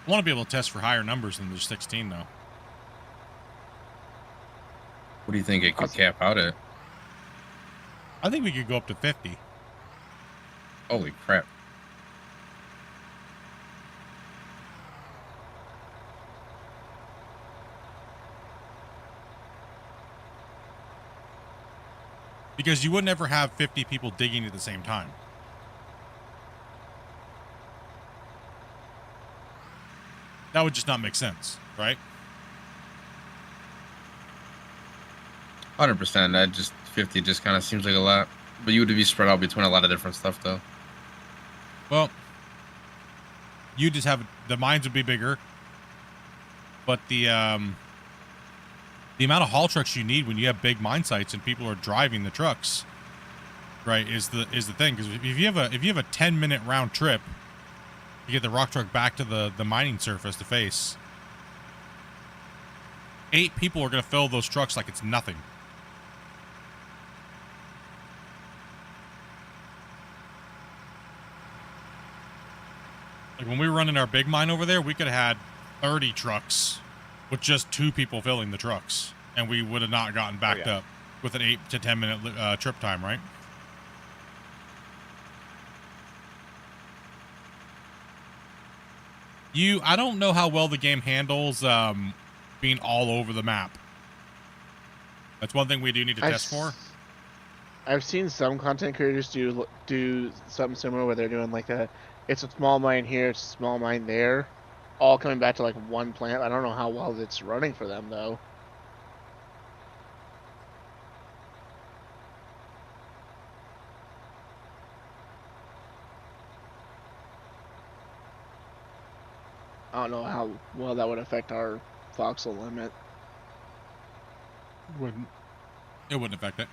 I want to be able to test for higher numbers than just 16, though. What do you think it could cap out at? I think we could go up to 50. Holy crap. Because you would never have 50 people digging at the same time. That would just not make sense, right? 100%. That just 50 just kind of seems like a lot. But you would be spread out between a lot of different stuff, though. Well, you just have the mines would be bigger, but the amount of haul trucks you need when you have big mine sites and people are driving the trucks, right, is the thing. Because if you have a 10-minute round trip, you get the rock truck back to the mining surface to face. 8 people are going to fill those trucks like it's nothing. Like when we were running our big mine over there, we could have had 30 trucks with just 2 people filling the trucks, and we would have not gotten backed up with an 8 to 10 minute trip time, right? I don't know how well the game handles being all over the map. That's one thing we do need to test for. I've seen some content creators do something similar where they're doing like it's a small mine here, it's a small mine there, all coming back to like one plant. I don't know how well it's running for them though. I don't know how well that would affect our voxel limit. Wouldn't. It wouldn't affect it.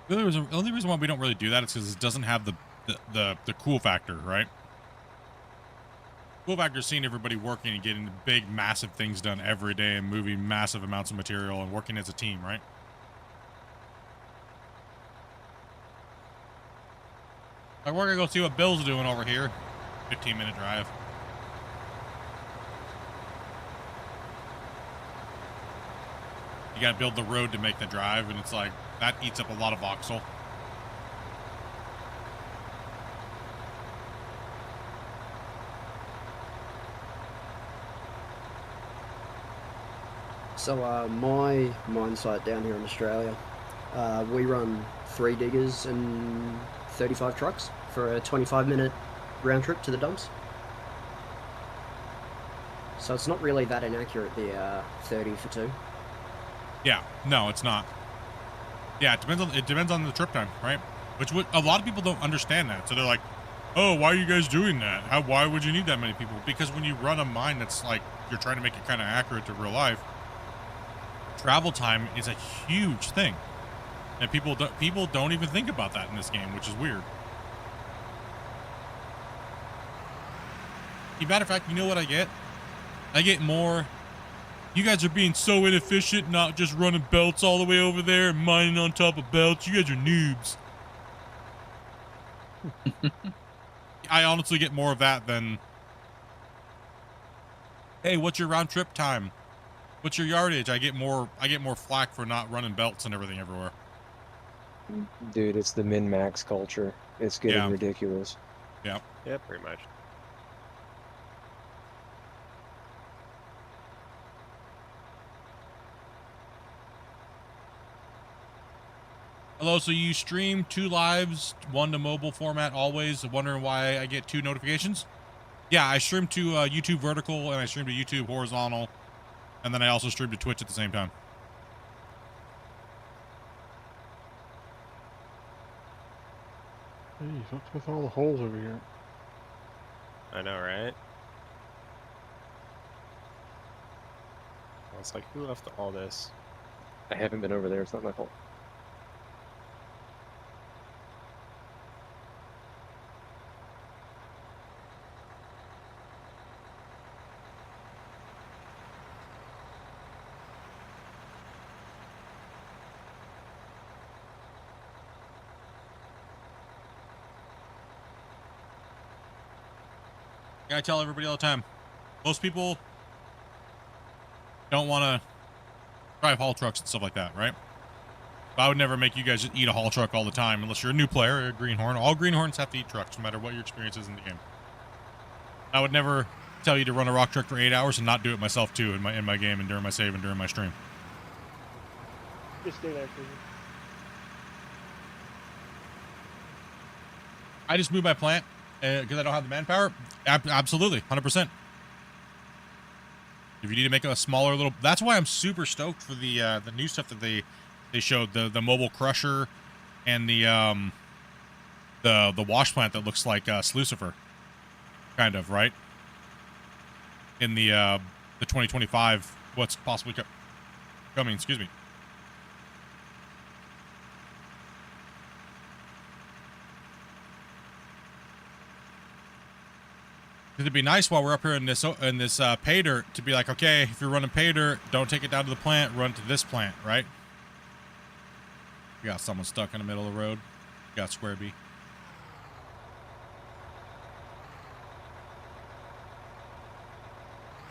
The only reason why we don't really do that is because it doesn't have the cool factor, right? Cool factor is seeing everybody working and getting big, massive things done every day and moving massive amounts of material and working as a team, right? Like, we're gonna go see what Bill's doing over here. 15-minute drive. You got to build the road to make the drive, and it's like that eats up a lot of voxel. So my mine site down here in Australia, we run 3 diggers and 35 trucks for a 25-minute round trip to the dumps. So it's not really that inaccurate, the 30 for 2. Yeah, no, it's not. Yeah, it depends on the trip time, right? Which a lot of people don't understand that. So they're like, "Oh, why are you guys doing that? Why would you need that many people?" Because when you run a mine that's like you're trying to make it kind of accurate to real life, travel time is a huge thing, and people don't even think about that in this game, which is weird. As a matter of fact, you know what I get? I get more. You guys are being so inefficient, not just running belts all the way over there and mining on top of belts. You guys are noobs. I honestly get more of that than, hey, what's your round trip time? What's your yardage? I get more flack for not running belts and everything everywhere. Dude, it's the min-max culture. It's getting ridiculous. Yeah. Yeah, pretty much. Hello, so you stream 2 lives, 1 to mobile format always, wondering why I get 2 notifications? Yeah, I stream to YouTube vertical and I stream to YouTube horizontal, and then I also stream to Twitch at the same time. Jeez, what's with all the holes over here? I know, right? I was like, who left all this? I haven't been over there. It's not my fault. I tell everybody all the time, most people don't want to drive haul trucks and stuff like that, right? But I would never make you guys just eat a haul truck all the time unless you're a new player or a greenhorn. All greenhorns have to eat trucks, no matter what your experience is in the game. I would never tell you to run a rock truck for 8 hours and not do it myself too in my game and during my save and during my stream. Just stay there, please. I just moved my plant because I don't have the manpower. Absolutely, 100%. If you need to make a smaller little, that's why I'm super stoked for the new stuff that they showed, the mobile crusher and the wash plant that looks like Slucifer, kind of, right? In the 2025, what's possibly coming? Excuse me. It'd be nice while we're up here in this pay dirt to be like, okay, if you're running pay dirt, don't take it down to the plant, run to this plant, right? You got someone stuck in the middle of the road. You got Square B.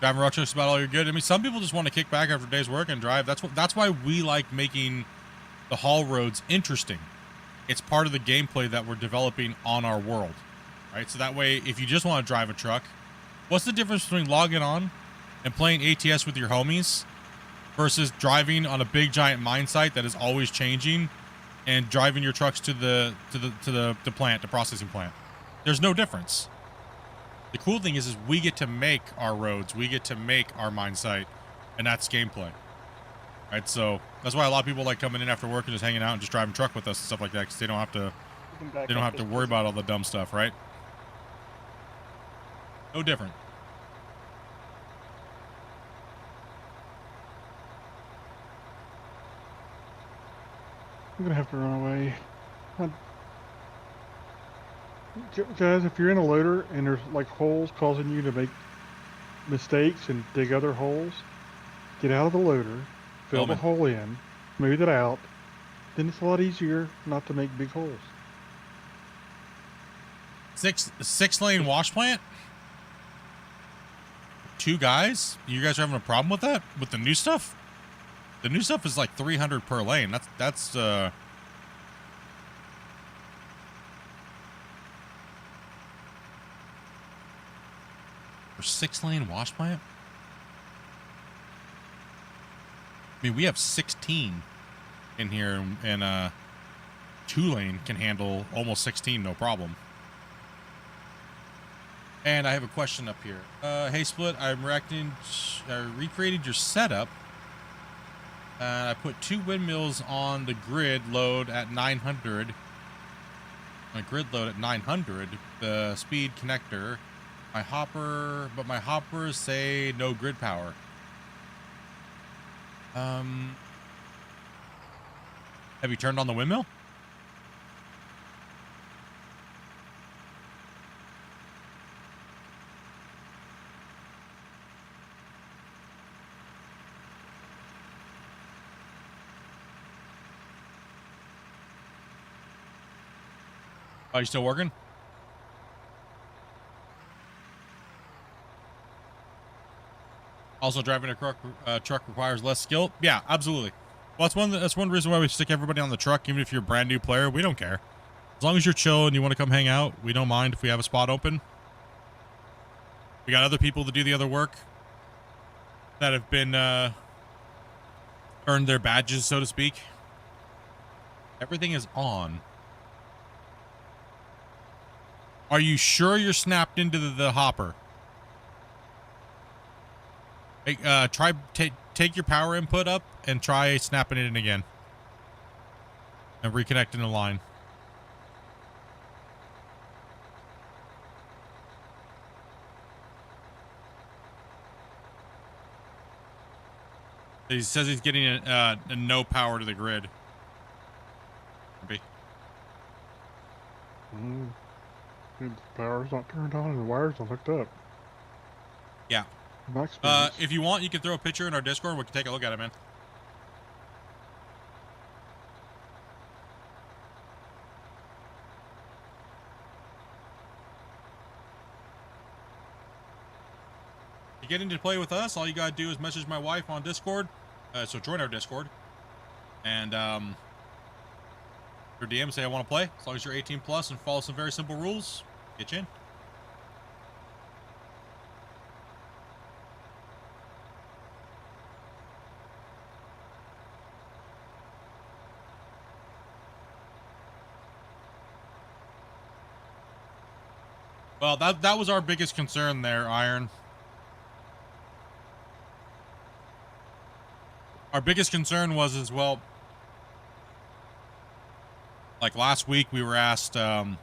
Driving rock trucks about all you're good. I mean, some people just want to kick back after a day's work and drive. That's why we like making the haul roads interesting. It's part of the gameplay that we're developing on our world. Right, so that way, if you just want to drive a truck, what's the difference between logging on and playing ATS with your homies versus driving on a big giant mine site that is always changing and driving your trucks to the plant, the processing plant? There's no difference. The cool thing is we get to make our roads, we get to make our mine site, and that's gameplay. Right, so that's why a lot of people like coming in after work and just hanging out and just driving truck with us and stuff like that, because they don't have to worry about all the dumb stuff, right? No different. I'm gonna have to run away. Guys, if you're in a loader and there's like holes causing you to make mistakes and dig other holes, get out of the loader, fill the hole in, smooth it out, then it's a lot easier not to make big holes. 6-lane wash plant? 2 guys? You guys are having a problem with that? With the new stuff? The new stuff is like 300 per lane. That's for 6-lane wash plant. I mean, we have 16 in here, and 2-lane can handle almost 16, no problem. And I have a question up here. Hey, Split, I recreated your setup. I put 2 windmills on the grid load at 900. My grid load at 900. The speed connector. My hoppers say no grid power. Have you turned on the windmill? Are you still working? Also, driving a truck requires less skill. Yeah, absolutely. Well, that's one reason why we stick everybody on the truck, even if you're a brand new player. We don't care. As long as you're chill and you want to come hang out, we don't mind if we have a spot open. We got other people to do the other work that have been earned their badges, so to speak. Everything is on. Are you sure you're snapped into the hopper? Hey, take your power input up and try snapping it in again. And reconnecting the line. He says he's getting a no power to the grid. Maybe. The power's not turned on and the wires not hooked up. Yeah. Max speeds. If you want, you can throw a picture in our Discord. We can take a look at it, man. You get into play with us, all you gotta do is message my wife on Discord. So join our Discord. And your DM say I want to play. As long as you're 18 plus and follow some very simple rules, get you in. Well, that was our biggest concern there, Iron. Our biggest concern was as well, like last week we were asked, how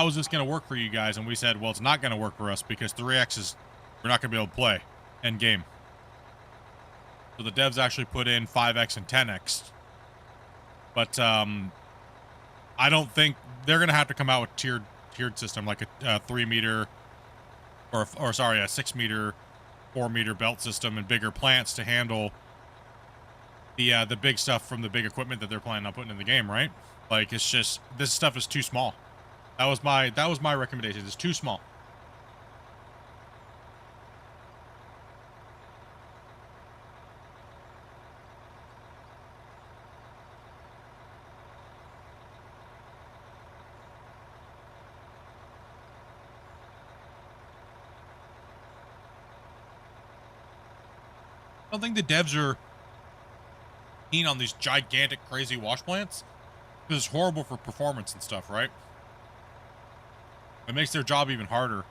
is this going to work for you guys? And we said, well, it's not going to work for us because 3X is, we're not going to be able to play end game. So the devs actually put in 5X and 10X. But I don't think they're going to have to come out with tiered system, like a 3 meter or sorry, a 6 meter, 4 meter belt system and bigger plants to handle the big stuff from the big equipment that they're planning on putting in the game, right? Like, it's just, this stuff is too small. That was my recommendation. It's too small. I don't think the devs are keen on these gigantic, crazy wash plants because it's horrible for performance and stuff, right? It makes their job even harder.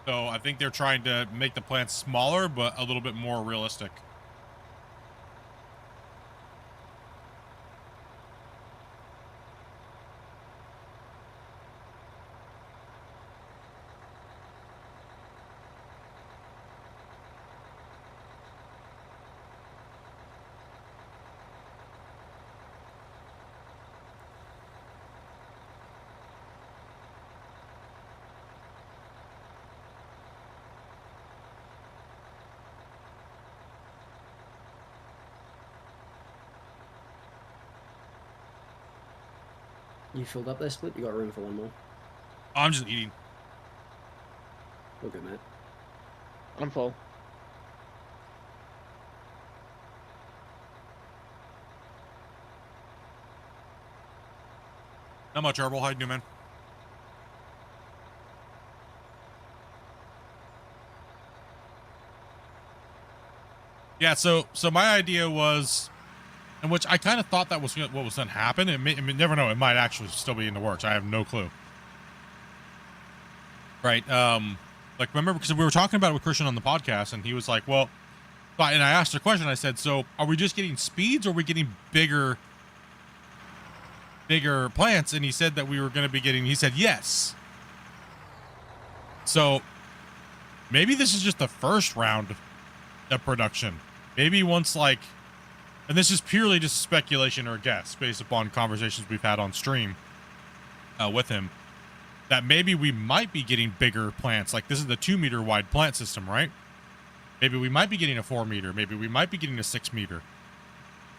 So I think they're trying to make the plants smaller, but a little bit more realistic. You filled up there, Split? You got room for one more? I'm just eating. All good, mate. I'm full. Not much, Herbal. How you doing, man? Yeah, so my idea was, and which I kind of thought that was what was going to happen. I mean, never know. It might actually still be in the works. I have no clue. Right. Like, remember, because we were talking about it with Christian on the podcast, and he was like, well, and I asked a question. I said, so are we just getting speeds, or are we getting bigger plants? And he said that we were going to be getting, he said, yes. So maybe this is just the first round of production. Maybe once, like, and this is purely just speculation or guess based upon conversations we've had on stream with him, that maybe we might be getting bigger plants. Like, this is the 2 meter wide plant system, right? Maybe we might be getting a 4 meter. Maybe we might be getting a 6 meter,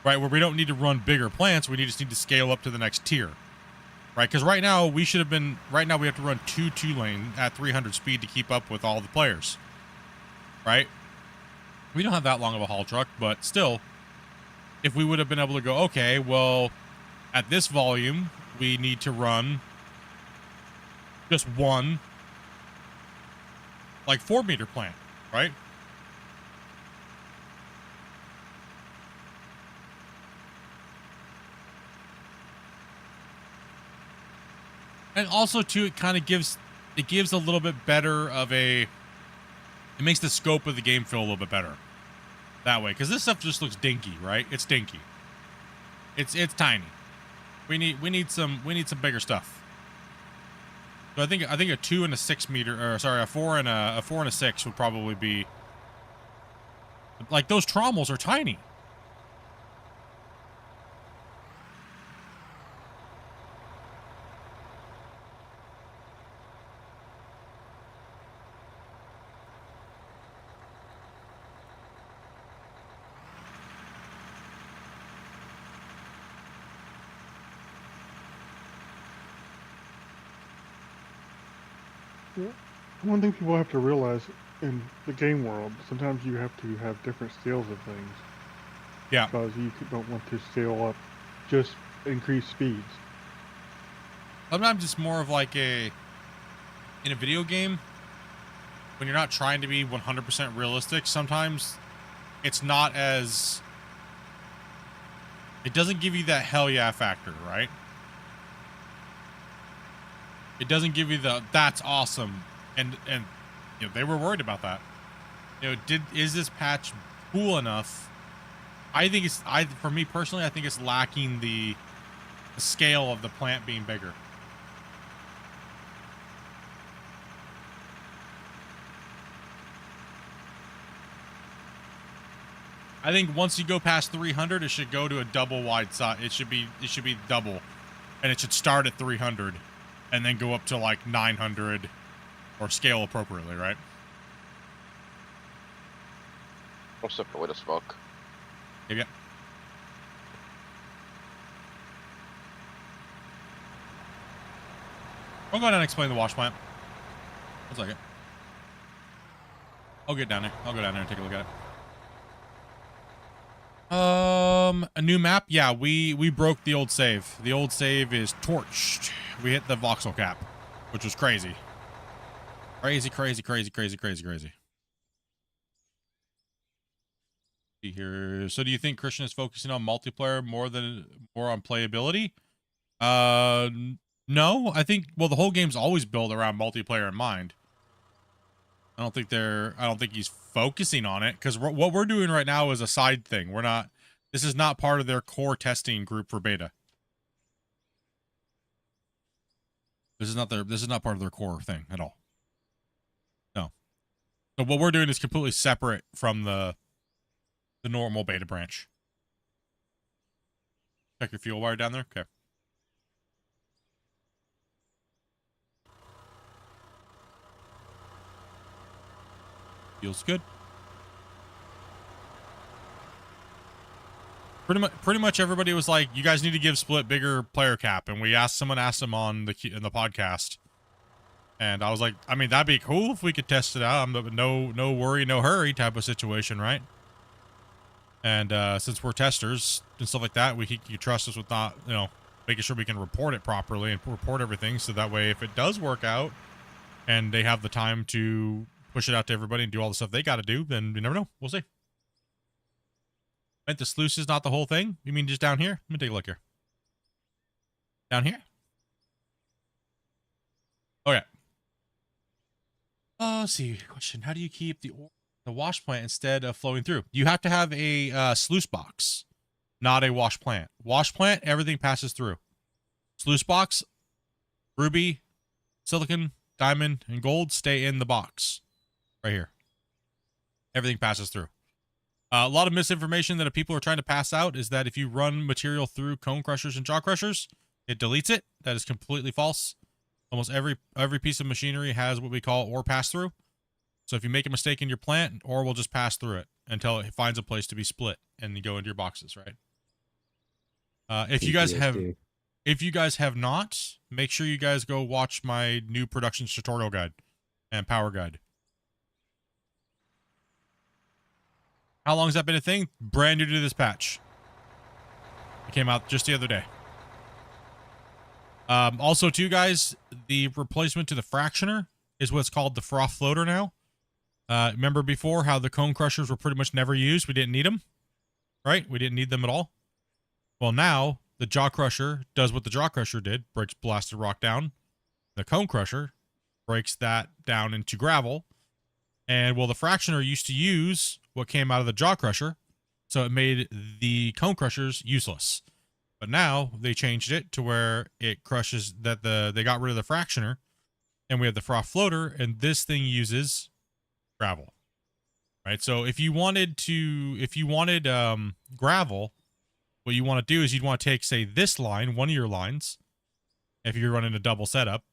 right? Where we don't need to run bigger plants. We just need to scale up to the next tier, right? Because right now we should have been, right now we have to run 2 lane at 300 speed to keep up with all the players, right? We don't have that long of a haul truck, but still, if we would have been able to go, okay, well, at this volume, we need to run just one, like, 4 meter plant, right? And also, too, it kind of gives a little bit better of a, it makes the scope of the game feel a little bit better that way, because this stuff just looks dinky, right? It's dinky. It's tiny. We need some bigger stuff. So I think a 2 and a 6 meter, or sorry, a 4 and a 6 would probably be, like, those trommels are tiny. One thing people have to realize in the game world, sometimes you have to have different scales of things. Yeah. Because you don't want to scale up just increase speeds. Sometimes it's more of like in a video game, when you're not trying to be 100% realistic, sometimes it's not as, it doesn't give you that hell yeah factor, right? It doesn't give you the, that's awesome. And you know, they were worried about that. You know, is this patch cool enough? I think it's, for me personally, I think it's lacking the scale of the plant being bigger. I think once you go past 300, it should go to a double wide size. It should be double, and it should start at 300 and then go up to like 900 or scale appropriately, right? What's up for way to smoke? Yeah. I'll go down and explain the wash plant. 1 second. I'll get down there. I'll go down there and take a look at it. A new map? Yeah, we broke the old save. The old save is torched. We hit the voxel cap, which was crazy. Crazy. See here. So do you think Christian is focusing on multiplayer more on playability? No, I think, well, the whole game's always built around multiplayer in mind. I don't think he's focusing on it, because what we're doing right now is a side thing. This is not part of their core testing group for beta. This is not part of their core thing at all. No. So what we're doing is completely separate from the normal beta branch. Check your fuel wire down there. Okay. Feels good. Pretty much everybody was like, you guys need to give Split bigger player cap, and someone asked him in the podcast, and I was like, I mean, that'd be cool if we could test it out. No worry, no hurry type of situation, right? And since we're testers and stuff like that, you trust us with not, making sure we can report it properly and report everything, so that way if it does work out and they have the time to push it out to everybody and do all the stuff they got to do, then you never know. We'll see. Right, the sluice is not the whole thing? You mean just down here? Let me take a look here. Down here? Oh, yeah. Let's see. Question. How do you keep the wash plant instead of flowing through? You have to have a sluice box, not a wash plant. Wash plant, everything passes through. Sluice box, ruby, silicon, diamond, and gold stay in the box. Right here. Everything passes through. A lot of misinformation that people are trying to pass out is that if you run material through cone crushers and jaw crushers, it deletes it. That is completely false. Almost every piece of machinery has what we call ore pass through. So if you make a mistake in your plant, ore will just pass through it until it finds a place to be split and you go into your boxes, right? If you guys have not, make sure you guys go watch my new production tutorial guide and power guide. How long has that been a thing? Brand new to this patch. It came out just the other day. Also, too, guys, the replacement to the fractioner is what's called the froth floater now. Remember before how the cone crushers were pretty much never used? We didn't need them, right? We didn't need them at all. Well, now the jaw crusher does what the jaw crusher did, breaks blasted rock down. The cone crusher breaks that down into gravel. And well, the fractioner used to use what came out of the jaw crusher, so it made the cone crushers useless. But now they changed it to where it crushes that they got rid of the fractioner, and we have the froth floater, and this thing uses gravel. Right? So if you wanted gravel, what you want to do is you'd want to take, say, this line, one of your lines, if you're running a double setup,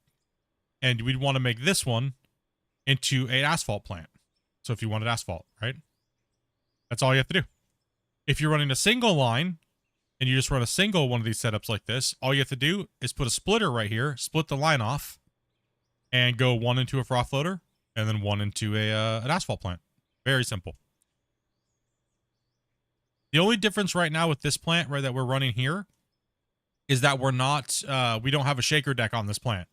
and we'd want to make this one into an asphalt plant. So if you wanted asphalt, right? That's all you have to do. If you're running a single line and you just run a single one of these setups like this, all you have to do is put a splitter right here, split the line off, and go one into a froth floater and then one into an asphalt plant. Very simple. The only difference right now with this plant, right, that we're running here is that we're not, we don't have a shaker deck on this plant.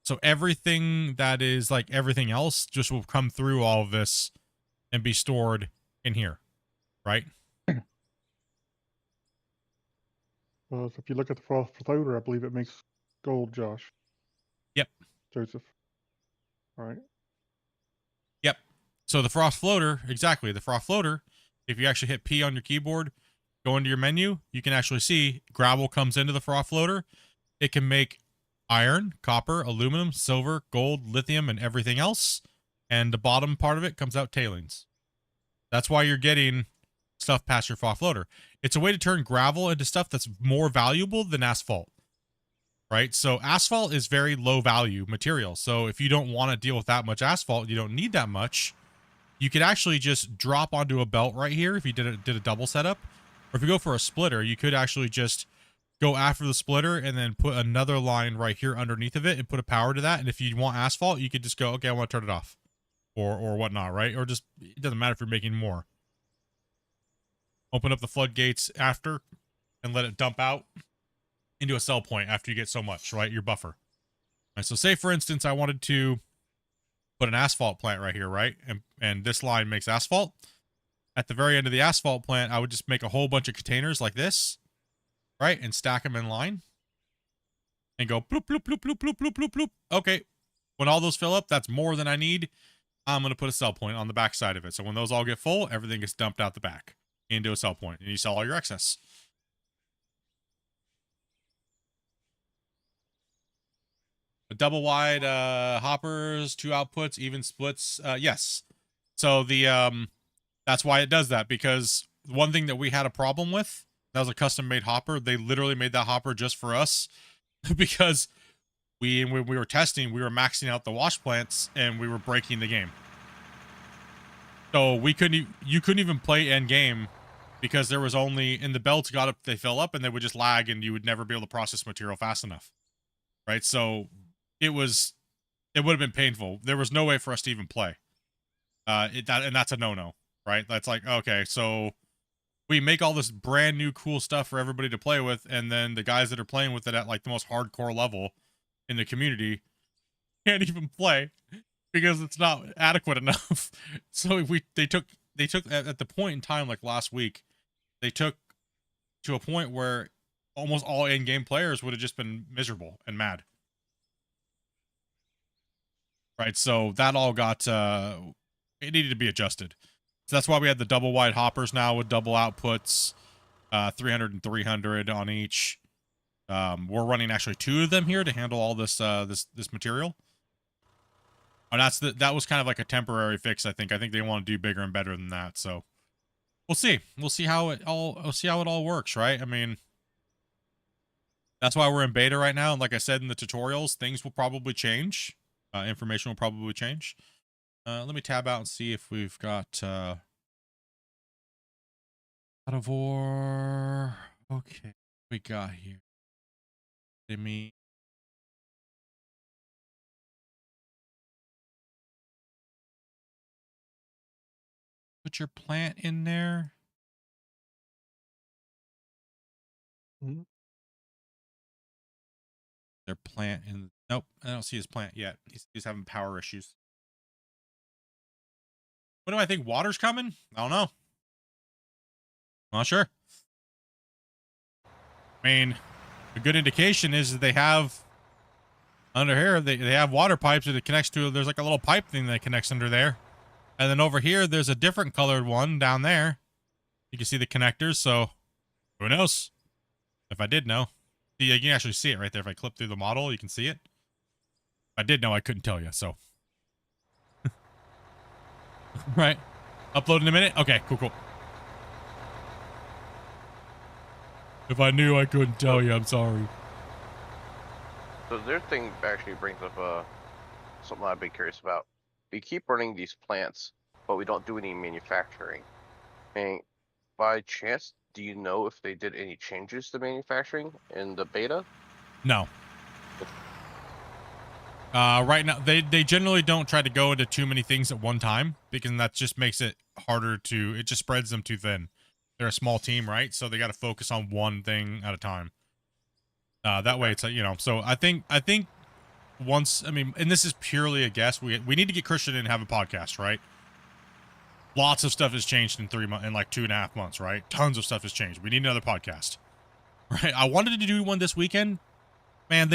So everything that is like everything else just will come through all of this and be stored in here, right? Well, if you look at the froth floater, I believe it makes gold, Josh. Yep. Joseph. All right. Yep. So the froth floater, exactly. The froth floater, if you actually hit P on your keyboard, go into your menu, you can actually see gravel comes into the froth floater. It can make iron, copper, aluminum, silver, gold, lithium, and everything else. And the bottom part of it comes out tailings. That's why you're getting stuff past your froth floater. It's a way to turn gravel into stuff that's more valuable than asphalt, right? So asphalt is very low value material. So if you don't want to deal with that much asphalt, you don't need that much, you could actually just drop onto a belt right here if you did a double setup. Or if you go for a splitter, you could actually just go after the splitter and then put another line right here underneath of it and put a power to that. And if you want asphalt, you could just go, okay, I want to turn it off or whatnot, right? Or just, it doesn't matter if you're making more. Open up the floodgates after and let it dump out into a sell point after you get so much, right? Your buffer. Right, so say, for instance, I wanted to put an asphalt plant right here, right? And this line makes asphalt. At the very end of the asphalt plant, I would just make a whole bunch of containers like this, right? And stack them in line. And go bloop, bloop, bloop, bloop, bloop, bloop, bloop, bloop. Okay. When all those fill up, that's more than I need. I'm going to put a sell point on the back side of it. So when those all get full, everything gets dumped out the back into a sell point, and you sell all your excess. A double wide hoppers, 2 outputs, even splits. Yes. So the that's why it does that, because one thing that we had a problem with, that was a custom made hopper. They literally made that hopper just for us because when we were testing, we were maxing out the wash plants and we were breaking the game. So you couldn't even play end game because there was only, in the belts got up, they fill up and they would just lag and you would never be able to process material fast enough. Right? So it would have been painful. There was no way for us to even play. And that's a no-no, right? That's like, okay, so we make all this brand new cool stuff for everybody to play with, and then the guys that are playing with it at like the most hardcore level in the community can't even play because it's not adequate enough. So they took at the point in time like last week, they took to a point where almost all in-game players would have just been miserable and mad. Right, so that all got it needed to be adjusted. So that's why we had the double wide hoppers now with double outputs, 300 and 300 on each. We're running actually 2 of them here to handle all this this material. And that was kind of like a temporary fix, I think. I think they want to do bigger and better than that. So we'll see. We'll see how it all works, right? I mean, that's why we're in beta right now. And like I said in the tutorials, things will probably change. Information will probably change. Let me tab out and see if we've got out of war. Okay, we got here. Let me. Put your plant in there. Mm-hmm. Their plant in. Nope, I don't see his plant yet. He's having power issues. What do I think? Water's coming? I don't know. Not sure. I mean, a good indication is that they have under here. They have water pipes that it connects to. There's like a little pipe thing that connects under there, and then over here there's a different colored one down there. You can see the connectors. So who knows? If I did know, see, you can actually see it right there. If I clip through the model, you can see it. If I did know, I couldn't tell you. So. Right. Upload in a minute? Okay, cool. If I knew, I couldn't tell you. I'm sorry. So their thing actually brings up something I'd be curious about. We keep running these plants, but we don't do any manufacturing. And by chance, do you know if they did any changes to manufacturing in the beta? No. Right now, they generally don't try to go into too many things at one time because that just makes it harder to. It just spreads them too thin. They're a small team, right? So they got to focus on one thing at a time. That way, it's like, you know. So I think once, I mean, and this is purely a guess. We need to get Christian in and have a podcast, right? Lots of stuff has changed in 3 months, in like 2.5 months, right? Tons of stuff has changed. We need another podcast, right? I wanted to do one this weekend. Man,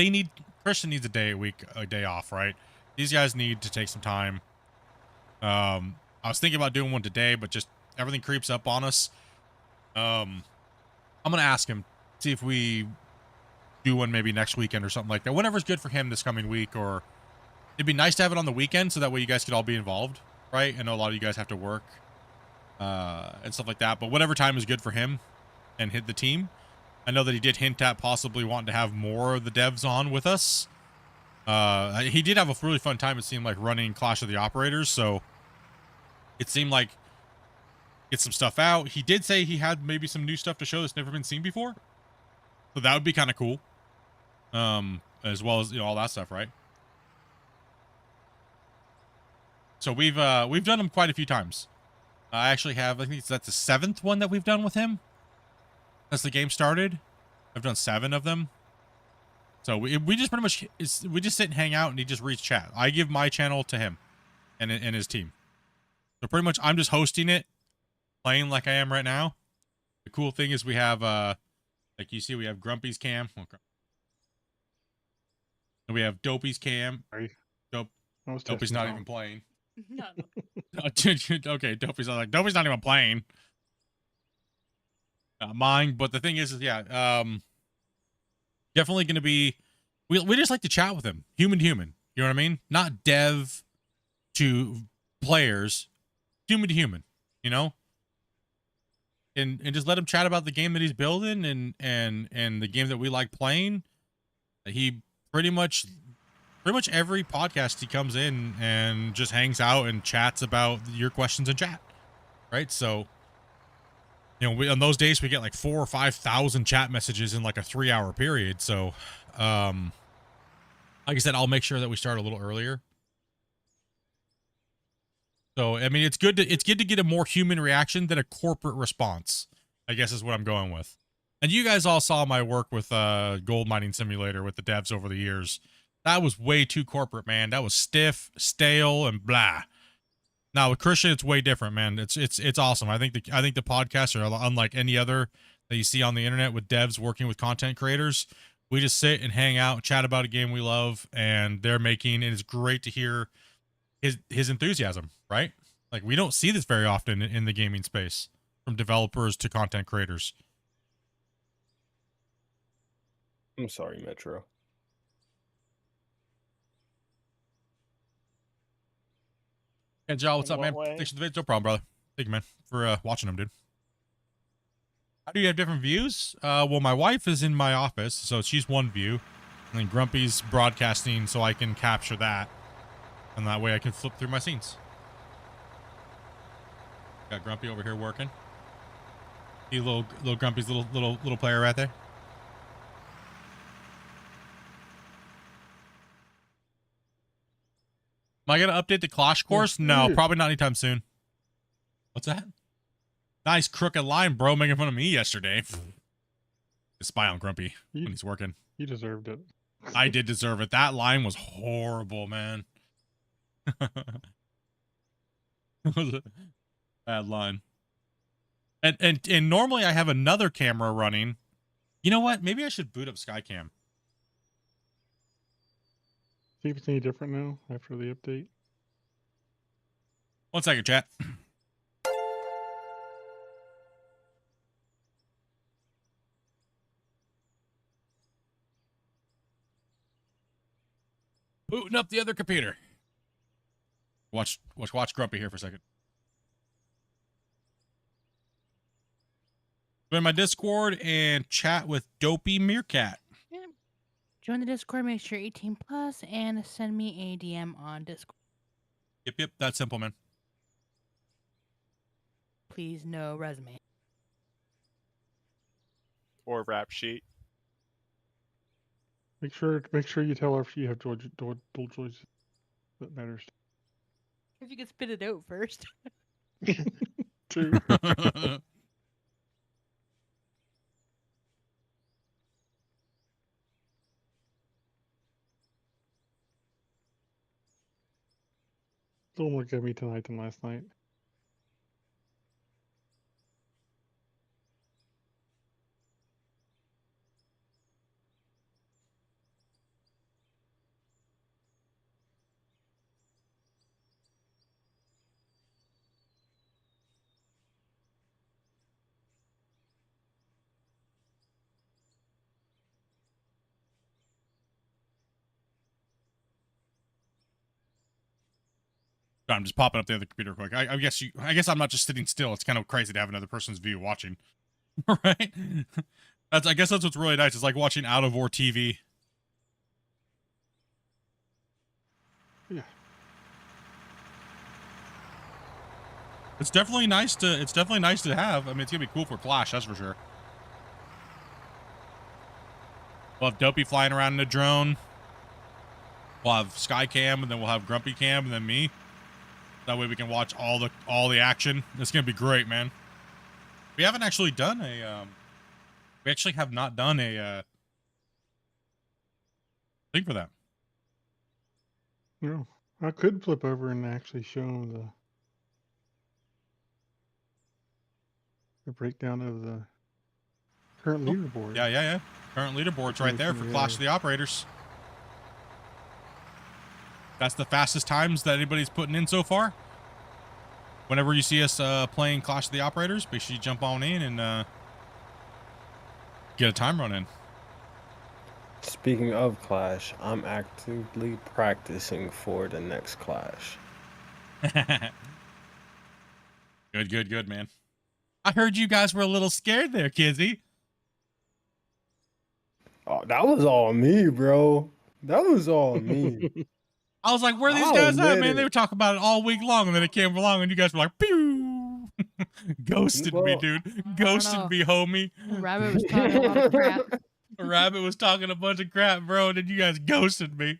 Christian needs a day off, right? These guys need to take some time. I was thinking about doing one today, but just everything creeps up on us. I'm gonna ask him, see if we do one maybe next weekend or something like that. Whatever's good for him this coming week, or it'd be nice to have it on the weekend so that way you guys could all be involved, right? I know a lot of you guys have to work and stuff like that, but whatever time is good for him and hit the team. I know that he did hint at possibly wanting to have more of the devs on with us. He did have a really fun time, it seemed like, running Clash of the Operators, so it seemed like get some stuff out. He did say he had maybe some new stuff to show that's never been seen before, so that would be kind of cool. As well as, you know, all that stuff, right? So we've done them quite a few times. I actually have, I think that's the 7th one that we've done with him since the game started. I've done 7 of them. So we just pretty much, we just sit and hang out and he just reads chat. I give my channel to him and his team. So pretty much I'm just hosting it, playing like I am right now. The cool thing is we have, like you see, we have Grumpy's cam. Okay. And we have Dopey's cam. Dopey's not even playing. No. Okay, Dopey's not even playing. Mine, but the thing is yeah, definitely going to be, we just like to chat with him, human to human, you know what I mean? Not dev to players, human to human, you know, and just let him chat about the game that he's building and the game that we like playing. He pretty much every podcast he comes in and just hangs out and chats about your questions in chat, right? So, you know, on those days we get like 4,000 or 5,000 chat messages in like a 3-hour period. So, like I said, I'll make sure that we start a little earlier. So, I mean, it's good to get a more human reaction than a corporate response. I guess is what I'm going with. And you guys all saw my work with Gold Mining Simulator with the devs over the years. That was way too corporate, man. That was stiff, stale, and blah. Now with Christian, it's way different, man. It's awesome. I think the podcasts are unlike any other that you see on the internet with devs working with content creators. We just sit and hang out, chat about a game we love, and they're making. And it's great to hear his enthusiasm, right? Like we don't see this very often in the gaming space, from developers to content creators. I'm sorry, Metro. Hey, Joe, what's In up, man? what way? Thanks for the video. No problem, brother. Thank you, man, for watching them, dude. How do you have different views? Well, my wife is in my office, so she's one view. And then Grumpy's broadcasting, so I can capture that. And that way I can flip through my scenes. Got Grumpy over here working. See little Grumpy's little player right there. Am I gonna update the Clash course? No, probably not anytime soon. What's that? Nice crooked line, bro, making fun of me yesterday. Spy on Grumpy when he's working. You deserved it. I did deserve it. That line was horrible, man. It was a bad line. And normally I have another camera running. You know what? Maybe I should boot up Skycam. See if it's any different now after the update. 1 second, chat. Booting up the other computer. Watch Grumpy here for a second. Join my Discord and chat with Dopey Meerkat. Join the Discord, make sure 18 plus, and send me a DM on Discord. Yep, that's simple, man. Please, no resume. Or rap sheet. Make sure you tell her if you have dual choice. That matters. If you can spit it out first. True. A little more at me tonight than last night. I'm just popping up the other computer quick. I guess I'm not just sitting still. It's kind of crazy to have another person's view watching. Right? I guess that's what's really nice. It's like watching out of or TV. Yeah. It's definitely nice to have. I mean, it's gonna be cool for Clash, that's for sure. We'll have Dopey flying around in a drone. We'll have Skycam, and then we'll have Grumpy Cam, and then me. That way we can watch all the action. It's gonna be great, man. We haven't actually done a we actually have not done a thing for that. No, I could flip over and actually show the breakdown of the current leaderboard. Yeah. Current leaderboard's right there for Clash of the Operators. That's the fastest times that anybody's putting in so far. Whenever you see us playing Clash of the Operators, make sure you jump on in and get a time run in. Speaking of Clash, I'm actively practicing for the next Clash. Good, man. I heard you guys were a little scared there, Kizzy. Oh, that was all me, bro. That was all me. I was like, where are these guys at, man? They were talking about it all week long, and then it came along, and you guys were like, pew! Ghosted me, dude. Ghosted me, homie. Rabbit was talking a lot of crap. Rabbit was talking a bunch of crap, bro, and then you guys ghosted me.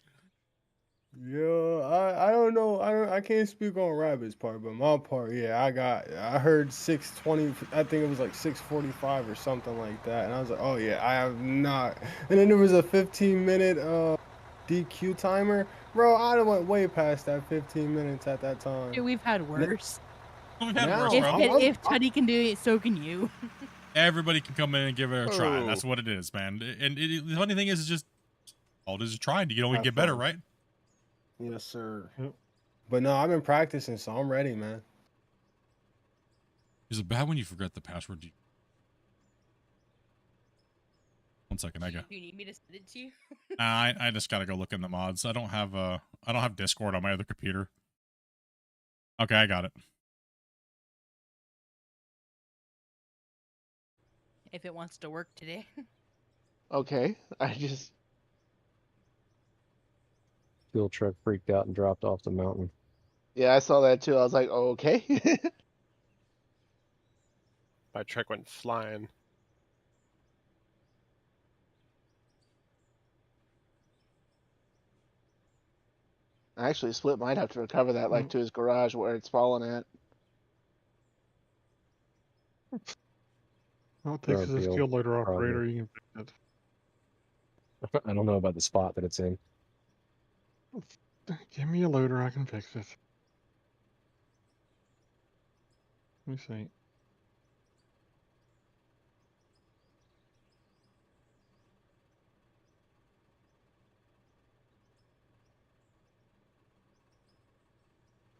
Yeah, I don't know. I can't speak on Rabbit's part, but my part, yeah, I heard 6:20. I think it was like 6:45 or something like that, and I was like, oh yeah, I have not. And then there was a 15-minute DQ timer, bro. I done went way past that 15 minutes at that time. Dude, we've had And worse. We've had now worse, If bro. if Teddy can do it, so can you. Everybody can come in and give it a try. Oh. That's what it is, man. And the funny thing is, it's just all it is trying to always Have get better, fun. right? Yes, sir. But no, I've been practicing, so I'm ready, man. Is it bad when you forget the password? One second, I go. Do you need me to send it to you? I just gotta go look in the mods. I don't have Discord on my other computer. Okay, I got it. If it wants to work today. Okay, I just Fuel truck freaked out and dropped off the mountain. I saw that too. I was like, oh, okay. My truck went flying. Actually, Split might have to recover that like to his garage where it's fallen at. Well, it takes a skilled loader operator. You can fix it. I don't know about the spot that it's in. Give me a loader, I can fix it. Let me see.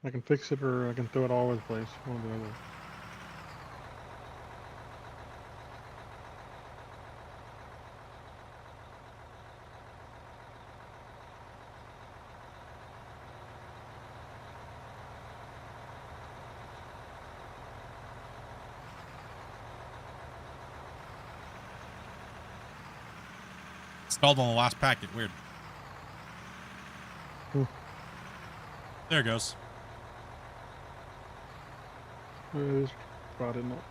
I can fix it or I can throw it all over the place. One or the other. Spelled on the last packet. Weird. There it goes. There it is. Brought it up.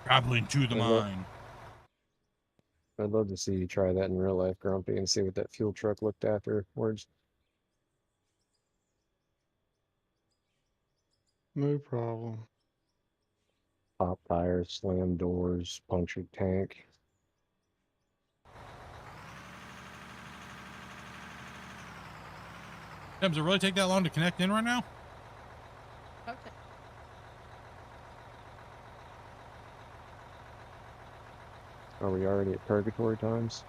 Traveling to the mine. I'd love to see you try that in real life, Grumpy, and see what that fuel truck looked afterwards. No problem. Pop tires, slam doors, punctured tank. Does it really take that long to connect in right now? Okay. Are we already at purgatory times?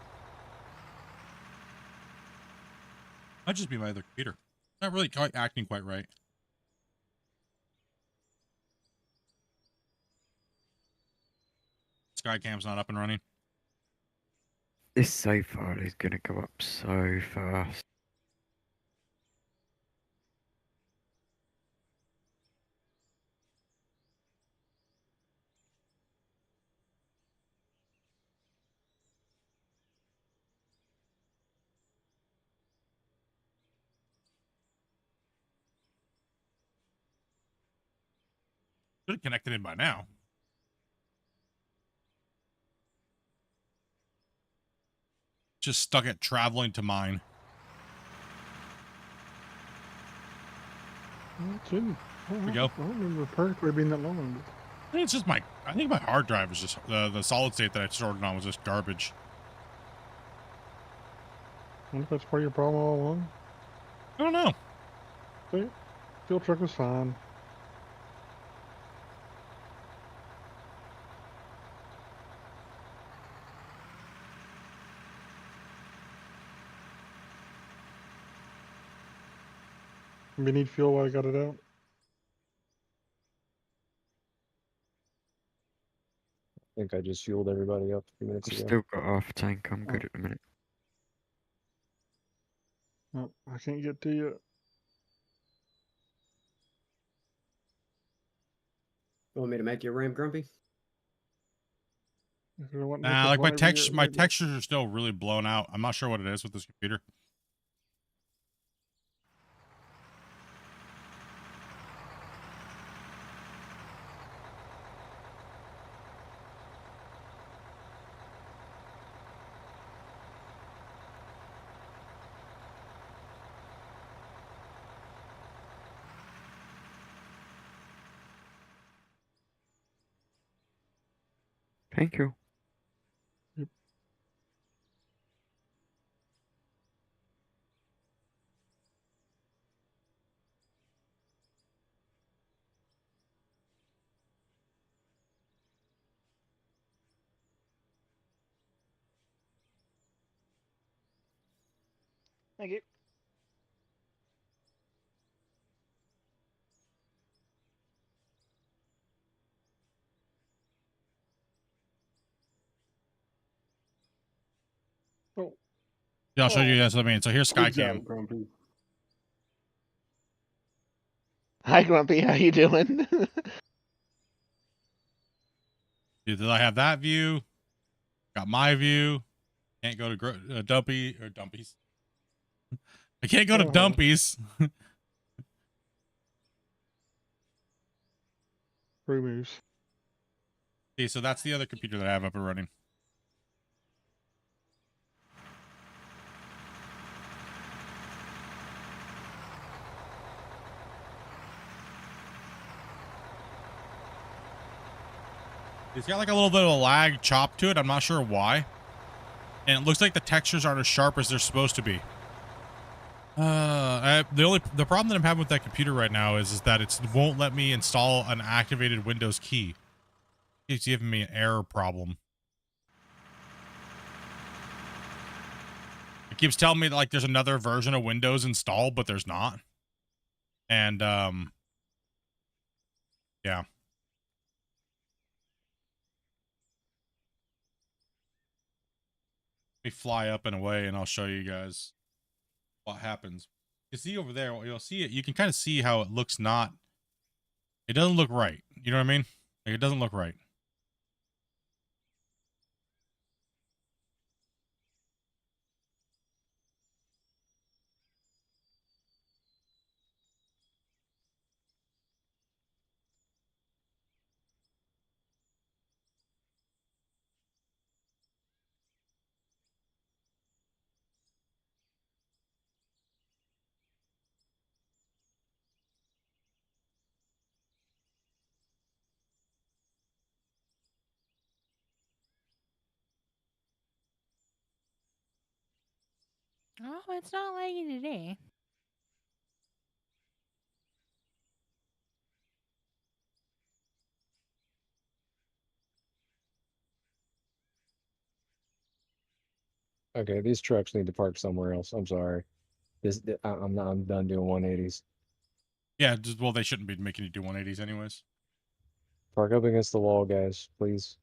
Might just be my other computer. Not really acting quite right. Skycam's not up and running. This save file is gonna go up so fast. Should have connected in by now. Just stuck at traveling to mine. Well, it shouldn't. Here we go. I don't remember Purgatory being that long. I think it's just I think my hard drive is just the solid state that I stored it on was just garbage. I wonder if that's part of your problem all along. I don't know. See, fuel truck was fine. We need fuel while I got it out. I think I just fueled everybody up a few minutes I've ago. still got half a tank. I'm good at the minute. No, I can't get to you. Want me to make you a ramp, Grumpy? If you want Nah, like whenever you're my ready. textures are still really blown out. I'm not sure what it is with this computer. Thank you. Thank you. Oh, Yeah, I'll show you oh, guys what I mean. So here's Good job, Skycam. Grumpy. Hi, Grumpy. How you doing? Did I have that view? Got my view. Can't go to Dumpy or Dumpies. I can't go to Dumpies. Crew moves. See, so that's the other computer that I have up and running. It's got like a little bit of a lag chop to it. I'm not sure why. And it looks like the textures aren't as sharp as they're supposed to be. The problem that I'm having with that computer right now is that it won't let me install an activated Windows key. It's giving me an error problem. It keeps telling me that like there's another version of Windows installed, but there's not. And yeah. Let me fly up and away and I'll show you guys what happens. You see over there, you'll see it. You can kind of see how it looks it doesn't look right. You know what I mean? Like it doesn't look right. Oh, it's not lagging today. Okay, these trucks need to park somewhere else. I'm sorry. I'm done doing 180s. Yeah, well, they shouldn't be making you do 180s anyways. Park up against the wall, guys, please.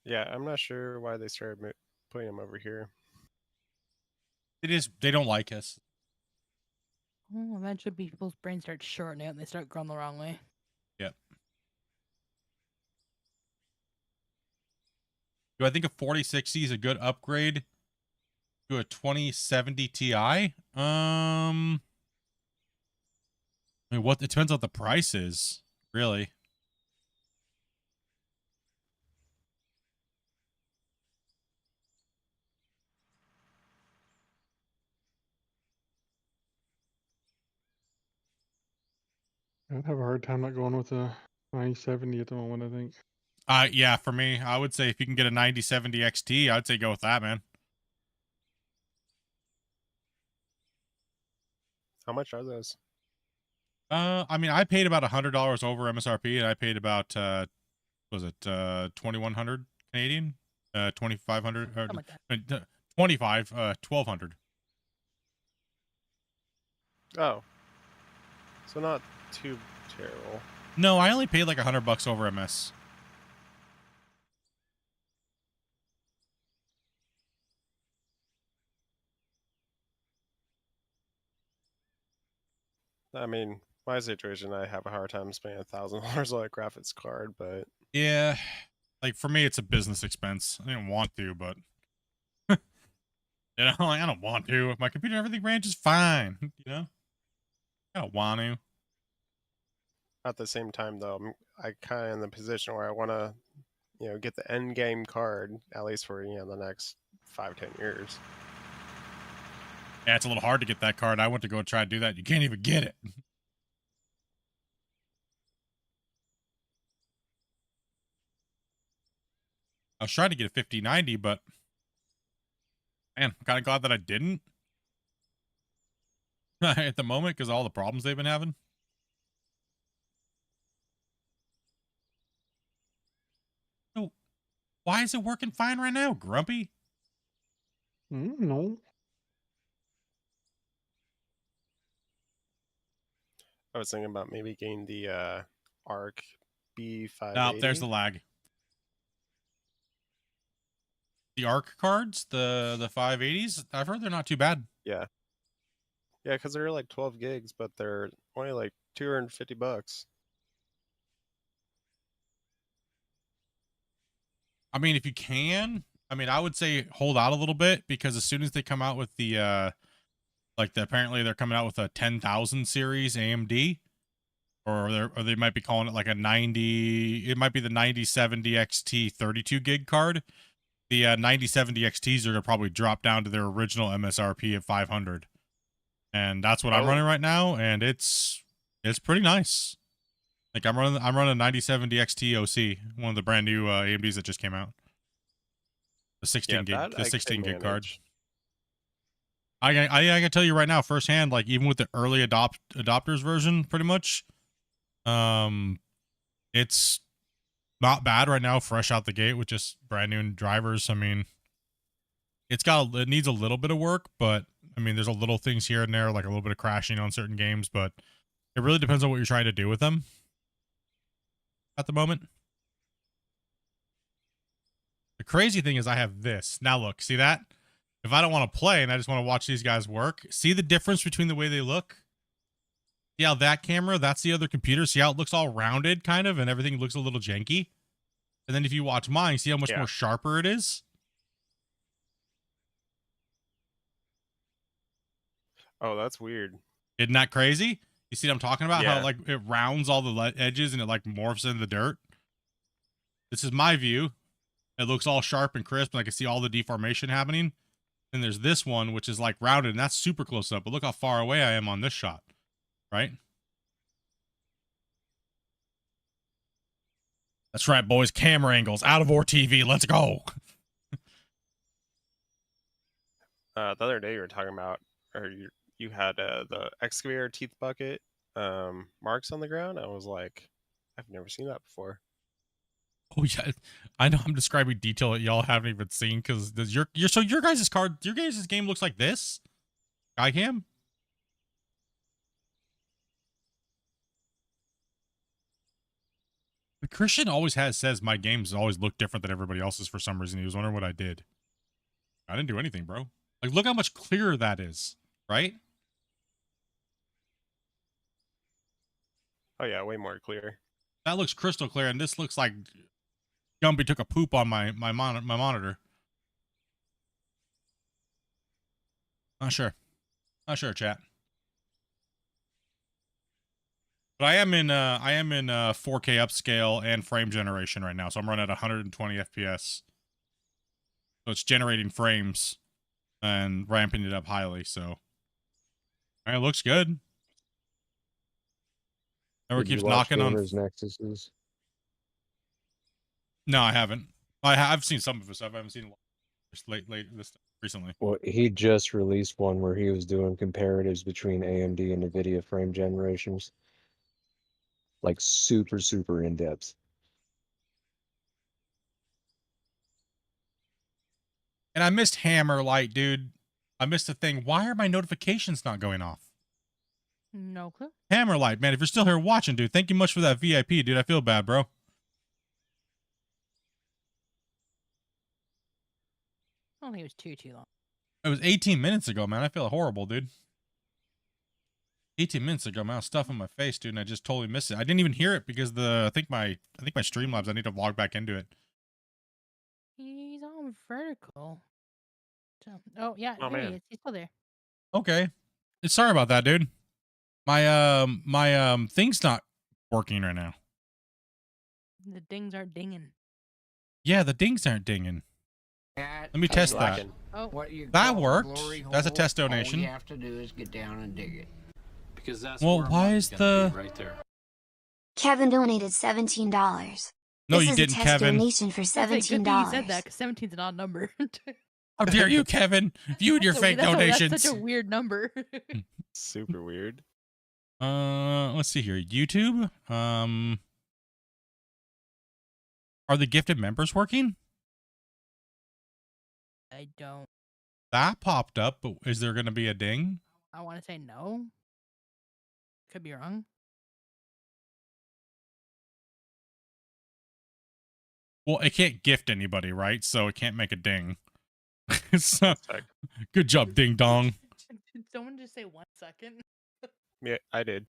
Yeah, I'm not sure why they started putting them over here. They don't like us. Oh, eventually people's brains start shorting out and they start going the wrong way. Yep. Do I think a 4060 is a good upgrade to a 2070 Ti? I mean, it depends on what the price is, really. I'd have a hard time not going with a 9070 at the moment, I think. Yeah, for me, I would say if you can get a 9070 XT, I'd say go with that, man. How much are those? I mean, I paid about $100 over MSRP, and I paid about was it 2,100 Canadian, 2,500 or 25, 1,200. Oh, so not too terrible. No, I only paid like $100 over MS. I mean, my situation, I have a hard time spending $1,000 on a graphics card, but Yeah, like for me, it's a business expense. I didn't want to, but you know, like, I don't want to. My computer, everything ran just fine. You know, I don't want to. at the same time, though, I kind of in the position where I want to, get the end game card at least for the next 5-10 years. Yeah, it's a little hard to get that card. I went to go try to do that. You can't even get it. I was trying to get a 5090, but man, I'm kind of glad that I didn't at the moment because of all the problems they've been having. So, why is it working fine right now, Grumpy? No. I was thinking about maybe getting the ARC B580. No, there's the lag. The ARC cards, the 580s, I've heard they're not too bad. Yeah. Yeah, because they're like 12 gigs, but they're only like $250. I mean, if you can, I mean, I would say hold out a little bit because as soon as they come out with the apparently they're coming out with a 10,000 series AMD, or they might be calling it like a 90. It might be the 9070 XT 32 gig card. The 9070 XTs are gonna probably drop down to their original MSRP of 500, and that's what I'm running right now, and it's pretty nice. Like I'm running 9070 XT OC, one of the brand new AMDs that just came out. The 16 gig, the 16 gig card. I can tell you right now, firsthand, like even with the early adopters version, pretty much, it's not bad right now, fresh out the gate with just brand new drivers. I mean, it needs a little bit of work, but I mean, there's a little things here and there, like a little bit of crashing on certain games, but it really depends on what you're trying to do with them at the moment. The crazy thing is I have this. Now look, see that? If I don't want to play and I just want to watch these guys work, see the difference between the way they look? See how that camera, that's the other computer. See how it looks all rounded kind of and everything looks a little janky? And then if you watch mine, see how much more sharper it is? Oh, that's weird. Isn't that crazy? You see what I'm talking about? Yeah. How like it rounds all the edges and it like morphs into the dirt? This is my view. It looks all sharp and crisp and I can see all the deformation happening. And there's this one, which is like rounded, and that's super close up. But look how far away I am on this shot, right? That's right, boys. Camera angles out of our TV. Let's go. The other day you were talking about, or you had the excavator teeth bucket marks on the ground. I was like, I've never seen that before. Oh yeah, I know I'm describing detail that y'all haven't even seen because your guys' game looks like this. Guy cam. But Christian always says my games always look different than everybody else's for some reason. He was wondering what I did. I didn't do anything, bro. Like look how much clearer that is, right? Oh yeah, way more clear. That looks crystal clear, and this looks like Gumby took a poop on my monitor. Not sure, chat. But I am in 4K upscale and frame generation right now, so I'm running at 120 FPS. So it's generating frames and ramping it up highly. So it looks good. Never keeps knocking on. Nexuses? No, I haven't. I've seen some of his stuff. I haven't seen a lot this recently. Well, he just released one where he was doing comparatives between AMD and NVIDIA frame generations. Like super in depth. And I missed Hammer Light, dude. I missed the thing. Why are my notifications not going off? No clue. Hammer Light, man. If you're still here watching, dude, thank you much for that VIP, dude. I feel bad, bro. I don't think it was too long. It was 18 minutes ago, man. I feel horrible, dude. 18 minutes ago, man, I was stuff on my face, dude, and I just totally missed it. I didn't even hear it because I think my Streamlabs, I need to log back into it. He's on vertical. So, oh yeah, Oh, there he man. is. He's still there. Okay. Sorry about that, dude. My thing's not working right now. The dings aren't dinging. Yeah, the dings aren't dinging. Let me test that. Oh, What you That call a worked. glory That's a hole, test donation. All you have to do is get down and dig it. Because that's Well, where why money's is gonna the be right there. Kevin donated $17. No, this you is didn't, a test Kevin. donation for Good thing you $17. said that because 17's an odd number. How dare you, Kevin? You and your fake donations. That's such a weird number. Super weird. Let's see here. YouTube. Are the gifted members working? I don't. That popped up, but is there going to be a ding? I want to say no. Could be wrong. Well, it can't gift anybody, right? So it can't make a ding. So, good job, ding dong. Did someone just say 1 second? Yeah, I did.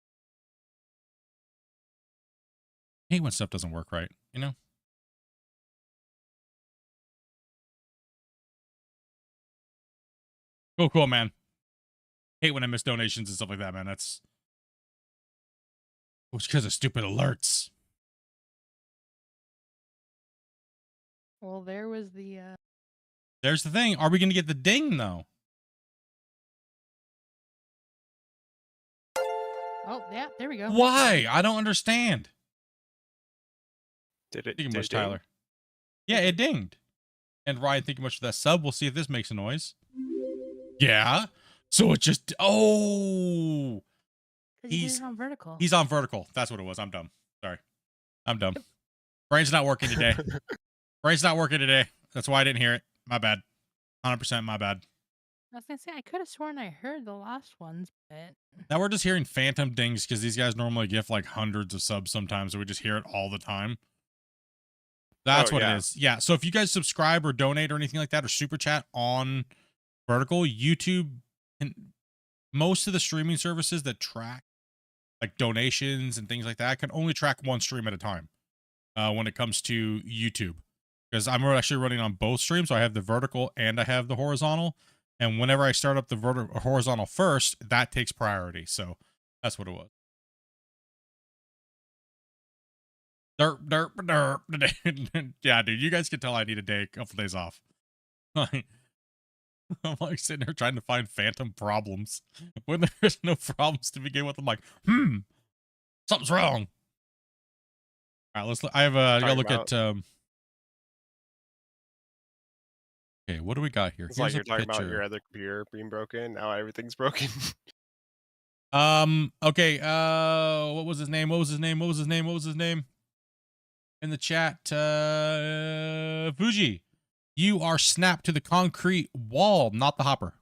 I hate when stuff doesn't work right, you know? Cool, man. Hate when I miss donations and stuff like that, man. It's because of stupid alerts. Well, there was the. There's the thing. Are we going to get the ding, though? Oh, yeah, there we go. Why? I don't understand. Did it? Thank you did much, it ding? Tyler. Yeah, it dinged. And Ryan, thank you much for that sub. We'll see if this makes a noise. Yeah. So it just. Oh. He's on vertical. He's on vertical. That's what it was. I'm dumb. Sorry. I'm dumb. Brain's not working today. Brain's not working today. That's why I didn't hear it. My bad. 100% my bad. I was gonna say I could have sworn I heard the last ones, but Now we're just hearing phantom dings because these guys normally gift like hundreds of subs sometimes, so we just hear it all the time. That's what it is. Yeah. So if you guys subscribe or donate or anything like that or super chat on vertical, YouTube and most of the streaming services that track like donations and things like that can only track one stream at a time when it comes to YouTube. Because I'm actually running on both streams. So I have the vertical and I have the horizontal. And whenever I start up the horizontal first, that takes priority. So that's what it was. Derp. Yeah, dude, you guys can tell I need a couple days off. I'm like sitting here trying to find phantom problems when there's no problems to begin with. I'm like, something's wrong. All right, I gotta look at okay, what do we got here? It's like you're talking about your other computer being broken. Now everything's broken. Okay, what was his name? In the chat, Fuji, you are snapped to the concrete wall, not the hopper.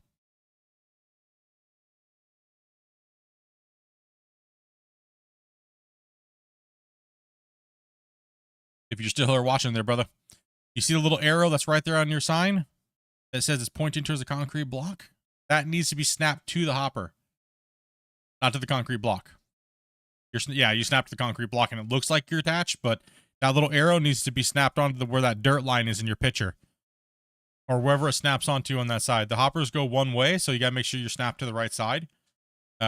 If you're still here watching there, brother, you see the little arrow that's right there on your sign that says it's pointing towards the concrete block? That needs to be snapped to the hopper, not to the concrete block. You snapped to the concrete block and it looks like you're attached, but that little arrow needs to be snapped onto where that dirt line is in your picture. Or wherever it snaps onto on that side. The hoppers go one way, so you gotta make sure you're snapped to the right side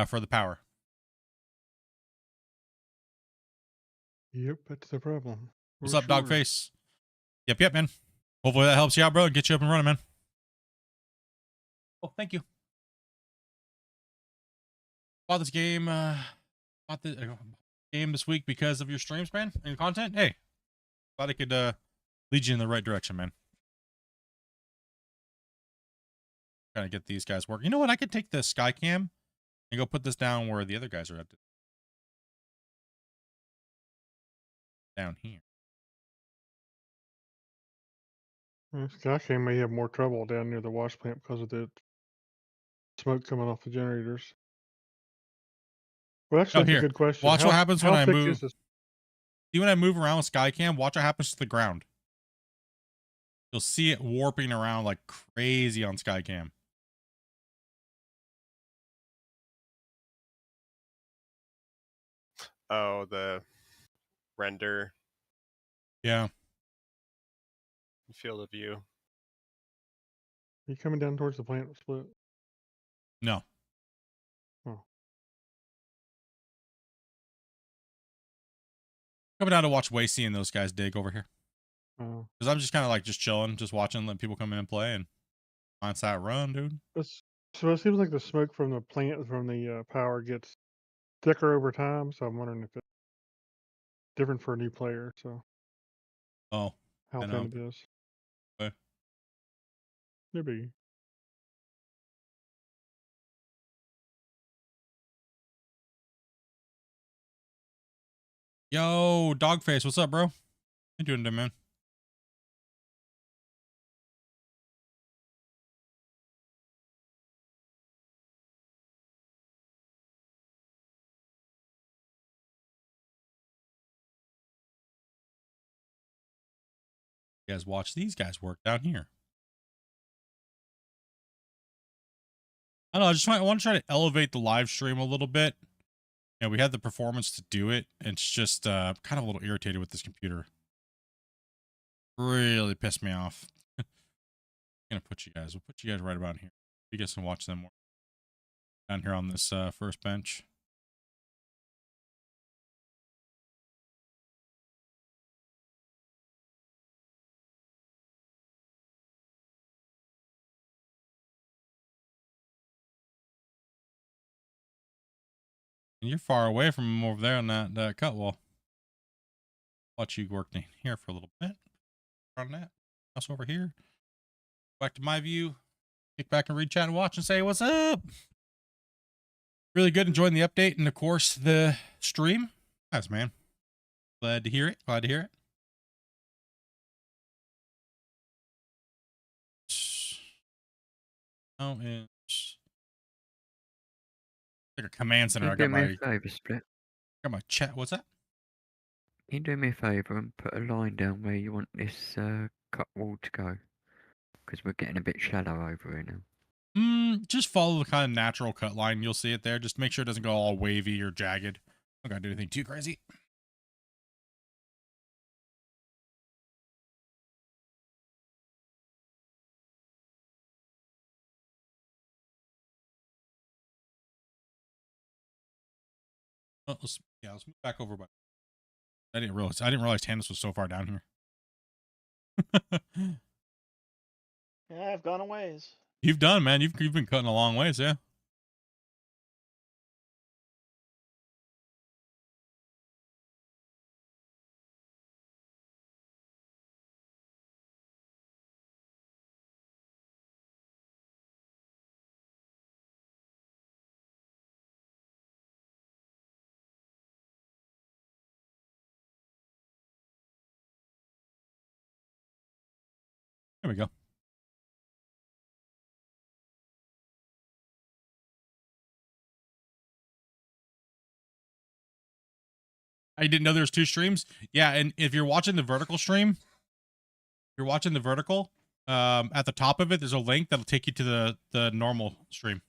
for the power. Yep, that's the problem. What's up, Dogface? Yep, man. Hopefully that helps you out, bro, and get you up and running, man. Oh, thank you. Bought this game, game this week because of your streams, man, and content. Hey, thought it could lead you in the right direction, man. Trying to get these guys working. You know what? I could take the Skycam and go put this down where the other guys are at. Down here. Skycam may have more trouble down near the wash plant because of the smoke coming off the generators. Well, actually, that's a good question. Watch what happens when I thick move. is this? See, when I move around with Skycam, watch what happens to the ground. You'll see it warping around like crazy on Skycam. Oh, the render Yeah. field of view. Are you coming down towards the plant split? No. Oh. Coming down to watch Wasey and those guys dig over here. Oh. Because I'm just kind of like just chilling, just watching, letting people come in and play, and on side run, dude. So it seems like the smoke from the plant, from the power gets thicker over time. So I'm wondering if it's different for a new player. So Oh. how I thin know. it is. Okay. Maybe. Yo, Dogface, what's up, bro? How you doing today, man? You guys watch these guys work down here. I don't know. I want to try to elevate the live stream a little bit. You know, we had the performance to do it. And it's just kind of a little irritated with this computer. Really pissed me off. I'm gonna put you guys. We'll put you guys right about here. You guys can watch them more down here on this first bench. And you're far away from them over there on that cut wall. Watch you work down here for a little bit. On that. Us over here. Back to my view. Kick back and read chat and watch and say what's up. Really good. Enjoying the update and of course the stream. Nice, man. Glad to hear it. Glad to hear it. Oh, it's like a command center. I Can got you do me my a favour, Split? got my chat. What's that? Can you do me a favour and put a line down where you want this cut wall to go? Because we're getting a bit shallow over here now. Just follow the kind of natural cut line. You'll see it there. Just make sure it doesn't go all wavy or jagged. Don't gotta do anything too crazy. Oh, let's move back over. But I didn't realize Tannis was so far down here. Yeah, I've gone a ways. You've done, man. You've been cutting a long ways, yeah. There we go. I didn't know there's two streams. Yeah, and if you're watching the vertical stream, at the top of it, there's a link that'll take you to the normal stream.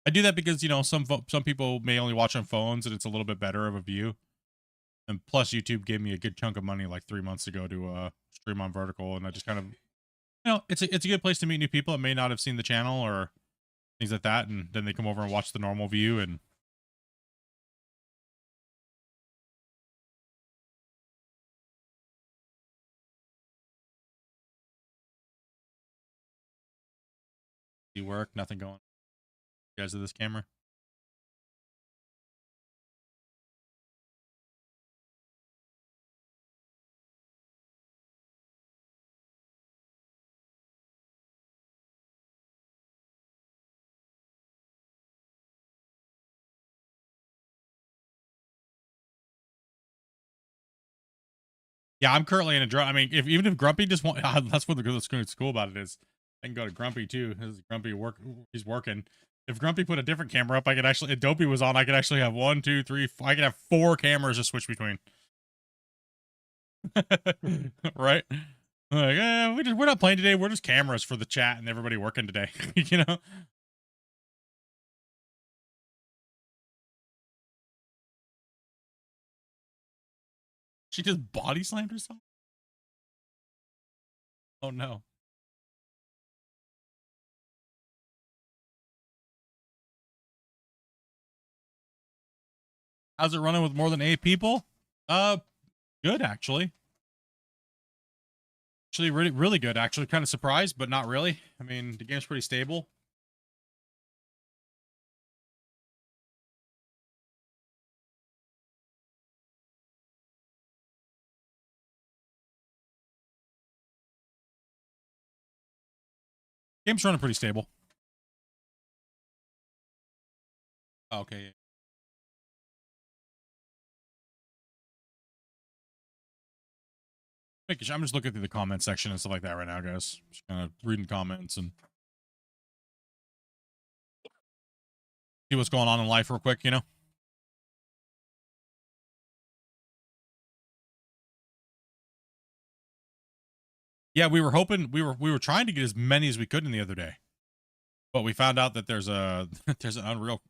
I do that because, you know, some people may only watch on phones and it's a little bit better of a view. And plus YouTube gave me a good chunk of money like 3 months ago to stream on vertical, and I just kind of, you know, it's a good place to meet new people that may not have seen the channel or things like that, and then they come over and watch the normal view and see work, nothing going. You guys of this camera. Yeah, I'm currently in a draw. I mean, even if Grumpy just want, that's what what's cool about it is I can go to Grumpy too. Grumpy he's working. If Grumpy put a different camera up, I could actually, if Dopey was on, I could actually have 1, 2, 3, I could have 4 cameras to switch between. Right? Like, we're not playing today. We're just cameras for the chat and everybody working today. You know? She just body slammed herself? Oh no. How's it running with more than 8 people? Good actually. Actually, really good. Actually, kind of surprised, but not really. I mean, the game's pretty stable. Game's running pretty stable. Okay. I'm just looking through the comment section and stuff like that right now, guys. Just kind of reading comments and see what's going on in life real quick, you know? Yeah, we were hoping we were trying to get as many as we could in the other day, but we found out that there's an unreal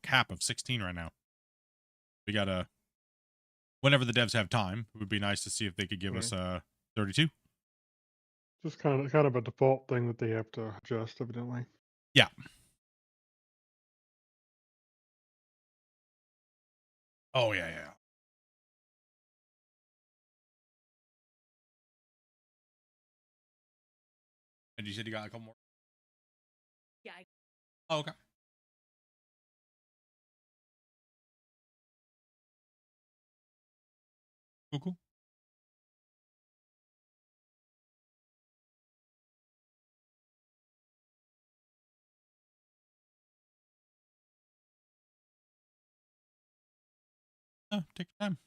cap of 16 right now. We gotta, whenever the devs have time, it would be nice to see if they could give us 32. Just kind of a default thing that they have to adjust, evidently. Yeah. Oh yeah, yeah. And you said you got a couple more? Yeah. Oh, okay. Cool. Oh, take your time.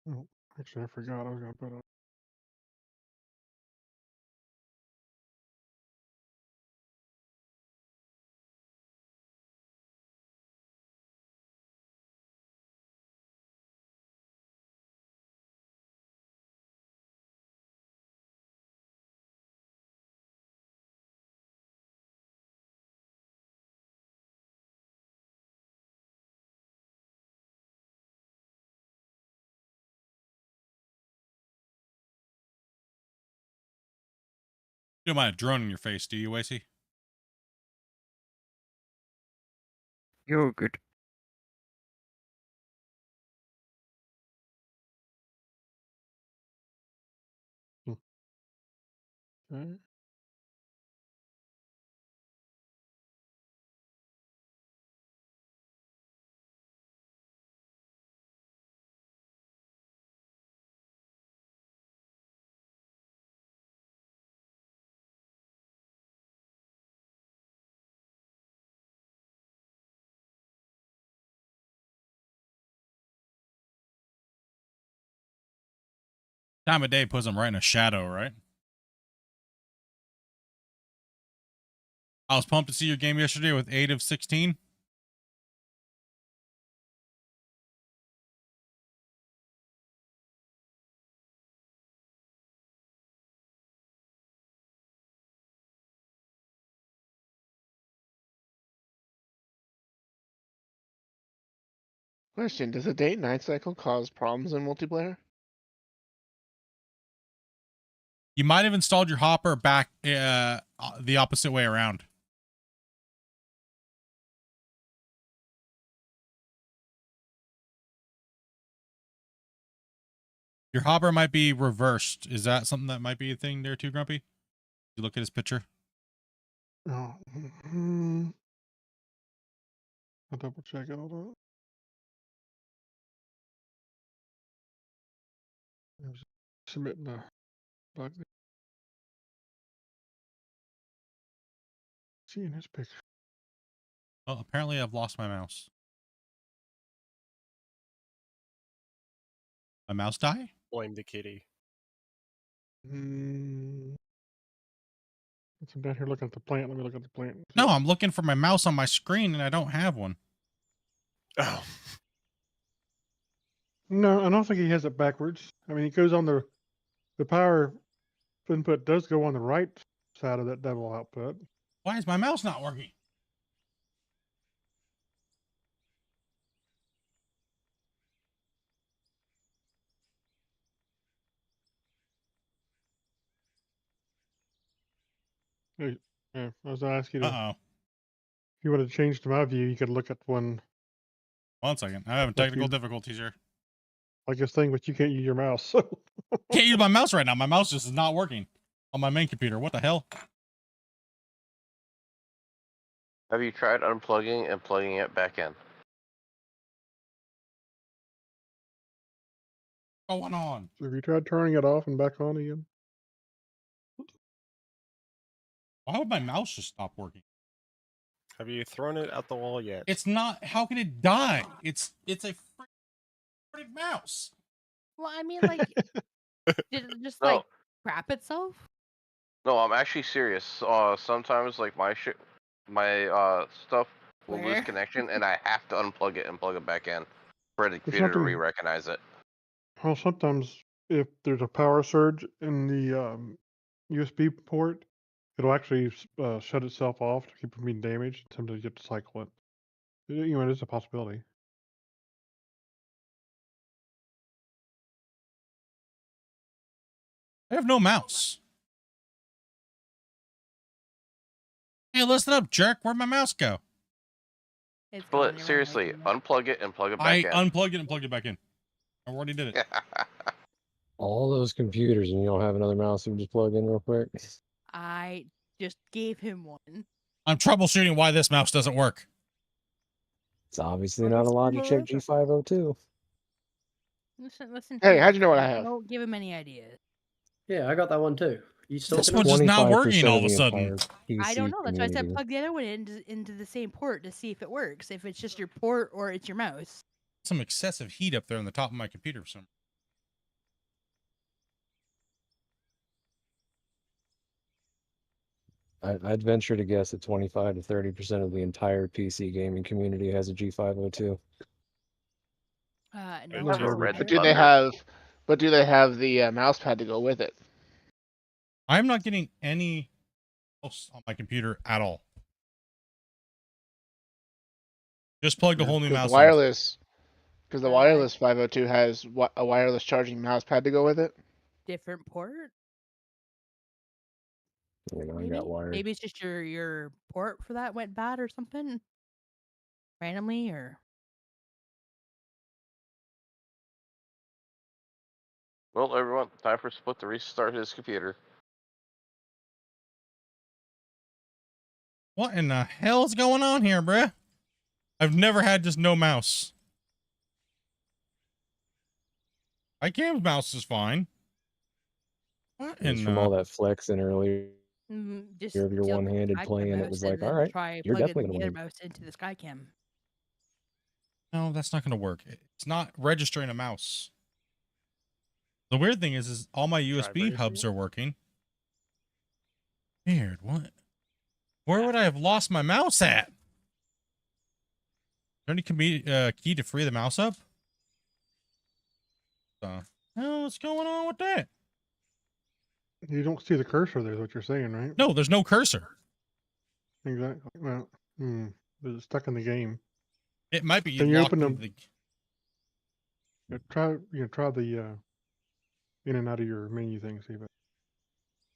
Oh, actually, I forgot I was gonna put it. You don't mind a drone in your face, do you, Wacy? You're good. Okay. Time of day puts them right in a shadow, right? I was pumped to see your game yesterday with 8 of 16. Question: does a day-night cycle cause problems in multiplayer? You might have installed your hopper back the opposite way around. Your hopper might be reversed. Is that something that might be a thing there too, Grumpy? You look at his picture. Oh, I'll double check it. Hold on. I was submitting a bug. Seeing his picture. Oh, apparently I've lost my mouse. My mouse die? Blame the kitty. I'm down here looking at the plant. Let me look at the plant. No, I'm looking for my mouse on my screen and I don't have one. Oh. No, I don't think he has it backwards. I mean, it goes on the power input does go on the right side of that double output. Why is my mouse not working? Hey, yeah, I was gonna ask you to. Uh-oh. If you want to change to my view, you could look at one. 1 second. I'm having technical difficulties here. Like this thing, but you can't use your mouse. So Can't use my mouse right now. My mouse just is not working on my main computer. What the hell? Have you tried unplugging and plugging it back in? What's going on? have you tried turning it off and back on again? Why would my mouse just stop working? Have you thrown it out the wall yet? It's not. How can it die? It's a freaking mouse. Well, I mean, like, did it just No. like crap itself? No, I'm actually serious. Sometimes like my stuff will lose Where? connection, and I have to unplug it and plug it back in for the computer to something- re-recognize it. Well, sometimes if there's a power surge in the USB port, it'll actually shut itself off to keep from being damaged. Sometimes you have to cycle it. You know, it is a possibility. I have no mouse. Hey, listen up, jerk. Where'd my mouse go? But seriously, unplug it and plug it back in. Unplugged it and plugged it back in. I already did it. All those computers, and you don't have another mouse you can just plug in real quick. I just gave him one. I'm troubleshooting why this mouse doesn't work. It's obviously not a Logitech G502. Listen. Hey, here. how'd you know what I have? Don't give him any ideas. Yeah, I got that one too. You still This one's just not working all of a sudden. I don't know. That's why I said plug the other one into the same port to see if it works. If it's just your port or it's your mouse. Some excessive heat up there on the top of my computer for some. I'd venture to guess that 25 to 30% of the entire PC gaming community has a G502. But do they have? But do they have the mouse pad to go with it? I'm not getting any mouse on my computer at all. Just plugged a whole new mouse. Wireless, because the wireless 502 has a wireless charging mouse pad to go with it. Different port. You know, I Maybe? got wired. Maybe it's just your port for that went bad or something. Randomly or. Well, everyone, time for Split to restart his computer. What in the hell's going on here, bruh? I've never had just no mouse. iCam's mouse is fine. What It's in from all that flexing earlier Just of your tilt one-handed the play, and it mouse was and like, then all right, try you're plugging definitely the gonna other win. mouse into the Skycam. No, that's not going to work. It's not registering a mouse. The weird thing is all my USB hubs are working. Weird. What? Where would I have lost my mouse at? Is there any key to free the mouse up? What's going on with that? You don't see the cursor there, is what you're saying, right? No, there's no cursor. Exactly. Well, it's stuck in the game. It might be Can you locked open into the? the... Try the in and out of your menu thing. See if it.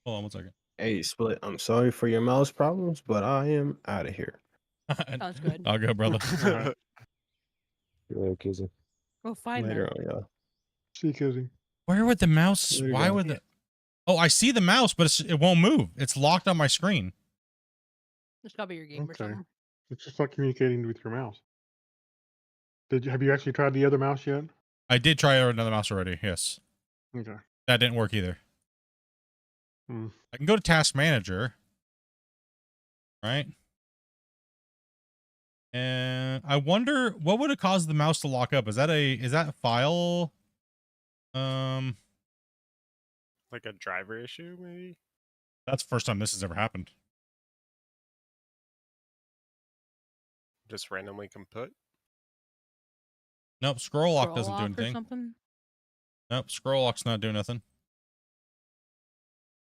Hold on 1 second. Hey, Split, I'm sorry for your mouse problems, but I am out of here. Sounds good. I'll go, brother. Hello, Kizzy. Go find Later them. on, y'all. See you, Kizzy. Where would the mouse? There you Why go. would the? Oh, I see the mouse, but it won't move. It's locked on my screen. It's gotta be your game or something. It's just not communicating with your mouse. Have you actually tried the other mouse yet? I did try another mouse already. Yes. Okay. That didn't work either. Hmm. I can go to Task Manager. Right. And I wonder what would it cause the mouse to lock up? Is that a file? Like a driver issue, maybe? That's the first time this has ever happened. Just randomly kaput? Nope, scroll lock doesn't do Scroll lock or anything. something? Nope, scroll lock's not doing nothing.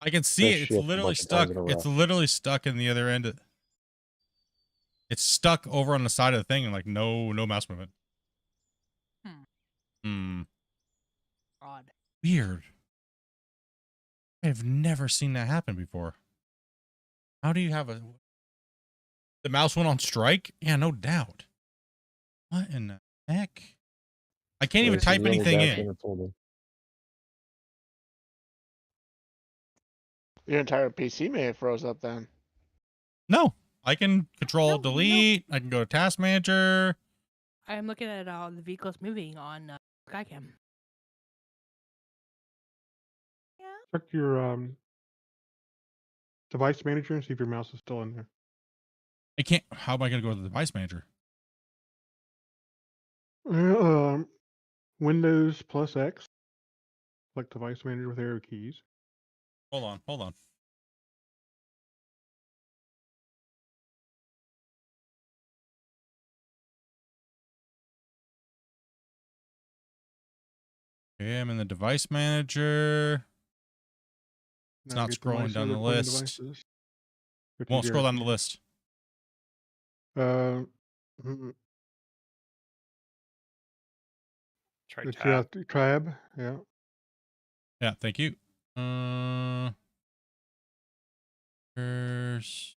I can see it. It's literally stuck. It's literally stuck in the other end. It's stuck over on the side of the thing and like no mouse movement. Odd. Weird. I've never seen that happen before. How do you have the mouse went on strike? Yeah, no doubt. What in the heck? I can't even type anything in. Your entire PC may have froze up then. No, I can control delete. I can go to task manager. I'm looking at the vehicles moving on Skycam. Check your device manager and see if your mouse is still in there. I can't. How am I going to go to the device manager? Windows plus X. Select device manager with arrow keys. Hold on. Hold on. Okay, I'm in the device manager. It's Now not get to scrolling My down the Server Plan list. Devices. Won't scroll down the list. Try It's tab. tab. Yeah. Yeah, thank you. There's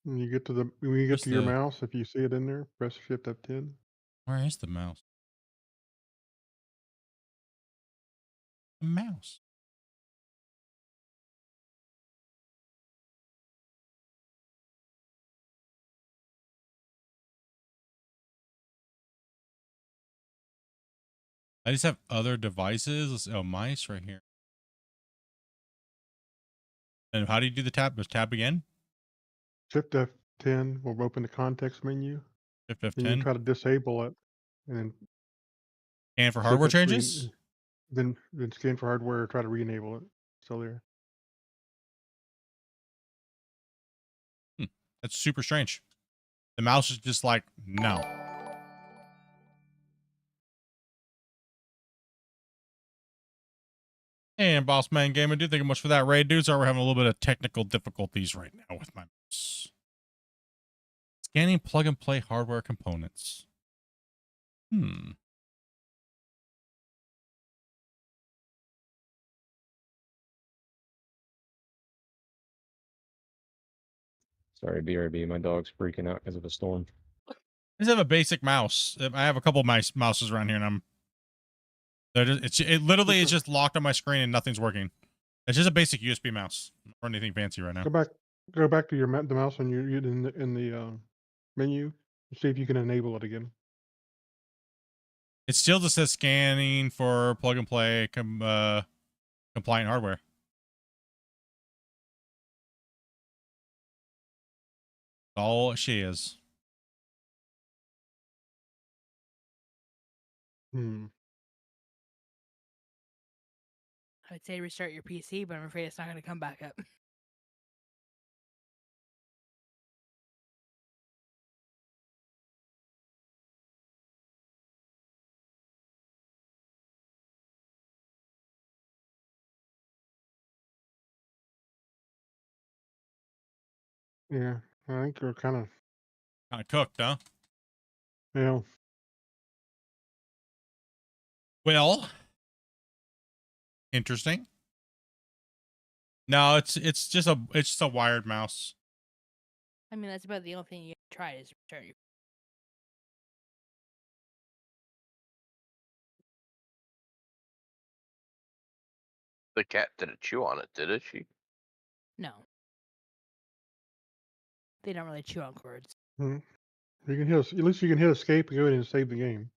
When you get to your mouse, if you see it in there, press Shift F10. Where is the mouse? The mouse. I just have other devices. Oh, mice right here. And how do you do the tab? Just tab again? Shift F10 will open the context menu. Shift And you F10. try to disable it, and then And for hardware changes? Then scan for hardware. Try to re-enable it. Still there. That's super strange. The mouse is just like, no. And Boss Man Gamer, do thank you much for that raid, dude. Sorry, we're having a little bit of technical difficulties right now with my mouse. Scanning plug and play hardware components. Sorry, BRB. My dog's freaking out because of a storm. I just have a basic mouse. I have a couple of mouses around here, and it literally is just locked on my screen and nothing's working. It's just a basic USB mouse, or anything fancy right now. Go back to the mouse on in the menu and see if you can enable it again. It still just says scanning for plug and play compliant hardware. All she is. I would say restart your PC, but I'm afraid it's not going to come back up. Yeah, I think you're kind of cooked, huh? Yeah. Well, interesting. No, it's just a wired mouse. I mean, that's about the only thing you try is restart your. The cat didn't chew on it, did it? She? No. They don't really chew on cords. You can hit. At least you can hit escape and go ahead and save the game.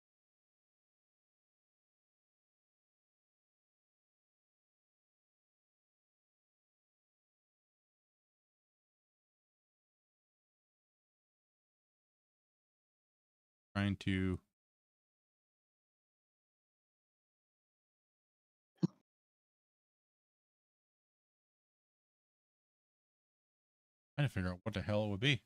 Trying to. Trying to figure out what the hell it would be.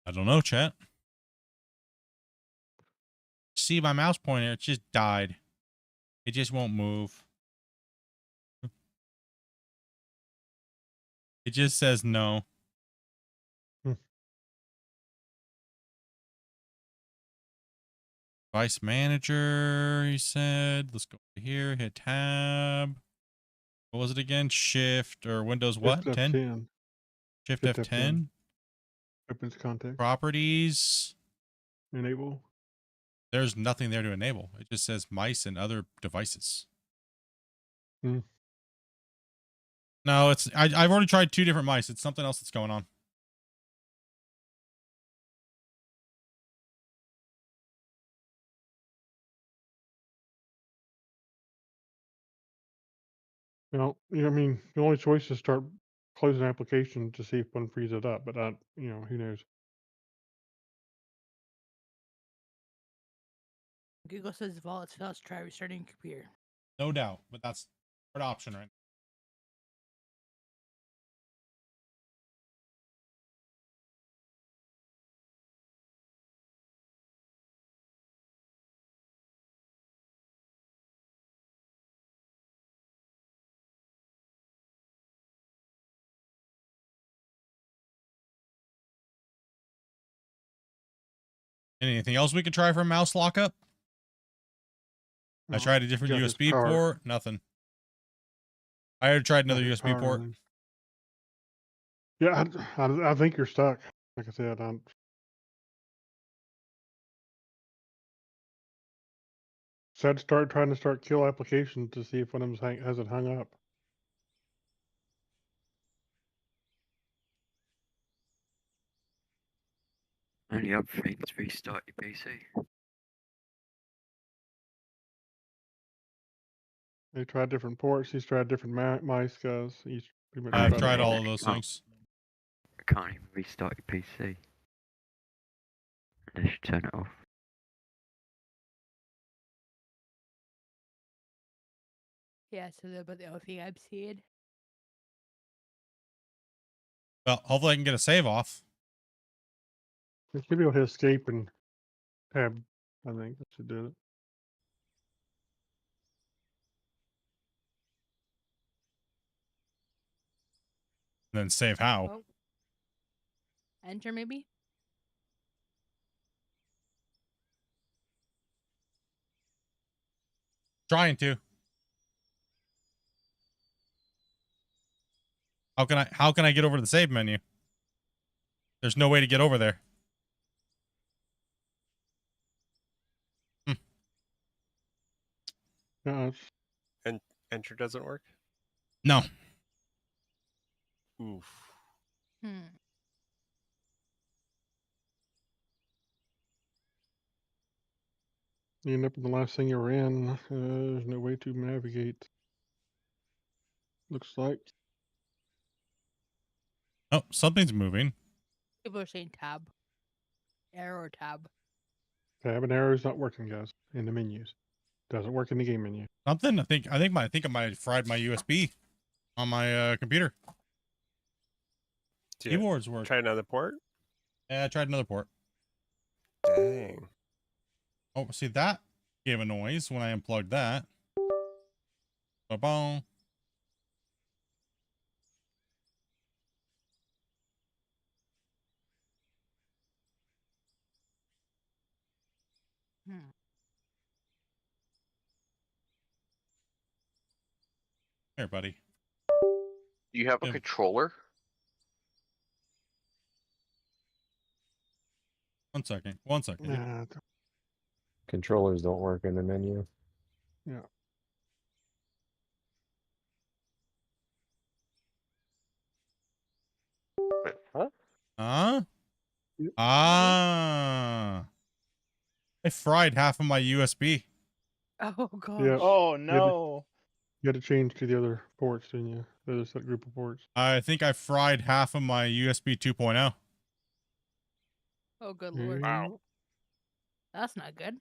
I don't know, chat. See my mouse pointer, it just died. It just won't move. It just says no. Vice manager, he said. Let's go here, hit tab. What was it again? Shift or Windows what? Shift 10? F10. Shift Shift F10. Opens context. Properties. Enable. There's nothing there to enable. It just says mice and other devices. Hmm. No, it's I've already tried 2 different mice. It's something else that's going on. Well, I mean, the only choice is start closing an application to see if one frees it up, but who knows? Google says if all else fails, try restarting your computer. No doubt, but that's an option, right? Anything else we could try for a mouse lockup? I tried a different got this USB power. port. Nothing. I already tried another Got this USB power port. on. Yeah, I think you're stuck. Like I said, so I'd start trying to start kill applications to see if one of them hasn't hung up. Only other thing is restart your PC. They tried different ports. He's tried different mice guys. He's pretty much I've tried tried them all of those things. I can't even restart your PC. Unless you turn it off. Yeah, so but the only thing I'm seeing. Well, hopefully I can get a save off. You should be able to hit escape and tab. I think that should do it. And then save how? Oh. Enter maybe? Trying to. How can I get over to the save menu? There's no way to get over there. No, And enter doesn't work? No. Oof. You end up in the last thing you were in. There's no way to navigate. Looks like. Oh, something's moving. People are saying tab. Arrow or tab. Tab and arrow is not working, guys, in the menus. Doesn't work in the game menu. Something. I think I might have fried my USB on my computer. Keyboards work. Try another port? Yeah, I tried another port. Dang. Oh, see, that gave a noise when I unplugged that. Ba-boom. Here, buddy. Do you have a controller? One second. One second. Nah, Controllers don't work in the menu. yeah. Huh? Huh? Ah. I fried half of my USB. Oh gosh. Yeah. Oh You no. had to change to the other ports, didn't you? The other set group of ports. I think I fried half of my USB 2.0. Oh good lord. Wow. That's not good.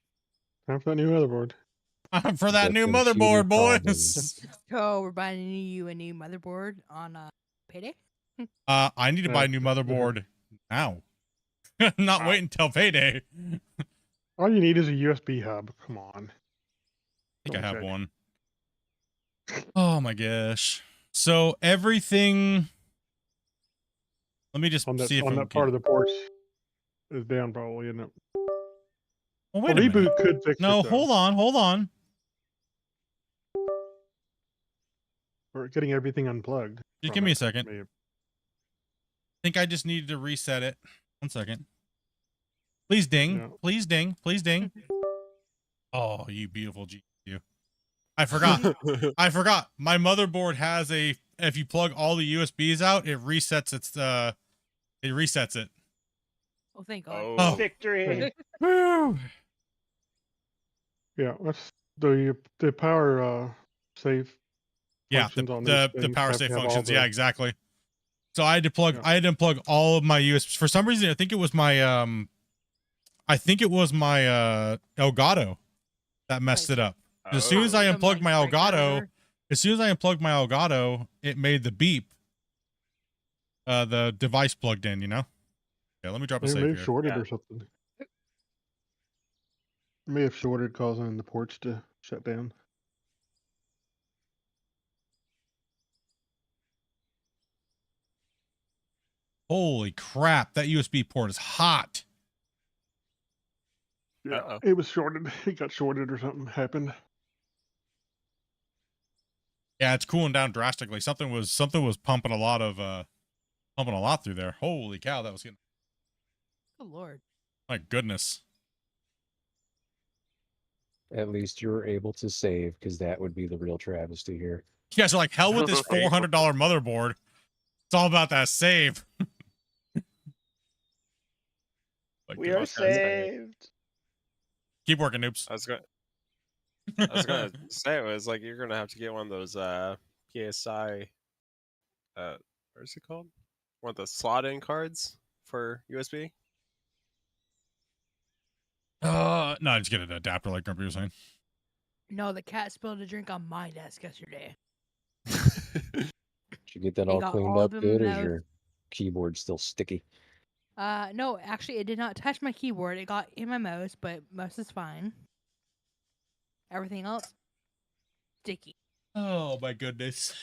Time for that new motherboard. For that new motherboard, boys. So we're buying a new motherboard on payday. I need to buy a new motherboard now. Not wait until payday. All you need is a USB hub. Come on. I think I have one. Oh my gosh. So everything. Let me just On that see if on I'm that part of the porch is down probably, isn't it? Well, wait a a reboot minute. could fix No, it. Though. hold on. We're getting everything unplugged. Just give me a second. I think I just needed to reset it. 1 second. Please ding. Yeah. Please ding. Please ding. Oh, you beautiful G. You. I forgot. I forgot. My motherboard has a. If you plug all the USBs out, it resets its. It resets it. Oh, thank God. Oh. Victory. Woo. Yeah, that's the power save. Yeah, functions on the these things power have to save have all functions. the- Yeah, exactly. So I had to plug. Yeah. I had to unplug all of my USBs for some reason. I think it was my Elgato that messed it up. As soon as I unplugged my Elgato, it made the beep. The device plugged in. You know. Yeah, let me drop a They save may here. have shorted or something. May have shorted, causing the ports to shut down. Holy crap! That USB port is hot. Yeah, it was shorted. It got shorted or something happened. Yeah, it's cooling down drastically. Something was pumping a lot through there. Holy cow, that was getting. Good Lord. My goodness. At least you were able to save, because that would be the real travesty here. You guys are like, hell with this $400 motherboard. It's all about that save. We are saved. Keep working, noobs. I was gonna say, it was like you're gonna have to get one of those PSI what's it called? One of the slot-in cards for USB. No, just get an adapter like Grumpy was saying. No, the cat spilled a drink on my desk yesterday. Did you get that It all got cleaned all up of good, or them is out. your keyboard still sticky? No, actually, it did not touch my keyboard. It got in my mouse, but mouse is fine. Everything else, sticky. Oh my goodness.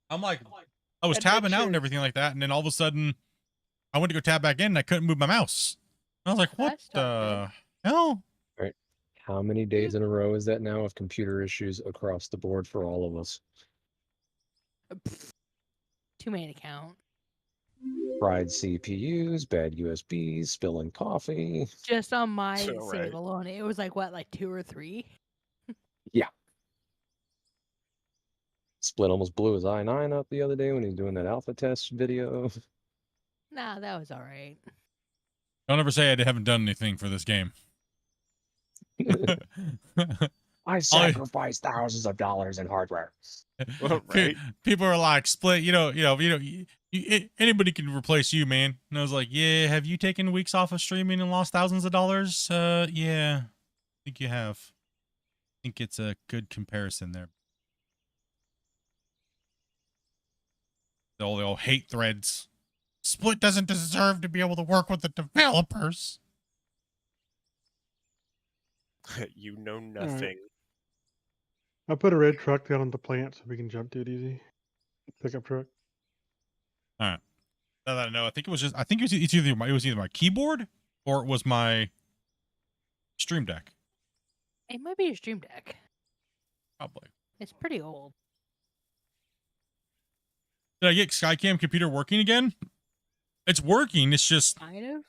I'm like, I was tabbing out and everything like that, and then all of a sudden, I went to go tab back in, and I couldn't move my mouse. I was like, what the hell? All right. How many days in a row is that now of computer issues across the board for all of us? Too many to count. Fried CPUs, bad USBs, spilling coffee. Just on my So, save right. alone, it was like what, like 2 or 3? Yeah. Split almost blew his i9 up the other day when he was doing that alpha test video. Nah, that was all right. Don't ever say I haven't done anything for this game. I sacrificed thousands of dollars in hardware. People are like, Split, anybody can replace you, man. And I was like, yeah, have you taken weeks off of streaming and lost thousands of dollars? Yeah, I think you have. I think it's a good comparison there. All the old hate threads. Split doesn't deserve to be able to work with the developers. You know nothing. I put a red truck down on the plant so we can jump to it easy. Pickup truck. All right. Now that I know, I think it was either my keyboard or it was my Stream Deck. It might be your Stream Deck. Probably. It's pretty old. Did I get Skycam computer working again? It's working. It's just kind of.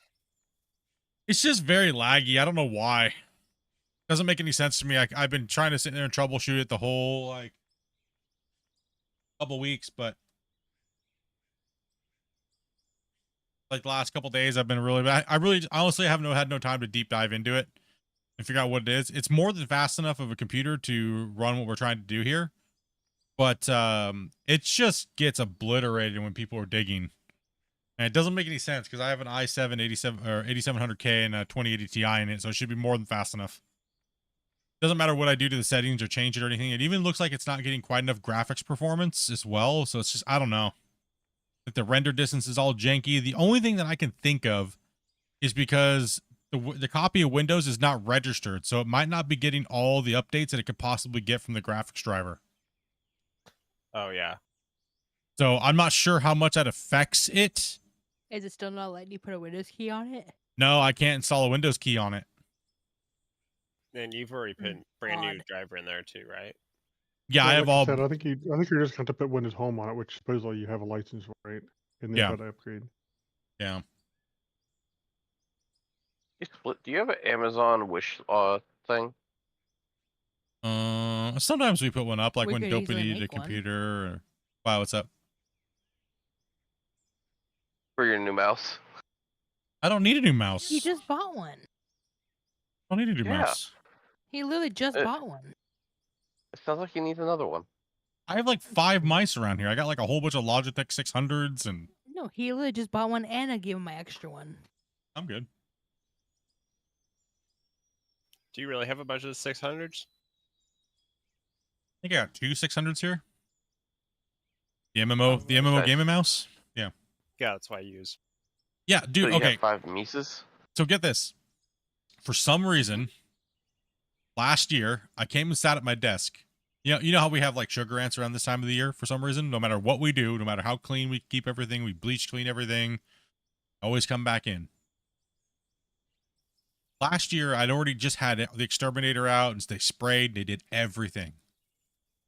It's just very laggy. I don't know why. Doesn't make any sense to me. I've been trying to sit there and troubleshoot it the whole couple weeks, but the last couple days I've been really bad. I honestly have had no time to deep dive into it and figure out what it is. It's more than fast enough of a computer to run what we're trying to do here, but it just gets obliterated when people are digging. And it doesn't make any sense because I have an i7 8700K and a 2080 Ti in it, so it should be more than fast enough. Doesn't matter what I do to the settings or change it or anything. It even looks like it's not getting quite enough graphics performance as well. So it's just, I don't know. that the render distance is all janky. The only thing that I can think of is because the copy of Windows is not registered, so it might not be getting all the updates that it could possibly get from the graphics driver. Oh yeah. So I'm not sure how much that affects it. Is it still not letting you put a Windows key on it? No, I can't install a Windows key on it. And you've already put brand new Odd. driver in there too, right? Yeah, I have like all. said, I think you're just going to put Windows Home on it, which supposedly you have a license for, right? And then Yeah. try to upgrade. Yeah. Hey, Split, do you have an Amazon wish thing? Sometimes we put one up, like We when could Dopey easily needed a make one. computer. Or... Wow, what's up? For your new mouse? I don't need a new mouse. He just bought one. I don't need a new Yeah. mouse. He literally just It- bought one. It sounds like he needs another one. I have like 5 mice around here. I got like a whole bunch of Logitech 600s, and No, he literally just bought one, and I gave him my extra one. I'm good. Do you really have a bunch of the 600s? I think I got 2 600s here. The MMO nice. gaming mouse. Yeah. Yeah, that's what I use. Yeah, So dude. you Okay. have 5 Mises? So get this. For some reason, last year I came and sat at my desk. You know how we have like sugar ants around this time of the year for some reason. No matter what we do, no matter how clean we keep everything, we bleach clean everything. Always come back in. Last year, I'd already just had the exterminator out, and they sprayed. They did everything.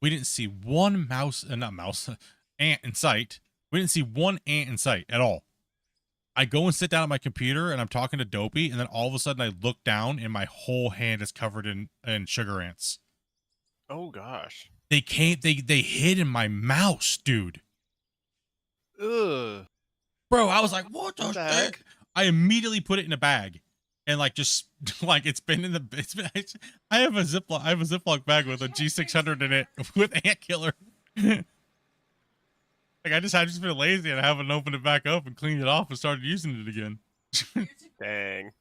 We didn't see one ant in sight. We didn't see one ant in sight at all. I go and sit down at my computer, and I'm talking to Dopey, and then all of a sudden I look down, and my whole hand is covered in sugar ants. Oh gosh. They hid in my mouse, dude. Ugh. Bro, I was like, what the What the heck? heck? I immediately put it in a bag. And like just like I have a Ziploc bag with a G600 in it with ant killer. Like I just been lazy and I haven't opened it back up and cleaned it off and started using it again. Dang.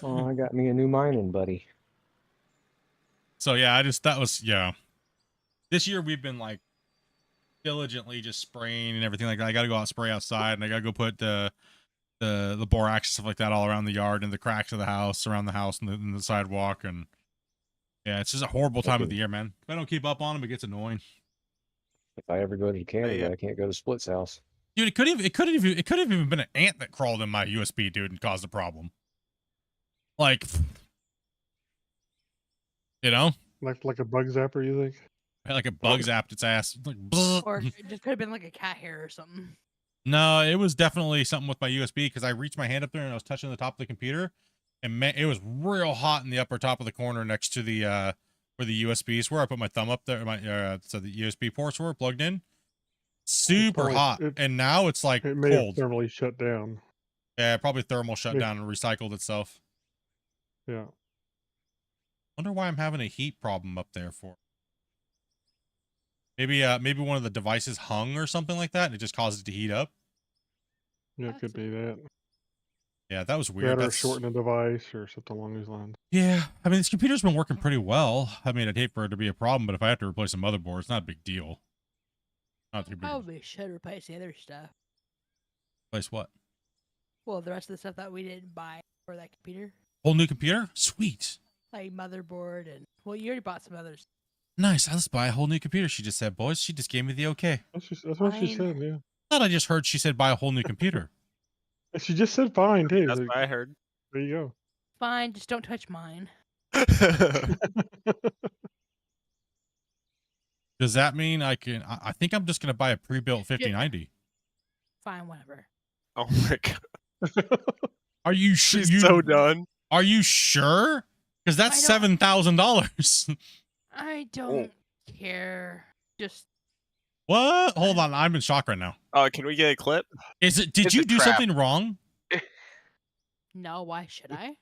Oh, I got me a new mining buddy. So yeah, this year we've been like diligently just spraying and everything like that. I gotta go out and spray outside, and I gotta go put the borax and stuff like that all around the yard and the cracks of the house, around the house and the sidewalk. And yeah, it's just a horrible time of the year, man. If I don't keep up on them, it gets annoying. If I ever go to Canada, I can't go to Split's house. Dude, it could have even been an ant that crawled in my USB, dude, and caused a problem. Like, you know, Like a bug zapper, you think? like a bug zapped its ass. Like, Or it just could have been like a cat hair or something. no, it was definitely something with my USB because I reached my hand up there and I was touching the top of the computer, and man, it was real hot in the upper top of the corner next to the where the USBs were. I put my thumb up there, so the USB ports were plugged in. Super Probably- hot, and now it's like It may cold. have thermally shut down. Yeah, probably thermal shut Yeah. down and recycled itself. Yeah. Wonder why I'm having a heat problem up there for. Maybe one of the devices hung or something like that, and it just caused it to heat up. Yeah, it could be that. Yeah, that was weird. That or That's shorten a device or something along these lines. yeah. I mean, this computer's been working pretty well. I mean, I'd hate for it to be a problem, but if I have to replace a motherboard, it's not a big deal. Not too big. Probably should replace the other stuff. Replace what? Well, the rest of the stuff that we didn't buy for that computer, Whole new computer? Sweet. like motherboard and you already bought some others. Nice. Let's buy a whole new computer. She just said, boys. She just gave me the okay. That's what she Fine. said, yeah. Thought I just heard she said buy a whole new computer. And she just said fine, too. That's Like, what I heard. there you go. Fine, just don't touch mine. Does that mean I can? I think I'm just gonna buy a pre-built 5090. Fine, whatever. Oh my god. Are you sure? She's so done. Are you sure? Because that's I don't- $7,000. I don't care. Just What? Hold on, I'm in shock right now. Can we get a clip? Is it? Did It's you a do trap. something wrong? no. Why should I?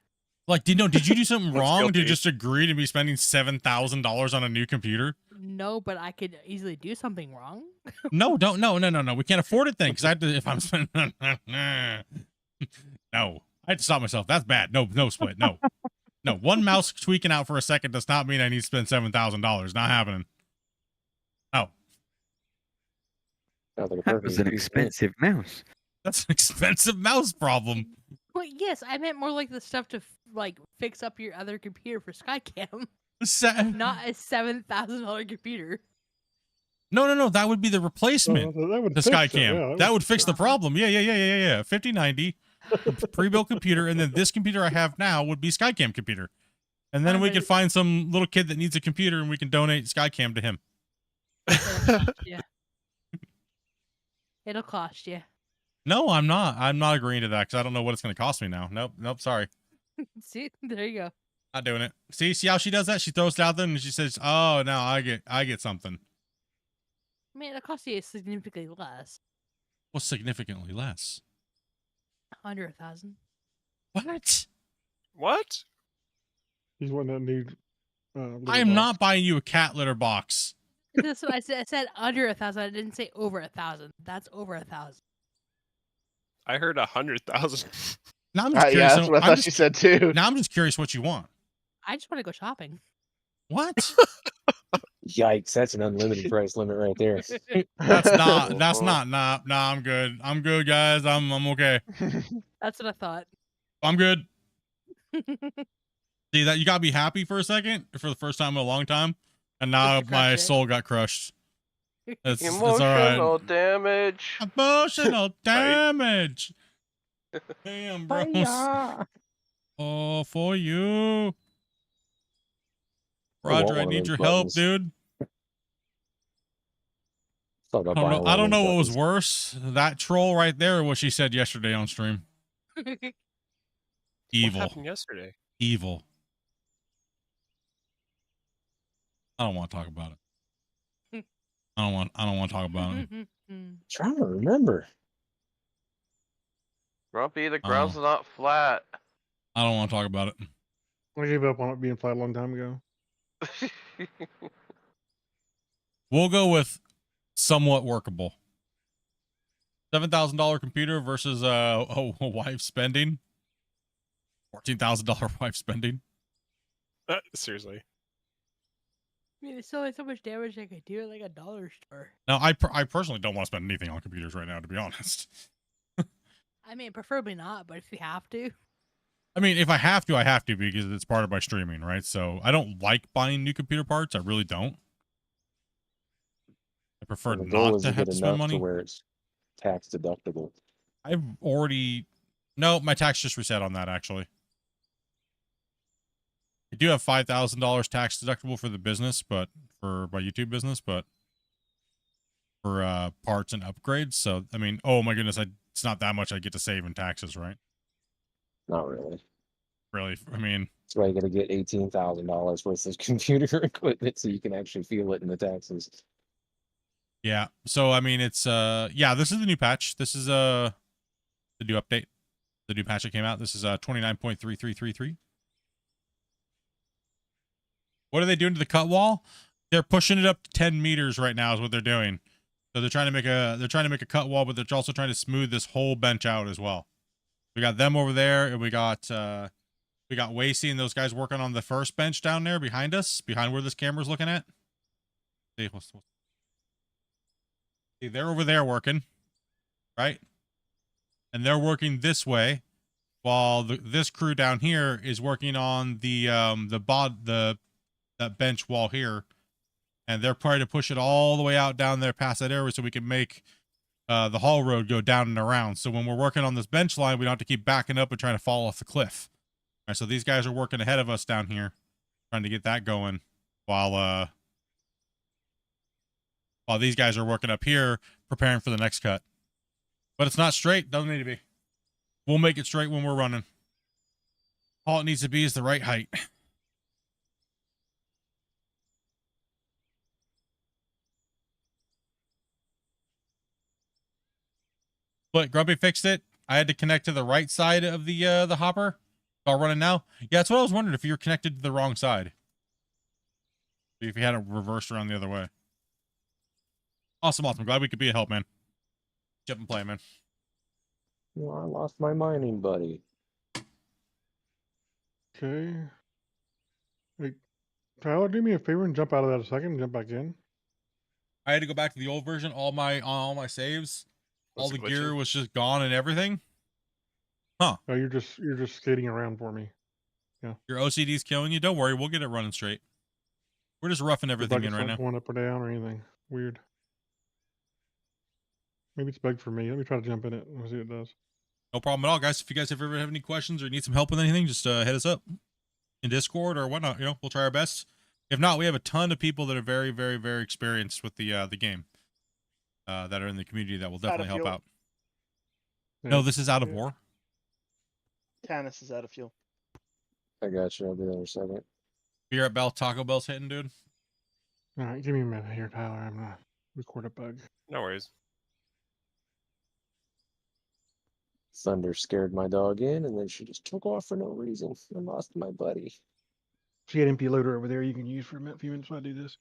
Like, did you do something Looks wrong? Did you guilty. just agree to be spending $7,000 on a new computer? No, but I could easily do something wrong. No, don't. No. We can't afford it then. Because I have to. If I'm spending. No, I had to stop myself. That's bad. No, Split. No. No, one mouse tweaking out for a second does not mean I need to spend $7,000. Not happening. No. Sounds like a That perfect was an excuse to me. expensive mouse. That's an expensive mouse problem. Well, yes, I meant more like the stuff to like fix up your other computer for Skycam, not a $7,000 computer. No. That would be the replacement. That would The fix it, Skycam. yeah, that would fix the Uh-huh. problem. Yeah. 5090 pre-built computer, and then this computer I have now would be Skycam computer, and then we could find some little kid that needs a computer, and we can donate Skycam to him. Yeah. It'll cost you. No, I'm not. I'm not agreeing to that because I don't know what it's going to cost me now. Nope. Sorry, See, there you go. not doing it. See how she does that? She throws it out there and she says, "Oh, now I get something." I mean, it'll cost you significantly less. Well, significantly less. Under 1,000. What? What? He's one that need. I am not buying you a cat litter box. That's what I said. I said under 1,000. I didn't say over 1,000. That's over 1,000. I heard 100,000. Now I'm just curious. Yeah, that's what I thought she said too. Now I'm just curious what you want. I just want to go shopping. What? Yikes! That's an unlimited price limit right there. That's not. Nah, I'm good. I'm good, guys. I'm okay. That's what I thought. I'm good. See that you gotta be happy for a second, for the first time in a long time, and now my soul got crushed. It's all right. Emotional damage. Emotional damage. Damn, bros. Hiya. Oh, for you, I want Roger. I one of need those your help, buttons. dude. Thought about I buying don't one of know those what was buttons. worse, that troll right there, or what she said yesterday on stream. Evil. What happened yesterday? Evil. I don't want to talk about it. I don't want to talk about it. Trying to remember. Grumpy, the ground's not flat. I don't want to talk about it. I gave up on it being flat a long time ago. We'll go with somewhat workable. $7,000 computer versus a wife spending. $14,000 wife spending. Seriously. I mean, there's still like so much damage I could do at like a dollar store. Now, I personally don't want to spend anything on computers right now, to be honest. I mean, preferably not, but if you have to. I mean, if I have to, I have to because it's part of my streaming, right? So I don't like buying new computer parts. I really don't. I prefer The goal not is to to have get to spend enough money. to where it's tax deductible. I've already... No, my tax just reset on that, actually. I do have $5,000 tax deductible for the business, but for my YouTube business, but for parts and upgrades. So, I mean, oh my goodness, it's not that much I get to save in taxes, right? Not really. Really, I mean... That's why you got to get $18,000 worth of computer equipment so you can actually feel it in the taxes. Yeah. So, I mean, it's, yeah, this is the new patch. This is, the new update. The new patch that came out. This is, 29.3333. What are they doing to the cut wall? They're pushing it up to 10 meters right now is what they're doing. So they're trying to make a cut wall, but they're also trying to smooth this whole bench out as well. We got them over there, and we got Wasey and those guys working on the first bench down there behind us, behind where this camera's looking at. See, they're over there working, right? And they're working this way, while this crew down here is working on that bench wall here, and they're trying to push it all the way out down there past that area so we can make the haul road go down and around. So when we're working on this bench line, we don't have to keep backing up and trying to fall off the cliff. All right, so these guys are working ahead of us down here, trying to get that going, while these guys are working up here, preparing for the next cut. But it's not straight. Doesn't need to be. We'll make it straight when we're running. All it needs to be is the right height. But Grumpy fixed it. I had to connect to the right side of the hopper. All running now. Yeah, that's what I was wondering, if you're connected to the wrong side. If you had it reversed around the other way. Awesome. I'm glad we could be a help, man. Jump and play, man. Well, I lost my mining buddy. Okay. Hey, Tyler, do me a favor and jump out of that a second and jump back in. I had to go back to the old version. All my saves, all Was the it gear glitching? was just gone and everything. Huh? Oh, you're just skating around for me. Yeah. Your OCD's killing you. Don't worry, we'll get it running straight. We're just roughing Your everything in bucket's right not now. going up or down or anything. Weird. Maybe it's bugged for me. Let me try to jump in it and see what it does. No problem at all, guys. If you guys ever have any questions or need some help with anything, just hit us up in Discord or whatnot. You know, we'll try our best. If not, we have a ton of people that are very, very, very experienced with the game that are in the community that will definitely help fuel. out. No, this is out of war. Tannis is out of fuel. I got you. I'll be there in a second. Beer at Bell, Taco Bell's hitting, dude. All right, give me a minute here, Tyler. I'm gonna record a bug. No worries. Thunder scared my dog in, and then she just took off for no reason. I lost my buddy. She had empty loader over there you can use for a few minutes while I do this.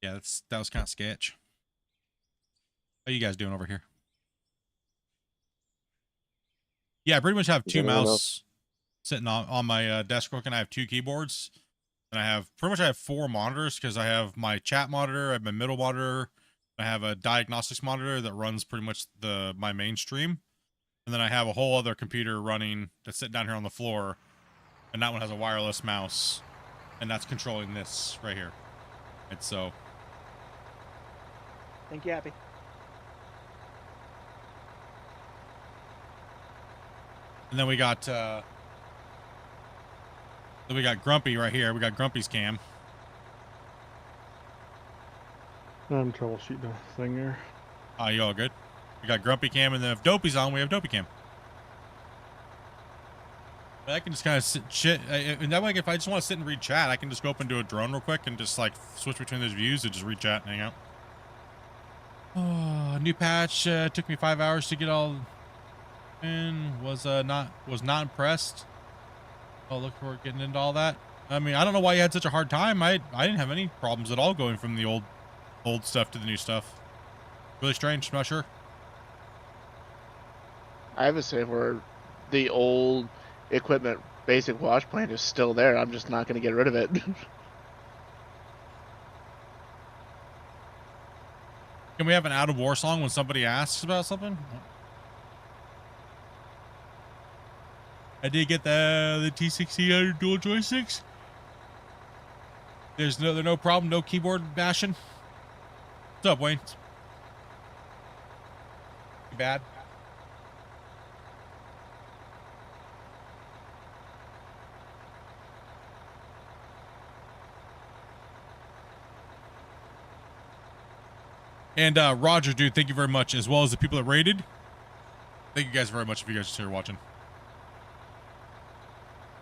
Yeah, that was kind of sketch. How you guys doing over here? Yeah, I pretty much have two mouse sitting on my desk working. I have two keyboards, and I have 4 monitors because I have my chat monitor, I have my middle monitor, I have a diagnostics monitor that runs pretty much my main stream, and then I have a whole other computer running that's sitting down here on the floor, and that one has a wireless mouse, and that's controlling this right here. And so, Thank you, Happy. and then we got Grumpy right here. We got Grumpy's cam. I'm troubleshooting the thing there. Oh, you all good? We got Grumpy cam, and then if Dopey's on, we have Dopey cam. But I can just kind of shit, and that way, if I just want to sit and read chat, I can just go up and do a drone real quick and just like switch between those views and just read chat and hang out. Oh, new patch took me 5 hours to get all in. Was not impressed. Oh, look, we're getting into all that. I mean, I don't know why you had such a hard time. I didn't have any problems at all going from the old stuff to the new stuff. Really strange. I'm not sure. I have a save where the old equipment basic wash plant is still there. I'm just not going to get rid of it. Can we have an out of war song when somebody asks about something? I did get the T1600 dual joysticks. There's no problem, no keyboard bashing. What's up, Wayne? Too bad. And Roger, dude, thank you very much, as well as the people that rated. Thank you guys very much if you guys are here watching.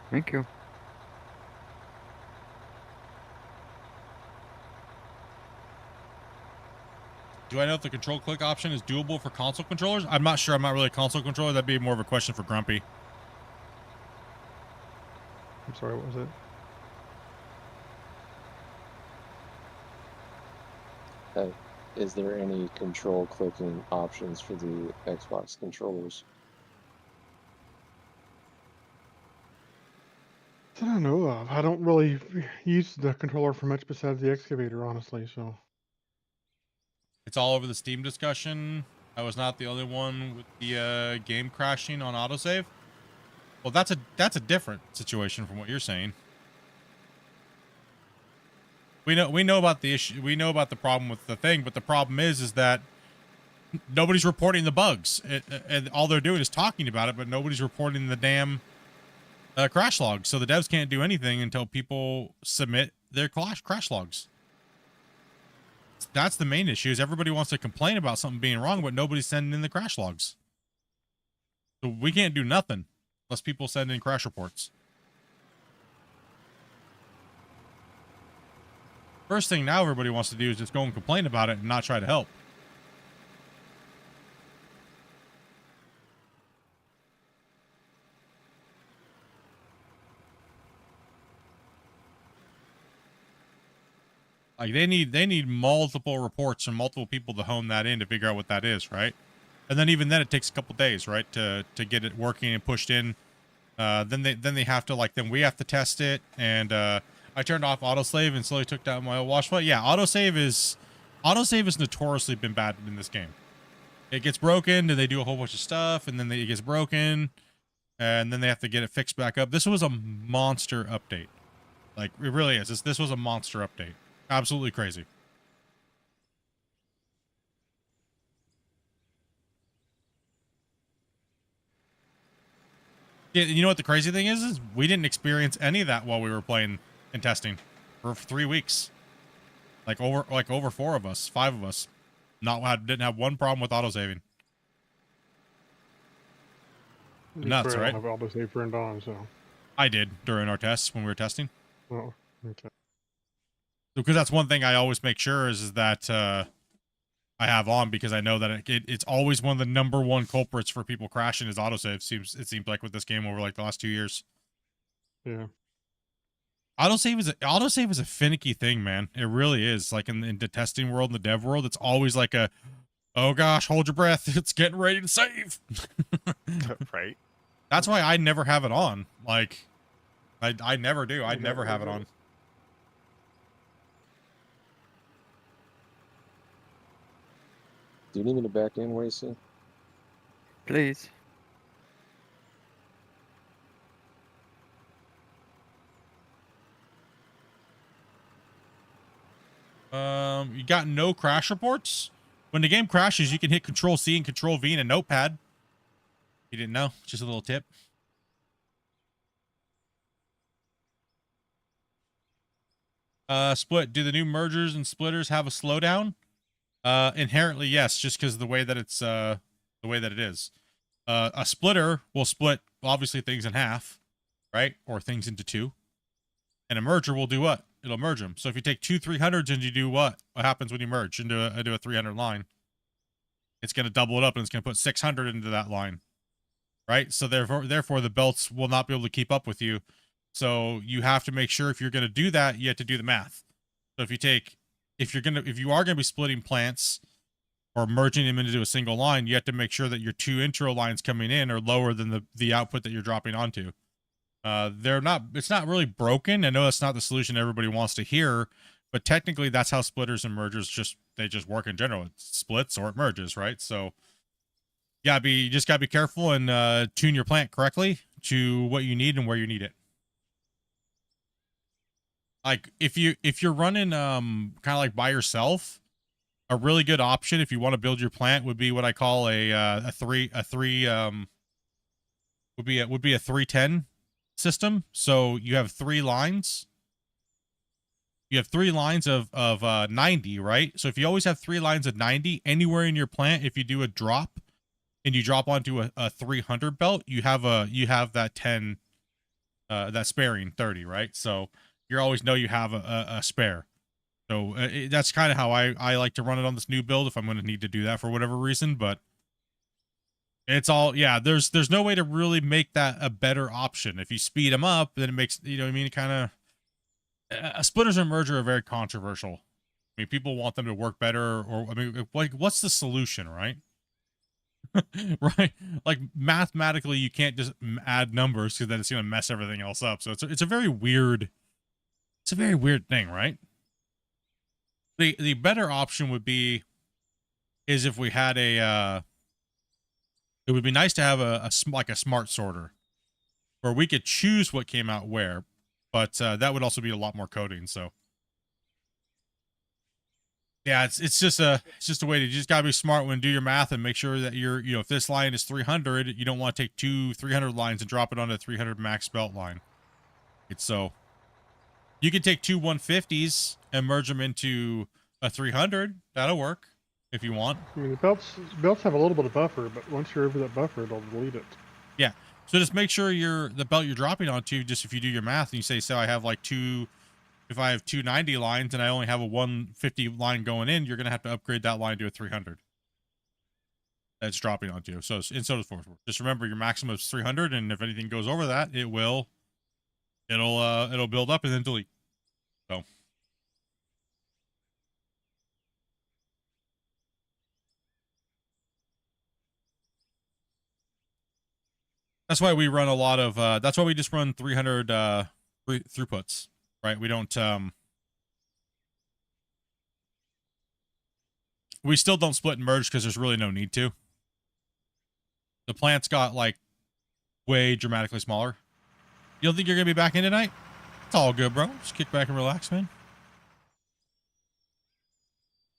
Thank you. Do I know if the control click option is doable for console controllers? I'm not sure. I'm not really a console controller. That'd be more of a question for Grumpy. I'm sorry, what was it? Hey, is there any control clicking options for the Xbox controllers? I don't know of. I don't really use the controller for much besides the excavator, honestly, so. It's all over the Steam discussion. I was not the only one with the game crashing on autosave. Well, that's a different situation from what you're saying. We know about the issue. We know about the problem with the thing, but the problem is that nobody's reporting the bugs, and all they're doing is talking about it, but nobody's reporting the damn crash logs. So the devs can't do anything until people submit their crash logs. That's the main issue. Is everybody wants to complain about something being wrong, but nobody's sending in the crash logs. So we can't do nothing unless people send in crash reports. First thing now everybody wants to do is just go and complain about it and not try to help. Like they need multiple reports from multiple people to hone that in to figure out what that is, right? And then even then it takes a couple days, right, to get it working and pushed in then they have to then we have to test it, and I turned off autosave and slowly took down my wash. But yeah, autosave is notoriously been bad in this game. It gets broken, and they do a whole bunch of stuff, and then it gets broken, and then they have to get it fixed back up. This was a monster update. Like, it really is. This was a monster update. Absolutely crazy. Yeah, you know what the crazy thing is we didn't experience any of that while we were playing and testing for 3 weeks. Like over 4 of us, 5 of us, didn't have one problem with autosaving. Nuts, right? I have autosave turned on, so. I did during our tests when we were testing. Oh, okay. Because that's one thing I always make sure is that I have on, because I know that it's always one of the number one culprits for people crashing is autosave. It seems like with this game over the last 2 years. Yeah. Autosave is a finicky thing, man. It really is. Like in the testing world, in the dev world, it's always like oh gosh, hold your breath. It's getting ready to save. Right. That's why I never have it on. Like, I never do. I never have it on. Do you need me to back in, Wacy? Please. You got no crash reports? When the game crashes, you can hit Control-C and Control-V in a notepad. You didn't know? Just a little tip. Split. Do the new mergers and splitters have a slowdown? Inherently, yes, just because the way that it's the way that it is. A splitter will split obviously things in half, right? Or things into 2. And a merger will do what? It'll merge them. So if you take 2 300s and you do what? What happens when you merge into a 300 line? It's going to double it up, and it's going to put 600 into that line, right? So therefore the belts will not be able to keep up with you. So you have to make sure, if you're going to do that, you have to do the math. So if you are going to be splitting plants or merging them into a single line, you have to make sure that your 2 intro lines coming in are lower than the output that you're dropping onto. It's not really broken. I know that's not the solution everybody wants to hear, but technically that's how splitters and mergers just work in general. It splits or it merges, right? So you just gotta be careful and tune your plant correctly to what you need and where you need it. Like if you're running kind of like by yourself, a really good option if you want to build your plant would be what I call a 310 system. So you have 3 lines. You have 3 lines of 90, right? So if you always have 3 lines of 90 anywhere in your plant, if you do a drop and you drop onto a 300 belt, you have that 10 that sparing 30, right? So you always know you have a spare. So that's kind of how I like to run it on this new build if I'm going to need to do that for whatever reason. But it's all, yeah, there's no way to really make that a better option. If you speed them up, then it makes, you know what I mean, kind of, splitters and merger are very controversial. I mean, people want them to work better, or I mean, like, what's the solution, right? Right? Like mathematically, you can't just add numbers because then it's going to mess everything else up. So it's a very weird thing, right? The better option would be is if we had it would be nice to have a smart sorter where we could choose what came out where, but that would also be a lot more coding. So yeah, it's just a way to, you just gotta be smart when you do your math and make sure that if this line is 300, you don't want to take 2 300 lines and drop it onto a 300 max belt line. It's so you can take 2 150s and merge them into a 300. That'll work if you want. I mean, the belts have a little bit of buffer, but once you're over that buffer, it'll delete it. Yeah. So just make sure the belt you're dropping onto, just if you do your math and you say, so I have if I have 290 lines and I only have a 150 line going in, you're going to have to upgrade that line to a 300. That's dropping onto. So, and so forth. Just remember your maximum is 300. And if anything goes over that, it'll build up and then delete. So. That's why we run a lot of. That's why we just run 300 throughputs, right? We don't. We still don't split and merge because there's really no need to. The plant's got like way dramatically smaller. You don't think you're gonna be back in tonight? It's all good, bro. Just kick back and relax, man.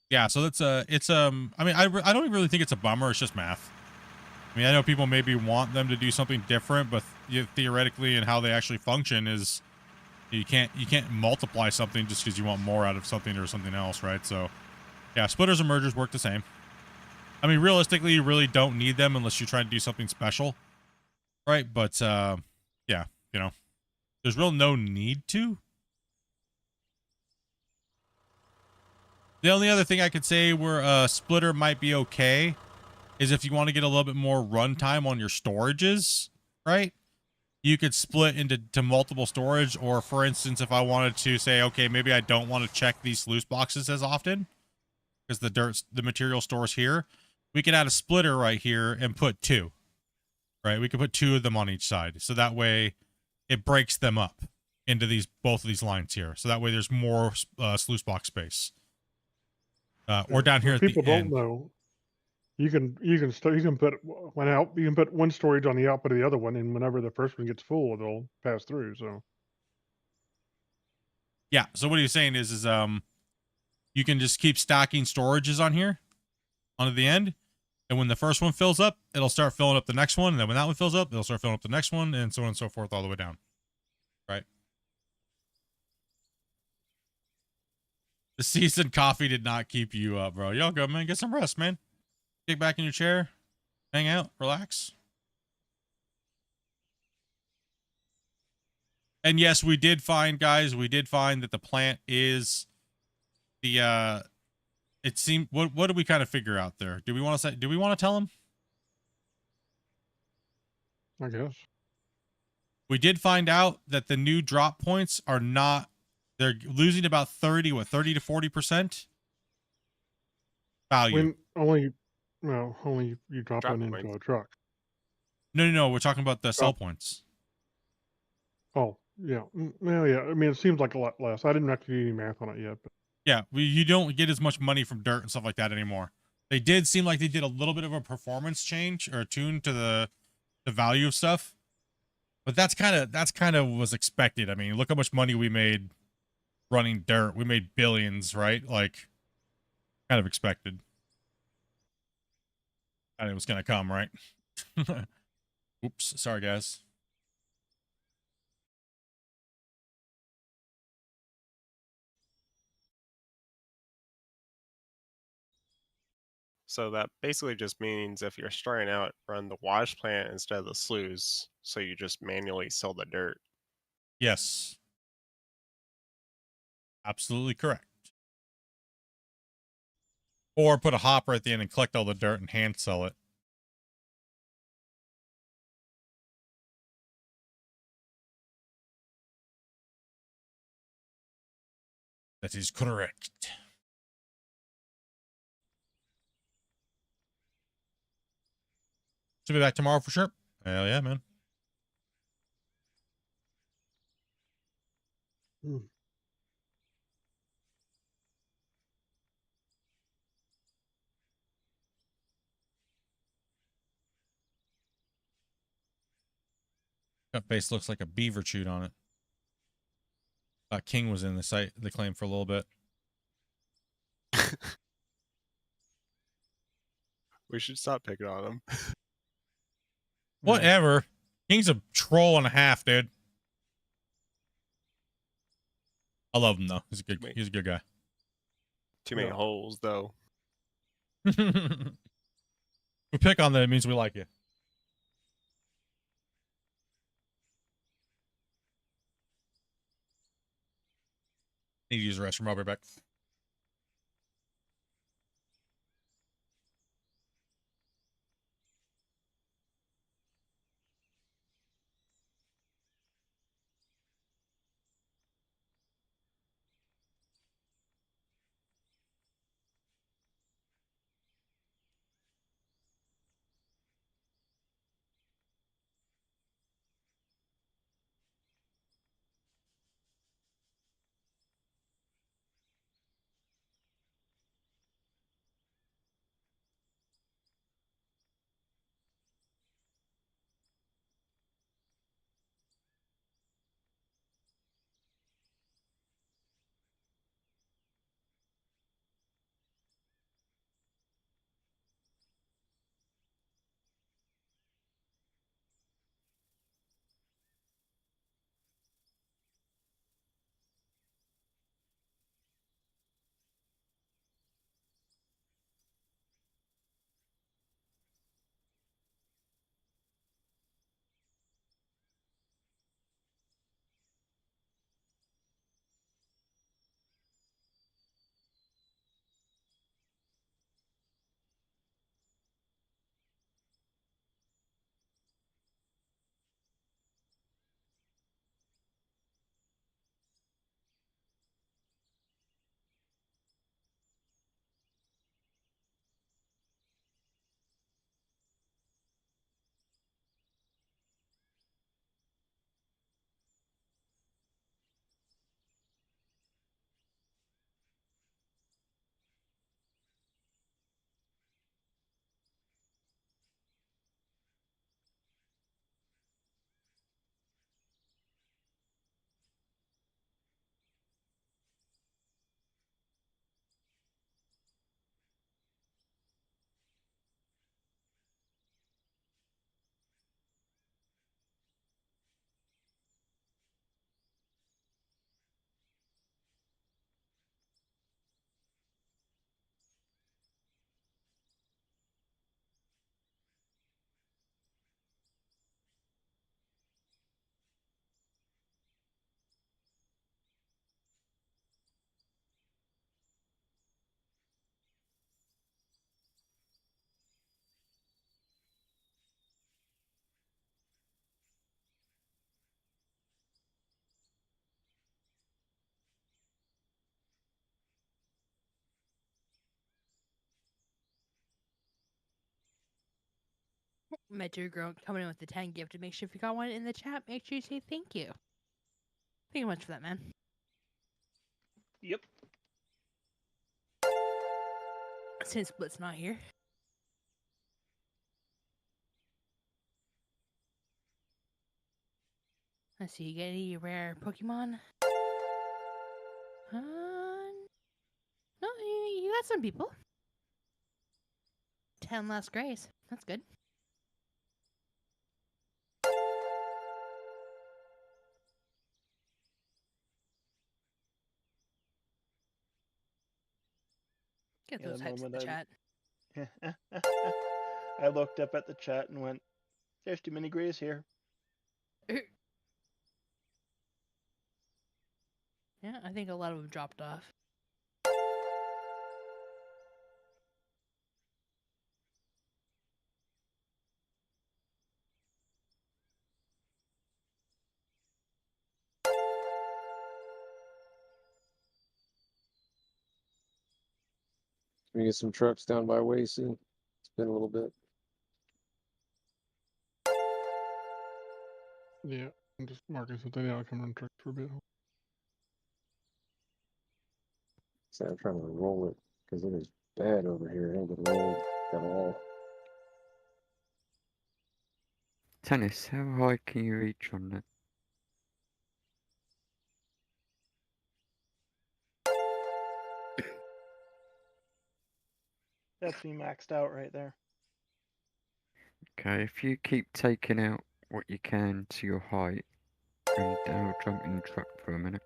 Yeah, so that's it's I mean, I don't really think it's a bummer. It's just math. I mean, I know people maybe want them to do something different, but theoretically and how they actually function is you can't multiply something just because you want more out of something or something else, right? So yeah, splitters and mergers work the same. I mean, realistically, you really don't need them unless you're trying to do something special, right? But yeah, you know, there's real no need to. The only other thing I could say where a splitter might be okay is if you want to get a little bit more runtime on your storages, right? You could split into multiple storage, or for instance, if I wanted to say, okay, maybe I don't want to check these loose boxes as often because the material stores here, we could add a splitter right here and put 2, right? We could put 2 of them on each side. So that way it breaks them up into both of these lines here. So that way there's more sluice box space. Or down here at the people end. don't know, you can put one storage on the output of the other one, and whenever the first one gets full, it'll pass through. So yeah. So what he's saying is you can just keep stacking storages on here onto the end, and when the first one fills up, it'll start filling up the next one, and then when that one fills up, it'll start filling up the next one, and so on and so forth all the way down. Right. The seasoned coffee did not keep you up, bro. Y'all go, man. Get some rest, man. Get back in your chair, hang out, relax. And yes, we did find, guys, that the plant is the it seemed what did we kind of figure out there? Do we want to tell him? I guess we did find out that the new drop points are not, they're losing about 30 to 40% value. when only you drop one into a truck. No, we're talking about the sell points. Oh, yeah. Well, yeah. I mean, it seems like a lot less. I didn't actually do any math on it yet, but yeah, you don't get as much money from dirt and stuff like that anymore. They did seem like they did a little bit of a performance change or tune to the value of stuff, but that's kind of was expected. I mean, look how much money we made running dirt. We made billions, right? Like, kind of expected. And it was gonna come, right? Oops, sorry guys. So that basically just means if you're starting out, run the wash plant instead of the sluice, so you just manually sell the dirt. Yes. Absolutely correct. Or put a hopper at the end and collect all the dirt and hand sell it. That is correct. Should be back tomorrow for sure. Hell yeah, man. That face looks like a beaver chewed on it. King was in the claim for a little bit. We should stop picking on him. Whatever. King's a troll and a half, dude. I love him though. He's a good guy. Too many holes though. We pick on them, it means we like you. Need to use the restroom. I'll be back. Metro Grown coming in with the 10 gift. Make sure if you got one in the chat, make sure you say thank you. Thank you much for that, man. Yep. Since Split's not here. Let's see, you get any rare Pokemon? No, you got some people. 10 less grays. That's good. Get Yeah, those the hypes in moment the chat. I looked up at the chat and went, "There's too many grays here." Yeah, I think a lot of them dropped off. We get some trucks down by Wacy. It's been a little bit. Yeah, I'm just marking something out. Come run trucks for a bit. So I'm trying to roll it because it is bad over here. It ain't been rolled at all. Tennis, how high can you reach on that? That's me maxed out right there. Okay, if you keep taking out what you can to your height, and I'll jump in the truck for a minute.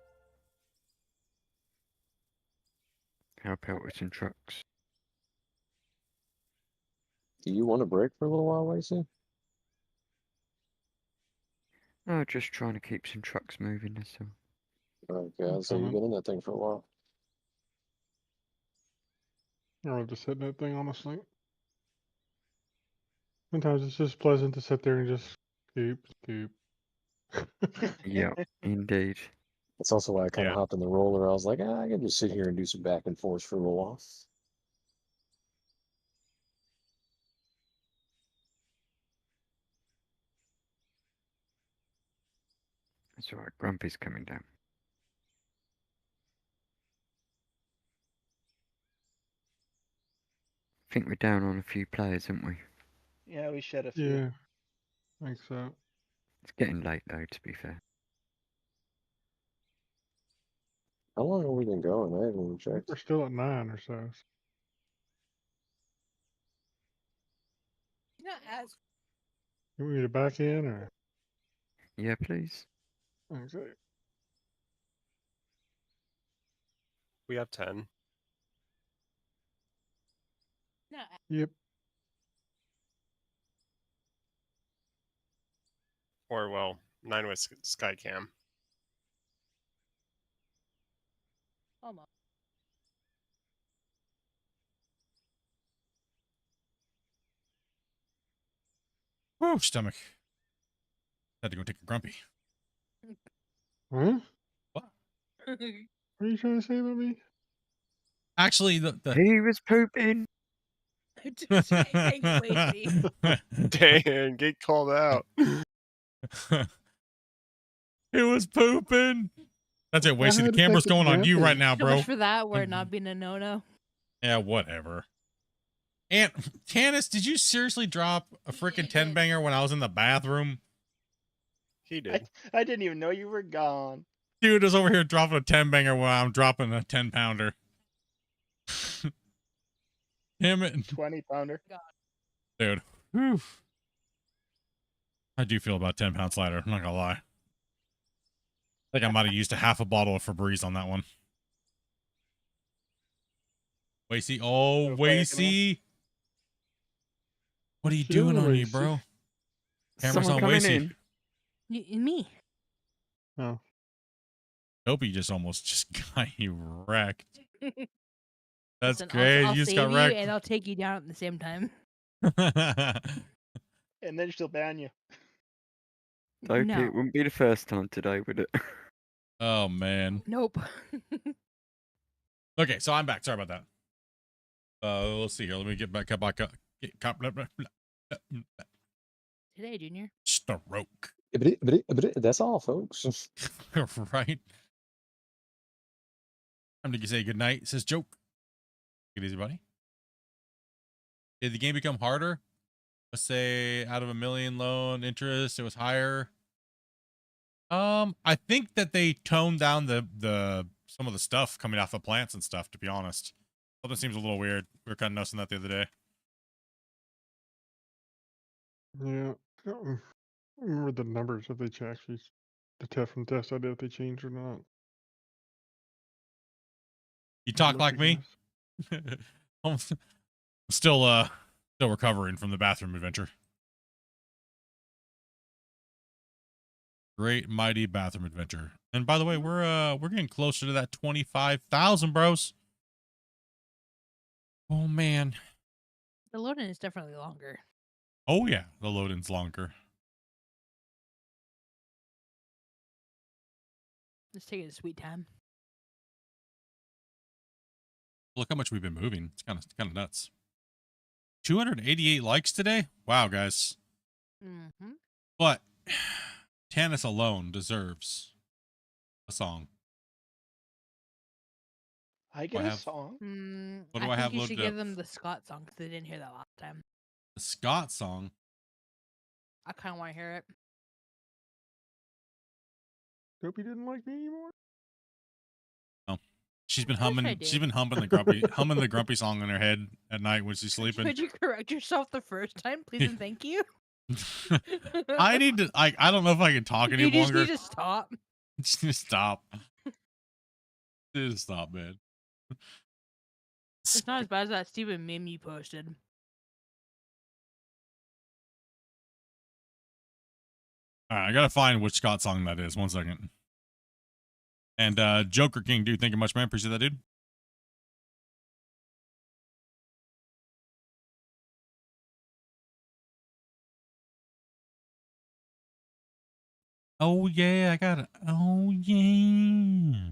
Help out with some trucks. Do you want to break for a little while, Wacy? No, just trying to keep some trucks moving, that's all. Okay, so you've been in that thing for a while. Or just hitting that thing, honestly. Sometimes it's just pleasant to sit there and just keep. Yeah, indeed. That's also why I kind of hopped in the roller. I was like, I can just sit here and do some back and forth for a little while. That's alright, Grumpy's coming down. I think we're down on a few players, aren't we? Yeah, we shed a few. Yeah, I think so. It's getting late though, to be fair. How long have we been going? I haven't even checked. We're still at 9 or so. Not as. You want me to back in or? Yeah, please. Okay. We have 10. Not Yep. Or, well, 9 with Skycam. almost. Whoa, stomach. Had to go take a grumpy. Huh? What? What are you trying to say about me? Actually, He was pooping. Dang, get called out. It was pooping. That's it, Wasty. The camera's going on you right now, Too bro. much for that. We're not being a no-no. Yeah, whatever. And Tannis, did you seriously drop a freaking 10 banger when I was in the bathroom? He did. I didn't even know you were gone. Dude is over here dropping a 10 banger while I'm dropping a 10 pounder. Him and 20 pounder. dude. Whew. How do you feel about 10-pound slider? I'm not gonna lie. I think I might have used a half a bottle of Febreze on that one. Wasey. Oh, Wasey. What are you doing on me, bro? Camera's on Wasey. Me. Oh. Dopey just almost got you wrecked. That's Listen, great. I'll You just save got you wrecked. and I'll take you down at the same time. And then she'll ban you. Dopey, No. it wouldn't be the first time today, would it? Oh, man. Nope. Okay, so I'm back. Sorry about that. Let's see here. Let me get back up. today, Junior. Stroke. That's all, folks. Right. Time to say goodnight, says Joke. Take it easy, buddy. Did the game become harder? Let's say out of $1 million loan interest, it was higher. I think that they toned down the some of the stuff coming off the plants and stuff, to be honest. Something seems a little weird. We were kind of noticing that the other day. Yeah. I don't remember the numbers if they actually, the test from test I did, if they changed or not. You talk like me? I'm still recovering from the bathroom adventure. Great mighty bathroom adventure. And by the way, we're getting closer to that 25,000, bros. Oh man. The loading is definitely longer. Oh yeah, the loading's longer. Let's take it a sweet time. Look how much we've been moving. It's kind of nuts. 288 likes today. Wow, guys. Mm-hmm. But Tannis alone deserves a song. I get a song. What do I I have think you loaded should give up? them the Scott song because they didn't hear that last time. The Scott song. I kind of want to hear it. Dopey didn't like me anymore. Oh, she's been Of course I humming. did. She's been humming the grumpy song in her head at night when she's sleeping. Could you correct yourself the first time, please and thank you? I need to. I don't know if I can talk any You just longer. need to stop. Just stop. Just stop, man. It's not as bad as that stupid meme you posted. All right, I gotta find which Scott song that is. 1 second. And Joker King, dude, thank you much, man. Appreciate that, dude. Oh yeah, I got it. Oh yeah.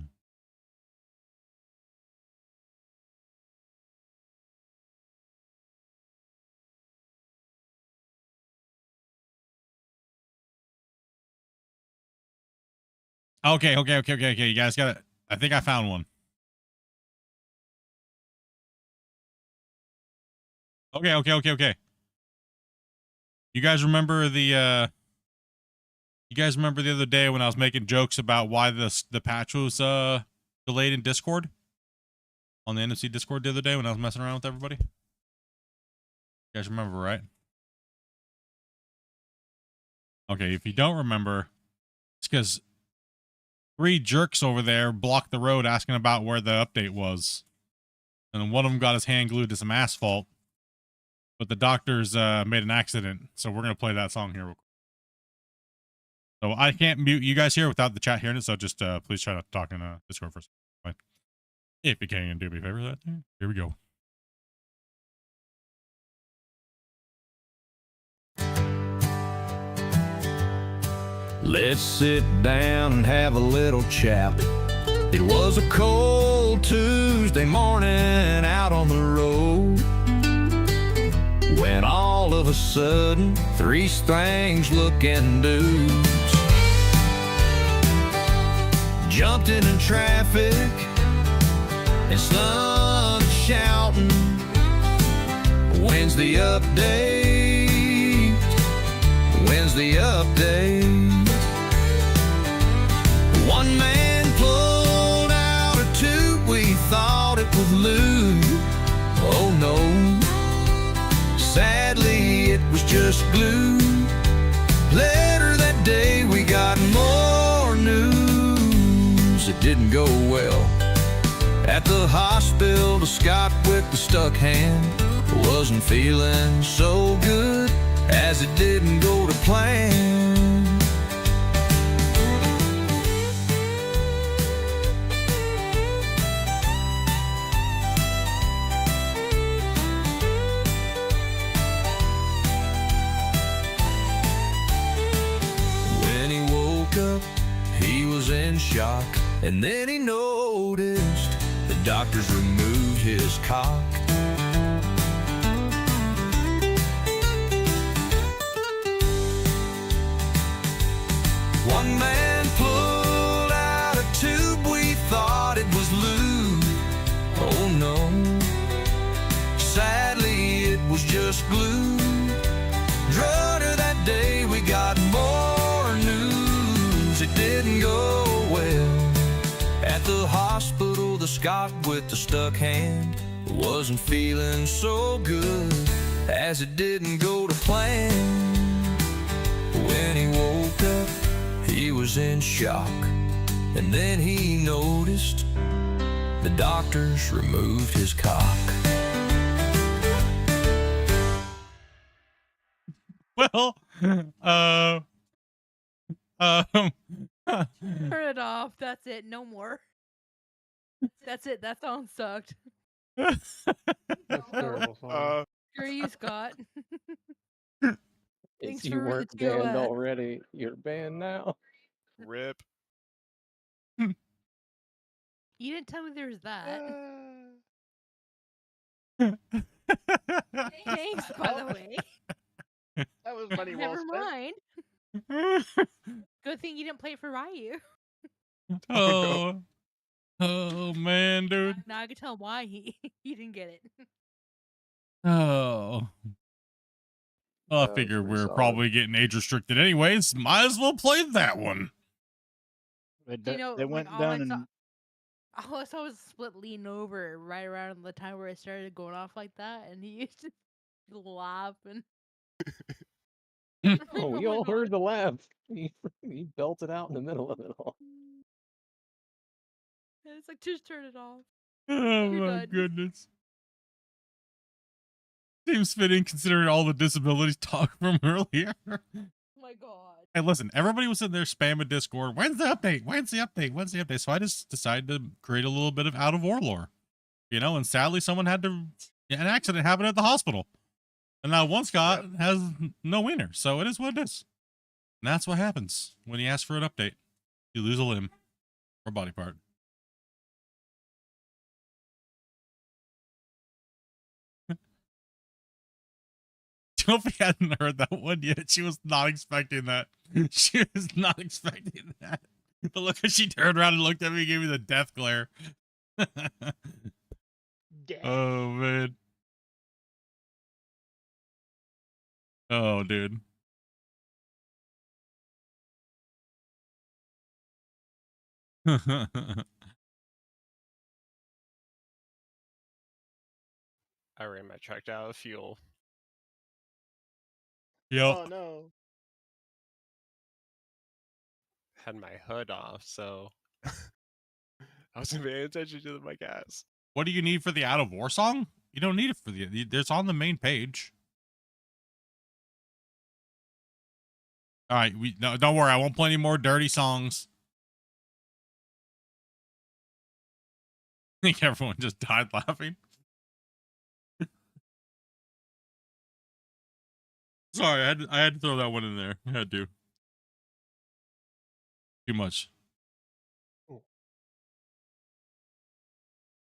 Okay. You guys got it. I think I found one. Okay. You guys remember the other day when I was making jokes about why the patch was delayed in Discord? On the NFC Discord the other day when I was messing around with everybody? You guys remember, right? Okay, if you don't remember, it's because 3 jerks over there blocked the road asking about where the update was. And then one of them got his hand glued to some asphalt. But the doctors made an accident. So we're going to play that song here real quick. So I can't mute you guys here without the chat hearing it. So just please try not to talk in Discord for a second. If you can do me a favor, that here we go. Let's sit down and have a little chat. It was a cold Tuesday morning out on the road, when all of a sudden 3 strange looking dudes jumped into traffic and started shouting, "When's the update? When's the update?" One man pulled out a tube, we thought it was lube. Oh no, sadly it was just glue. Later that day we got more news. It didn't go well at the hospital. Scott with the stuck hand wasn't feeling so good, as it didn't go to plan. When he woke up, he was in shock, and then he noticed the doctors removed his cock. One man pulled out a tube, we thought it was lube. Oh no, sadly it was just glue. Drugged her that day, we got more news. It didn't go well. At the hospital, the Scot with the stuck hand wasn't feeling so good, as it didn't go to plan. When he woke up, he was in shock, and then he noticed the doctors removed his cock. Well, Turn it off. That's it. No more. That's it. That song sucked. That's a terrible song. Screw you, Scott. If Thanks you for the weren't banned TOS. already, you're banned now. Rip. You didn't tell me there was that. Thanks, by the way. That was money well Never spent. mind. Good thing you didn't play it for Ryu. oh, oh man, dude. Now I can tell why he didn't get it. Oh. Well, I figure pretty we're solid. probably getting age restricted anyways. Might as well play that one. They, You know, they went like, down and all I saw was Split lean over right around the time where it started going off like that, and he used to laugh and. Oh, we all heard the laugh. He belted out in the middle of it all. And it's like, just turn it off. Oh You're my done. goodness. Seems fitting considering all the disabilities talk from earlier. Oh my god. Hey, listen, everybody was in there spamming Discord. When's the update? When's the update? When's the update? So I just decided to create a little bit of out of war lore. You know, and sadly someone had to an accident happened at the hospital. And now one Scott has no wiener. So it is what it is. And that's what happens when you ask for an update. You lose a limb or body part. Sophie hadn't heard that one yet. She was not expecting that. She was not expecting that. But look how she turned around and looked at me and gave me the death glare. Oh, man. Oh, dude. I ran my truck out of fuel. Yep. Oh no. Had my hood off, so I wasn't paying attention to my gas. What do you need for the out of war song? You don't need it for the. There's on the main page. All right, no, don't worry. I won't play any more dirty songs. I think everyone just died laughing. Sorry, I had to throw that one in there. I had to. Too much. Oh.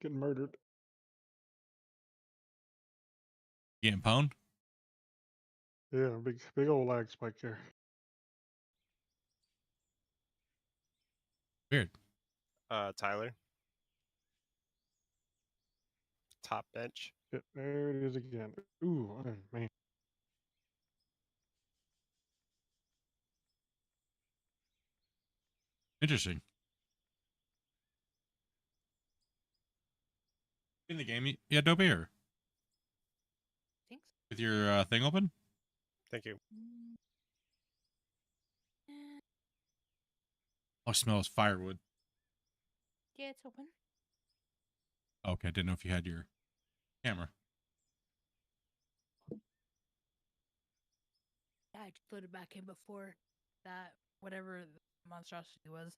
Getting murdered. Getting pwned? Yeah, big old lag spike there. Weird. Tyler. Top bench. Yeah, there it is again. Ooh, oh, man. Interesting. In the game, you had no beer. Thanks. With your thing open? Thank you. All I smell is firewood. Yeah, it's open. Okay, I didn't know if you had your camera. Yeah, I just loaded back in before that, whatever the monstrosity was.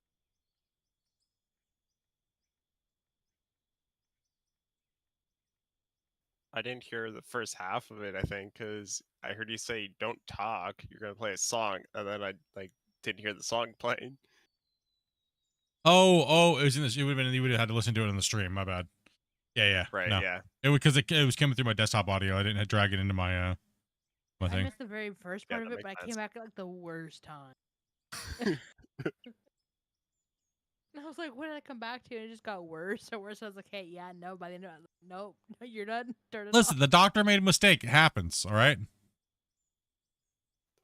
I didn't hear the first half of it, I think, because I heard you say don't talk, you're gonna play a song, and then I didn't hear the song playing. Oh, it was in this. You would have had to listen to it on the stream. My bad. Yeah. Right, no. yeah. It was because it was coming through my desktop audio. I didn't drag it into my my I thing. missed the very first part Yeah, of that it, but I makes came sense. back at like the worst time. I was like, what did I come back to? And it just got worse and worse. I was like, hey, yeah, no. By the end, I was like, nope, no, you're done. Turn it Listen, off. the doctor made a mistake. It happens. All right.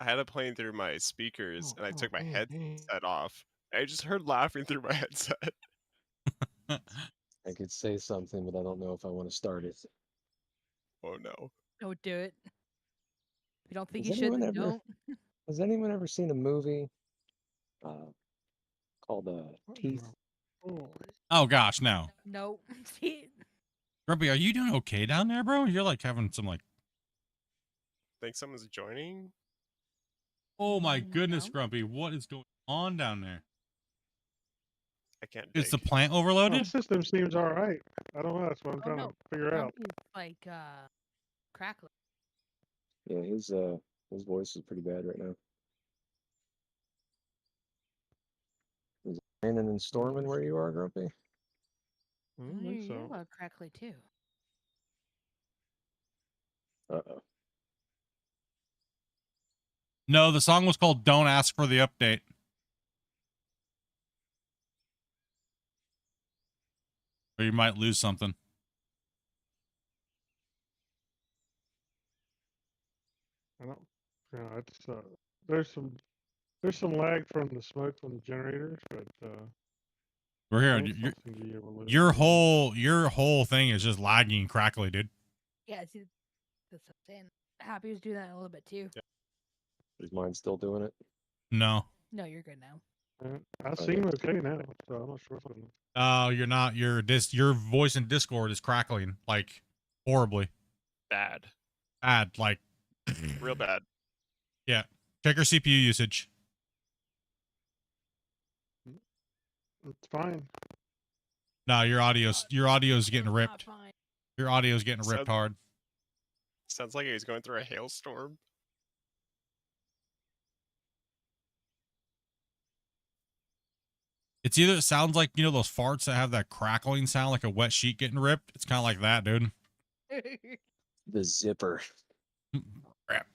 I had it playing through my speakers, and I took my headset off. I just heard laughing through my headset. I could say something, but I don't know if I want to start it. Oh no! Don't do it. If you don't think Has you should, anyone then ever? don't. Has anyone ever seen a movie called Teeth? Oh gosh, no. Nope. See, Grumpy, are you doing okay down there, bro? You're like having some like. Think someone's joining? Oh my goodness, Grumpy, what is going on down there? I can't. Is the dig. plant My overloaded? system seems all right. I don't know. That's what I'm oh trying no, to figure out. Grumpy's like crackling. Yeah, his voice is pretty bad right now. Is it raining and storming where you are, Grumpy? I don't think You're so. crackly too. Uh-oh. No, the song was called "Don't Ask for the Update." Or you might lose something. I don't. Yeah, it's there's some lag from the smoke from the generators, but We're here. plants don't seem to be able to Your whole thing is just lagging and crackly, dude. Yeah, see, that's what I'm saying. Happy was doing that a little bit too. Is mine still doing it? No. No, you're good now. I seem okay now, so I'm not sure what's going on. Oh, you're not. Your voice in Discord is crackling like horribly. Bad. Bad, like Real bad. yeah. Check your CPU usage. It's fine. No, your audio's getting ripped. Your audio's getting ripped hard. Sounds like he's going through a hailstorm. It's either it sounds like, you know, those farts that have that crackling sound like a wet sheet getting ripped. It's kind of like that, dude. The zipper. Crap.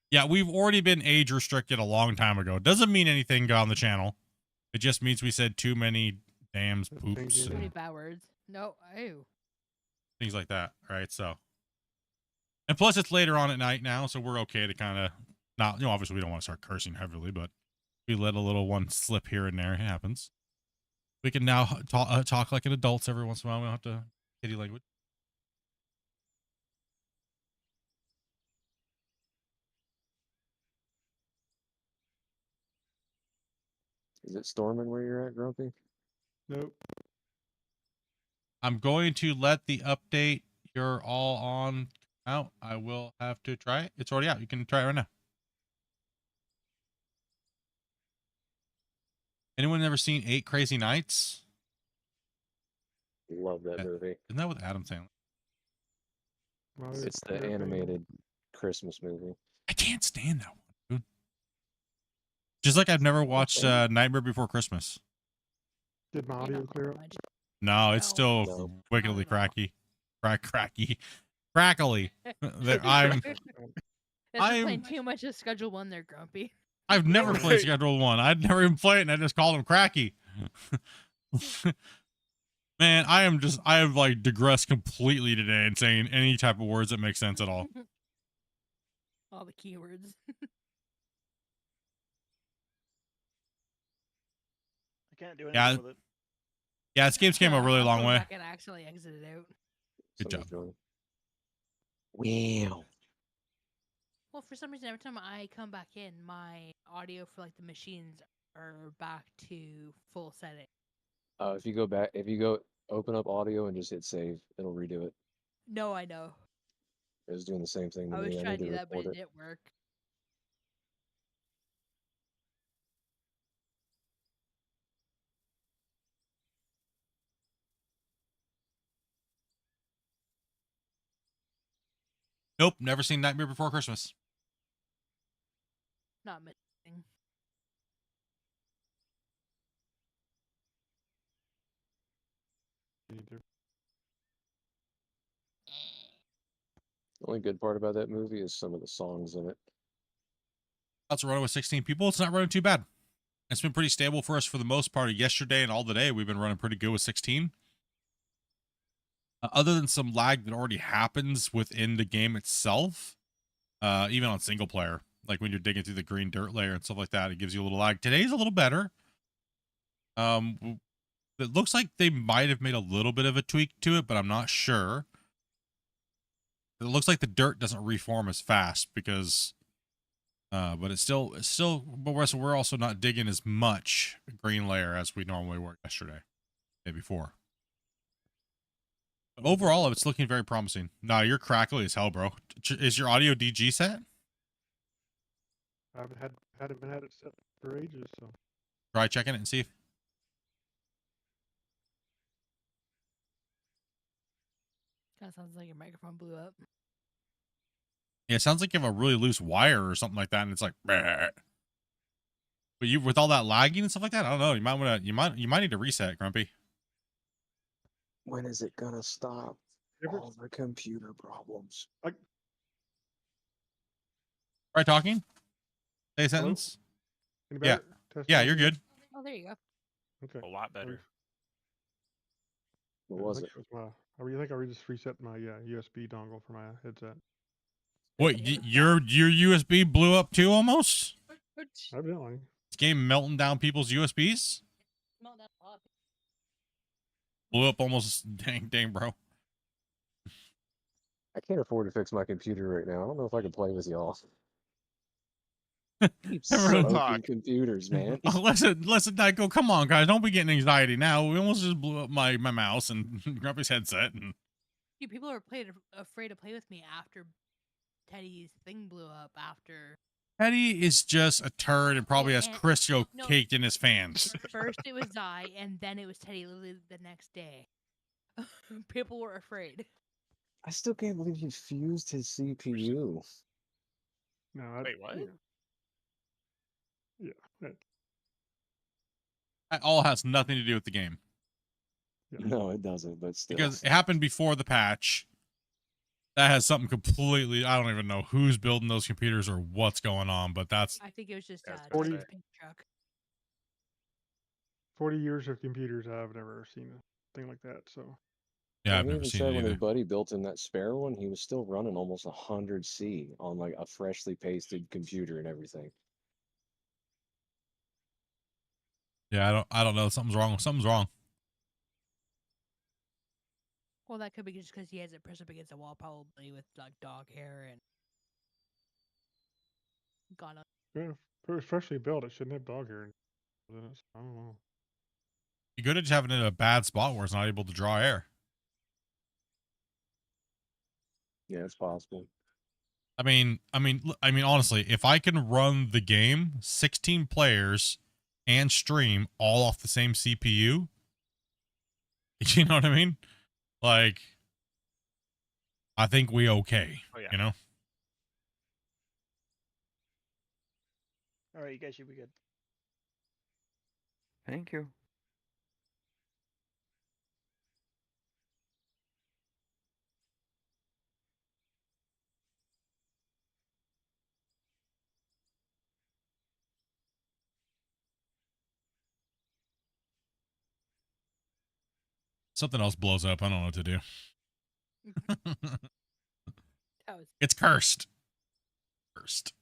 Yeah, we've already been age restricted a long time ago. Doesn't mean anything got on the channel. It just means we said too many dams, poops, Too many and bad words. No, ew. things like that. All right, so. And plus, it's later on at night now, so we're okay to kind of not, you know, obviously we don't want to start cursing heavily, but we let a little one slip here and there. It happens. We can now talk like an adults every once in a while. We don't have to kitty language. Is it storming where you're at, Grumpy? Nope. I'm going to let the update you're all on out. I will have to try it. It's already out. You can try it right now. Anyone ever seen 8 Crazy Nights? Love that movie. Isn't that with Adam Sandler? It's the animated Christmas movie. I can't stand that one, dude. Just like I've never watched Nightmare Before Christmas. Did my audio clear up? No, it's still wickedly cracky. Crackly. I'm playing too much of Schedule 1 there, Grumpy. I've never played Schedule 1. I'd never even played it, and I just called him cracky. Man, I have like digressed completely today and saying any type of words that make sense at all. All the keywords. I can't do anything with it. Yeah, this game's came a really long way. I can actually exit it out. Good job. Wow. Well, for some reason, every time I come back in, my audio for like the machines are back to full setting. If you go open up audio and just hit save, it'll redo it. No, I know. It was doing the same thing to I was me. trying need to do that, but report it didn't work. Nope, never seen Nightmare Before Christmas. Not missing. The only good part about that movie is some of the songs in it. That's running with 16 people. It's not running too bad. It's been pretty stable for us for the most part of yesterday and all the day. We've been running pretty good with 16. Other than some lag that already happens within the game itself, even on single player, like when you're digging through the green dirt layer and stuff like that, it gives you a little lag. Today's a little better. It looks like they might have made a little bit of a tweak to it, but I'm not sure. It looks like the dirt doesn't reform as fast because, but it's still, but we're also not digging as much green layer as we normally were yesterday, day before. But overall, it's looking very promising. Nah, you're crackly as hell, bro. Is your audio DG set? I haven't had it set for ages, so. Try checking it and see if. That sounds like your microphone blew up. Yeah, it sounds like you have a really loose wire or something like that, and it's like, bleh. But you with all that lagging and stuff like that, I don't know. You might need to reset, Grumpy. When is it gonna stop? All the computer problems. Try talking. Say a sentence. Yeah, yeah, you're good. Oh, there you go. Okay. A lot better. What was it? I think I just reset my USB dongle for my headset. What? Your USB blew up too, almost? Evidently. This game melting down people's USBs? Blew up almost. Dang, bro. I can't afford to fix my computer right now. I don't know if I can play with y'all. Keep Everyone smoking computers, man. Oh, listen, Dyko, come on, guys. Don't be getting anxiety now. We almost just blew up my mouse and Grumpy's headset. And Dude, people are afraid to play with me after Teddy's thing blew up. After Teddy is just a turd and probably has Crisco caked in his fans. First it was Di, and then it was Teddy literally the next day. People were afraid. I still can't believe he fused his CPU. No, Wait, what? Yeah. That all has nothing to do with the game. No, it doesn't, but still. Because it happened before the patch. That has something completely, I don't even know who's building those computers or what's going on, but that's... I think it was just 40 Teddy's pink truck. 40 years of computers, I've never seen a thing like that, so. Yeah, I've he never even seen said it when his either. buddy built him that spare one, he was still running almost 100C on like a freshly pasted computer and everything. Yeah, I don't know. Something's wrong. Something's wrong. Well, that could be just because he has it pressed up against the wall, probably with like dog hair and gone up. Yeah, if it was freshly built, it shouldn't have dog hair in it. I don't know. You're good at just having it in a bad spot where it's not able to draw air. Yeah, it's possible. I mean, honestly, if I can run the game, 16 players, and stream all off the same CPU, you know what I mean? Like, I think we okay. Oh, yeah. You know? All right, you guys should be good. Thank you. Something else blows up. I don't know what to do. It's cursed. Cursed.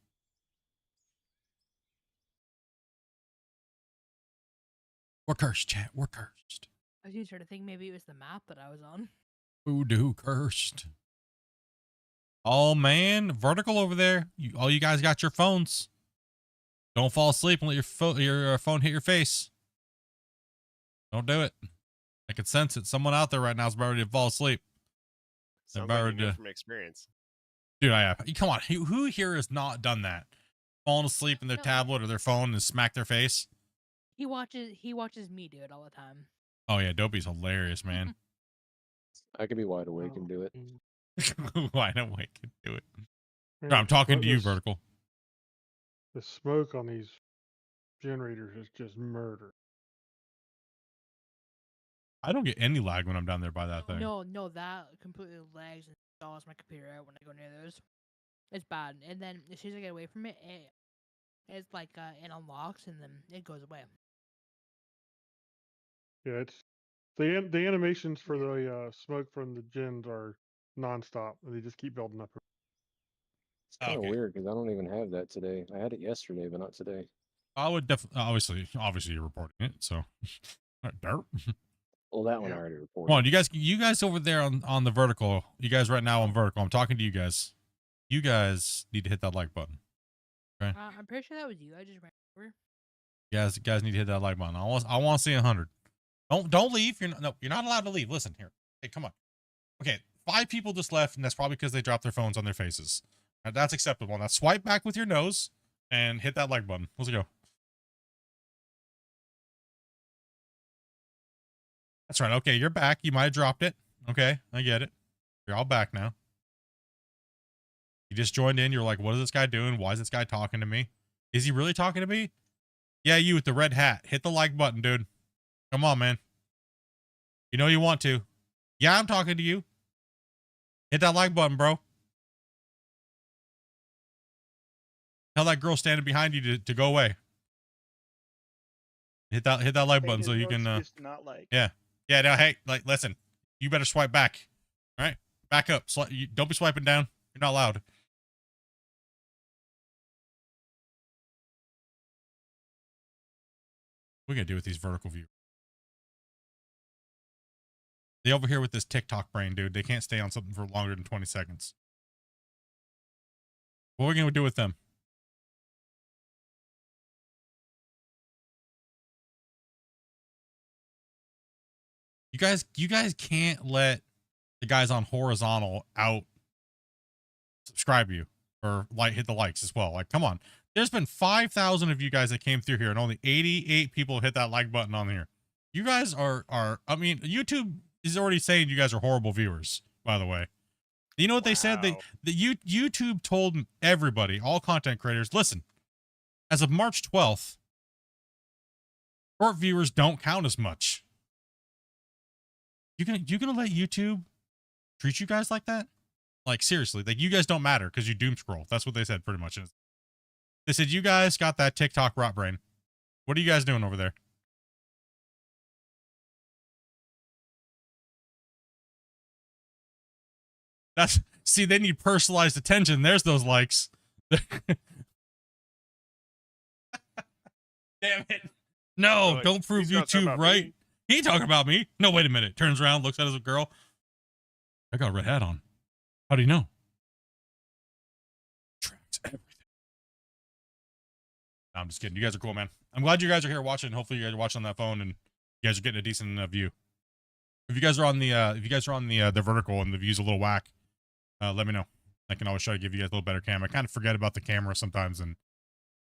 We're cursed, chat. We're cursed. I was even starting to think maybe it was the map that I was on. Voodoo cursed. Oh man, vertical over there. All you guys got your phones. Don't fall asleep and let your phone hit your face. Don't do it. I can sense it. Someone out there right now is about ready to fall asleep. Sounds About like ready you know to- from experience. Dude, I have. Come on, who here has not done that? Fallen asleep in their tablet or their phone and smack their face. He watches me do it all the time. Oh yeah, Dopey's hilarious, man. I could be wide awake and do it. Wide awake and do it. Man, No, I'm talking but to you, this- Vertical. The smoke on these generators is just murder. I don't get any lag when I'm down there by that thing. No, that completely lags and stalls my computer out when I go near those. It's bad. And then as soon as I get away from it, It's like it unlocks and then it goes away. Yeah, it's the animations for the smoke from the gens are nonstop. They just keep building up. It's kind of weird because I don't even have that today. I had it yesterday, but not today. I would definitely, obviously you're reporting it, so. Dirt. Well, that one I already reported. Come on, you guys over there on the vertical. You guys right now on vertical. I'm talking to you guys. You guys need to hit that like button. Okay. I'm pretty sure that was you. I just ran over. You guys need to hit that like button. I want to see 100. Don't leave. You're not allowed to leave. Listen here. Hey, come on. Okay, 5 people just left, and that's probably because they dropped their phones on their faces. Now, that's acceptable. Now swipe back with your nose and hit that like button. Let's go. That's right. Okay, you're back. You might have dropped it. Okay, I get it. You're all back now. You just joined in. You're like, what is this guy doing? Why is this guy talking to me? Is he really talking to me? Yeah, you with the red hat. Hit the like button, dude. Come on, man. You know you want to. Yeah, I'm talking to you. Hit that like button, bro. Tell that girl standing behind you to go away. Hit that like button so you can just not like. Yeah. Yeah, now hey, like listen. You better swipe back. All right? Back up. Don't be swiping down. You're not allowed. What are we gonna do with these vertical views? They over here with this TikTok brain, dude. They can't stay on something for longer than 20 seconds. What are we gonna do with them? You guys can't let the guys on horizontal out subscribe you or hit the likes as well. Like, come on. There's been 5,000 of you guys that came through here and only 88 people hit that like button on here. You guys are I mean, YouTube is already saying you guys are horrible viewers, by the way. You know what they said? YouTube told everybody, all content creators, listen, as of March 12th, short viewers don't count as much. You gonna let YouTube treat you guys like that? Like seriously, like you guys don't matter because you doom scroll. That's what they said pretty much. They said you guys got that TikTok rot brain. What are you guys doing over there? See, they need personalized attention. There's those likes. Damn it. No, like, don't prove YouTube right. Me. He ain't talking about me. No, wait a minute. Turns around, looks at us as a girl. I got a red hat on. How do you know? Tracks everything. No, I'm just kidding. You guys are cool, man. I'm glad you guys are here watching. Hopefully you guys are watching on that phone and you guys are getting a decent view. If you guys are on the vertical and the view's a little whack, let me know. I can always try to give you guys a little better camera. I kind of forget about the camera sometimes, and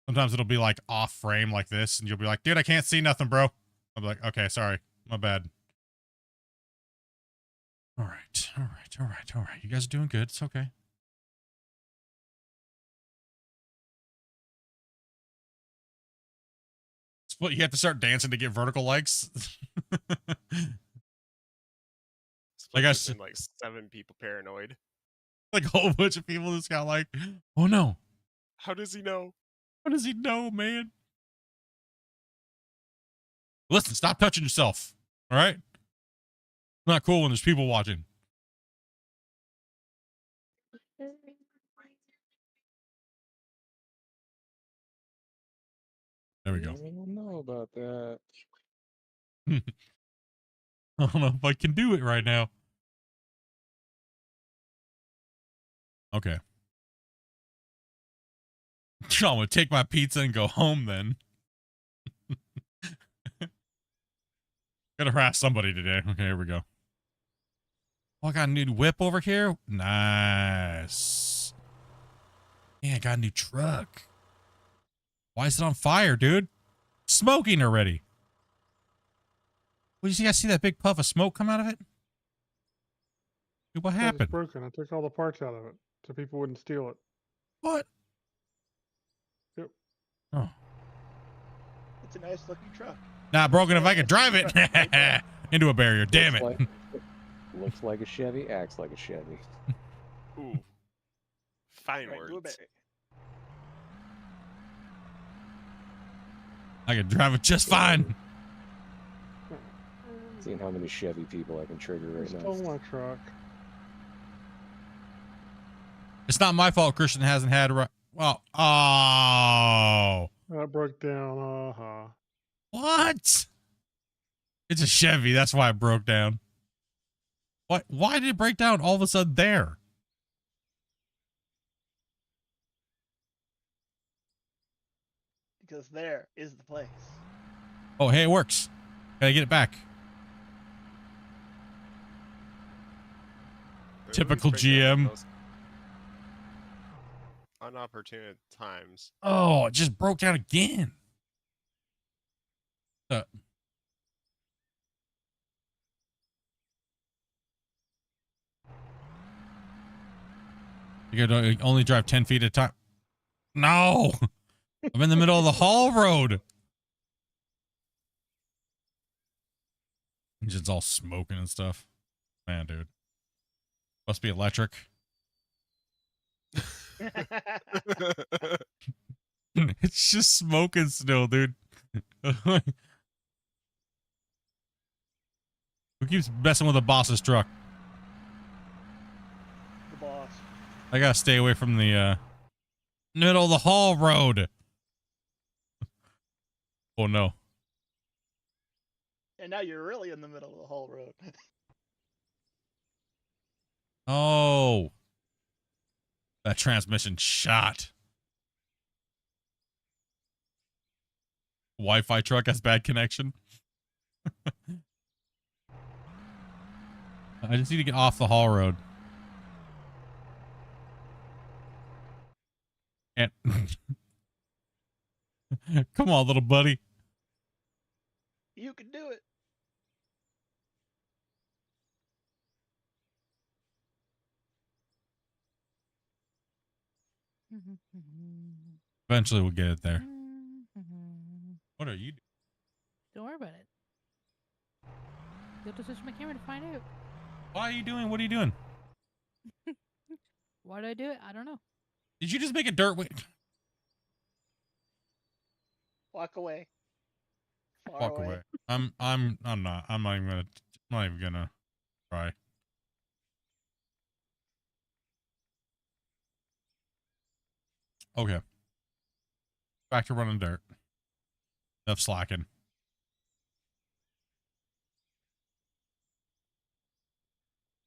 sometimes it'll be like off frame like this, and you'll be like, dude, I can't see nothing, bro. I'll be like, okay, sorry. My bad. All right. You guys are doing good. It's okay. What, you have to start dancing to get vertical likes? Like I said, like 7 people paranoid. Like a whole bunch of people just got like, oh no. How does he know? How does he know, man? Listen, stop touching yourself. All right? It's not cool when there's people watching. There we go. I don't know about that. I don't know if I can do it right now. Okay. I'm gonna take my pizza and go home then. Gotta harass somebody today. Okay, here we go. Oh, I got a new whip over here. Nice. Yeah, I got a new truck. Why is it on fire, dude? Smoking already. Well, you guys see that big puff of smoke come out of it? Dude, what happened? It's broken. I took all the parts out of it so people wouldn't steal it. What? Yep. Oh. It's a nice looking truck. Not broken if I could drive it into a barrier. Damn it. Looks like a Chevy, acts like a Chevy. Ooh. Fine Right, words. I can drive it just fine. Seeing how many Chevy people I can trigger right now. Stole my truck. It's not my fault Christian hasn't had well, oh. That broke down. What? It's a Chevy. That's why it broke down. What? Why did it break down all of a sudden there? Because there is the place. Oh, hey, it works. Gotta get it back. They Typical always break down GM. those unopportune times. Oh, it just broke down again. You gotta only drive 10 feet at a time. No. I'm in the middle of the haul road. Engine's all smoking and stuff. Man, dude. Must be electric. It's just smoking still, dude. Who keeps messing with the boss's truck? The boss. I gotta stay away from the middle of the haul road. Oh no. And now you're really in the middle of the whole road. Oh. That transmission shot. Wi-Fi truck has bad connection. I just need to get off the haul road. And come on, little buddy. You can do it. Eventually we'll get it there. What are you doing? Don't worry about it. You'll have to switch my camera to find out. Why are you doing? What are you doing? Why did I do it? I don't know. Did you just make a dirt way? Walk away. Far Walk away. I'm not even gonna try. Okay. Back to running dirt. Enough slacking.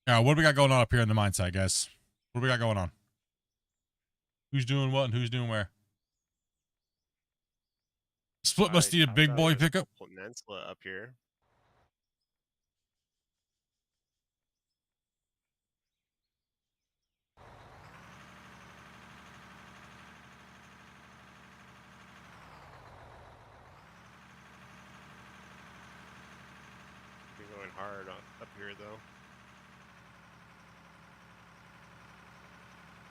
All right, what do we got going on up here in the mine site, guys? What do we got going on? Who's doing what and who's doing where? Split must need a big boy pickup. Peninsula up here. Been going hard up here though.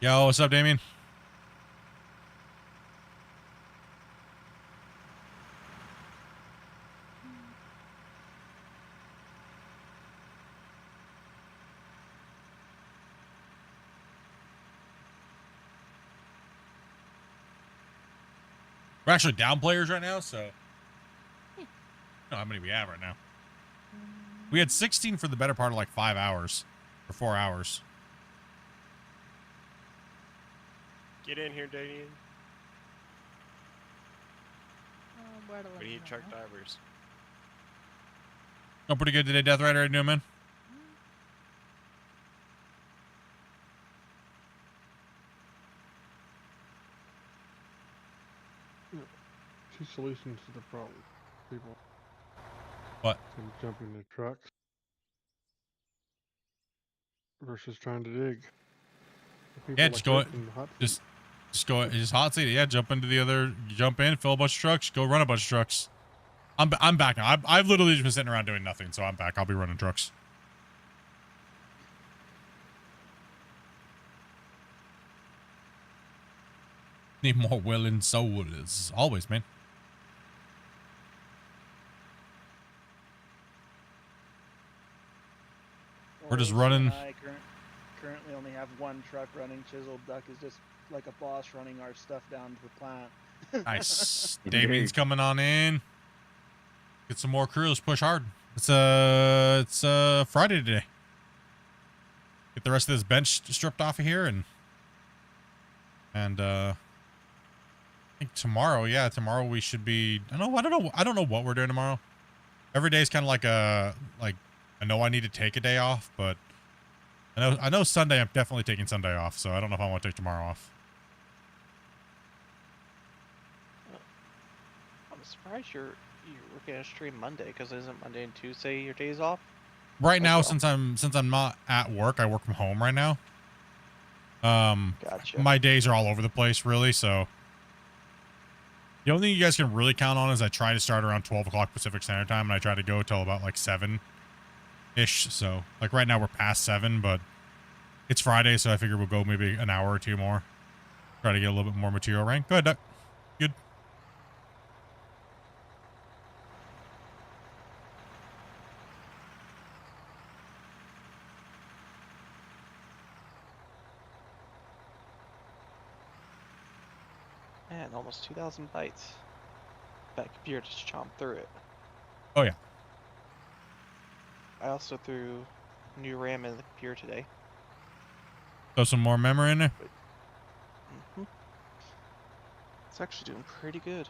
Yo, what's up, Damien? We're actually down players right now, so I don't know how many we have right now. We had 16 for the better part of like 5 hours or 4 hours. Get in here, Daniel. Where do We need truck divers. Oh, pretty good today, Death Rider. How you doing, man? Two solutions to the problem. People. What? Can jump into trucks versus trying to dig. Yeah, just go. Just go. Just hot seat. Yeah, jump into the other. Jump in, fill a bunch of trucks. Go run a bunch of trucks. I'm back now. I've literally just been sitting around doing nothing, so I'm back. I'll be running trucks. Need more willing souls. Always, man. We're just running. I currently only have one truck running. Chiseled Duck is just like a boss running our stuff down to the plant. Nice. Indeed. Damien's coming on in. Get some more crews. Push hard. It's Friday today. Get the rest of this bench stripped off of here and I think tomorrow, yeah, tomorrow we should be. I don't know what we're doing tomorrow. Every day is kind of like I know I need to take a day off, but I know Sunday I'm definitely taking Sunday off, so I don't know if I want to take tomorrow off. I'm surprised you're gonna stream Monday, because isn't Monday and Tuesday your days off? Right now, since I'm not at work, I work from home right now. Gotcha. My days are all over the place, really. So the only thing you guys can really count on is I try to start around 12 o'clock Pacific Standard Time, and I try to go till about like 7-ish. So like right now we're past 7, but it's Friday, so I figure we'll go maybe an hour or two more. Try to get a little bit more material ranked. Go ahead, Duck. Good. Man, almost 2,000 bytes. That computer just chomped through it. Oh yeah. I also threw new RAM in the computer today. Throw some more memory in there. It's actually doing pretty good.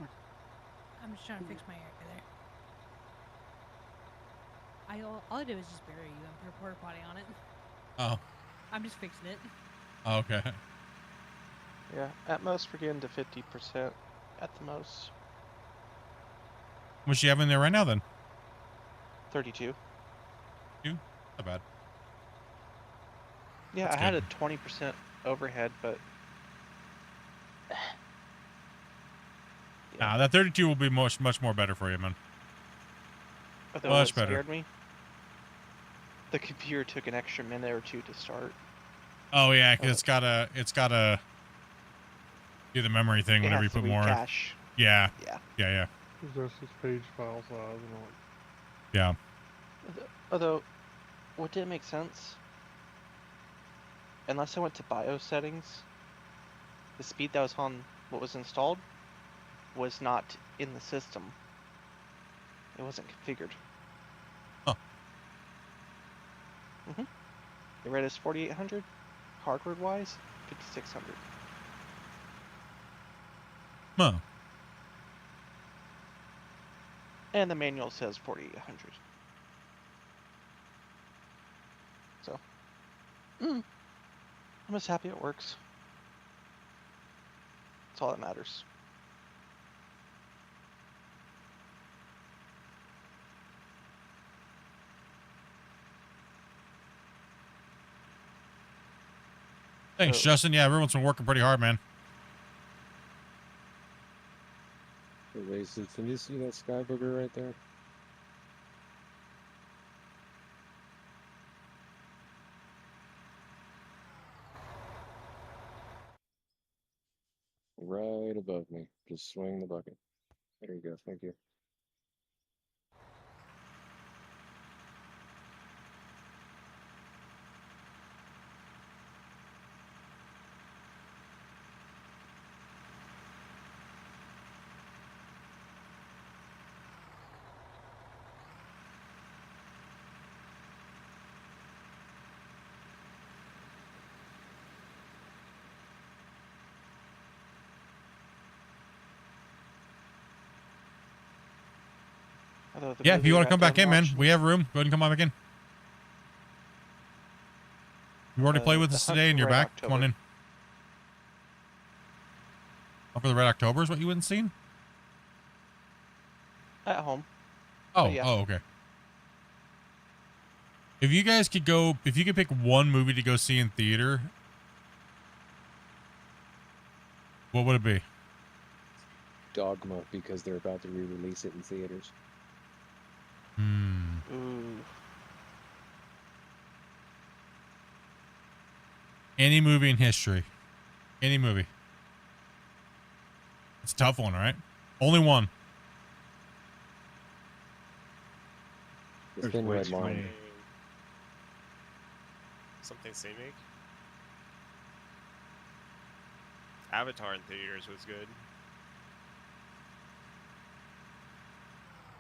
I'm just trying to fix my area there. All I did was just bury you and put a porta potty on it. Oh. I'm just fixing it. Okay. Yeah, at most we're getting to 50% at the most. How much do you have in there right now then? 32. Not bad. Yeah, That's I had good. a 20% overhead, but Nah, that 32 will be much more better for you, man. although Much what better. scared me, the computer took an extra minute or two to start. Oh yeah, because it's gotta do the memory thing It whenever you has to put more. recache. Yeah. Yeah. Yeah. There's this page file size and all. Yeah. Although, what didn't make sense, unless I went to BIOS settings, the speed that was on what was installed was not in the system. It wasn't configured. Huh. It read as 4800, hardware wise, 5600. Huh. And the manual says 4800. So, I'm just happy it works. That's all that matters. Thanks, Justin. Yeah, everyone's been working pretty hard, man. Hey, Lacy, can you see that sky booger right there? Right above me. Just swing the bucket. There you go. Thank you. Yeah, if you want to come back in, man, we have room. Go ahead and come on back in. You already played with us today and you're back. Come on in. Oh, for the Red October is what you wouldn't seen? At home. Oh, yeah. oh, okay. If you guys could go, if you could pick one movie to go see in theater, what would it be? Dogma, because they're about to re-release it in theaters. Ooh. Any movie in history. Any movie. It's a tough one, right? Only one. The Thin Red Line. Something scenic. Avatar in theaters was good.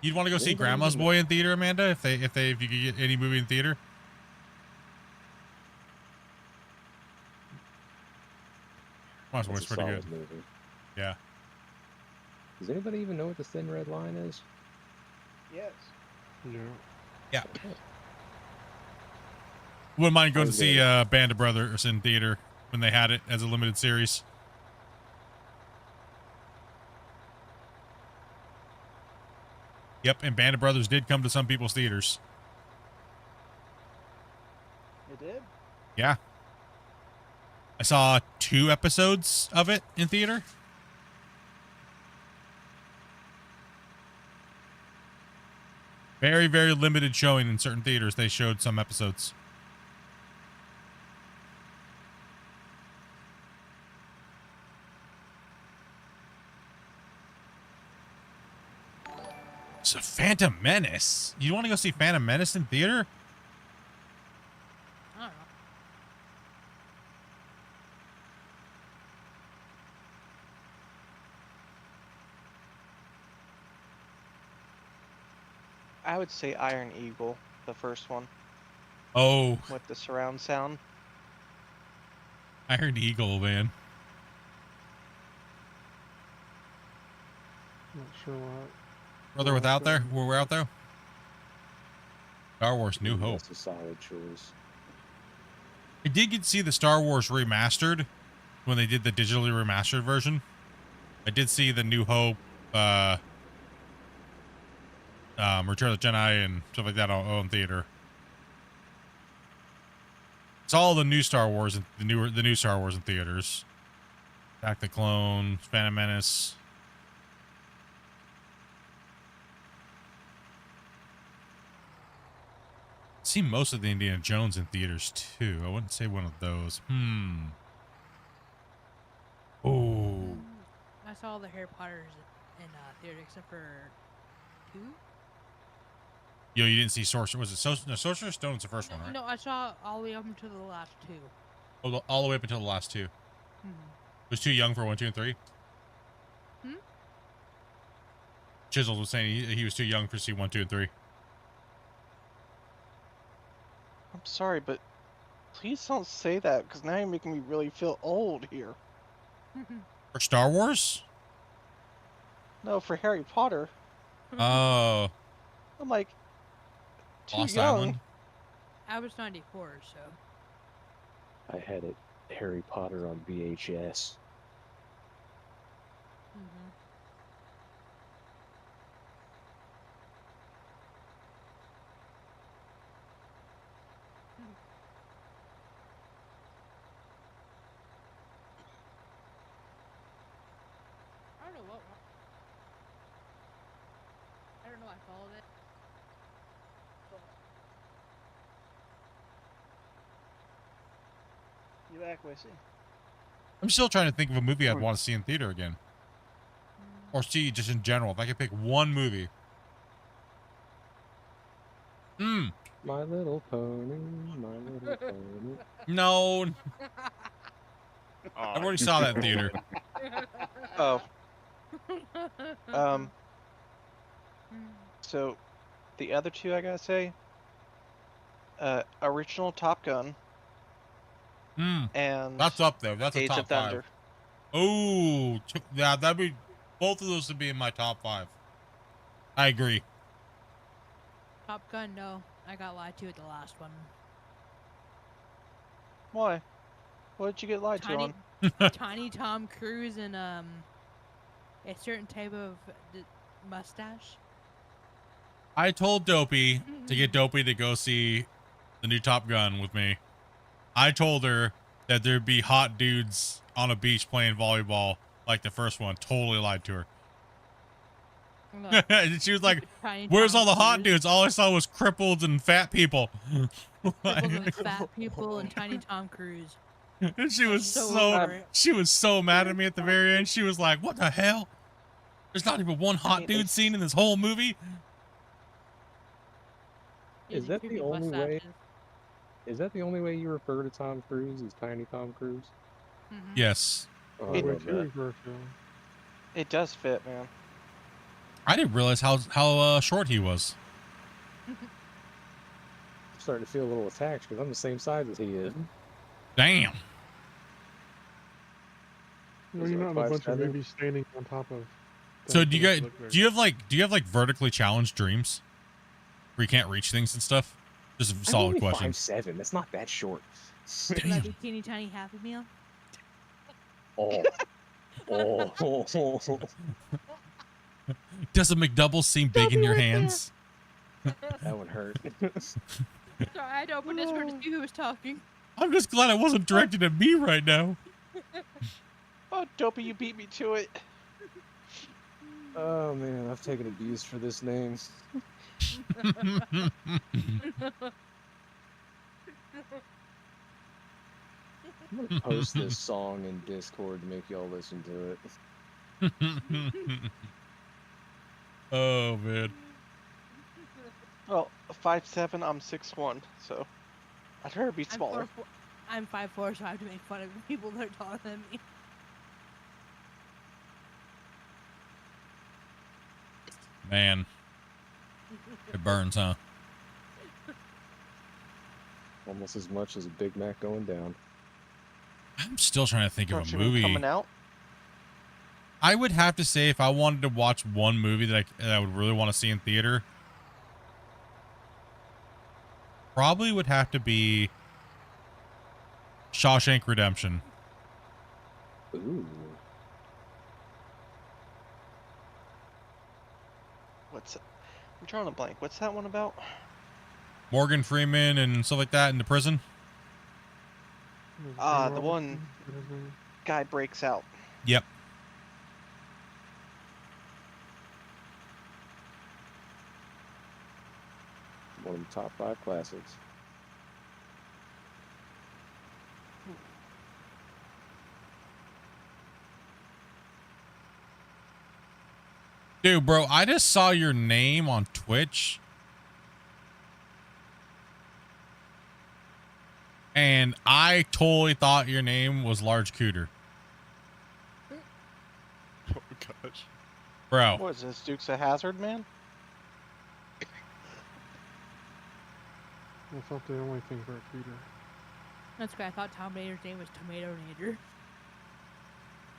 You'd want to go Does see anybody Grandma's even- Boy in theater, Amanda? If you could get any movie in theater? Grandma's Boy's That's a pretty solid good. movie. Yeah. Does anybody even know what the Thin Red Line is? Yes. Yeah. Yeah. Wouldn't mind going to was see there- Band of Brothers in theater when they had it as a limited series. Yep, and Band of Brothers did come to some people's theaters. It did. Yeah. I saw 2 episodes of it in theater. Very, very limited showing in certain theaters. They showed some episodes. So Phantom Menace. You want to go see Phantom Menace in theater? I don't know. I would say Iron Eagle, the first one. Oh, With the surround sound. Iron Eagle, man. Not sure why. Brother without there? We're out there? Star Wars New Hope. That's a solid choice. I did get to see the Star Wars remastered when they did the digitally remastered version. I did see the New Hope, Return of the Jedi and stuff like that on theater. It's all the new Star Wars and the new Star Wars in theaters. Attack the Clone, Phantom Menace. I've seen most of the Indiana Jones in theaters too. I wouldn't say one of those. Oh. I saw the Harry Potters in theater except for 2. Yo, you didn't see Sorcerer? Was it Sorcerer's Stone's the first one, right? No, I saw all the way up until the last 2. Oh, all the way up until the last 2. Was too young for 1, 2, and 3. Hmm? Chisels was saying he was too young for see 1, 2, and 3. I'm sorry, but please don't say that, because now you're making me really feel old here. For Star Wars? No, for Harry Potter. Oh. I'm like, too Lost young. Island? I was 94, so. I had it Harry Potter on VHS. I don't know what. I don't know. I followed it. You back, Wissy? I'm still trying to think of a movie I'd want to see in theater again. Or see just in general. If I could pick one movie. My Little Pony, My Little Pony. No. I already saw that in theater. Oh. So, the other 2 I gotta say, original Top Gun. And That's up there. That's a Age top of Thunder. 5. Oh, yeah, that'd be both of those would be in my top 5. I agree. Top Gun, no. I got lied to at the last one. Why? What did you get lied to on? Tiny Tom Cruise and a certain type of mustache. I told Dopey to get Dopey to go see the new Top Gun with me. I told her that there'd be hot dudes on a beach playing volleyball like the first one. Totally lied to her. And she was like, where's all the hot dudes? All I saw was crippled and fat people. Crippled and fat people and Tiny Tom Cruise. And she was So she was so mad at me at the very end. She was like, what the hell? There's not even one hot dude scene in this whole movie. Is that the only way? Is that the only way you refer to Tom Cruise? Is Tiny Tom Cruise? Yes. Oh, I It- love that. It does fit, man. I didn't realize how short he was. I'm starting to feel a little attached because I'm the same size as he is. Damn. No, Is you're it not in like a bunch of 5'7"? movies standing on top of. So things do you that guys look very- do you have like vertically challenged dreams where you can't reach things and stuff? Just a I'm solid only question. 5'7". That's not that short. Will that be teeny tiny Happy Meal? Oh. Oh. Does a McDouble seem big in your hands? That one hurt. Sorry, I opened this door to see who was talking. I'm just glad it wasn't directed at me right now. Oh, Dopey, you beat me to it. Oh man, I've taken abuse for this name. I'm gonna post this song in Discord to make y'all listen to it. Oh man. Well, 5'7", I'm 6'1", so I'd rather be smaller. I'm 5'4", so I have to make fun of people that are taller than me. Man. It burns, huh? Almost as much as a Big Mac going down. I'm still trying to think of a Don't you mean movie. coming out? I would have to say if I wanted to watch one movie that I would really want to see in theater, probably would have to be Shawshank Redemption. Ooh. I'm drawing a blank. What's that one about? Morgan Freeman and stuff like that in the prison. The one guy breaks out. Yep. One of the top 5 classics. Dude, bro, I just saw your name on Twitch. And I totally thought your name was Large Cooter. Oh gosh. Bro. What is this, Dukes of Hazzard, man? I thought the only thing for a Peter. That's good. I thought Tom Nader's name was Tomato Nader.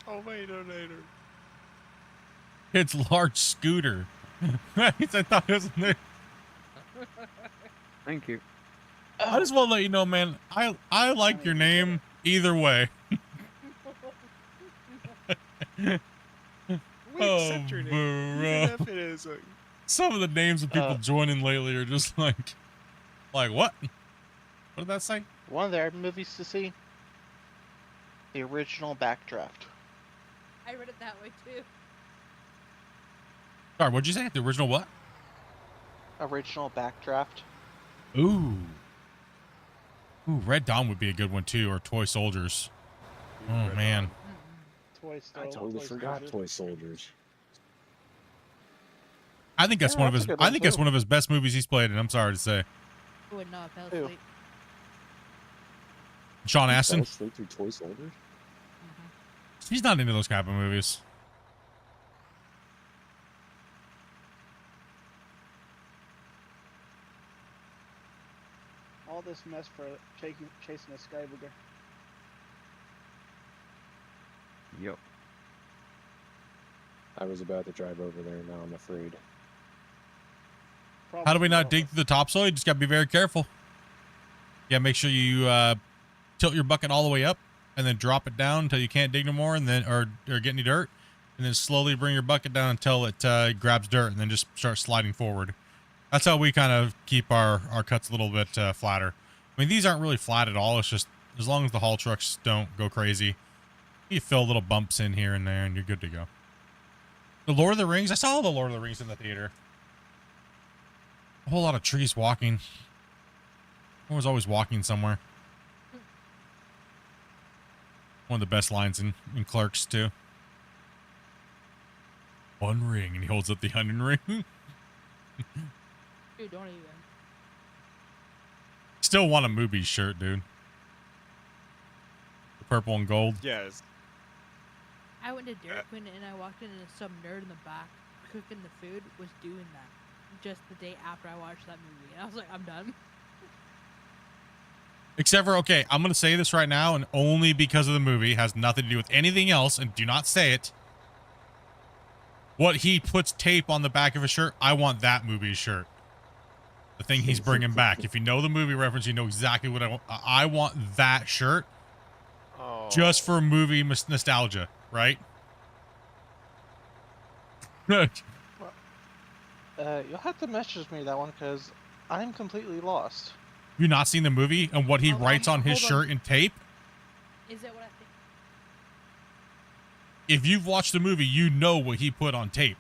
Tomato Nader. It's Large Scooter. I thought it was Thank you. I just want to let you know, man, I like your name either way. We accept your name, even if it is like... Some of the names of people joining lately are just like what? What did that say? One of their movies to see. The original Backdraft. I read it that way too. Sorry, what'd you say? The original what? Original Backdraft. Ooh. Ooh, Red Dawn would be a good one too, or Toy Soldiers. Oh man. I totally forgot Toy Soldiers. I think that's Yeah, one of that's his a good I one, think that's too. one of his best movies he's played in, I'm sorry to say. I would not have fell Ew. asleep. Sean You Astin? fell asleep through Toy Soldiers? He's not into those type of movies. All this mess for chasing a sky booger. Yep. I was about to drive over there, now I'm afraid. How do we not dig through the topsoil? You just gotta be very careful. Yeah, make sure you tilt your bucket all the way up and then drop it down until you can't dig no more, and then or get any dirt, and then slowly bring your bucket down until it grabs dirt, and then just start sliding forward. That's how we kind of keep our cuts a little bit flatter. I mean, these aren't really flat at all. It's just as long as the haul trucks don't go crazy, you fill little bumps in here and there, and you're good to go. The Lord of the Rings. I saw the Lord of the Rings in the theater. A whole lot of trees walking. I was always walking somewhere. One of the best lines in Clerks, too. One ring, and he holds up the onion ring. Dude, don't even. still want a movie shirt, dude. The purple and gold. Yes. I went to Dairy Queen and I walked in and some nerd in the back cooking the food was doing that just the day after I watched that movie. And I was like, I'm done. Except for, okay, I'm going to say this right now, and only because of the movie, has nothing to do with anything else, and do not say it. What he puts tape on the back of a shirt, I want that movie shirt. The thing he's bringing back. If you know the movie reference, you know exactly what I want. I want that shirt just for movie nostalgia, right? You'll have to message me that one because I'm completely lost. You not seen the movie and what he writes on his shirt in tape? Is that what I think? If you've watched the movie, you know what he put on tape.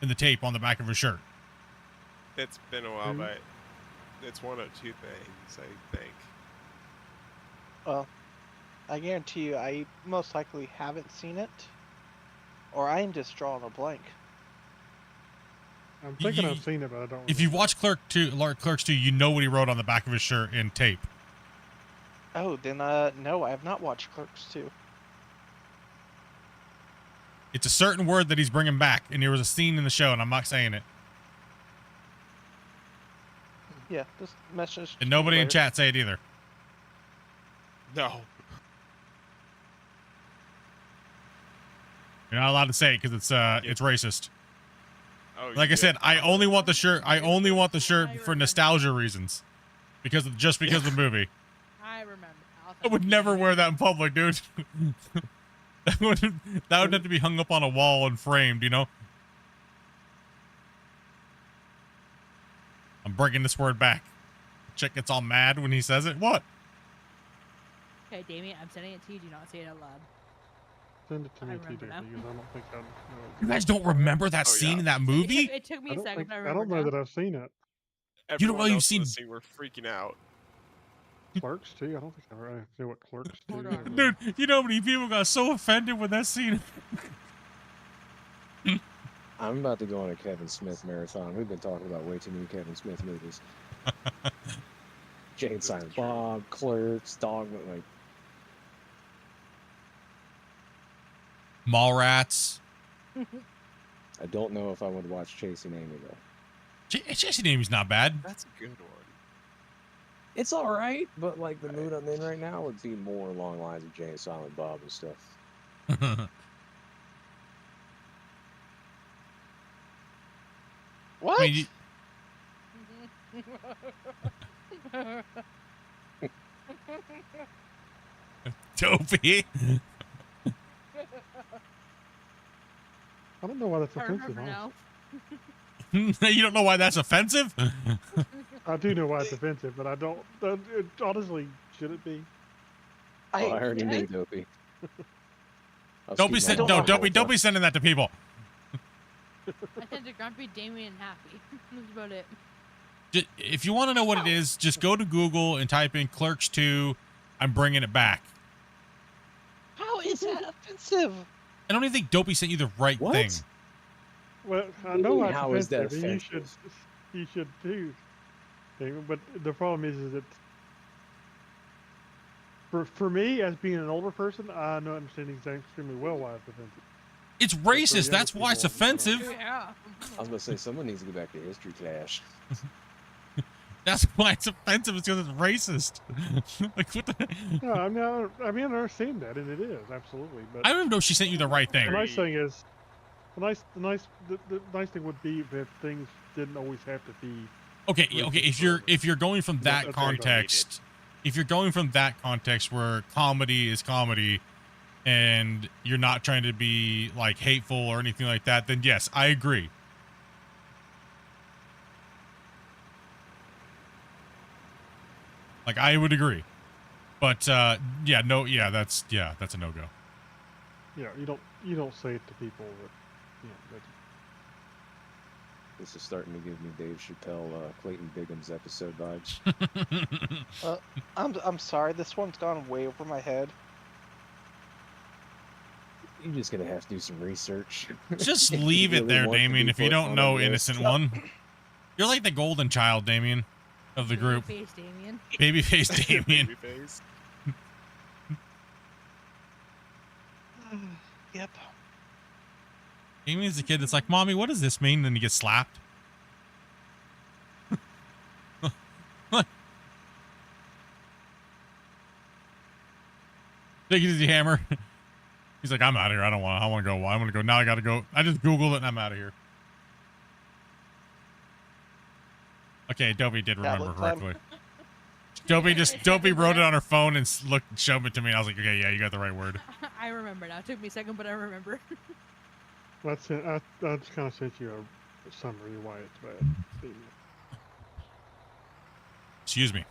In the tape on the back of his shirt. It's been a while, but it's one of two things, I think. Well, I guarantee you I most likely haven't seen it, or I'm just drawing a blank. I'm thinking I've seen it, but I don't. If you watch Clerks 2, you know what he wrote on the back of his shirt in tape. Oh, then no, I have not watched Clerks 2. It's a certain word that he's bringing back, and there was a scene in the show, and I'm not saying it. Yeah, just message. And nobody in chat say it either. No. You're not allowed to say it because it's racist. Oh, Like I said, I only want the shirt. I only want the shirt for nostalgia reasons, because of the movie. I remember. I would never wear that in public, dude. that would have to be hung up on a wall and framed, you know. I'm bringing this word back. Chick gets all mad when he says it. What? Okay, Damien, I'm sending it to you. Do not say it out loud. Send it to me, remember now. because I don't think I know. You guys don't remember that scene in that movie? It took me a second. I don't know that I've seen it. You don't know you've seen. We're freaking out. Clerks 2? I don't think I really know what Clerks 2 is. Dude, you know how many people got so offended with that scene? I'm about to go on a Kevin Smith marathon. We've been talking about way too many Kevin Smith movies. Jane Silent Bob, Clerks, Dogma, like Mallrats. I don't know if I would watch Chasing Amy though. Chasing Amy's not bad. That's a good one. It's all right, but like the mood I'm in right now would be more along the lines of Jane Silent Bob and stuff. What? I mean, Dopey. I don't know why that's I offensive. remember now. You don't know why that's offensive? I do know why it's offensive, but I don't. Honestly, should it be? I already knew Dopey. Don't be sending that to people. I sent to Grumpy, Damien, and Happy. That's about it. If you want to know what it is, just go to Google and type in Clerks 2. I'm bringing it back. How is that offensive? I don't even think Dopey sent you the right thing. Well, I know why it's How is that offensive, and you should too. But the problem is that for me, as being an older person, I know understand extremely well why it's offensive. It's racist. That's why it's offensive. Yeah. I was gonna say someone needs to go back to history class. That's why it's offensive. It's because it's racist. Like what the? No, I mean, I understand that, and it is absolutely. But I don't even know if she sent you the right thing. the nice thing is, the nice thing would be if things didn't always have to be. Okay. If you're going from that context, if you're going from that context where comedy is comedy, and you're not trying to be like hateful or anything like that, then yes, I agree. Like I would agree, but that's a no-go. Yeah, you don't say it to people that, that. This is starting to give me Dave Chappelle, Clayton Bigham's episode vibes. I'm sorry, this one's gone way over my head. You're just gonna have to do some research. Just leave it there, Damien. If you don't know Innocent One, you're like the golden child, Damien. of the group. Babyface Damien. Babyface Damien. Babyface. Yep. Damien's the kid that's like, "Mommy, what does this mean?" And then he gets slapped. Take it easy, Hammer. He's like, "I'm out of here. I want to go. I want to go. Now I got to go. I just Googled it and I'm out of here." Okay, Dobie did remember correctly. Dobie wrote it on her phone and showed it to me. And I was like, "Okay, yeah, you got the right word." I remember now. It took me a second, but I remember. I just kind of sent you a summary of why it's bad. Excuse me.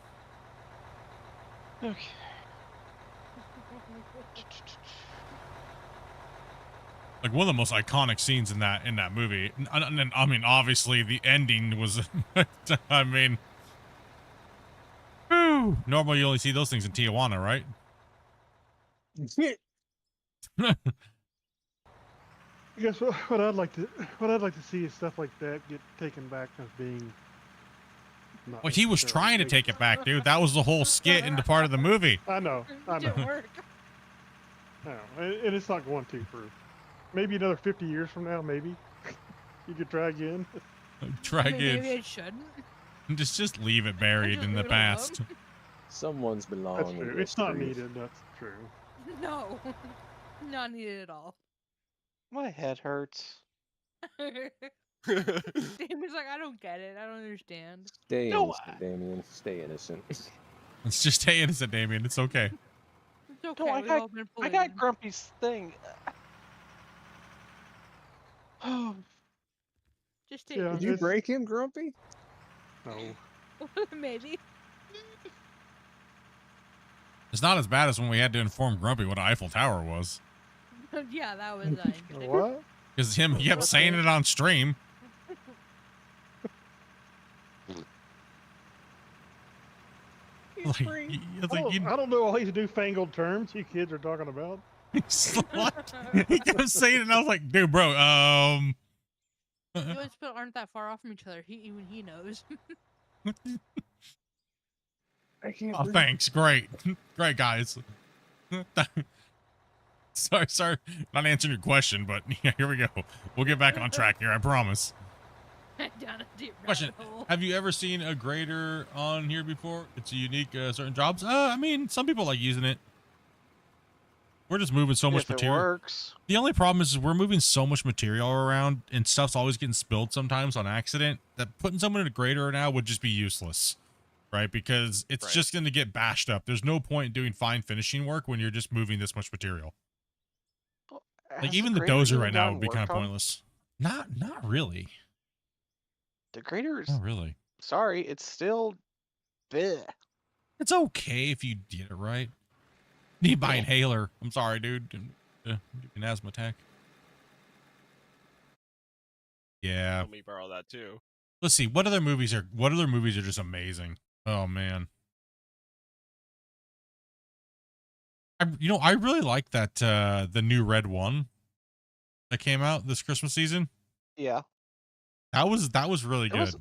Okay. Like one of the most iconic scenes in that movie. And I mean, obviously the ending was. I mean, whew. Normally you only see those things in Tijuana, right? I guess what I'd like to see is stuff like that get taken back as being. Well, he was trying to take it back, dude. That was the whole skit into part of the movie. I know. It didn't work. No, and it's not going to for maybe another 50 years from now. Maybe you could try again. Try again. Maybe it shouldn't. Just leave it buried in the past. Someone's belonging. That's true. It's not needed. That's true. No, not needed at all. My head hurts. Damien's like, I don't get it. I don't understand. Stay No, innocent, Damien. Stay innocent. Let's just stay innocent, Damien. It's okay. It's okay. No, We've all been I bullied. got Grumpy's thing. Just take Yeah, Did you break him, Grumpy? No. Maybe. It's not as bad as when we had to inform Grumpy what Eiffel Tower was. Yeah, that was interesting. What? Because he kept saying it on stream. I don't know all these newfangled terms you kids are talking about. What? He kept saying it, and I was like, "Dude, bro, You guys aren't that far off from each other. Even he knows. I can't. Oh, thanks. Great, guys." Sorry, not answering your question, but yeah, here we go. We'll get back on track here. I promise. Down a deep Question: rabbit hole. have you ever seen a grader on here before? It's a unique certain jobs. I mean, some people like using it. We're just moving so much If it material. works. The only problem is we're moving so much material around, and stuff's always getting spilled sometimes on accident, that putting someone in a grader now would just be useless, right? Because it's just going to get bashed up. There's no point in doing fine finishing work when you're just moving this much material. Like Has even the grader dozer even right now gotten would be kind of worked on? pointless. Not really. The grader's. Not really. Sorry, it's still. Bleh. It's okay if you get it right. Need to buy inhaler. I'm sorry, dude. An asthma attack. Yeah. Let me borrow that too. Let's see. What other movies are just amazing? Oh man. I really like that the new Red One that came out this Christmas season. Yeah. That was really good.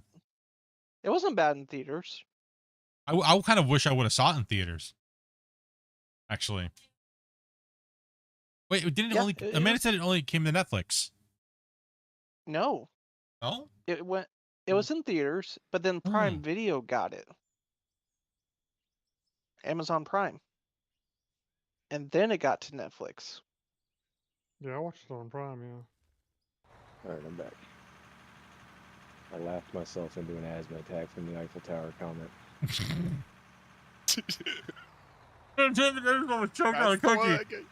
It wasn't bad in theaters. I kind of wish I would have saw it in theaters. Actually. Wait, didn't it only Amanda said it only came to Netflix. No. Oh? It was in theaters, but then Prime Video got it. Amazon Prime. And then it got to Netflix. Yeah, I watched it on Prime. Yeah. All right, I'm back. I laughed myself into an asthma attack from the Eiffel Tower comment. I'm gonna choke on a cookie.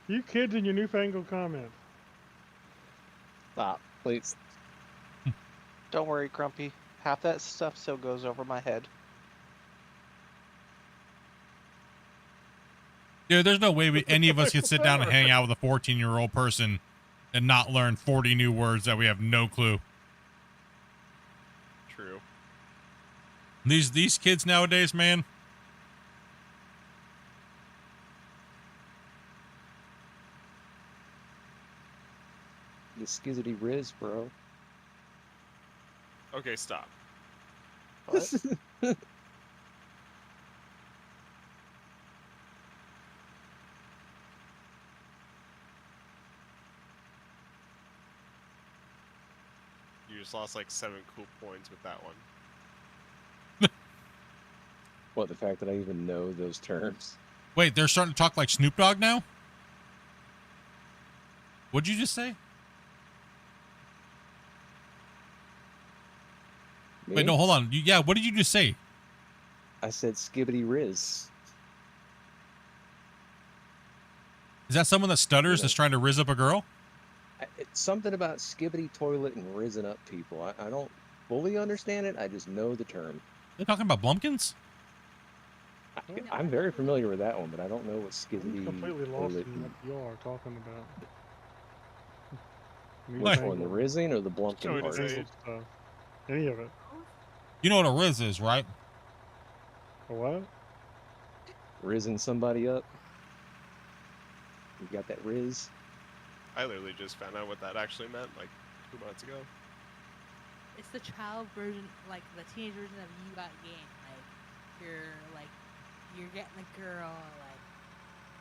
You kids and your newfangled comments. Stop, please. Don't worry, Grumpy. Half that stuff still goes over my head. Dude, there's no way any of us could sit down and hang out with a 14-year-old person and not learn 40 new words that we have no clue. True. These kids nowadays, man. The skizzity riz, bro. Okay, stop. What? You just lost like 7 cool points with that one. What, the fact that I even know those terms? Wait, they're starting to talk like Snoop Dogg now? What'd you just say? Me? Wait, no, hold on. Yeah, what did you just say? I said skibbity riz. Is that someone that stutters that's trying to riz up a girl? It's something about skibbity toilet and rizzing up people. I don't fully understand it. I just know the term. They're talking about Blumpkins? I'm very familiar with that one, but I don't know what skibbity I'm completely lost toilet. in what y'all are talking about. Which one, the rizzing or the Blumpkin Any part? stuff. Any of it. You know what a riz is, right? A what? Rizzing somebody up. You got that riz? I literally just found out what that actually meant like 2 months ago. It's the child version, like the teenage version of you got game. You're getting a girl, like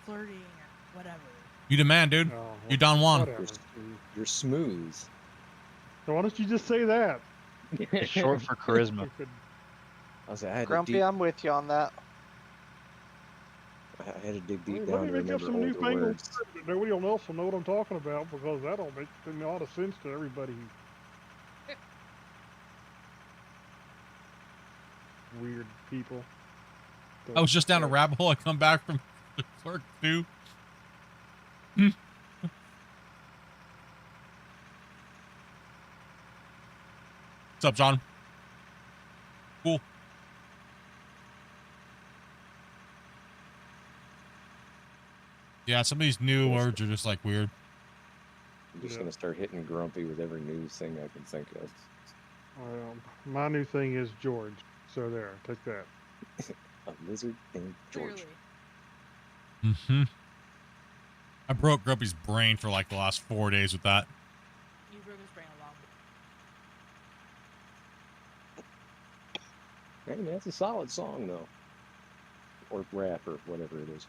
flirting or whatever. You the man, dude. Oh, You Don Juan. You're smooth. So why don't you just say that? It's short for charisma. I was like, I had Grumpy, to dig, I'm with you on that. I had to dig deep Let down me to make up remember some older newfangled words. words that nobody else will know what I'm talking about, because that'll make a lot of sense to everybody. Weird people. I was just down a rabbit hole. I come back from the clerk too. What's up, John? Cool. Yeah, some of these new words are just like weird. I'm just gonna start hitting grumpy with every new thing I can think of. My new thing is George. So there, take that. A lizard named George. Mm-hmm. I broke Grumpy's brain for like the last 4 days with that. You broke his brain a lot. Hey, man, that's a solid song though, or rap or whatever it is.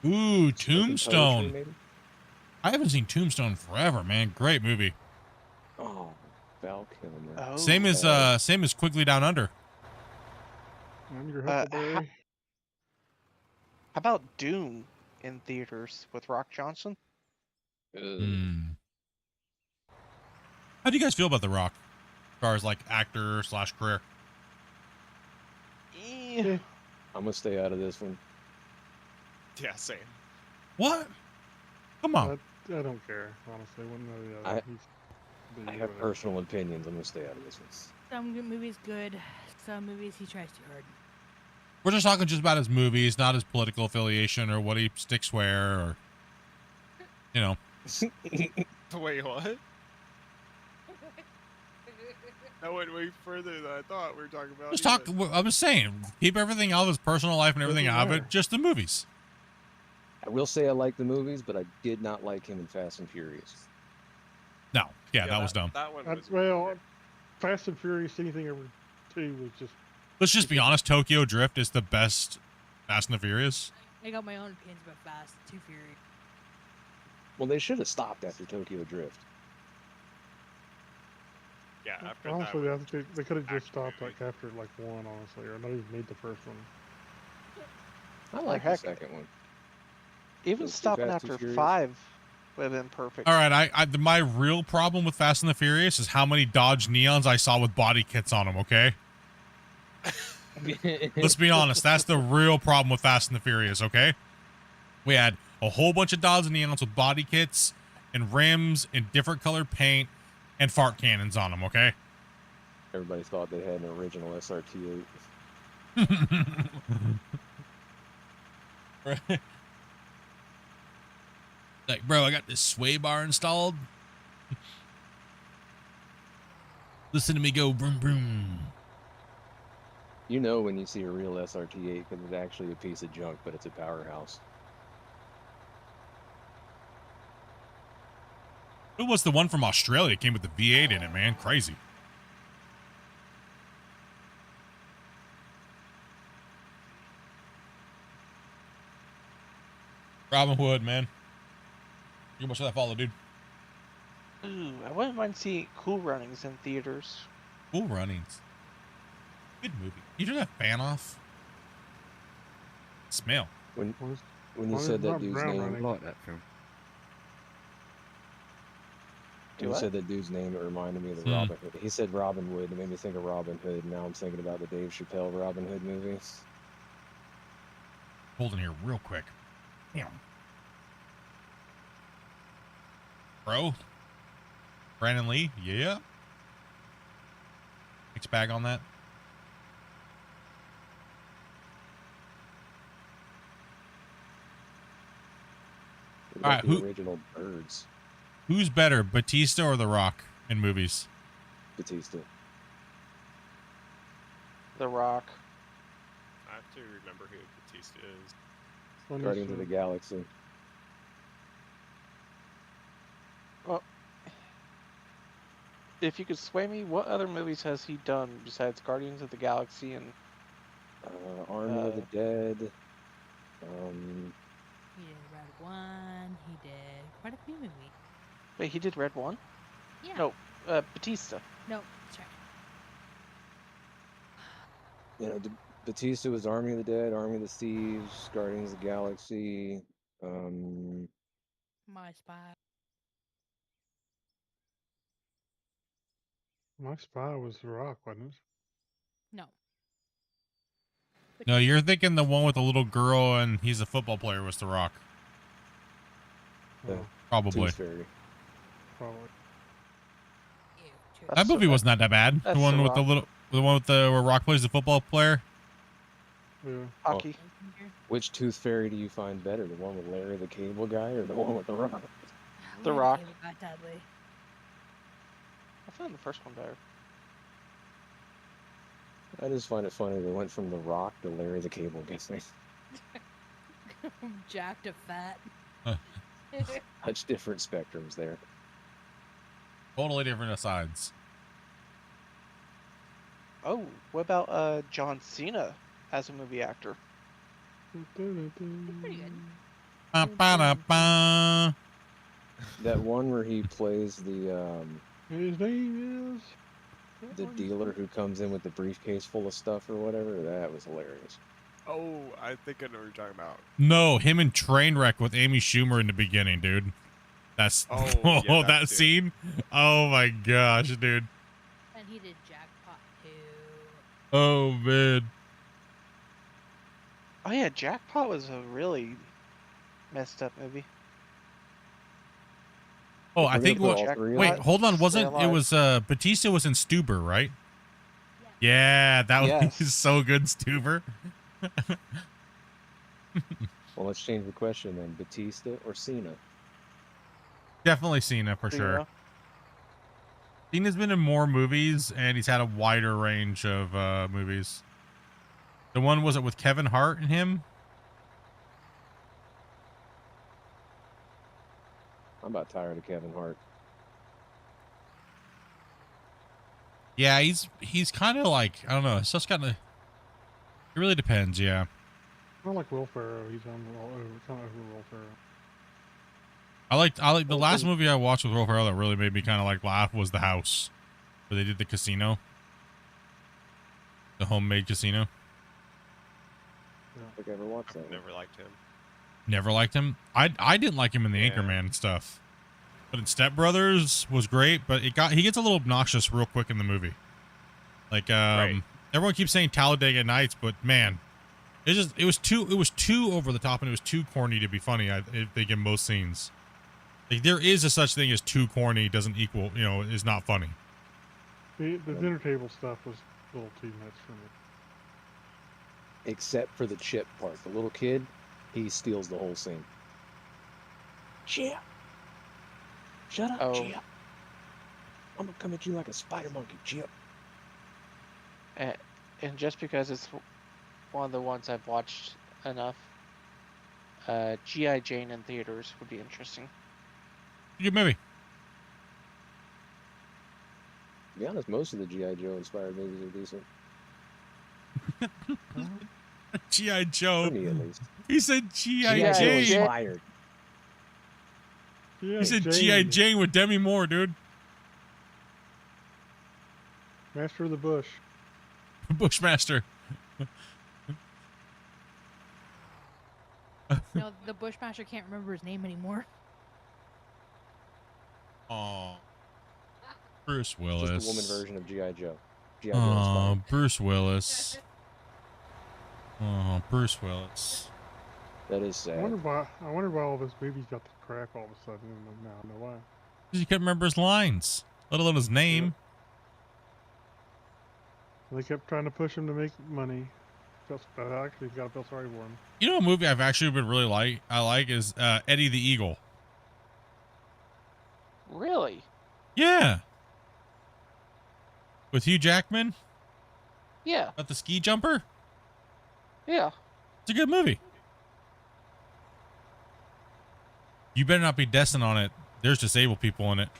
Ooh, Spoken Tombstone. poetry, maybe? I haven't seen Tombstone forever, man. Great movie. Oh, Val Kilmer. Oh. Same as Quigley Down Under. I'm your How Huckleberry. about Dune in theaters with Rock Johnson? Hmm. How do you guys feel about The Rock, as far as like actor / career? Yeah. I'm gonna stay out of this one. Yeah, same. What? Come on. I don't care, honestly. One or the other. I have personal opinions. I'm gonna stay out of this one. Some good movies good. Some movies he tries too hard. We're just talking just about his movies, not his political affiliation or what he sticks where, or you know. Wait, what? That went way further than I thought we were talking about. Just talk. I was saying, keep everything out of his personal life and everything out of it. Just the movies. I will say I like the movies, but I did not like him in Fast and Furious. No, yeah, that was dumb. That one was Well, Fast and Furious, anything over 2 was just. Let's just be honest. Tokyo Drift is the best Fast and the Furious. I got my own opinions about Fast, Too Furious. Well, they should have stopped after Tokyo Drift. Yeah, after Honestly, that. I think they could have just stopped like after like 1, honestly, or not even made the first one. I like the heck. second one. Even Those Too stopping Fast, Too after Furious. 5 would have been perfect. All right, my real problem with Fast and the Furious is how many Dodge Neons I saw with body kits on them. Okay, let's be honest. That's the real problem with Fast and the Furious. Okay, we had a whole bunch of Dodge Neons with body kits and rims and different colored paint and fart cannons on them. Okay. Everybody thought they had an original SRT8. Right. Like, bro, I got this sway bar installed. Listen to me go broom broom. You know when you see a real SRT8 because it's actually a piece of junk, but it's a powerhouse. It was the one from Australia. It came with the V8 in it, man. Crazy. Robin Hood, man. You much of that follow, dude. Ooh, I wouldn't mind seeing Cool Runnings in theaters. Cool Runnings. Good movie. You turn that fan off. Smell. When you Why is said it that not dude's brown name, running? I like that film. when you what? said that dude's name, it reminded me of the Hmm. Robin Hood. He said Robin Hood. It made me think of Robin Hood. Now I'm thinking about the Dave Chappelle Robin Hood movies. Hold in here real quick. Damn. Bro. Brandon Lee. Yeah. Mixed bag on that. What All about right, the original Birds? Who's better, Batista or The Rock in movies? Batista. The Rock. I have to remember who Batista is. Guardians of the Galaxy. Well, if you could sway me, what other movies has he done besides Guardians of the Galaxy and Army of the Dead. He did Red One. He did quite a few movies. Wait, he did Red One? Yeah. No, Batista. No, sorry. You know, Batista was Army of the Dead, Army of the Thieves, Guardians of the Galaxy. My Spy. My Spy was The Rock, wasn't it? No. No, you're thinking the one with the little girl and he's a football player was The Rock. Yeah. Probably. Tooth Fairy. Probably. That movie was not that bad. The that's one The with Rock. the one with the where Rock plays the football player. Yeah. Hockey. Which Tooth Fairy do you find better? The one with Larry the Cable Guy or the one with The Rock? The Rock. Dudley. I found the first one better. I just find it funny they went from The Rock to Larry the Cable Guy. Jack to fat. Much different spectrums there. Totally different asides. Oh, what about John Cena as a movie actor? Pretty good. Ba-ba-da-ba. That one where he plays His name is the dealer who comes in with the briefcase full of stuff or whatever, that was hilarious. Oh, I think I know what you're talking about. No, him in Trainwreck with Amy Schumer in the beginning, dude. That's yeah, that scene. Oh my gosh, dude. And he did Jackpot too. Oh man. Oh yeah, Jackpot was a really messed up movie. Oh, I We're think gonna what? put all three of Wait, them? hold on. Stay Wasn't it Alive. was Batista was in Stuber, right? Yeah, that Yes. was so good, Stuber. Well, let's change the question then. Batista or Cena? Definitely Cena for sure. Cena's been in more movies and he's had a wider range of movies. The one was it with Kevin Hart and him? I'm about tired of Kevin Hart. Yeah, he's kind of like, I don't know. It's just kind of. It really depends. Yeah. Not like Will Ferrell. He's on all over. Kind of over Will Ferrell. I like the last movie I watched with Will Ferrell that really made me kind of like laugh was The House, where they did the casino, the homemade casino. I don't think I ever watched that. Never liked him. Never liked him. I didn't like him in the Yeah. Anchorman stuff, but in Step Brothers was great. But he gets a little obnoxious real quick in the movie. Like everyone keeps saying Talladega Nights, but man, it was too over the top and it was too corny to be funny. I think in most scenes. Like there is a such thing as too corny doesn't equal, is not funny. The dinner table stuff was a little too much for me. Except for the chip part. The little kid, he steals the whole scene. Chip! Shut up, Chip! I'm gonna come at you like a spider monkey, Chip. And just because it's one of the ones I've watched enough, G.I. Jane in theaters would be interesting. Good movie. To be honest, most of the G.I. Joe inspired movies are decent. G.I. Joe. For me, at least. He said G.I. G.I. Joe is Jane. fired. He said G.I. Jane with Demi Moore, dude. Master of the Bush. Bushmaster. No, the Bushmaster can't remember his name anymore. Oh, Bruce Willis. Just a woman version of G.I. Joe. G.I. Joe is Oh, fired. Bruce Willis. Oh, Bruce Willis. That is sad. I wonder why all this movies got the crack all of a sudden. Now I know why. He couldn't remember his lines, let alone his name. They kept trying to push him to make money. I actually got to feel sorry for him. You know, a movie I've actually been really I like is Eddie the Eagle. Really? Yeah. With Hugh Jackman. Yeah. About the ski jumper. Yeah. It's a good movie. You better not be destined on it. There's disabled people in it.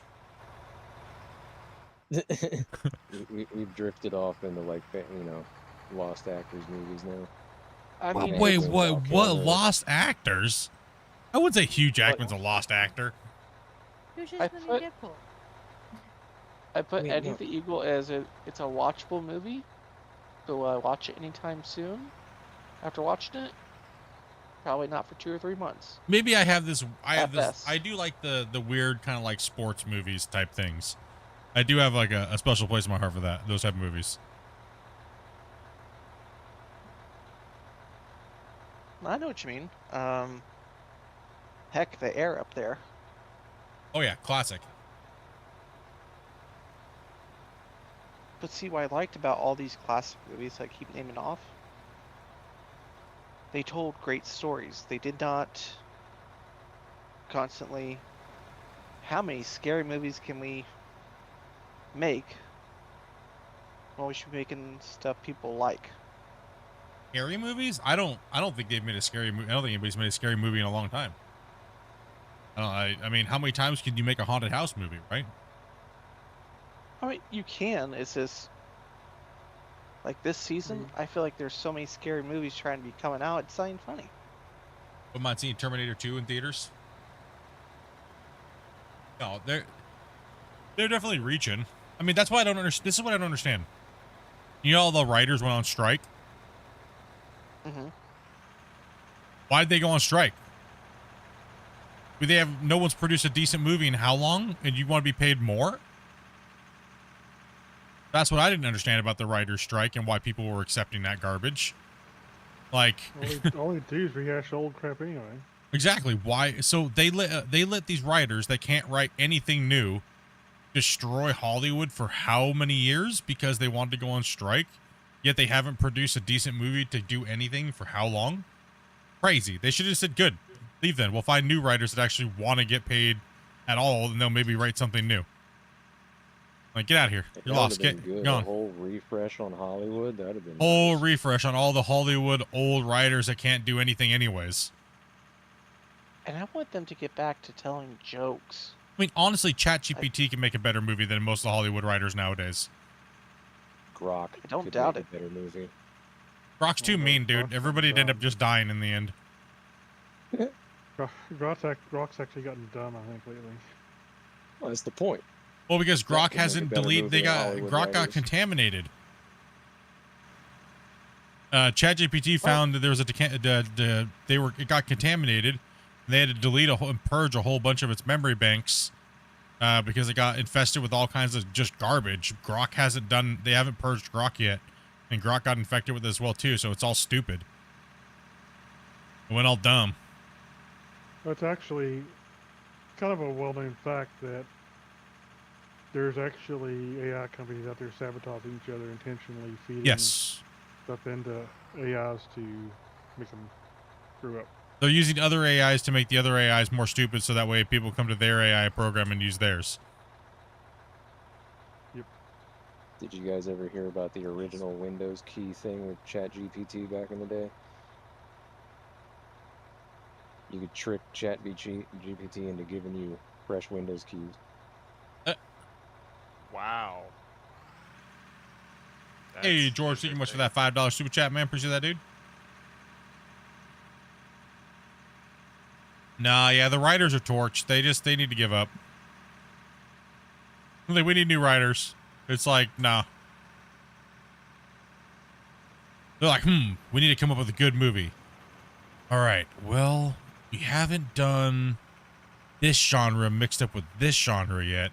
We've drifted off into like, you know, lost actors movies now. I mean, Wait, what? Lost actors? I would say Hugh Jackman's a lost actor. Who's I just put- Deadpool? I put Wait, Eddie no. the Eagle as it's a watchable movie. Will I watch it anytime soon? After watching it? Probably not for 2 or 3 months. Maybe I have this. At best. I do like the weird kind of like sports movies type things. I do have like a special place in my heart for that. Those type of movies. I know what you mean. Heck, the air up there. Oh yeah, classic. But see, what I liked about all these classic movies I keep naming off, they told great stories. They did not constantly. How many scary movies can we make? Well, we should be making stuff people like. Scary movies? I don't think they've made a scary movie. I don't think anybody's made a scary movie in a long time. I mean, how many times can you make a haunted house movie, right? I mean, you can. It's just like this season. I feel like there's so many scary movies trying to be coming out. It's not even funny. Am I seeing Terminator 2 in theaters? No, they're definitely reaching. I mean, that's why I don't understand. This is what I don't understand. You know, all the writers went on strike. Mm-hmm. Why'd they go on strike? They have no one's produced a decent movie in how long, and you want to be paid more? That's what I didn't understand about the writers' strike and why people were accepting that garbage. Like, all they do is rehash old crap anyway. exactly why? So they let these writers that can't write anything new destroy Hollywood for how many years because they wanted to go on strike, yet they haven't produced a decent movie to do anything for how long? Crazy. They should have said, good, leave then. We'll find new writers that actually want to get paid at all, and they'll maybe write something new. Like, get out of here. You're lost. Get gone. A whole refresh on Hollywood. That'd have been Whole refresh on all the Hollywood old writers that can't do anything anyways. And I want them to get back to telling jokes. I mean, honestly, ChatGPT can make a better movie than most of the Hollywood writers nowadays. Grok. I don't could doubt make it. a better movie. Grok's too mean, dude. Everybody ended up just dying in the end. Grok's actually gotten dumb, I think, lately. Well, that's the point. Well, because Grok can make a hasn't better deleted. movie They than got Hollywood Grok got writers. contaminated. ChatGPT found that there was it got contaminated. They had to delete and purge a whole bunch of its memory banks because it got infested with all kinds of just garbage. Grok hasn't done. They haven't purged Grok yet, and Grok got infected with it as well too. So it's all stupid. It went all dumb. It's actually kind of a well-known fact that there's actually AI companies out there sabotaging each other, intentionally feeding Yes. stuff into AIs to make them screw up. They're using other AIs to make the other AIs more stupid, so that way people come to their AI program and use theirs. Yep. Did you guys ever hear about the original Windows key thing with ChatGPT back in the day? You could trick ChatGPT into giving you fresh Windows keys. Wow. Hey, George, thank you much for that $5 super chat, man. Appreciate that, dude. Nah, yeah, the writers are torched. They need to give up. Like, we need new writers. It's like, nah. They're like, we need to come up with a good movie. All right, well, we haven't done this genre mixed up with this genre yet.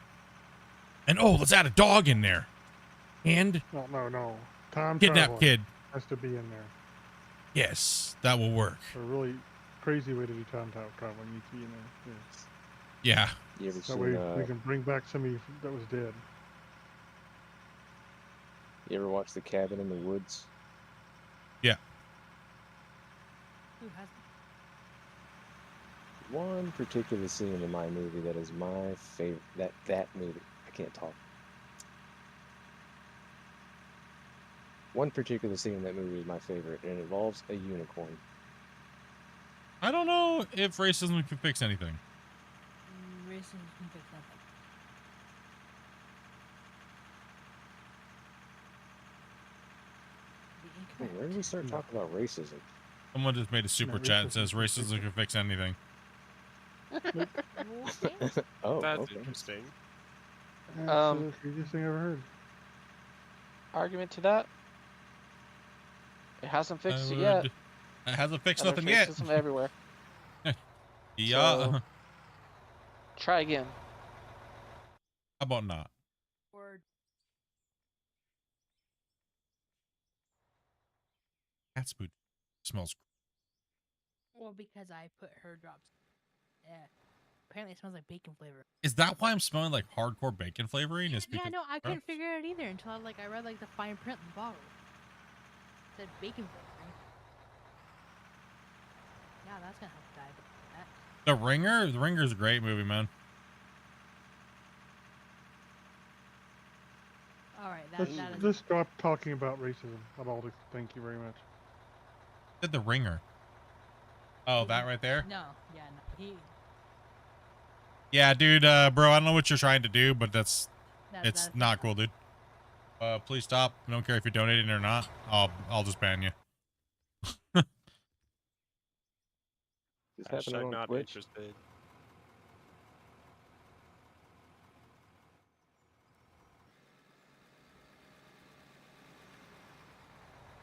And oh, let's add a dog in there. And No. Time kidnap traveler kid. has to be in there. Yes, that will work. A really crazy way to do time traveling needs to be in there. Yes. Yeah. You ever That seen, way we can bring back somebody that was dead. you ever watch The Cabin in the Woods? Yeah. Who hasn't? One particular scene in my movie that is my favorite. That movie. I can't talk. One particular scene in that movie is my favorite, and it involves a unicorn. I don't know if racism can fix anything. Racism can fix nothing. Hey, where did we start talking about racism? Someone just made a super chat and says racism can fix anything. Oh, That's okay. interesting. That's the craziest thing I ever heard. Argument to that? It hasn't fixed it yet. It hasn't fixed And there's nothing yet. racism everywhere. Yeah. So, try again. How about not? Or Cat's food smells. well, because I put her drops. Yeah. Apparently, it smells like bacon flavor. Is that why I'm smelling like hardcore bacon flavoring? Is Yeah, because no, I couldn't figure it out either until I read like the fine print in the bottle. It said bacon flavoring. Yeah, that's gonna help die. The Ringer? The Ringer's a great movie, man. All right, Let's just stop talking about racism. Aldi. Thank you very much. Did the Ringer? Oh, that right there? No, yeah, no. Yeah, dude, bro, I don't know what you're trying to do, but it's That's not cool, dude. Please stop. I don't care if you're donating or not. I'll just ban you. Is this happening on Not Twitch? interested.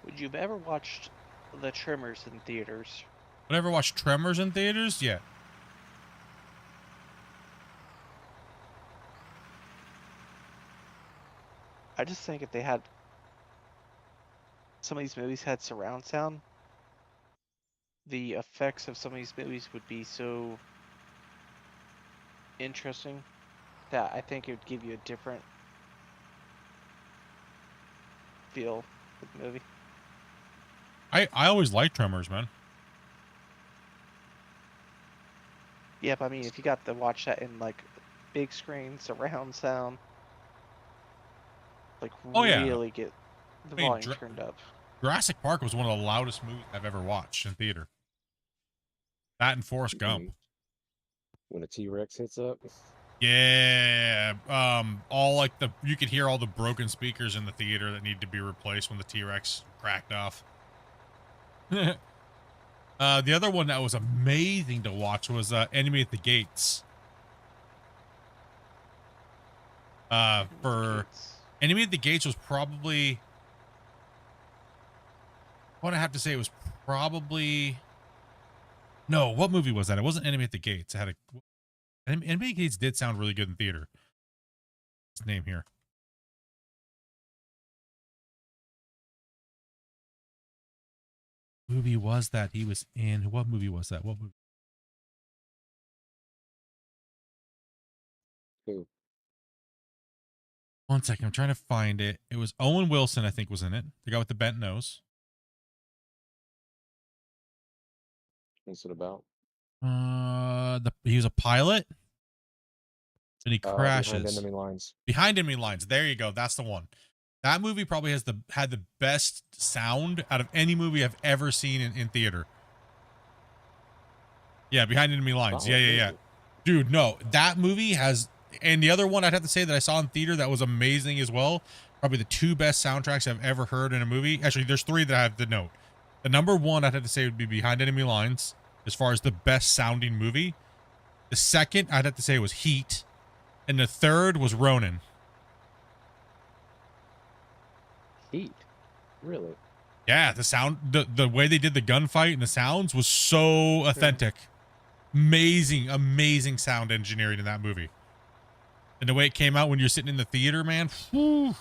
Would you have ever watched The Tremors in theaters? Whenever watch Tremors in theaters? Yeah. I just think if they had some of these movies had surround sound, the effects of some of these movies would be so interesting that I think it would give you a different feel for the movie. I always liked Tremors, man. Yeah, but I mean, if you got to watch that in like big screen, surround sound, like Oh, yeah. really get the I mean, volume turned up. Jurassic Park was one of the loudest movies I've ever watched in theater. That and Forrest Gump. When a T-Rex hits up. Yeah. All like you could hear all the broken speakers in the theater that need to be replaced when the T-Rex cracked off. The other one that was amazing to watch was Enemy at the Gates. For Enemy at the Gates was probably, what I have to say, it was probably, no, what movie was that? It wasn't Enemy at the Gates. It had Enemy at the Gates did sound really good in theater. His name here. Movie was that he was in? What movie was that? What movie? Who? One second, I'm trying to find it. It was Owen Wilson, I think, was in it. The guy with the bent nose. What's it about? He was a pilot, and he crashes Behind Enemy Lines. Behind Enemy Lines. There you go. That's the one. That movie probably had the best sound out of any movie I've ever seen in theater. Yeah, Behind Enemy Lines. Oh, Yeah. Dude, no, that movie has, and the other one I'd have to say that I saw in theater that was amazing as well. Probably the two best soundtracks I've ever heard in a movie. Actually, there's three that I have to note. The number one I'd have to say would be Behind Enemy Lines. as far as the best sounding movie. The second, I'd have to say, was Heat. And the third was Ronin. Heat? Really? Yeah, the sound, the way they did the gunfight and the sounds was so authentic. Amazing, amazing sound engineering in that movie. And the way it came out when you're sitting in the theater, man. Whew.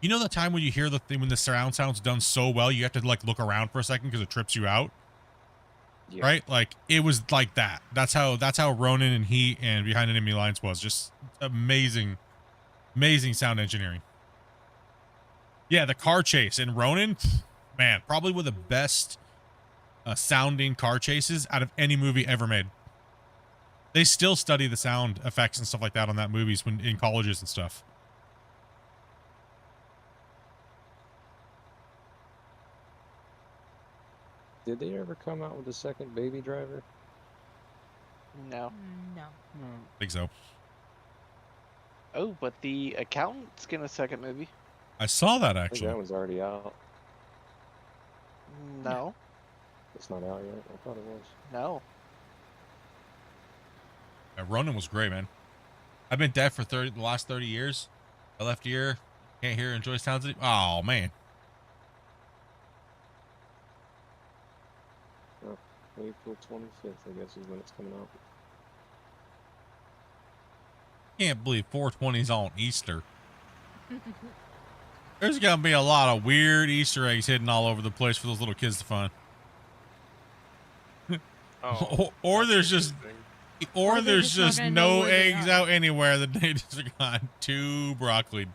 You know the time when you hear the thing when the surround sound's done so well, you have to like look around for a second because it trips you out. Yeah. Right? Like it was like that. That's how Ronin and Heat and Behind Enemy Lines was. Just amazing, amazing sound engineering. Yeah, the car chase in Ronin, man, probably one of the best sounding car chases out of any movie ever made. They still study the sound effects and stuff like that on that movies when in colleges and stuff. Did they ever come out with a second Baby Driver? No. No. I think so. Oh, but the Accountant's getting a second movie. I saw that I think actually. that one's already out. No. It's not out yet. I thought it was. No. Yeah, Ronin was great, man. I've been deaf for the last 30 years. I left ear. Can't hear or enjoy sounds. Oh, man. Oh, April 25th, I guess, is when it's coming out. Can't believe 420's on Easter. There's gonna be a lot of weird Easter eggs hidden all over the place for those little kids to find. Or there's just no eggs out anywhere. The day just got too broccoli.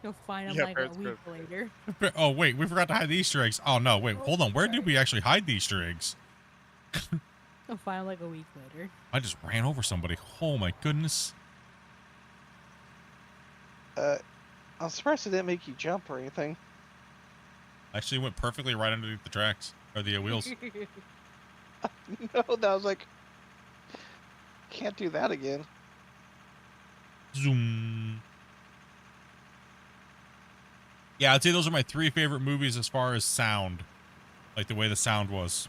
You'll find them like a week later. Oh wait, we forgot to hide the Easter eggs. Oh no, wait, hold on. Where did we actually hide the Easter eggs? You'll find them like a week later. I just ran over somebody. Oh my goodness. I'm surprised it didn't make you jump or anything. Actually went perfectly right underneath the tracks or the wheels. No, that was like, can't do that again. Zoom. Yeah, I'd say those are my 3 favorite movies as far as sound, like the way the sound was.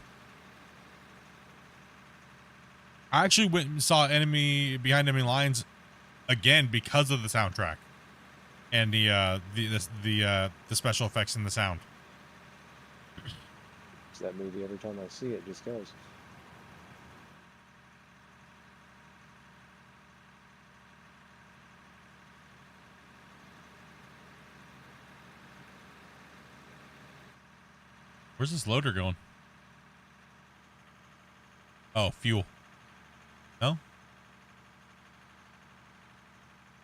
I actually went and saw Behind Enemy Lines again because of the soundtrack and the special effects and the sound. That movie, every time I see it, just goes. Where's this loader going? Oh, fuel. No?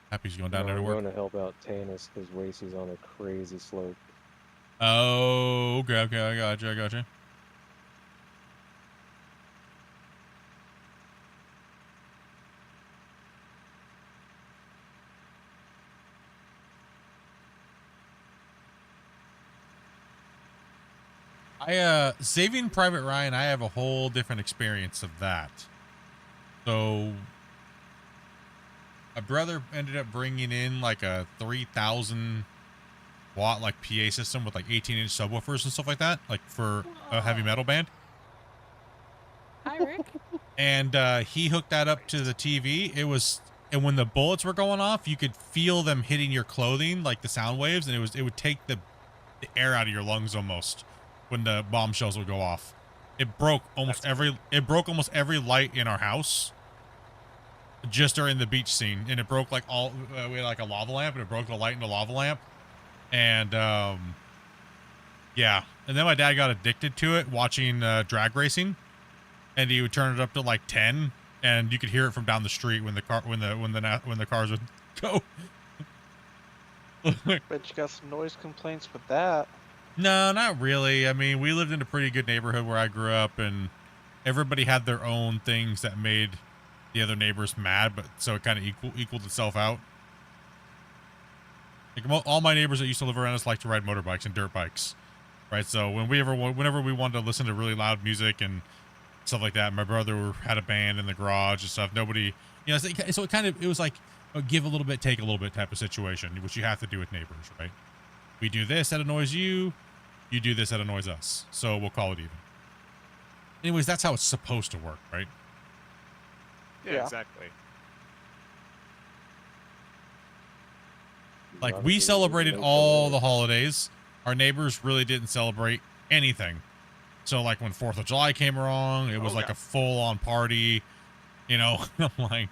Happy's going down there to work. I'm going to help out Tanis because Wasey's on a crazy slope. Oh, okay, I gotcha. Saving Private Ryan, I have a whole different experience of that. So, my brother ended up bringing in like a 3,000 watt like PA system with like 18-inch subwoofers and stuff like that, like for a heavy metal band. Hi, Rick. And he hooked that up to the TV. And when the bullets were going off, you could feel them hitting your clothing, like the sound waves, and it would take the air out of your lungs almost when the bomb shells would go off. It broke almost every light in our house just during the beach scene, and it broke like we had like a lava lamp, and it broke the light in the lava lamp. And yeah, and then my dad got addicted to it watching drag racing, and he would turn it up to like 10, and you could hear it from down the street when the cars would go. Bet you got some noise complaints with that. No, not really. I mean, we lived in a pretty good neighborhood where I grew up, and everybody had their own things that made the other neighbors mad, but so it kind of equaled itself out. Like all my neighbors that used to live around us like to ride motorbikes and dirt bikes, right? So whenever we wanted to listen to really loud music and stuff like that, my brother had a band in the garage and stuff. Nobody, so it was like a give a little bit, take a little bit type of situation, which you have to do with neighbors, right? We do this, that annoys you. you do this, that annoys us. So we'll call it even. Anyways, that's how it's supposed to work, right? Yeah, exactly. Like, we celebrated all the holidays. Our neighbors really didn't celebrate anything. So, like, when 4th of July came along, it was like a full-on party. You know, I'm like...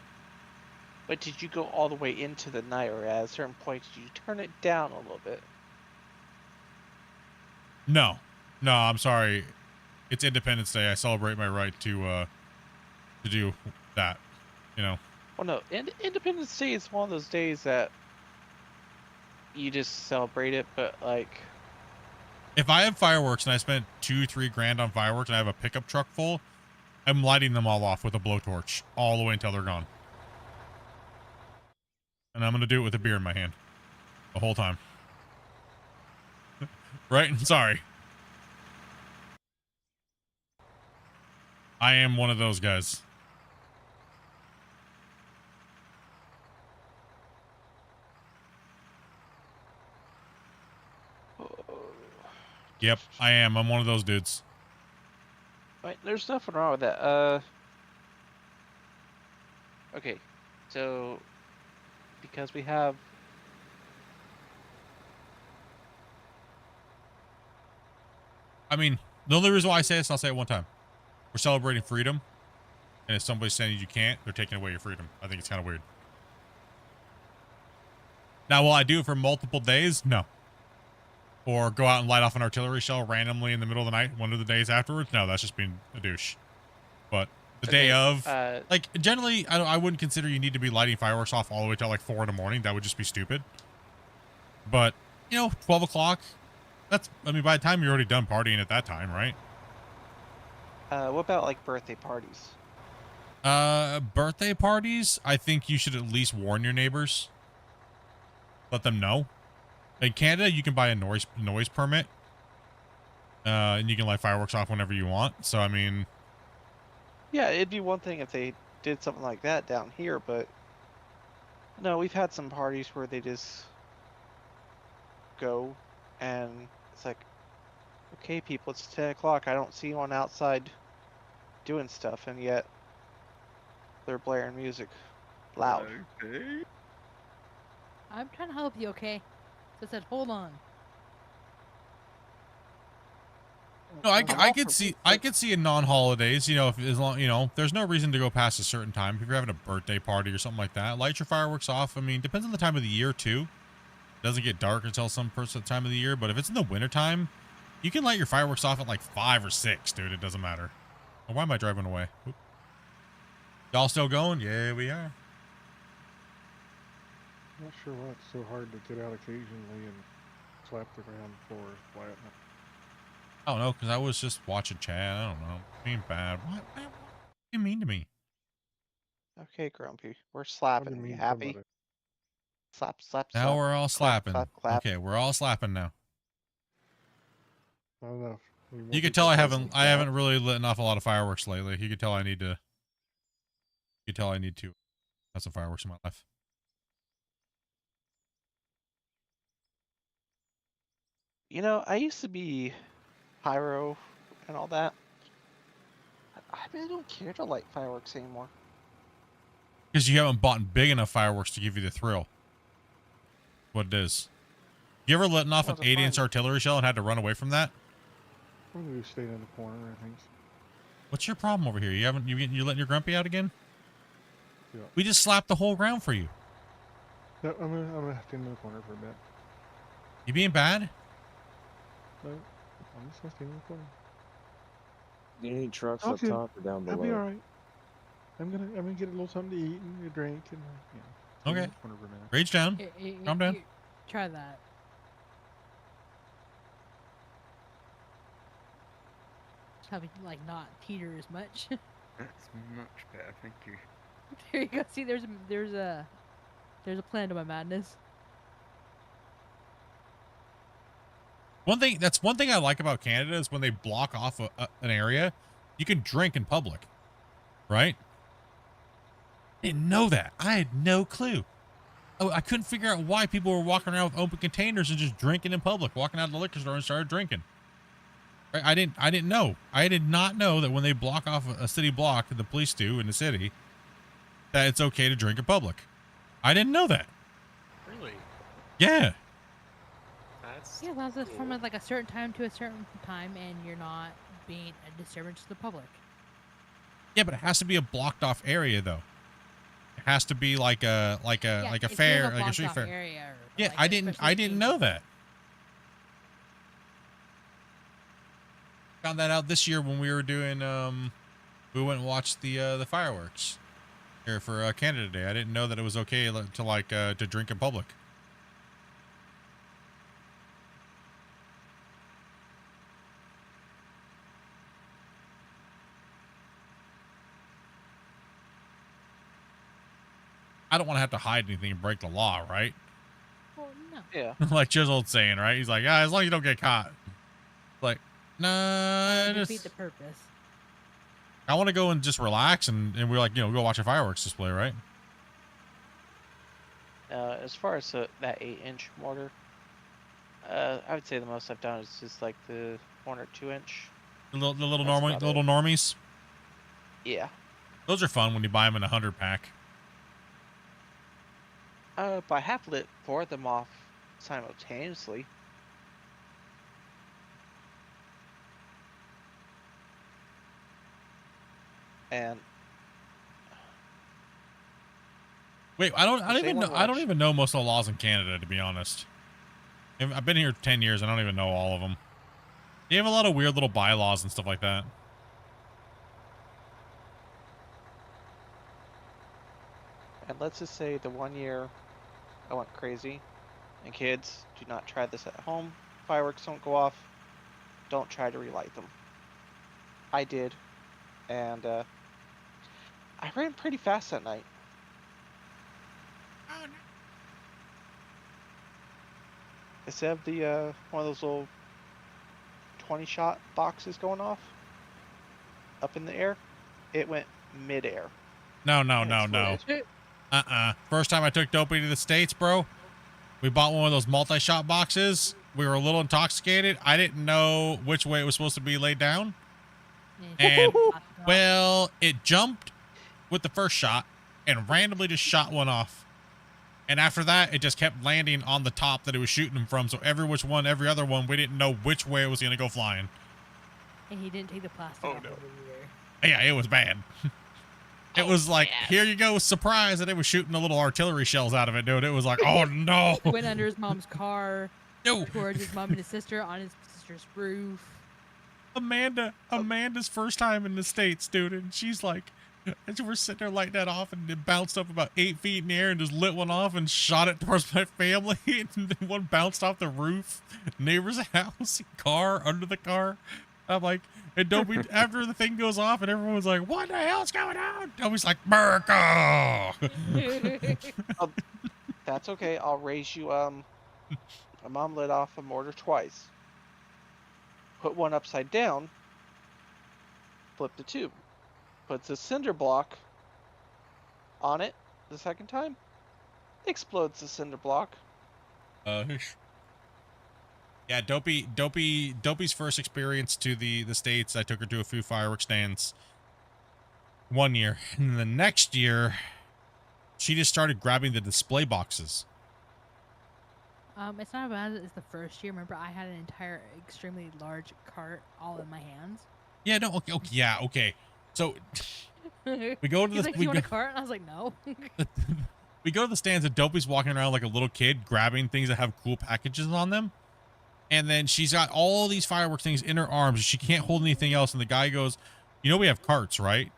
But did you go all the way into the night, or at a certain point did you turn it down a little bit? No. No, I'm sorry. It's Independence Day. I celebrate my right to do that, you know. Well, no. Independence Day is one of those days that you just celebrate it, but, like... If I have fireworks and I spent $2-3 grand on fireworks and I have a pickup truck full, I'm lighting them all off with a blowtorch all the way until they're gone. And I'm going to do it with a beer in my hand the whole time. Right? Sorry. I am one of those guys. Yep, I am. I'm one of those dudes. Right, there's nothing wrong with that. Okay, so because we have I mean, the only reason why I say this, I'll say it one time. We're celebrating freedom, and if somebody's saying you can't, they're taking away your freedom. I think it's kind of weird. Now, will I do it for multiple days? No. Or go out and light off an artillery shell randomly in the middle of the night one of the days afterwards? No, that's just being a douche. But the day of, like, generally, I wouldn't consider you need to be lighting fireworks off all the way till like 4 in the morning. That would just be stupid. But, you know, 12 o'clock, that's, I mean, by the time you're already done partying at that time, right? what about like birthday parties? Birthday parties, I think you should at least warn your neighbors. Let them know. In Canada, you can buy a noise permit. And you can light fireworks off whenever you want. So, I mean... Yeah, it'd be one thing if they did something like that down here, but... No, we've had some parties where they just... go, and it's like... Okay, people, it's 10 o'clock. I don't see anyone outside doing stuff, and yet... they're blaring music. Loud. Okay. I'm trying to help you, okay? So I said, hold on. No, I could see in non-holidays, you know, if as long, you know, there's no reason to go past a certain time. If you're having a birthday party or something like that, light your fireworks off. I mean, depends on the time of the year too. It doesn't get dark until some time of the year, but if it's in the wintertime, you can light your fireworks off at like 5 or 6, dude. It doesn't matter. Oh, why am I driving away? Y'all still going? Yeah, we are. Not sure why it's so hard to get out occasionally and slap the ground floor flat. I don't know, because I was just watching Chad. I don't know. Being bad. What do you mean to me? Okay, Grumpy. We're slapping. You happy? Slap, slap, slap. Now we're all slapping. Clap, clap. Okay, we're all slapping now. I don't know. You could tell I haven't really lit off a lot of fireworks lately. You could tell I need to. You could tell I need to have some fireworks in my life. You know, I used to be pyro and all that. I really don't care to light fireworks anymore. Because you haven't bought big enough fireworks to give you the thrill. What it is. You ever lit off an 8-inch artillery shell and had to run away from that? I'm gonna stay in the corner, I think. What's your problem over here? You letting your grumpy out again? Yeah. We just slapped the whole ground for you. No, I'm gonna have to stay in the corner for a bit. You being bad? No, I'm just gonna stay in the corner. Do you need trucks up top or down below? I'll be all right. I'm gonna get a little something to eat and a drink and Okay. Rage down. Calm down. Try that. Just have it like not teeter as much. That's much better, thank you. There you go. See, there's a plan to my madness. One thing I like about Canada is when they block off an area, you can drink in public, right? Didn't know that. I had no clue. Oh, I couldn't figure out why people were walking around with open containers and just drinking in public, walking out of the liquor store and started drinking. I didn't know. I did not know that when they block off a city block, the police do in the city, that it's okay to drink in public. I didn't know that. Really? Yeah. That's Yeah, well, it's from like a certain time to a certain time, and you're not being a disturbance to the public. Yeah, but it has to be a blocked off area though. It has to be like a fair, like a street fair. Area or, Yeah, like, I didn't know that. Found that out this year when we were doing we went and watched the fireworks here for Canada Day. I didn't know that it was okay to drink in public. I don't want to have to hide anything and break the law, right? Well, no. Yeah. Like Chisel's saying, right? He's like, yeah, as long as you don't get caught. Like, nah, Defeat the purpose. I want to go and just relax and we're like, go watch a fireworks display, right? As far as that 8-inch mortar, I would say the most I've done is just like the 1 or 2-inch. The little normies. Yeah. Those are fun when you buy them in a 100-pack. But I have lit 4 of them off simultaneously. And wait, I don't even know most of the laws in Canada, to be honest. I've been here 10 years. I don't even know all of them. You have a lot of weird little bylaws and stuff like that. And let's just say the 1 year I went crazy, and kids, do not try this at home. Fireworks don't go off. Don't try to relight them. I did, and I ran pretty fast that night. Oh, no. Instead of the one of those little 20-shot boxes going off up in the air, it went mid-air. No. First time I took Dopey to the States, bro, we bought one of those multi-shot boxes. We were a little intoxicated. I didn't know which way it was supposed to be laid down. And, well, it jumped with the first shot and randomly just shot one off. And after that, it just kept landing on the top that it was shooting them from. So every other one, we didn't know which way it was going to go flying. And he didn't take the plastic off over Yeah, it was bad. It was like, here you go, surprise, and it was shooting the little artillery shells out of it, dude. It was like, oh no. Went under his mom's car. No. Towards his mom and his sister on his sister's roof. Amanda's first time in the States, dude, and she's like, and we're sitting there lighting that off, and it bounced up about 8 feet in the air and just lit one off and shot it towards my family, and then one bounced off the roof, neighbor's house, car, under the car. I'm like, and Dobie, after the thing goes off and everyone's like, what the hell's going on? Dobie's like, America! That's okay, I'll raise you, my mom lit off a mortar twice. Put one upside down, flip the tube. Puts a cinder block on it the second time, explodes the cinder block. Yeah, Dopey's first experience to the States, I took her to a few fireworks stands 1 year. And the next year, she just started grabbing the display boxes. It's not as bad as the first year. Remember, I had an entire extremely large cart all in my hands. Yeah, no, okay. So we go to He's the like, you want a cart? And I was like, no. We go to the stands and Dopey's walking around like a little kid, grabbing things that have cool packages on them. And then she's got all these fireworks things in her arms. She can't hold anything else. And the guy goes, you know we have carts, right?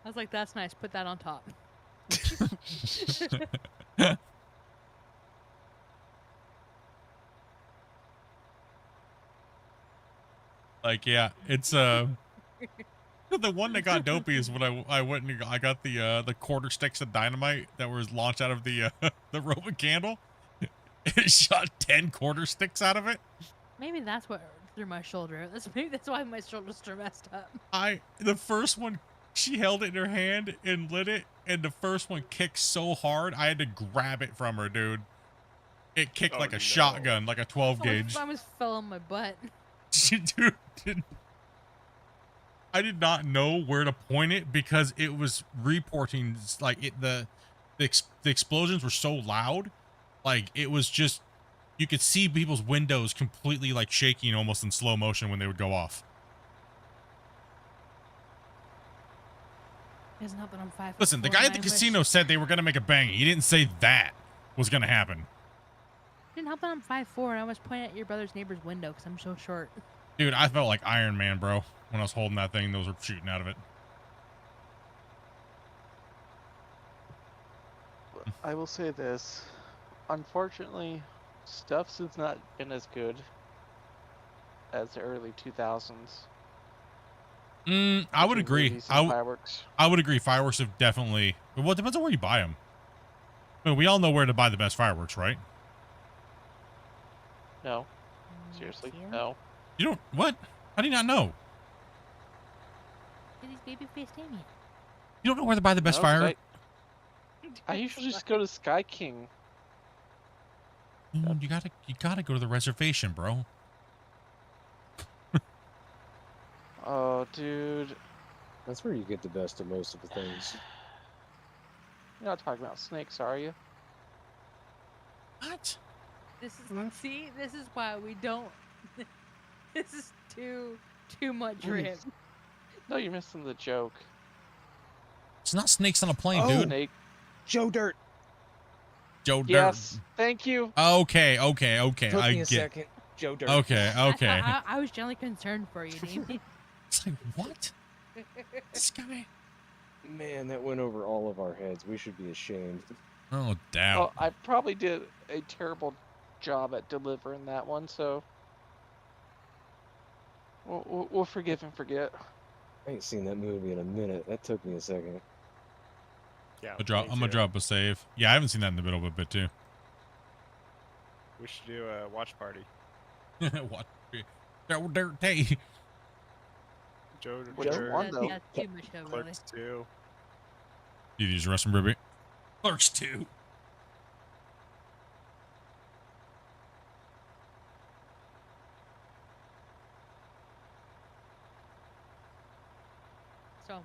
I was like, that's nice. Put that on top. Like, yeah, it's the one that got Dopey is when I went and I got the quarter sticks of dynamite that was launched out of the Roman candle. It shot 10 quarter sticks out of it. Maybe that's what threw my shoulder. Maybe that's why my shoulders are messed up. The first one, she held it in her hand and lit it, and the first one kicked so hard I had to grab it from her, dude. It kicked like a shotgun, like a 12 gauge. I almost fell on my butt. Dude, did not know where to point it because it was reporting like the explosions were so loud, like it was just you could see people's windows completely like shaking almost in slow motion when they would go off. Doesn't help that I'm 5'4" Listen, the guy at the casino said they were gonna make a bang. He didn't say that was gonna happen. Didn't help that I'm 5'4" and I was pointing at your brother's neighbor's window because I'm so short. Dude, I felt like Iron Man, bro, when I was holding that thing. Those were shooting out of it. I will say this. Unfortunately, stuffs has not been as good as the early 2000s. I would agree. Fireworks. I would agree. Fireworks have definitely. Well, it depends on where you buy them. I mean, we all know where to buy the best fireworks, right? No. Seriously, no. You don't. What? How do you not know? These baby face Damien. You don't know where to buy the best fireworks? I usually just go to Sky King. Dude, you gotta go to the reservation, bro. Oh, dude. That's where you get the best of most of the things. You're not talking about snakes, are you? What? This is why we don't. This is too much rip. No, you're missing the joke. It's not snakes on a plane, Oh, dude. Snake. Joe Dirt. Joe Dirt. Yes, thank you. Okay. Took I me a get. second. Joe Dirt. Okay. I was generally concerned for you, Damien. It's like, what? This guy. Man, that went over all of our heads. We should be ashamed. Oh, damn. Well, I probably did a terrible job at delivering that one, so we'll forgive and forget. I ain't seen that movie in a minute. That took me a second. Yeah, I'm gonna drop a save. Yeah, I haven't seen that in the middle of a bit too. We should do a watch party. What? Joe Dirt Tee. Joe Which Dirt. one, though? That's too much of Clerks 2. You use the restroom, baby. Clerks 2. So much.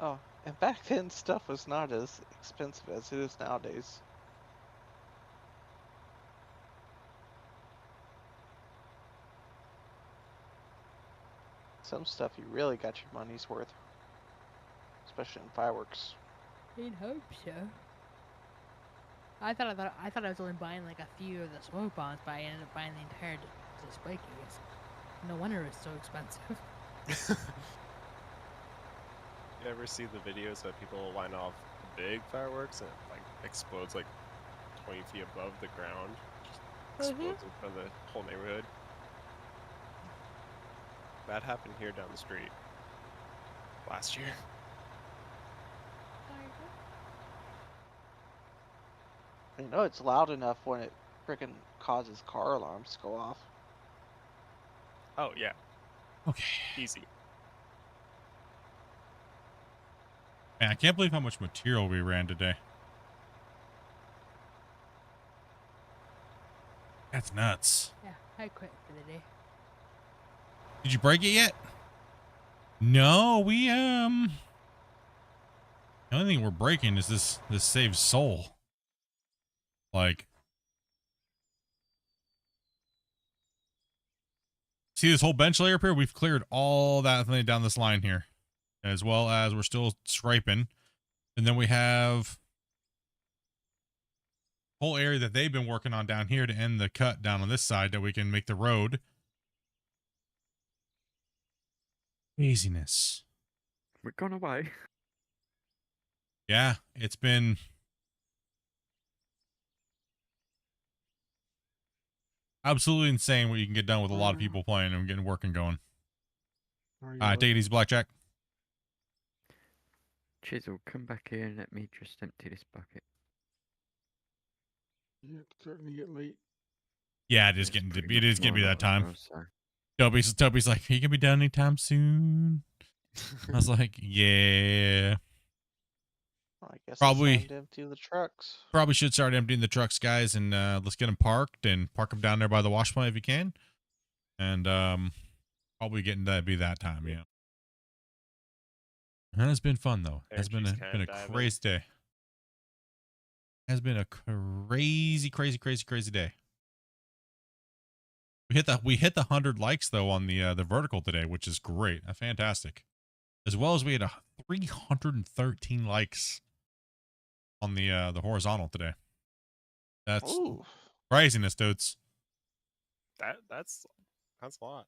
Oh, and back then stuff was not as expensive as it is nowadays. Some stuff you really got your money's worth, especially in fireworks. You'd hope so. I thought I was only buying like a few of the smoke bombs, but I ended up buying the entire display case. No wonder it was so expensive. You ever see the videos that people line off big fireworks and it like explodes like 20 feet above the ground? Just explodes in front of the whole neighborhood. That happened here down the street last year. You know it's loud enough when it frickin' causes car alarms to go off. Oh yeah. Okay. Easy. Man, I can't believe how much material we ran today. That's nuts. Yeah, I quit for the day. Did you break it yet? No, we the only thing we're breaking is this saved soul. Like, see this whole bench layer up here? We've cleared all that thing down this line here, as well as we're still scraping, and then we have whole area that they've been working on down here to end the cut down on this side that we can make the road. Craziness. We've gone away. Yeah, it's been absolutely insane what you can get done with a lot of people playing and getting work and going. Take it easy, Blackjack. Chisel, come back here and let me just empty this bucket. Yeah, it's starting to get late. Yeah, it is getting to be that time. Toby's like, he can be done anytime soon. I was like, yeah. I guess Probably it's time to empty the trucks. Probably should start emptying the trucks, guys, and let's get them parked and park them down there by the wash plant if you can. And probably getting to be that time, yeah. And it's been fun though. It's been a crazy day. Has been a crazy day. We hit the 100 likes though on the vertical today, which is great. Fantastic. As well as we had 313 likes on the horizontal today. That's craziness, dudes. That's a lot.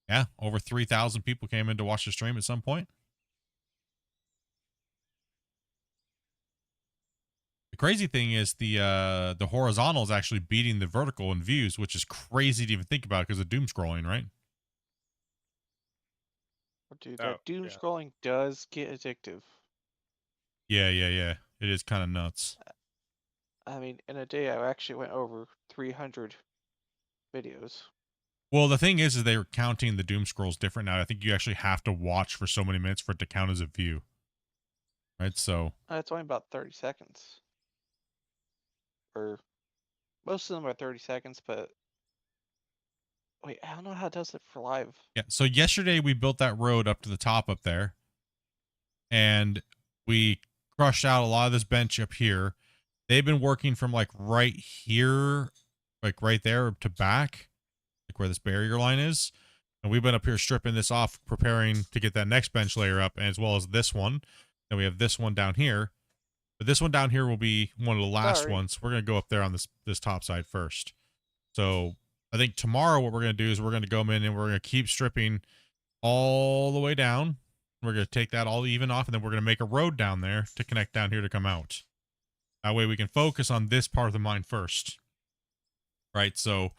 Yeah, over 3,000 people came in to watch the stream at some point. The crazy thing is the horizontal is actually beating the vertical in views, which is crazy to even think about because of doom scrolling, right? Dude, that doom scrolling does get addictive. Yeah. It is kind of nuts. I mean, in a day, I actually went over 300 videos. Well, the thing is they're counting the doom scrolls different now. I think you actually have to watch for so many minutes for it to count as a view. Right, so... It's only about 30 seconds. Or, most of them are 30 seconds, but... Wait, I don't know how it does it for live. Yeah, so yesterday we built that road up to the top up there. And we crushed out a lot of this bench up here. They've been working from like right here, like right there to back, like where this barrier line is. And we've been up here stripping this off, preparing to get that next bench layer up, as well as this one. Then we have this one down here. But this one down here will be one of the last ones. We're going to go up there on this top side first. So I think tomorrow what we're going to do is we're going to go in and we're going to keep stripping all the way down. We're going to take that all even off, and then we're going to make a road down there to connect down here to come out. That way we can focus on this part of the mine first. Right, so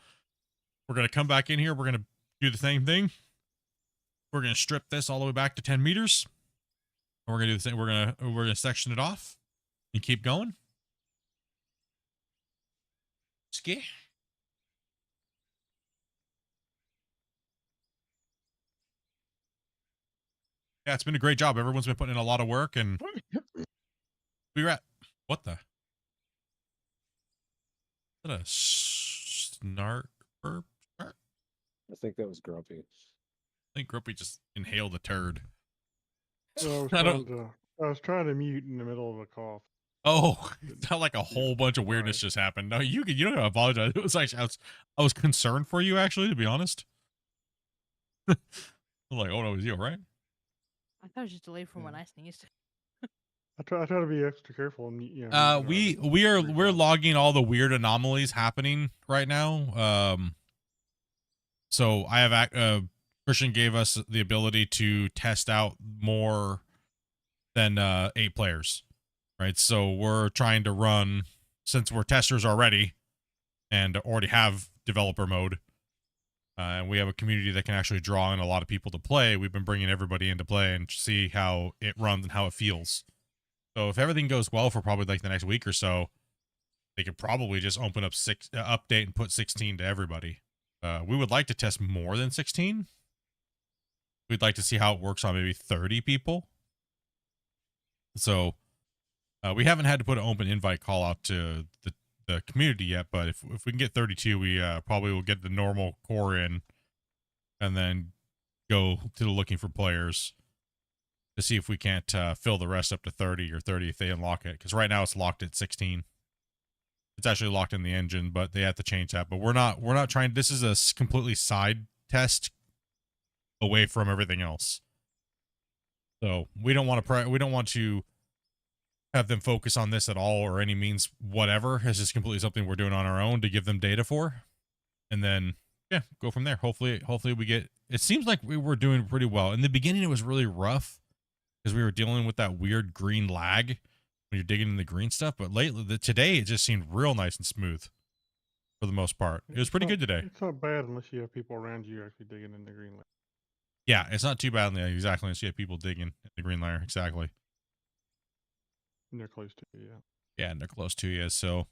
we're going to come back in here. We're going to do the same thing. We're going to strip this all the way back to 10 meters. And we're going to do the same. We're going to section it off and keep going. Ski. Yeah, it's been a great job. Everyone's been putting in a lot of work, and we were at what the? Is that a snark burp? I think that was Grumpy. I think Grumpy just inhaled a turd. Well, I was trying to mute in the middle of a cough. Oh, it felt like a whole bunch of weirdness just happened. No, you don't gotta apologize. It was actually I was concerned for you, actually, to be honest. I was like, oh no, is you all right? I thought it was just delayed from when I sneezed. I try to be extra careful, and you know. We're logging all the weird anomalies happening right now. So I have Christian gave us the ability to test out more than 8 players, right? So we're trying to run, since we're testers already and already have developer mode. And we have a community that can actually draw in a lot of people to play. We've been bringing everybody into play and see how it runs and how it feels. So if everything goes well for probably like the next week or so, they could probably just open up update and put 16 to everybody. We would like to test more than 16. We'd like to see how it works on maybe 30 people. So we haven't had to put an open invite call out to the community yet, but if we can get 32, we probably will get the normal core in and then go to the looking for players to see if we can't fill the rest up to 30 or 30 if they unlock it, because right now it's locked at 16. It's actually locked in the engine, but they have to change that. But we're not trying. This is a completely side test away from everything else. So we don't want to have them focus on this at all or any means whatever. It's just completely something we're doing on our own to give them data for, and then yeah, go from there. Hopefully we get. It seems like we were doing pretty well in the beginning. It was really rough because we were dealing with that weird green lag when you're digging in the green stuff. But lately, today it just seemed real nice and smooth. for the most part. It was pretty good today. It's not bad unless you have people around you actually digging in the green layer. Yeah, it's not too bad. Yeah, exactly. Unless you have people digging in the green layer. Exactly. And they're close to you, yeah. Yeah, and they're close to you. So,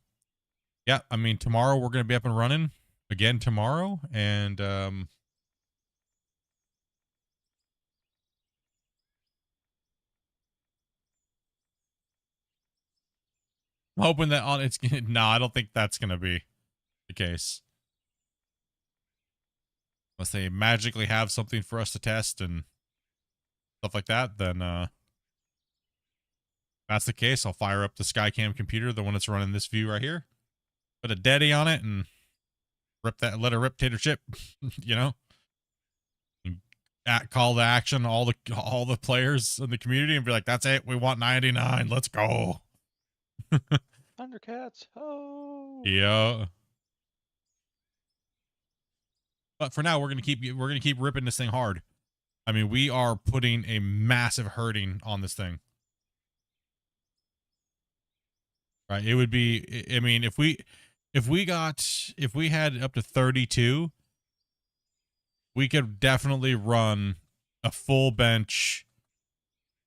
yeah, I mean, tomorrow we're going to be up and running again tomorrow. And, I'm hoping that on it's no, I don't think that's going to be the case. Unless they magically have something for us to test and stuff like that, then, if that's the case, I'll fire up the Skycam computer, the one that's running this view right here, put a Daddy on it, and let it rip tater chip, you know, and call to action all the players in the community and be like, that's it, we want 99, let's go. Thundercats. Oh. Yeah. But for now, we're gonna keep ripping this thing hard. I mean, we are putting a massive hurting on this thing. Right? It would be, I mean, if we had up to 32, we could definitely run a full bench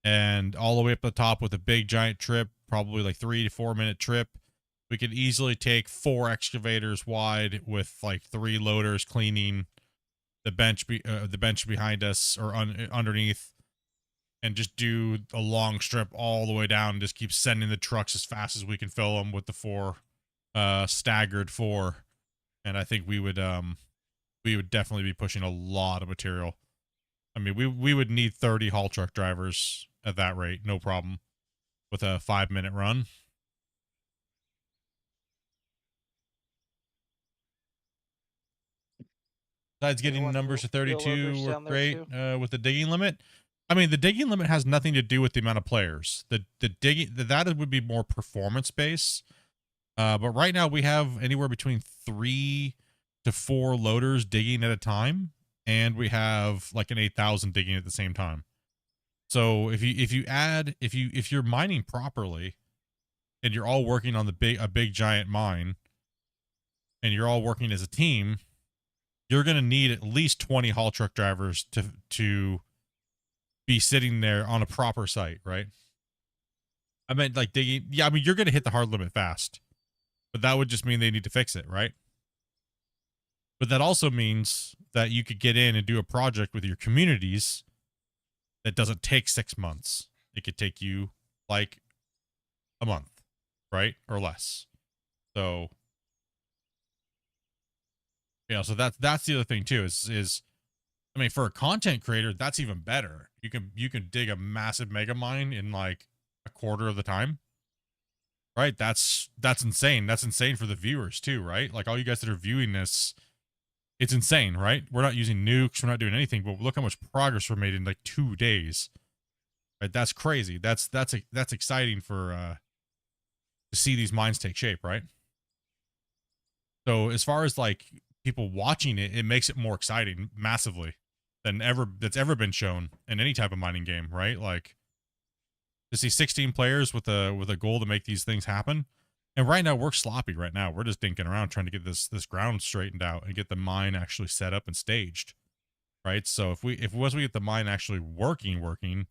and all the way up the top with a big giant trip, probably like 3 to 4 minute trip. We could easily take 4 excavators wide with like 3 loaders cleaning the bench behind us or underneath, and just do a long strip all the way down and just keep sending the trucks as fast as we can fill them with the 4 staggered 4. And I think we would definitely be pushing a lot of material. I mean, we would need 30 haul truck drivers at that rate, no problem, with a 5-minute run. Besides getting numbers to 32 work great with the digging limit. I mean, the digging limit has nothing to do with the amount of players. The digging that would be more performance based. But right now we have anywhere between 3 to 4 loaders digging at a time, and we have like an 8,000 digging at the same time. So if you're mining properly, and you're all working on a big giant mine, and you're all working as a team, you're going to need at least 20 haul truck drivers to be sitting there on a proper site, right? I meant like digging. Yeah, I mean, you're going to hit the hard limit fast, but that would just mean they need to fix it, right? But that also means that you could get in and do a project with your communities that doesn't take 6 months. It could take you like a month, right? Or less. So, you know, so that's the other thing too, is I mean, for a content creator, that's even better. You can dig a massive mega mine in like a quarter of the time. Right? That's insane. That's insane for the viewers too, right? Like all you guys that are viewing this, it's insane, right? We're not using nukes, we're not doing anything, but look how much progress we're made in like 2 days. Right? That's crazy. That's exciting for to see these mines take shape, right? So as far as like people watching it, it makes it more exciting massively than that's ever been shown in any type of mining game, right? Like to see 16 players with a goal to make these things happen. And right now we're sloppy right now. We're just dinking around trying to get this ground straightened out and get the mine actually set up and staged. Right? So if once we get the mine actually working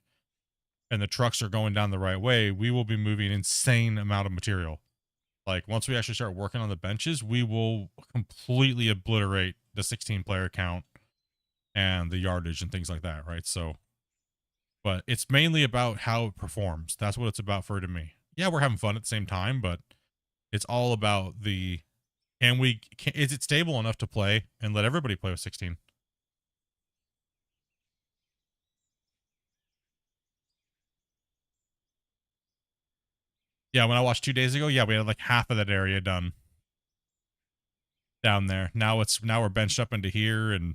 and the trucks are going down the right way, we will be moving an insane amount of material. Like once we actually start working on the benches, we will completely obliterate the 16 player count and the yardage and things like that, right? So, but it's mainly about how it performs. That's what it's about to me. Yeah, we're having fun at the same time, but it's all about is it stable enough to play and let everybody play with 16? Yeah, when I watched 2 days ago, yeah, we had like half of that area done down there. Now we're benched up into here, and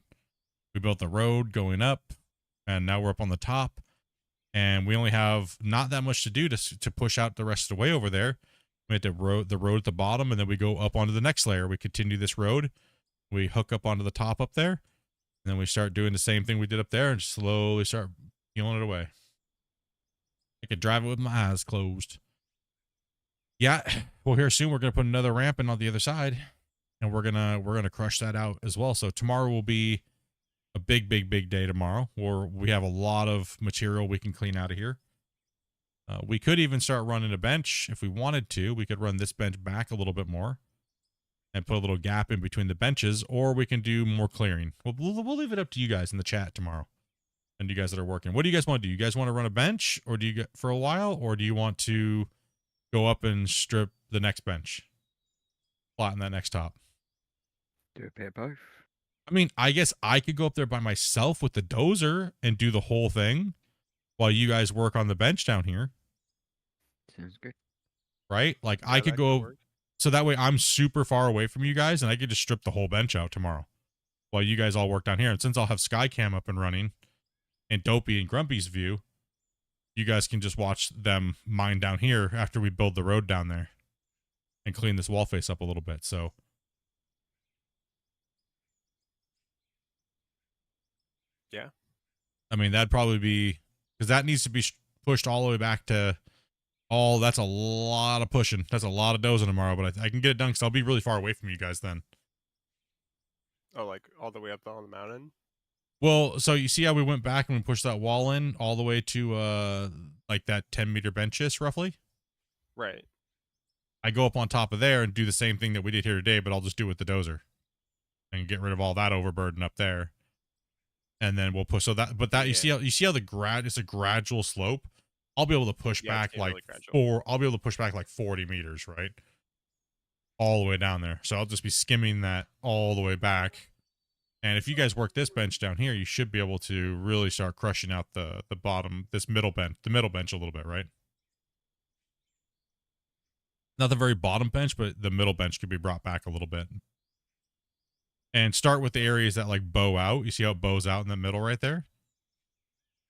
we built the road going up, and now we're up on the top, and we only have not that much to do to push out the rest of the way over there. We had the road at the bottom, and then we go up onto the next layer. We continue this road, we hook up onto the top up there, and then we start doing the same thing we did up there, and slowly start peeling it away. I could drive it with my eyes closed. Yeah, well, here soon we're going to put another ramp in on the other side. and we're gonna crush that out as well. So tomorrow will be a big day tomorrow, where we have a lot of material we can clean out of here. We could even start running a bench if we wanted to. We could run this bench back a little bit more and put a little gap in between the benches, or we can do more clearing. We'll leave it up to you guys in the chat tomorrow, and you guys that are working. What do you guys want to do? You guys want to run a bench, or do you get for a while, or do you want to go up and strip the next bench, flatten that next top? Do a bit of both. I mean, I guess I could go up there by myself with the dozer and do the whole thing while you guys work on the bench down here. Sounds good. Right? Like Yeah, I could that go, work. so that way I'm super far away from you guys and I could just strip the whole bench out tomorrow while you guys all work down here. And since I'll have Skycam up and running and Dopey and Grumpy's view, you guys can just watch them mine down here after we build the road down there and clean this wall face up a little bit. So Yeah. I mean, that'd probably be, because that needs to be pushed all the way back to, that's a lot of pushing. That's a lot of dozing tomorrow, but I can get it done because I'll be really far away from you guys then. Oh, like all the way up on the mountain? Well, so you see how we went back and we pushed that wall in all the way to like that 10-meter benches roughly? Right. I go up on top of there and do the same thing that we did here today, but I'll just do it with the dozer and get rid of all that overburden up there. And then we'll push, so that, but that, you see how it's a gradual slope. I'll be able to push back like I'll be able to push back like 40 meters, right? All the way down there. So I'll just be skimming that all the way back. And if you guys work this bench down here, you should be able to really start crushing out the bottom, the middle bench a little bit, right? Not the very bottom bench, but the middle bench could be brought back a little bit. And start with the areas that like bow out. You see how it bows out in the middle right there?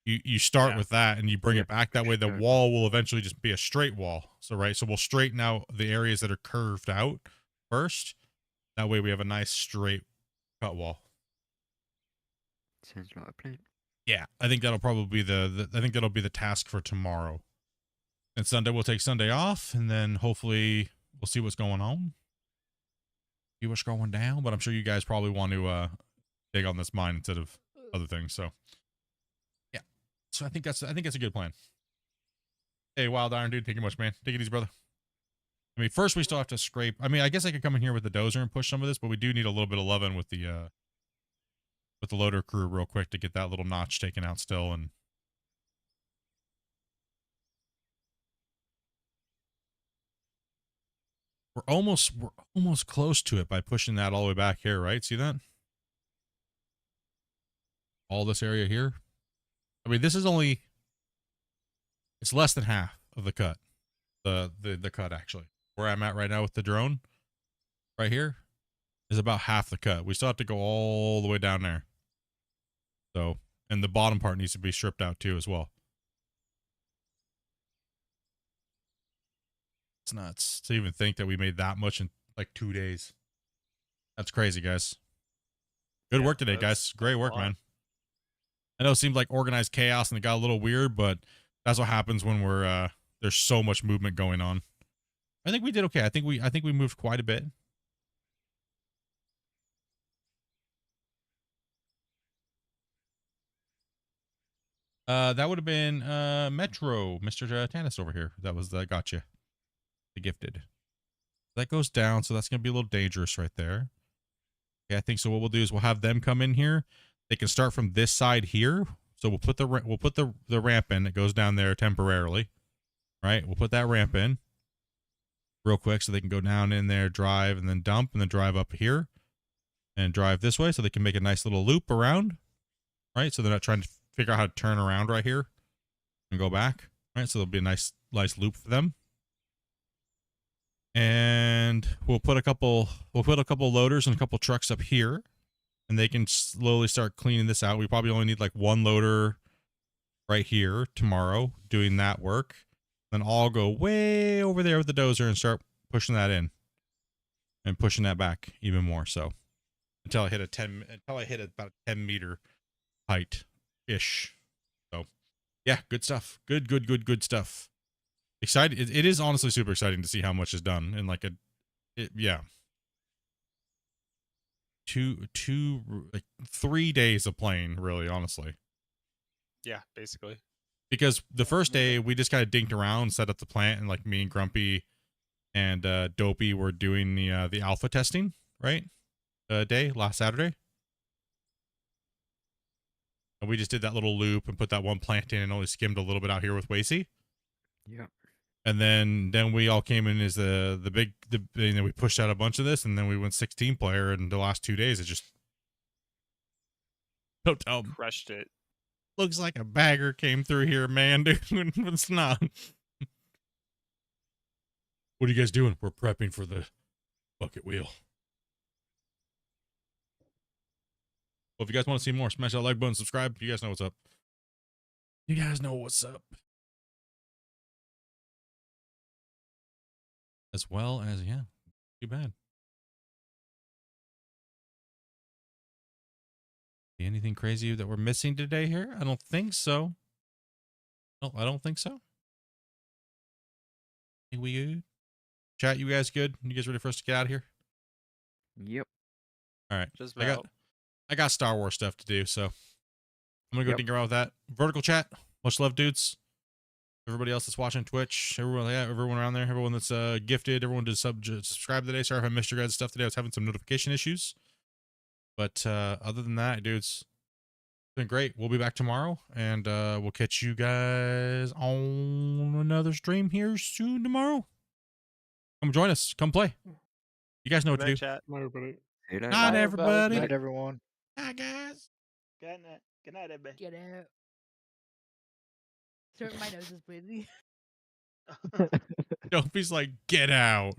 You start with that and you bring it back. That way the wall will eventually just be a straight wall. So, right. So we'll straighten out the areas that are curved out first. That way we have a nice straight cut wall. Sounds like a plan. Yeah. I think that'll probably be I think that'll be the task for tomorrow. And Sunday we'll take Sunday off and then hopefully we'll see what's going on. See what's going down, but I'm sure you guys probably want to dig on this mine instead of other things. So yeah. So I think that's a good plan. Hey, Wild Iron Dude, thank you much, man. Take it easy, brother. I mean, first we still have to scrape. I mean, I guess I could come in here with the dozer and push some of this, but we do need a little bit of loving with the loader crew real quick to get that little notch taken out still. And we're almost close to it by pushing that all the way back here, right? See that? All this area here. I mean, this is only, it's less than half of the cut. The cut actually. Where I'm at right now with the drone right here is about half the cut. We still have to go all the way down there. So, and the bottom part needs to be stripped out too as well. It's nuts to even think that we made that much in like 2 days. That's crazy, guys. Good work today, guys. Great work, man. I know it seemed like organized chaos and it got a little weird, but that's what happens when we're there's so much movement going on. I think we did okay. I think we moved quite a bit. That would have been Metro, Mr. Tannis over here. That got you. The gifted. That goes down, so that's gonna be a little dangerous right there. Okay, I think so. What we'll do is we'll have them come in here. They can start from this side here. So we'll put the ramp in. It goes down there temporarily, right? We'll put that ramp in real quick so they can go down in there, drive, and then dump, and then drive up here and drive this way so they can make a nice little loop around, right? So they're not trying to figure out how to turn around right here and go back, right? So there'll be a nice loop for them. And we'll put a couple loaders and a couple trucks up here, and they can slowly start cleaning this out. We probably only need like one loader right here tomorrow doing that work. Then I'll go way over there with the dozer and start pushing that in and pushing that back even more. So until I hit about a 10-meter height ish. So yeah, good stuff. Good stuff. Excited. It is honestly super exciting to see how much is done in like yeah. like 3 days of playing, really, honestly. Yeah, basically. Because the first day we just kind of dinked around, set up the plant, and like me and Grumpy and Dopey were doing the alpha testing, right? Day last Saturday. And we just did that little loop and put that one plant in and only skimmed a little bit out here with Wacy. Yeah. And then we all came in as the and then we pushed out a bunch of this, and then we went 16 player, and the last 2 days it just crushed it. Looks like a bagger came through here, man, dude. It's not. What are you guys doing? We're prepping for the bucket wheel. Well, if you guys want to see more, smash that like button, subscribe. You guys know what's up. You guys know what's up. As well as, yeah, too bad. Anything crazy that we're missing today here? I don't think so. No, I don't think so. Think we good? Chat, you guys good? You guys ready for us to get out of here? Yep. All right. Just I got Star Wars stuff to do, so I'm gonna go dink around with that. Vertical chat. Much love, dudes. Everybody else that's watching Twitch, everyone around there, everyone that's gifted, everyone to subscribe today. Sorry if I missed your guys' stuff today. I was having some notification issues. But other than that, dudes, it's been great. We'll be back tomorrow, and we'll catch you guys on another stream here soon tomorrow. Come join us. Come play. You guys know what to do. Chat. Bye, everybody. Night, everybody. Good night, everyone. Hi, guys. Good night. Good night, everybody. Get out. Sorry, my nose is bleeding. Dopey's like, get out.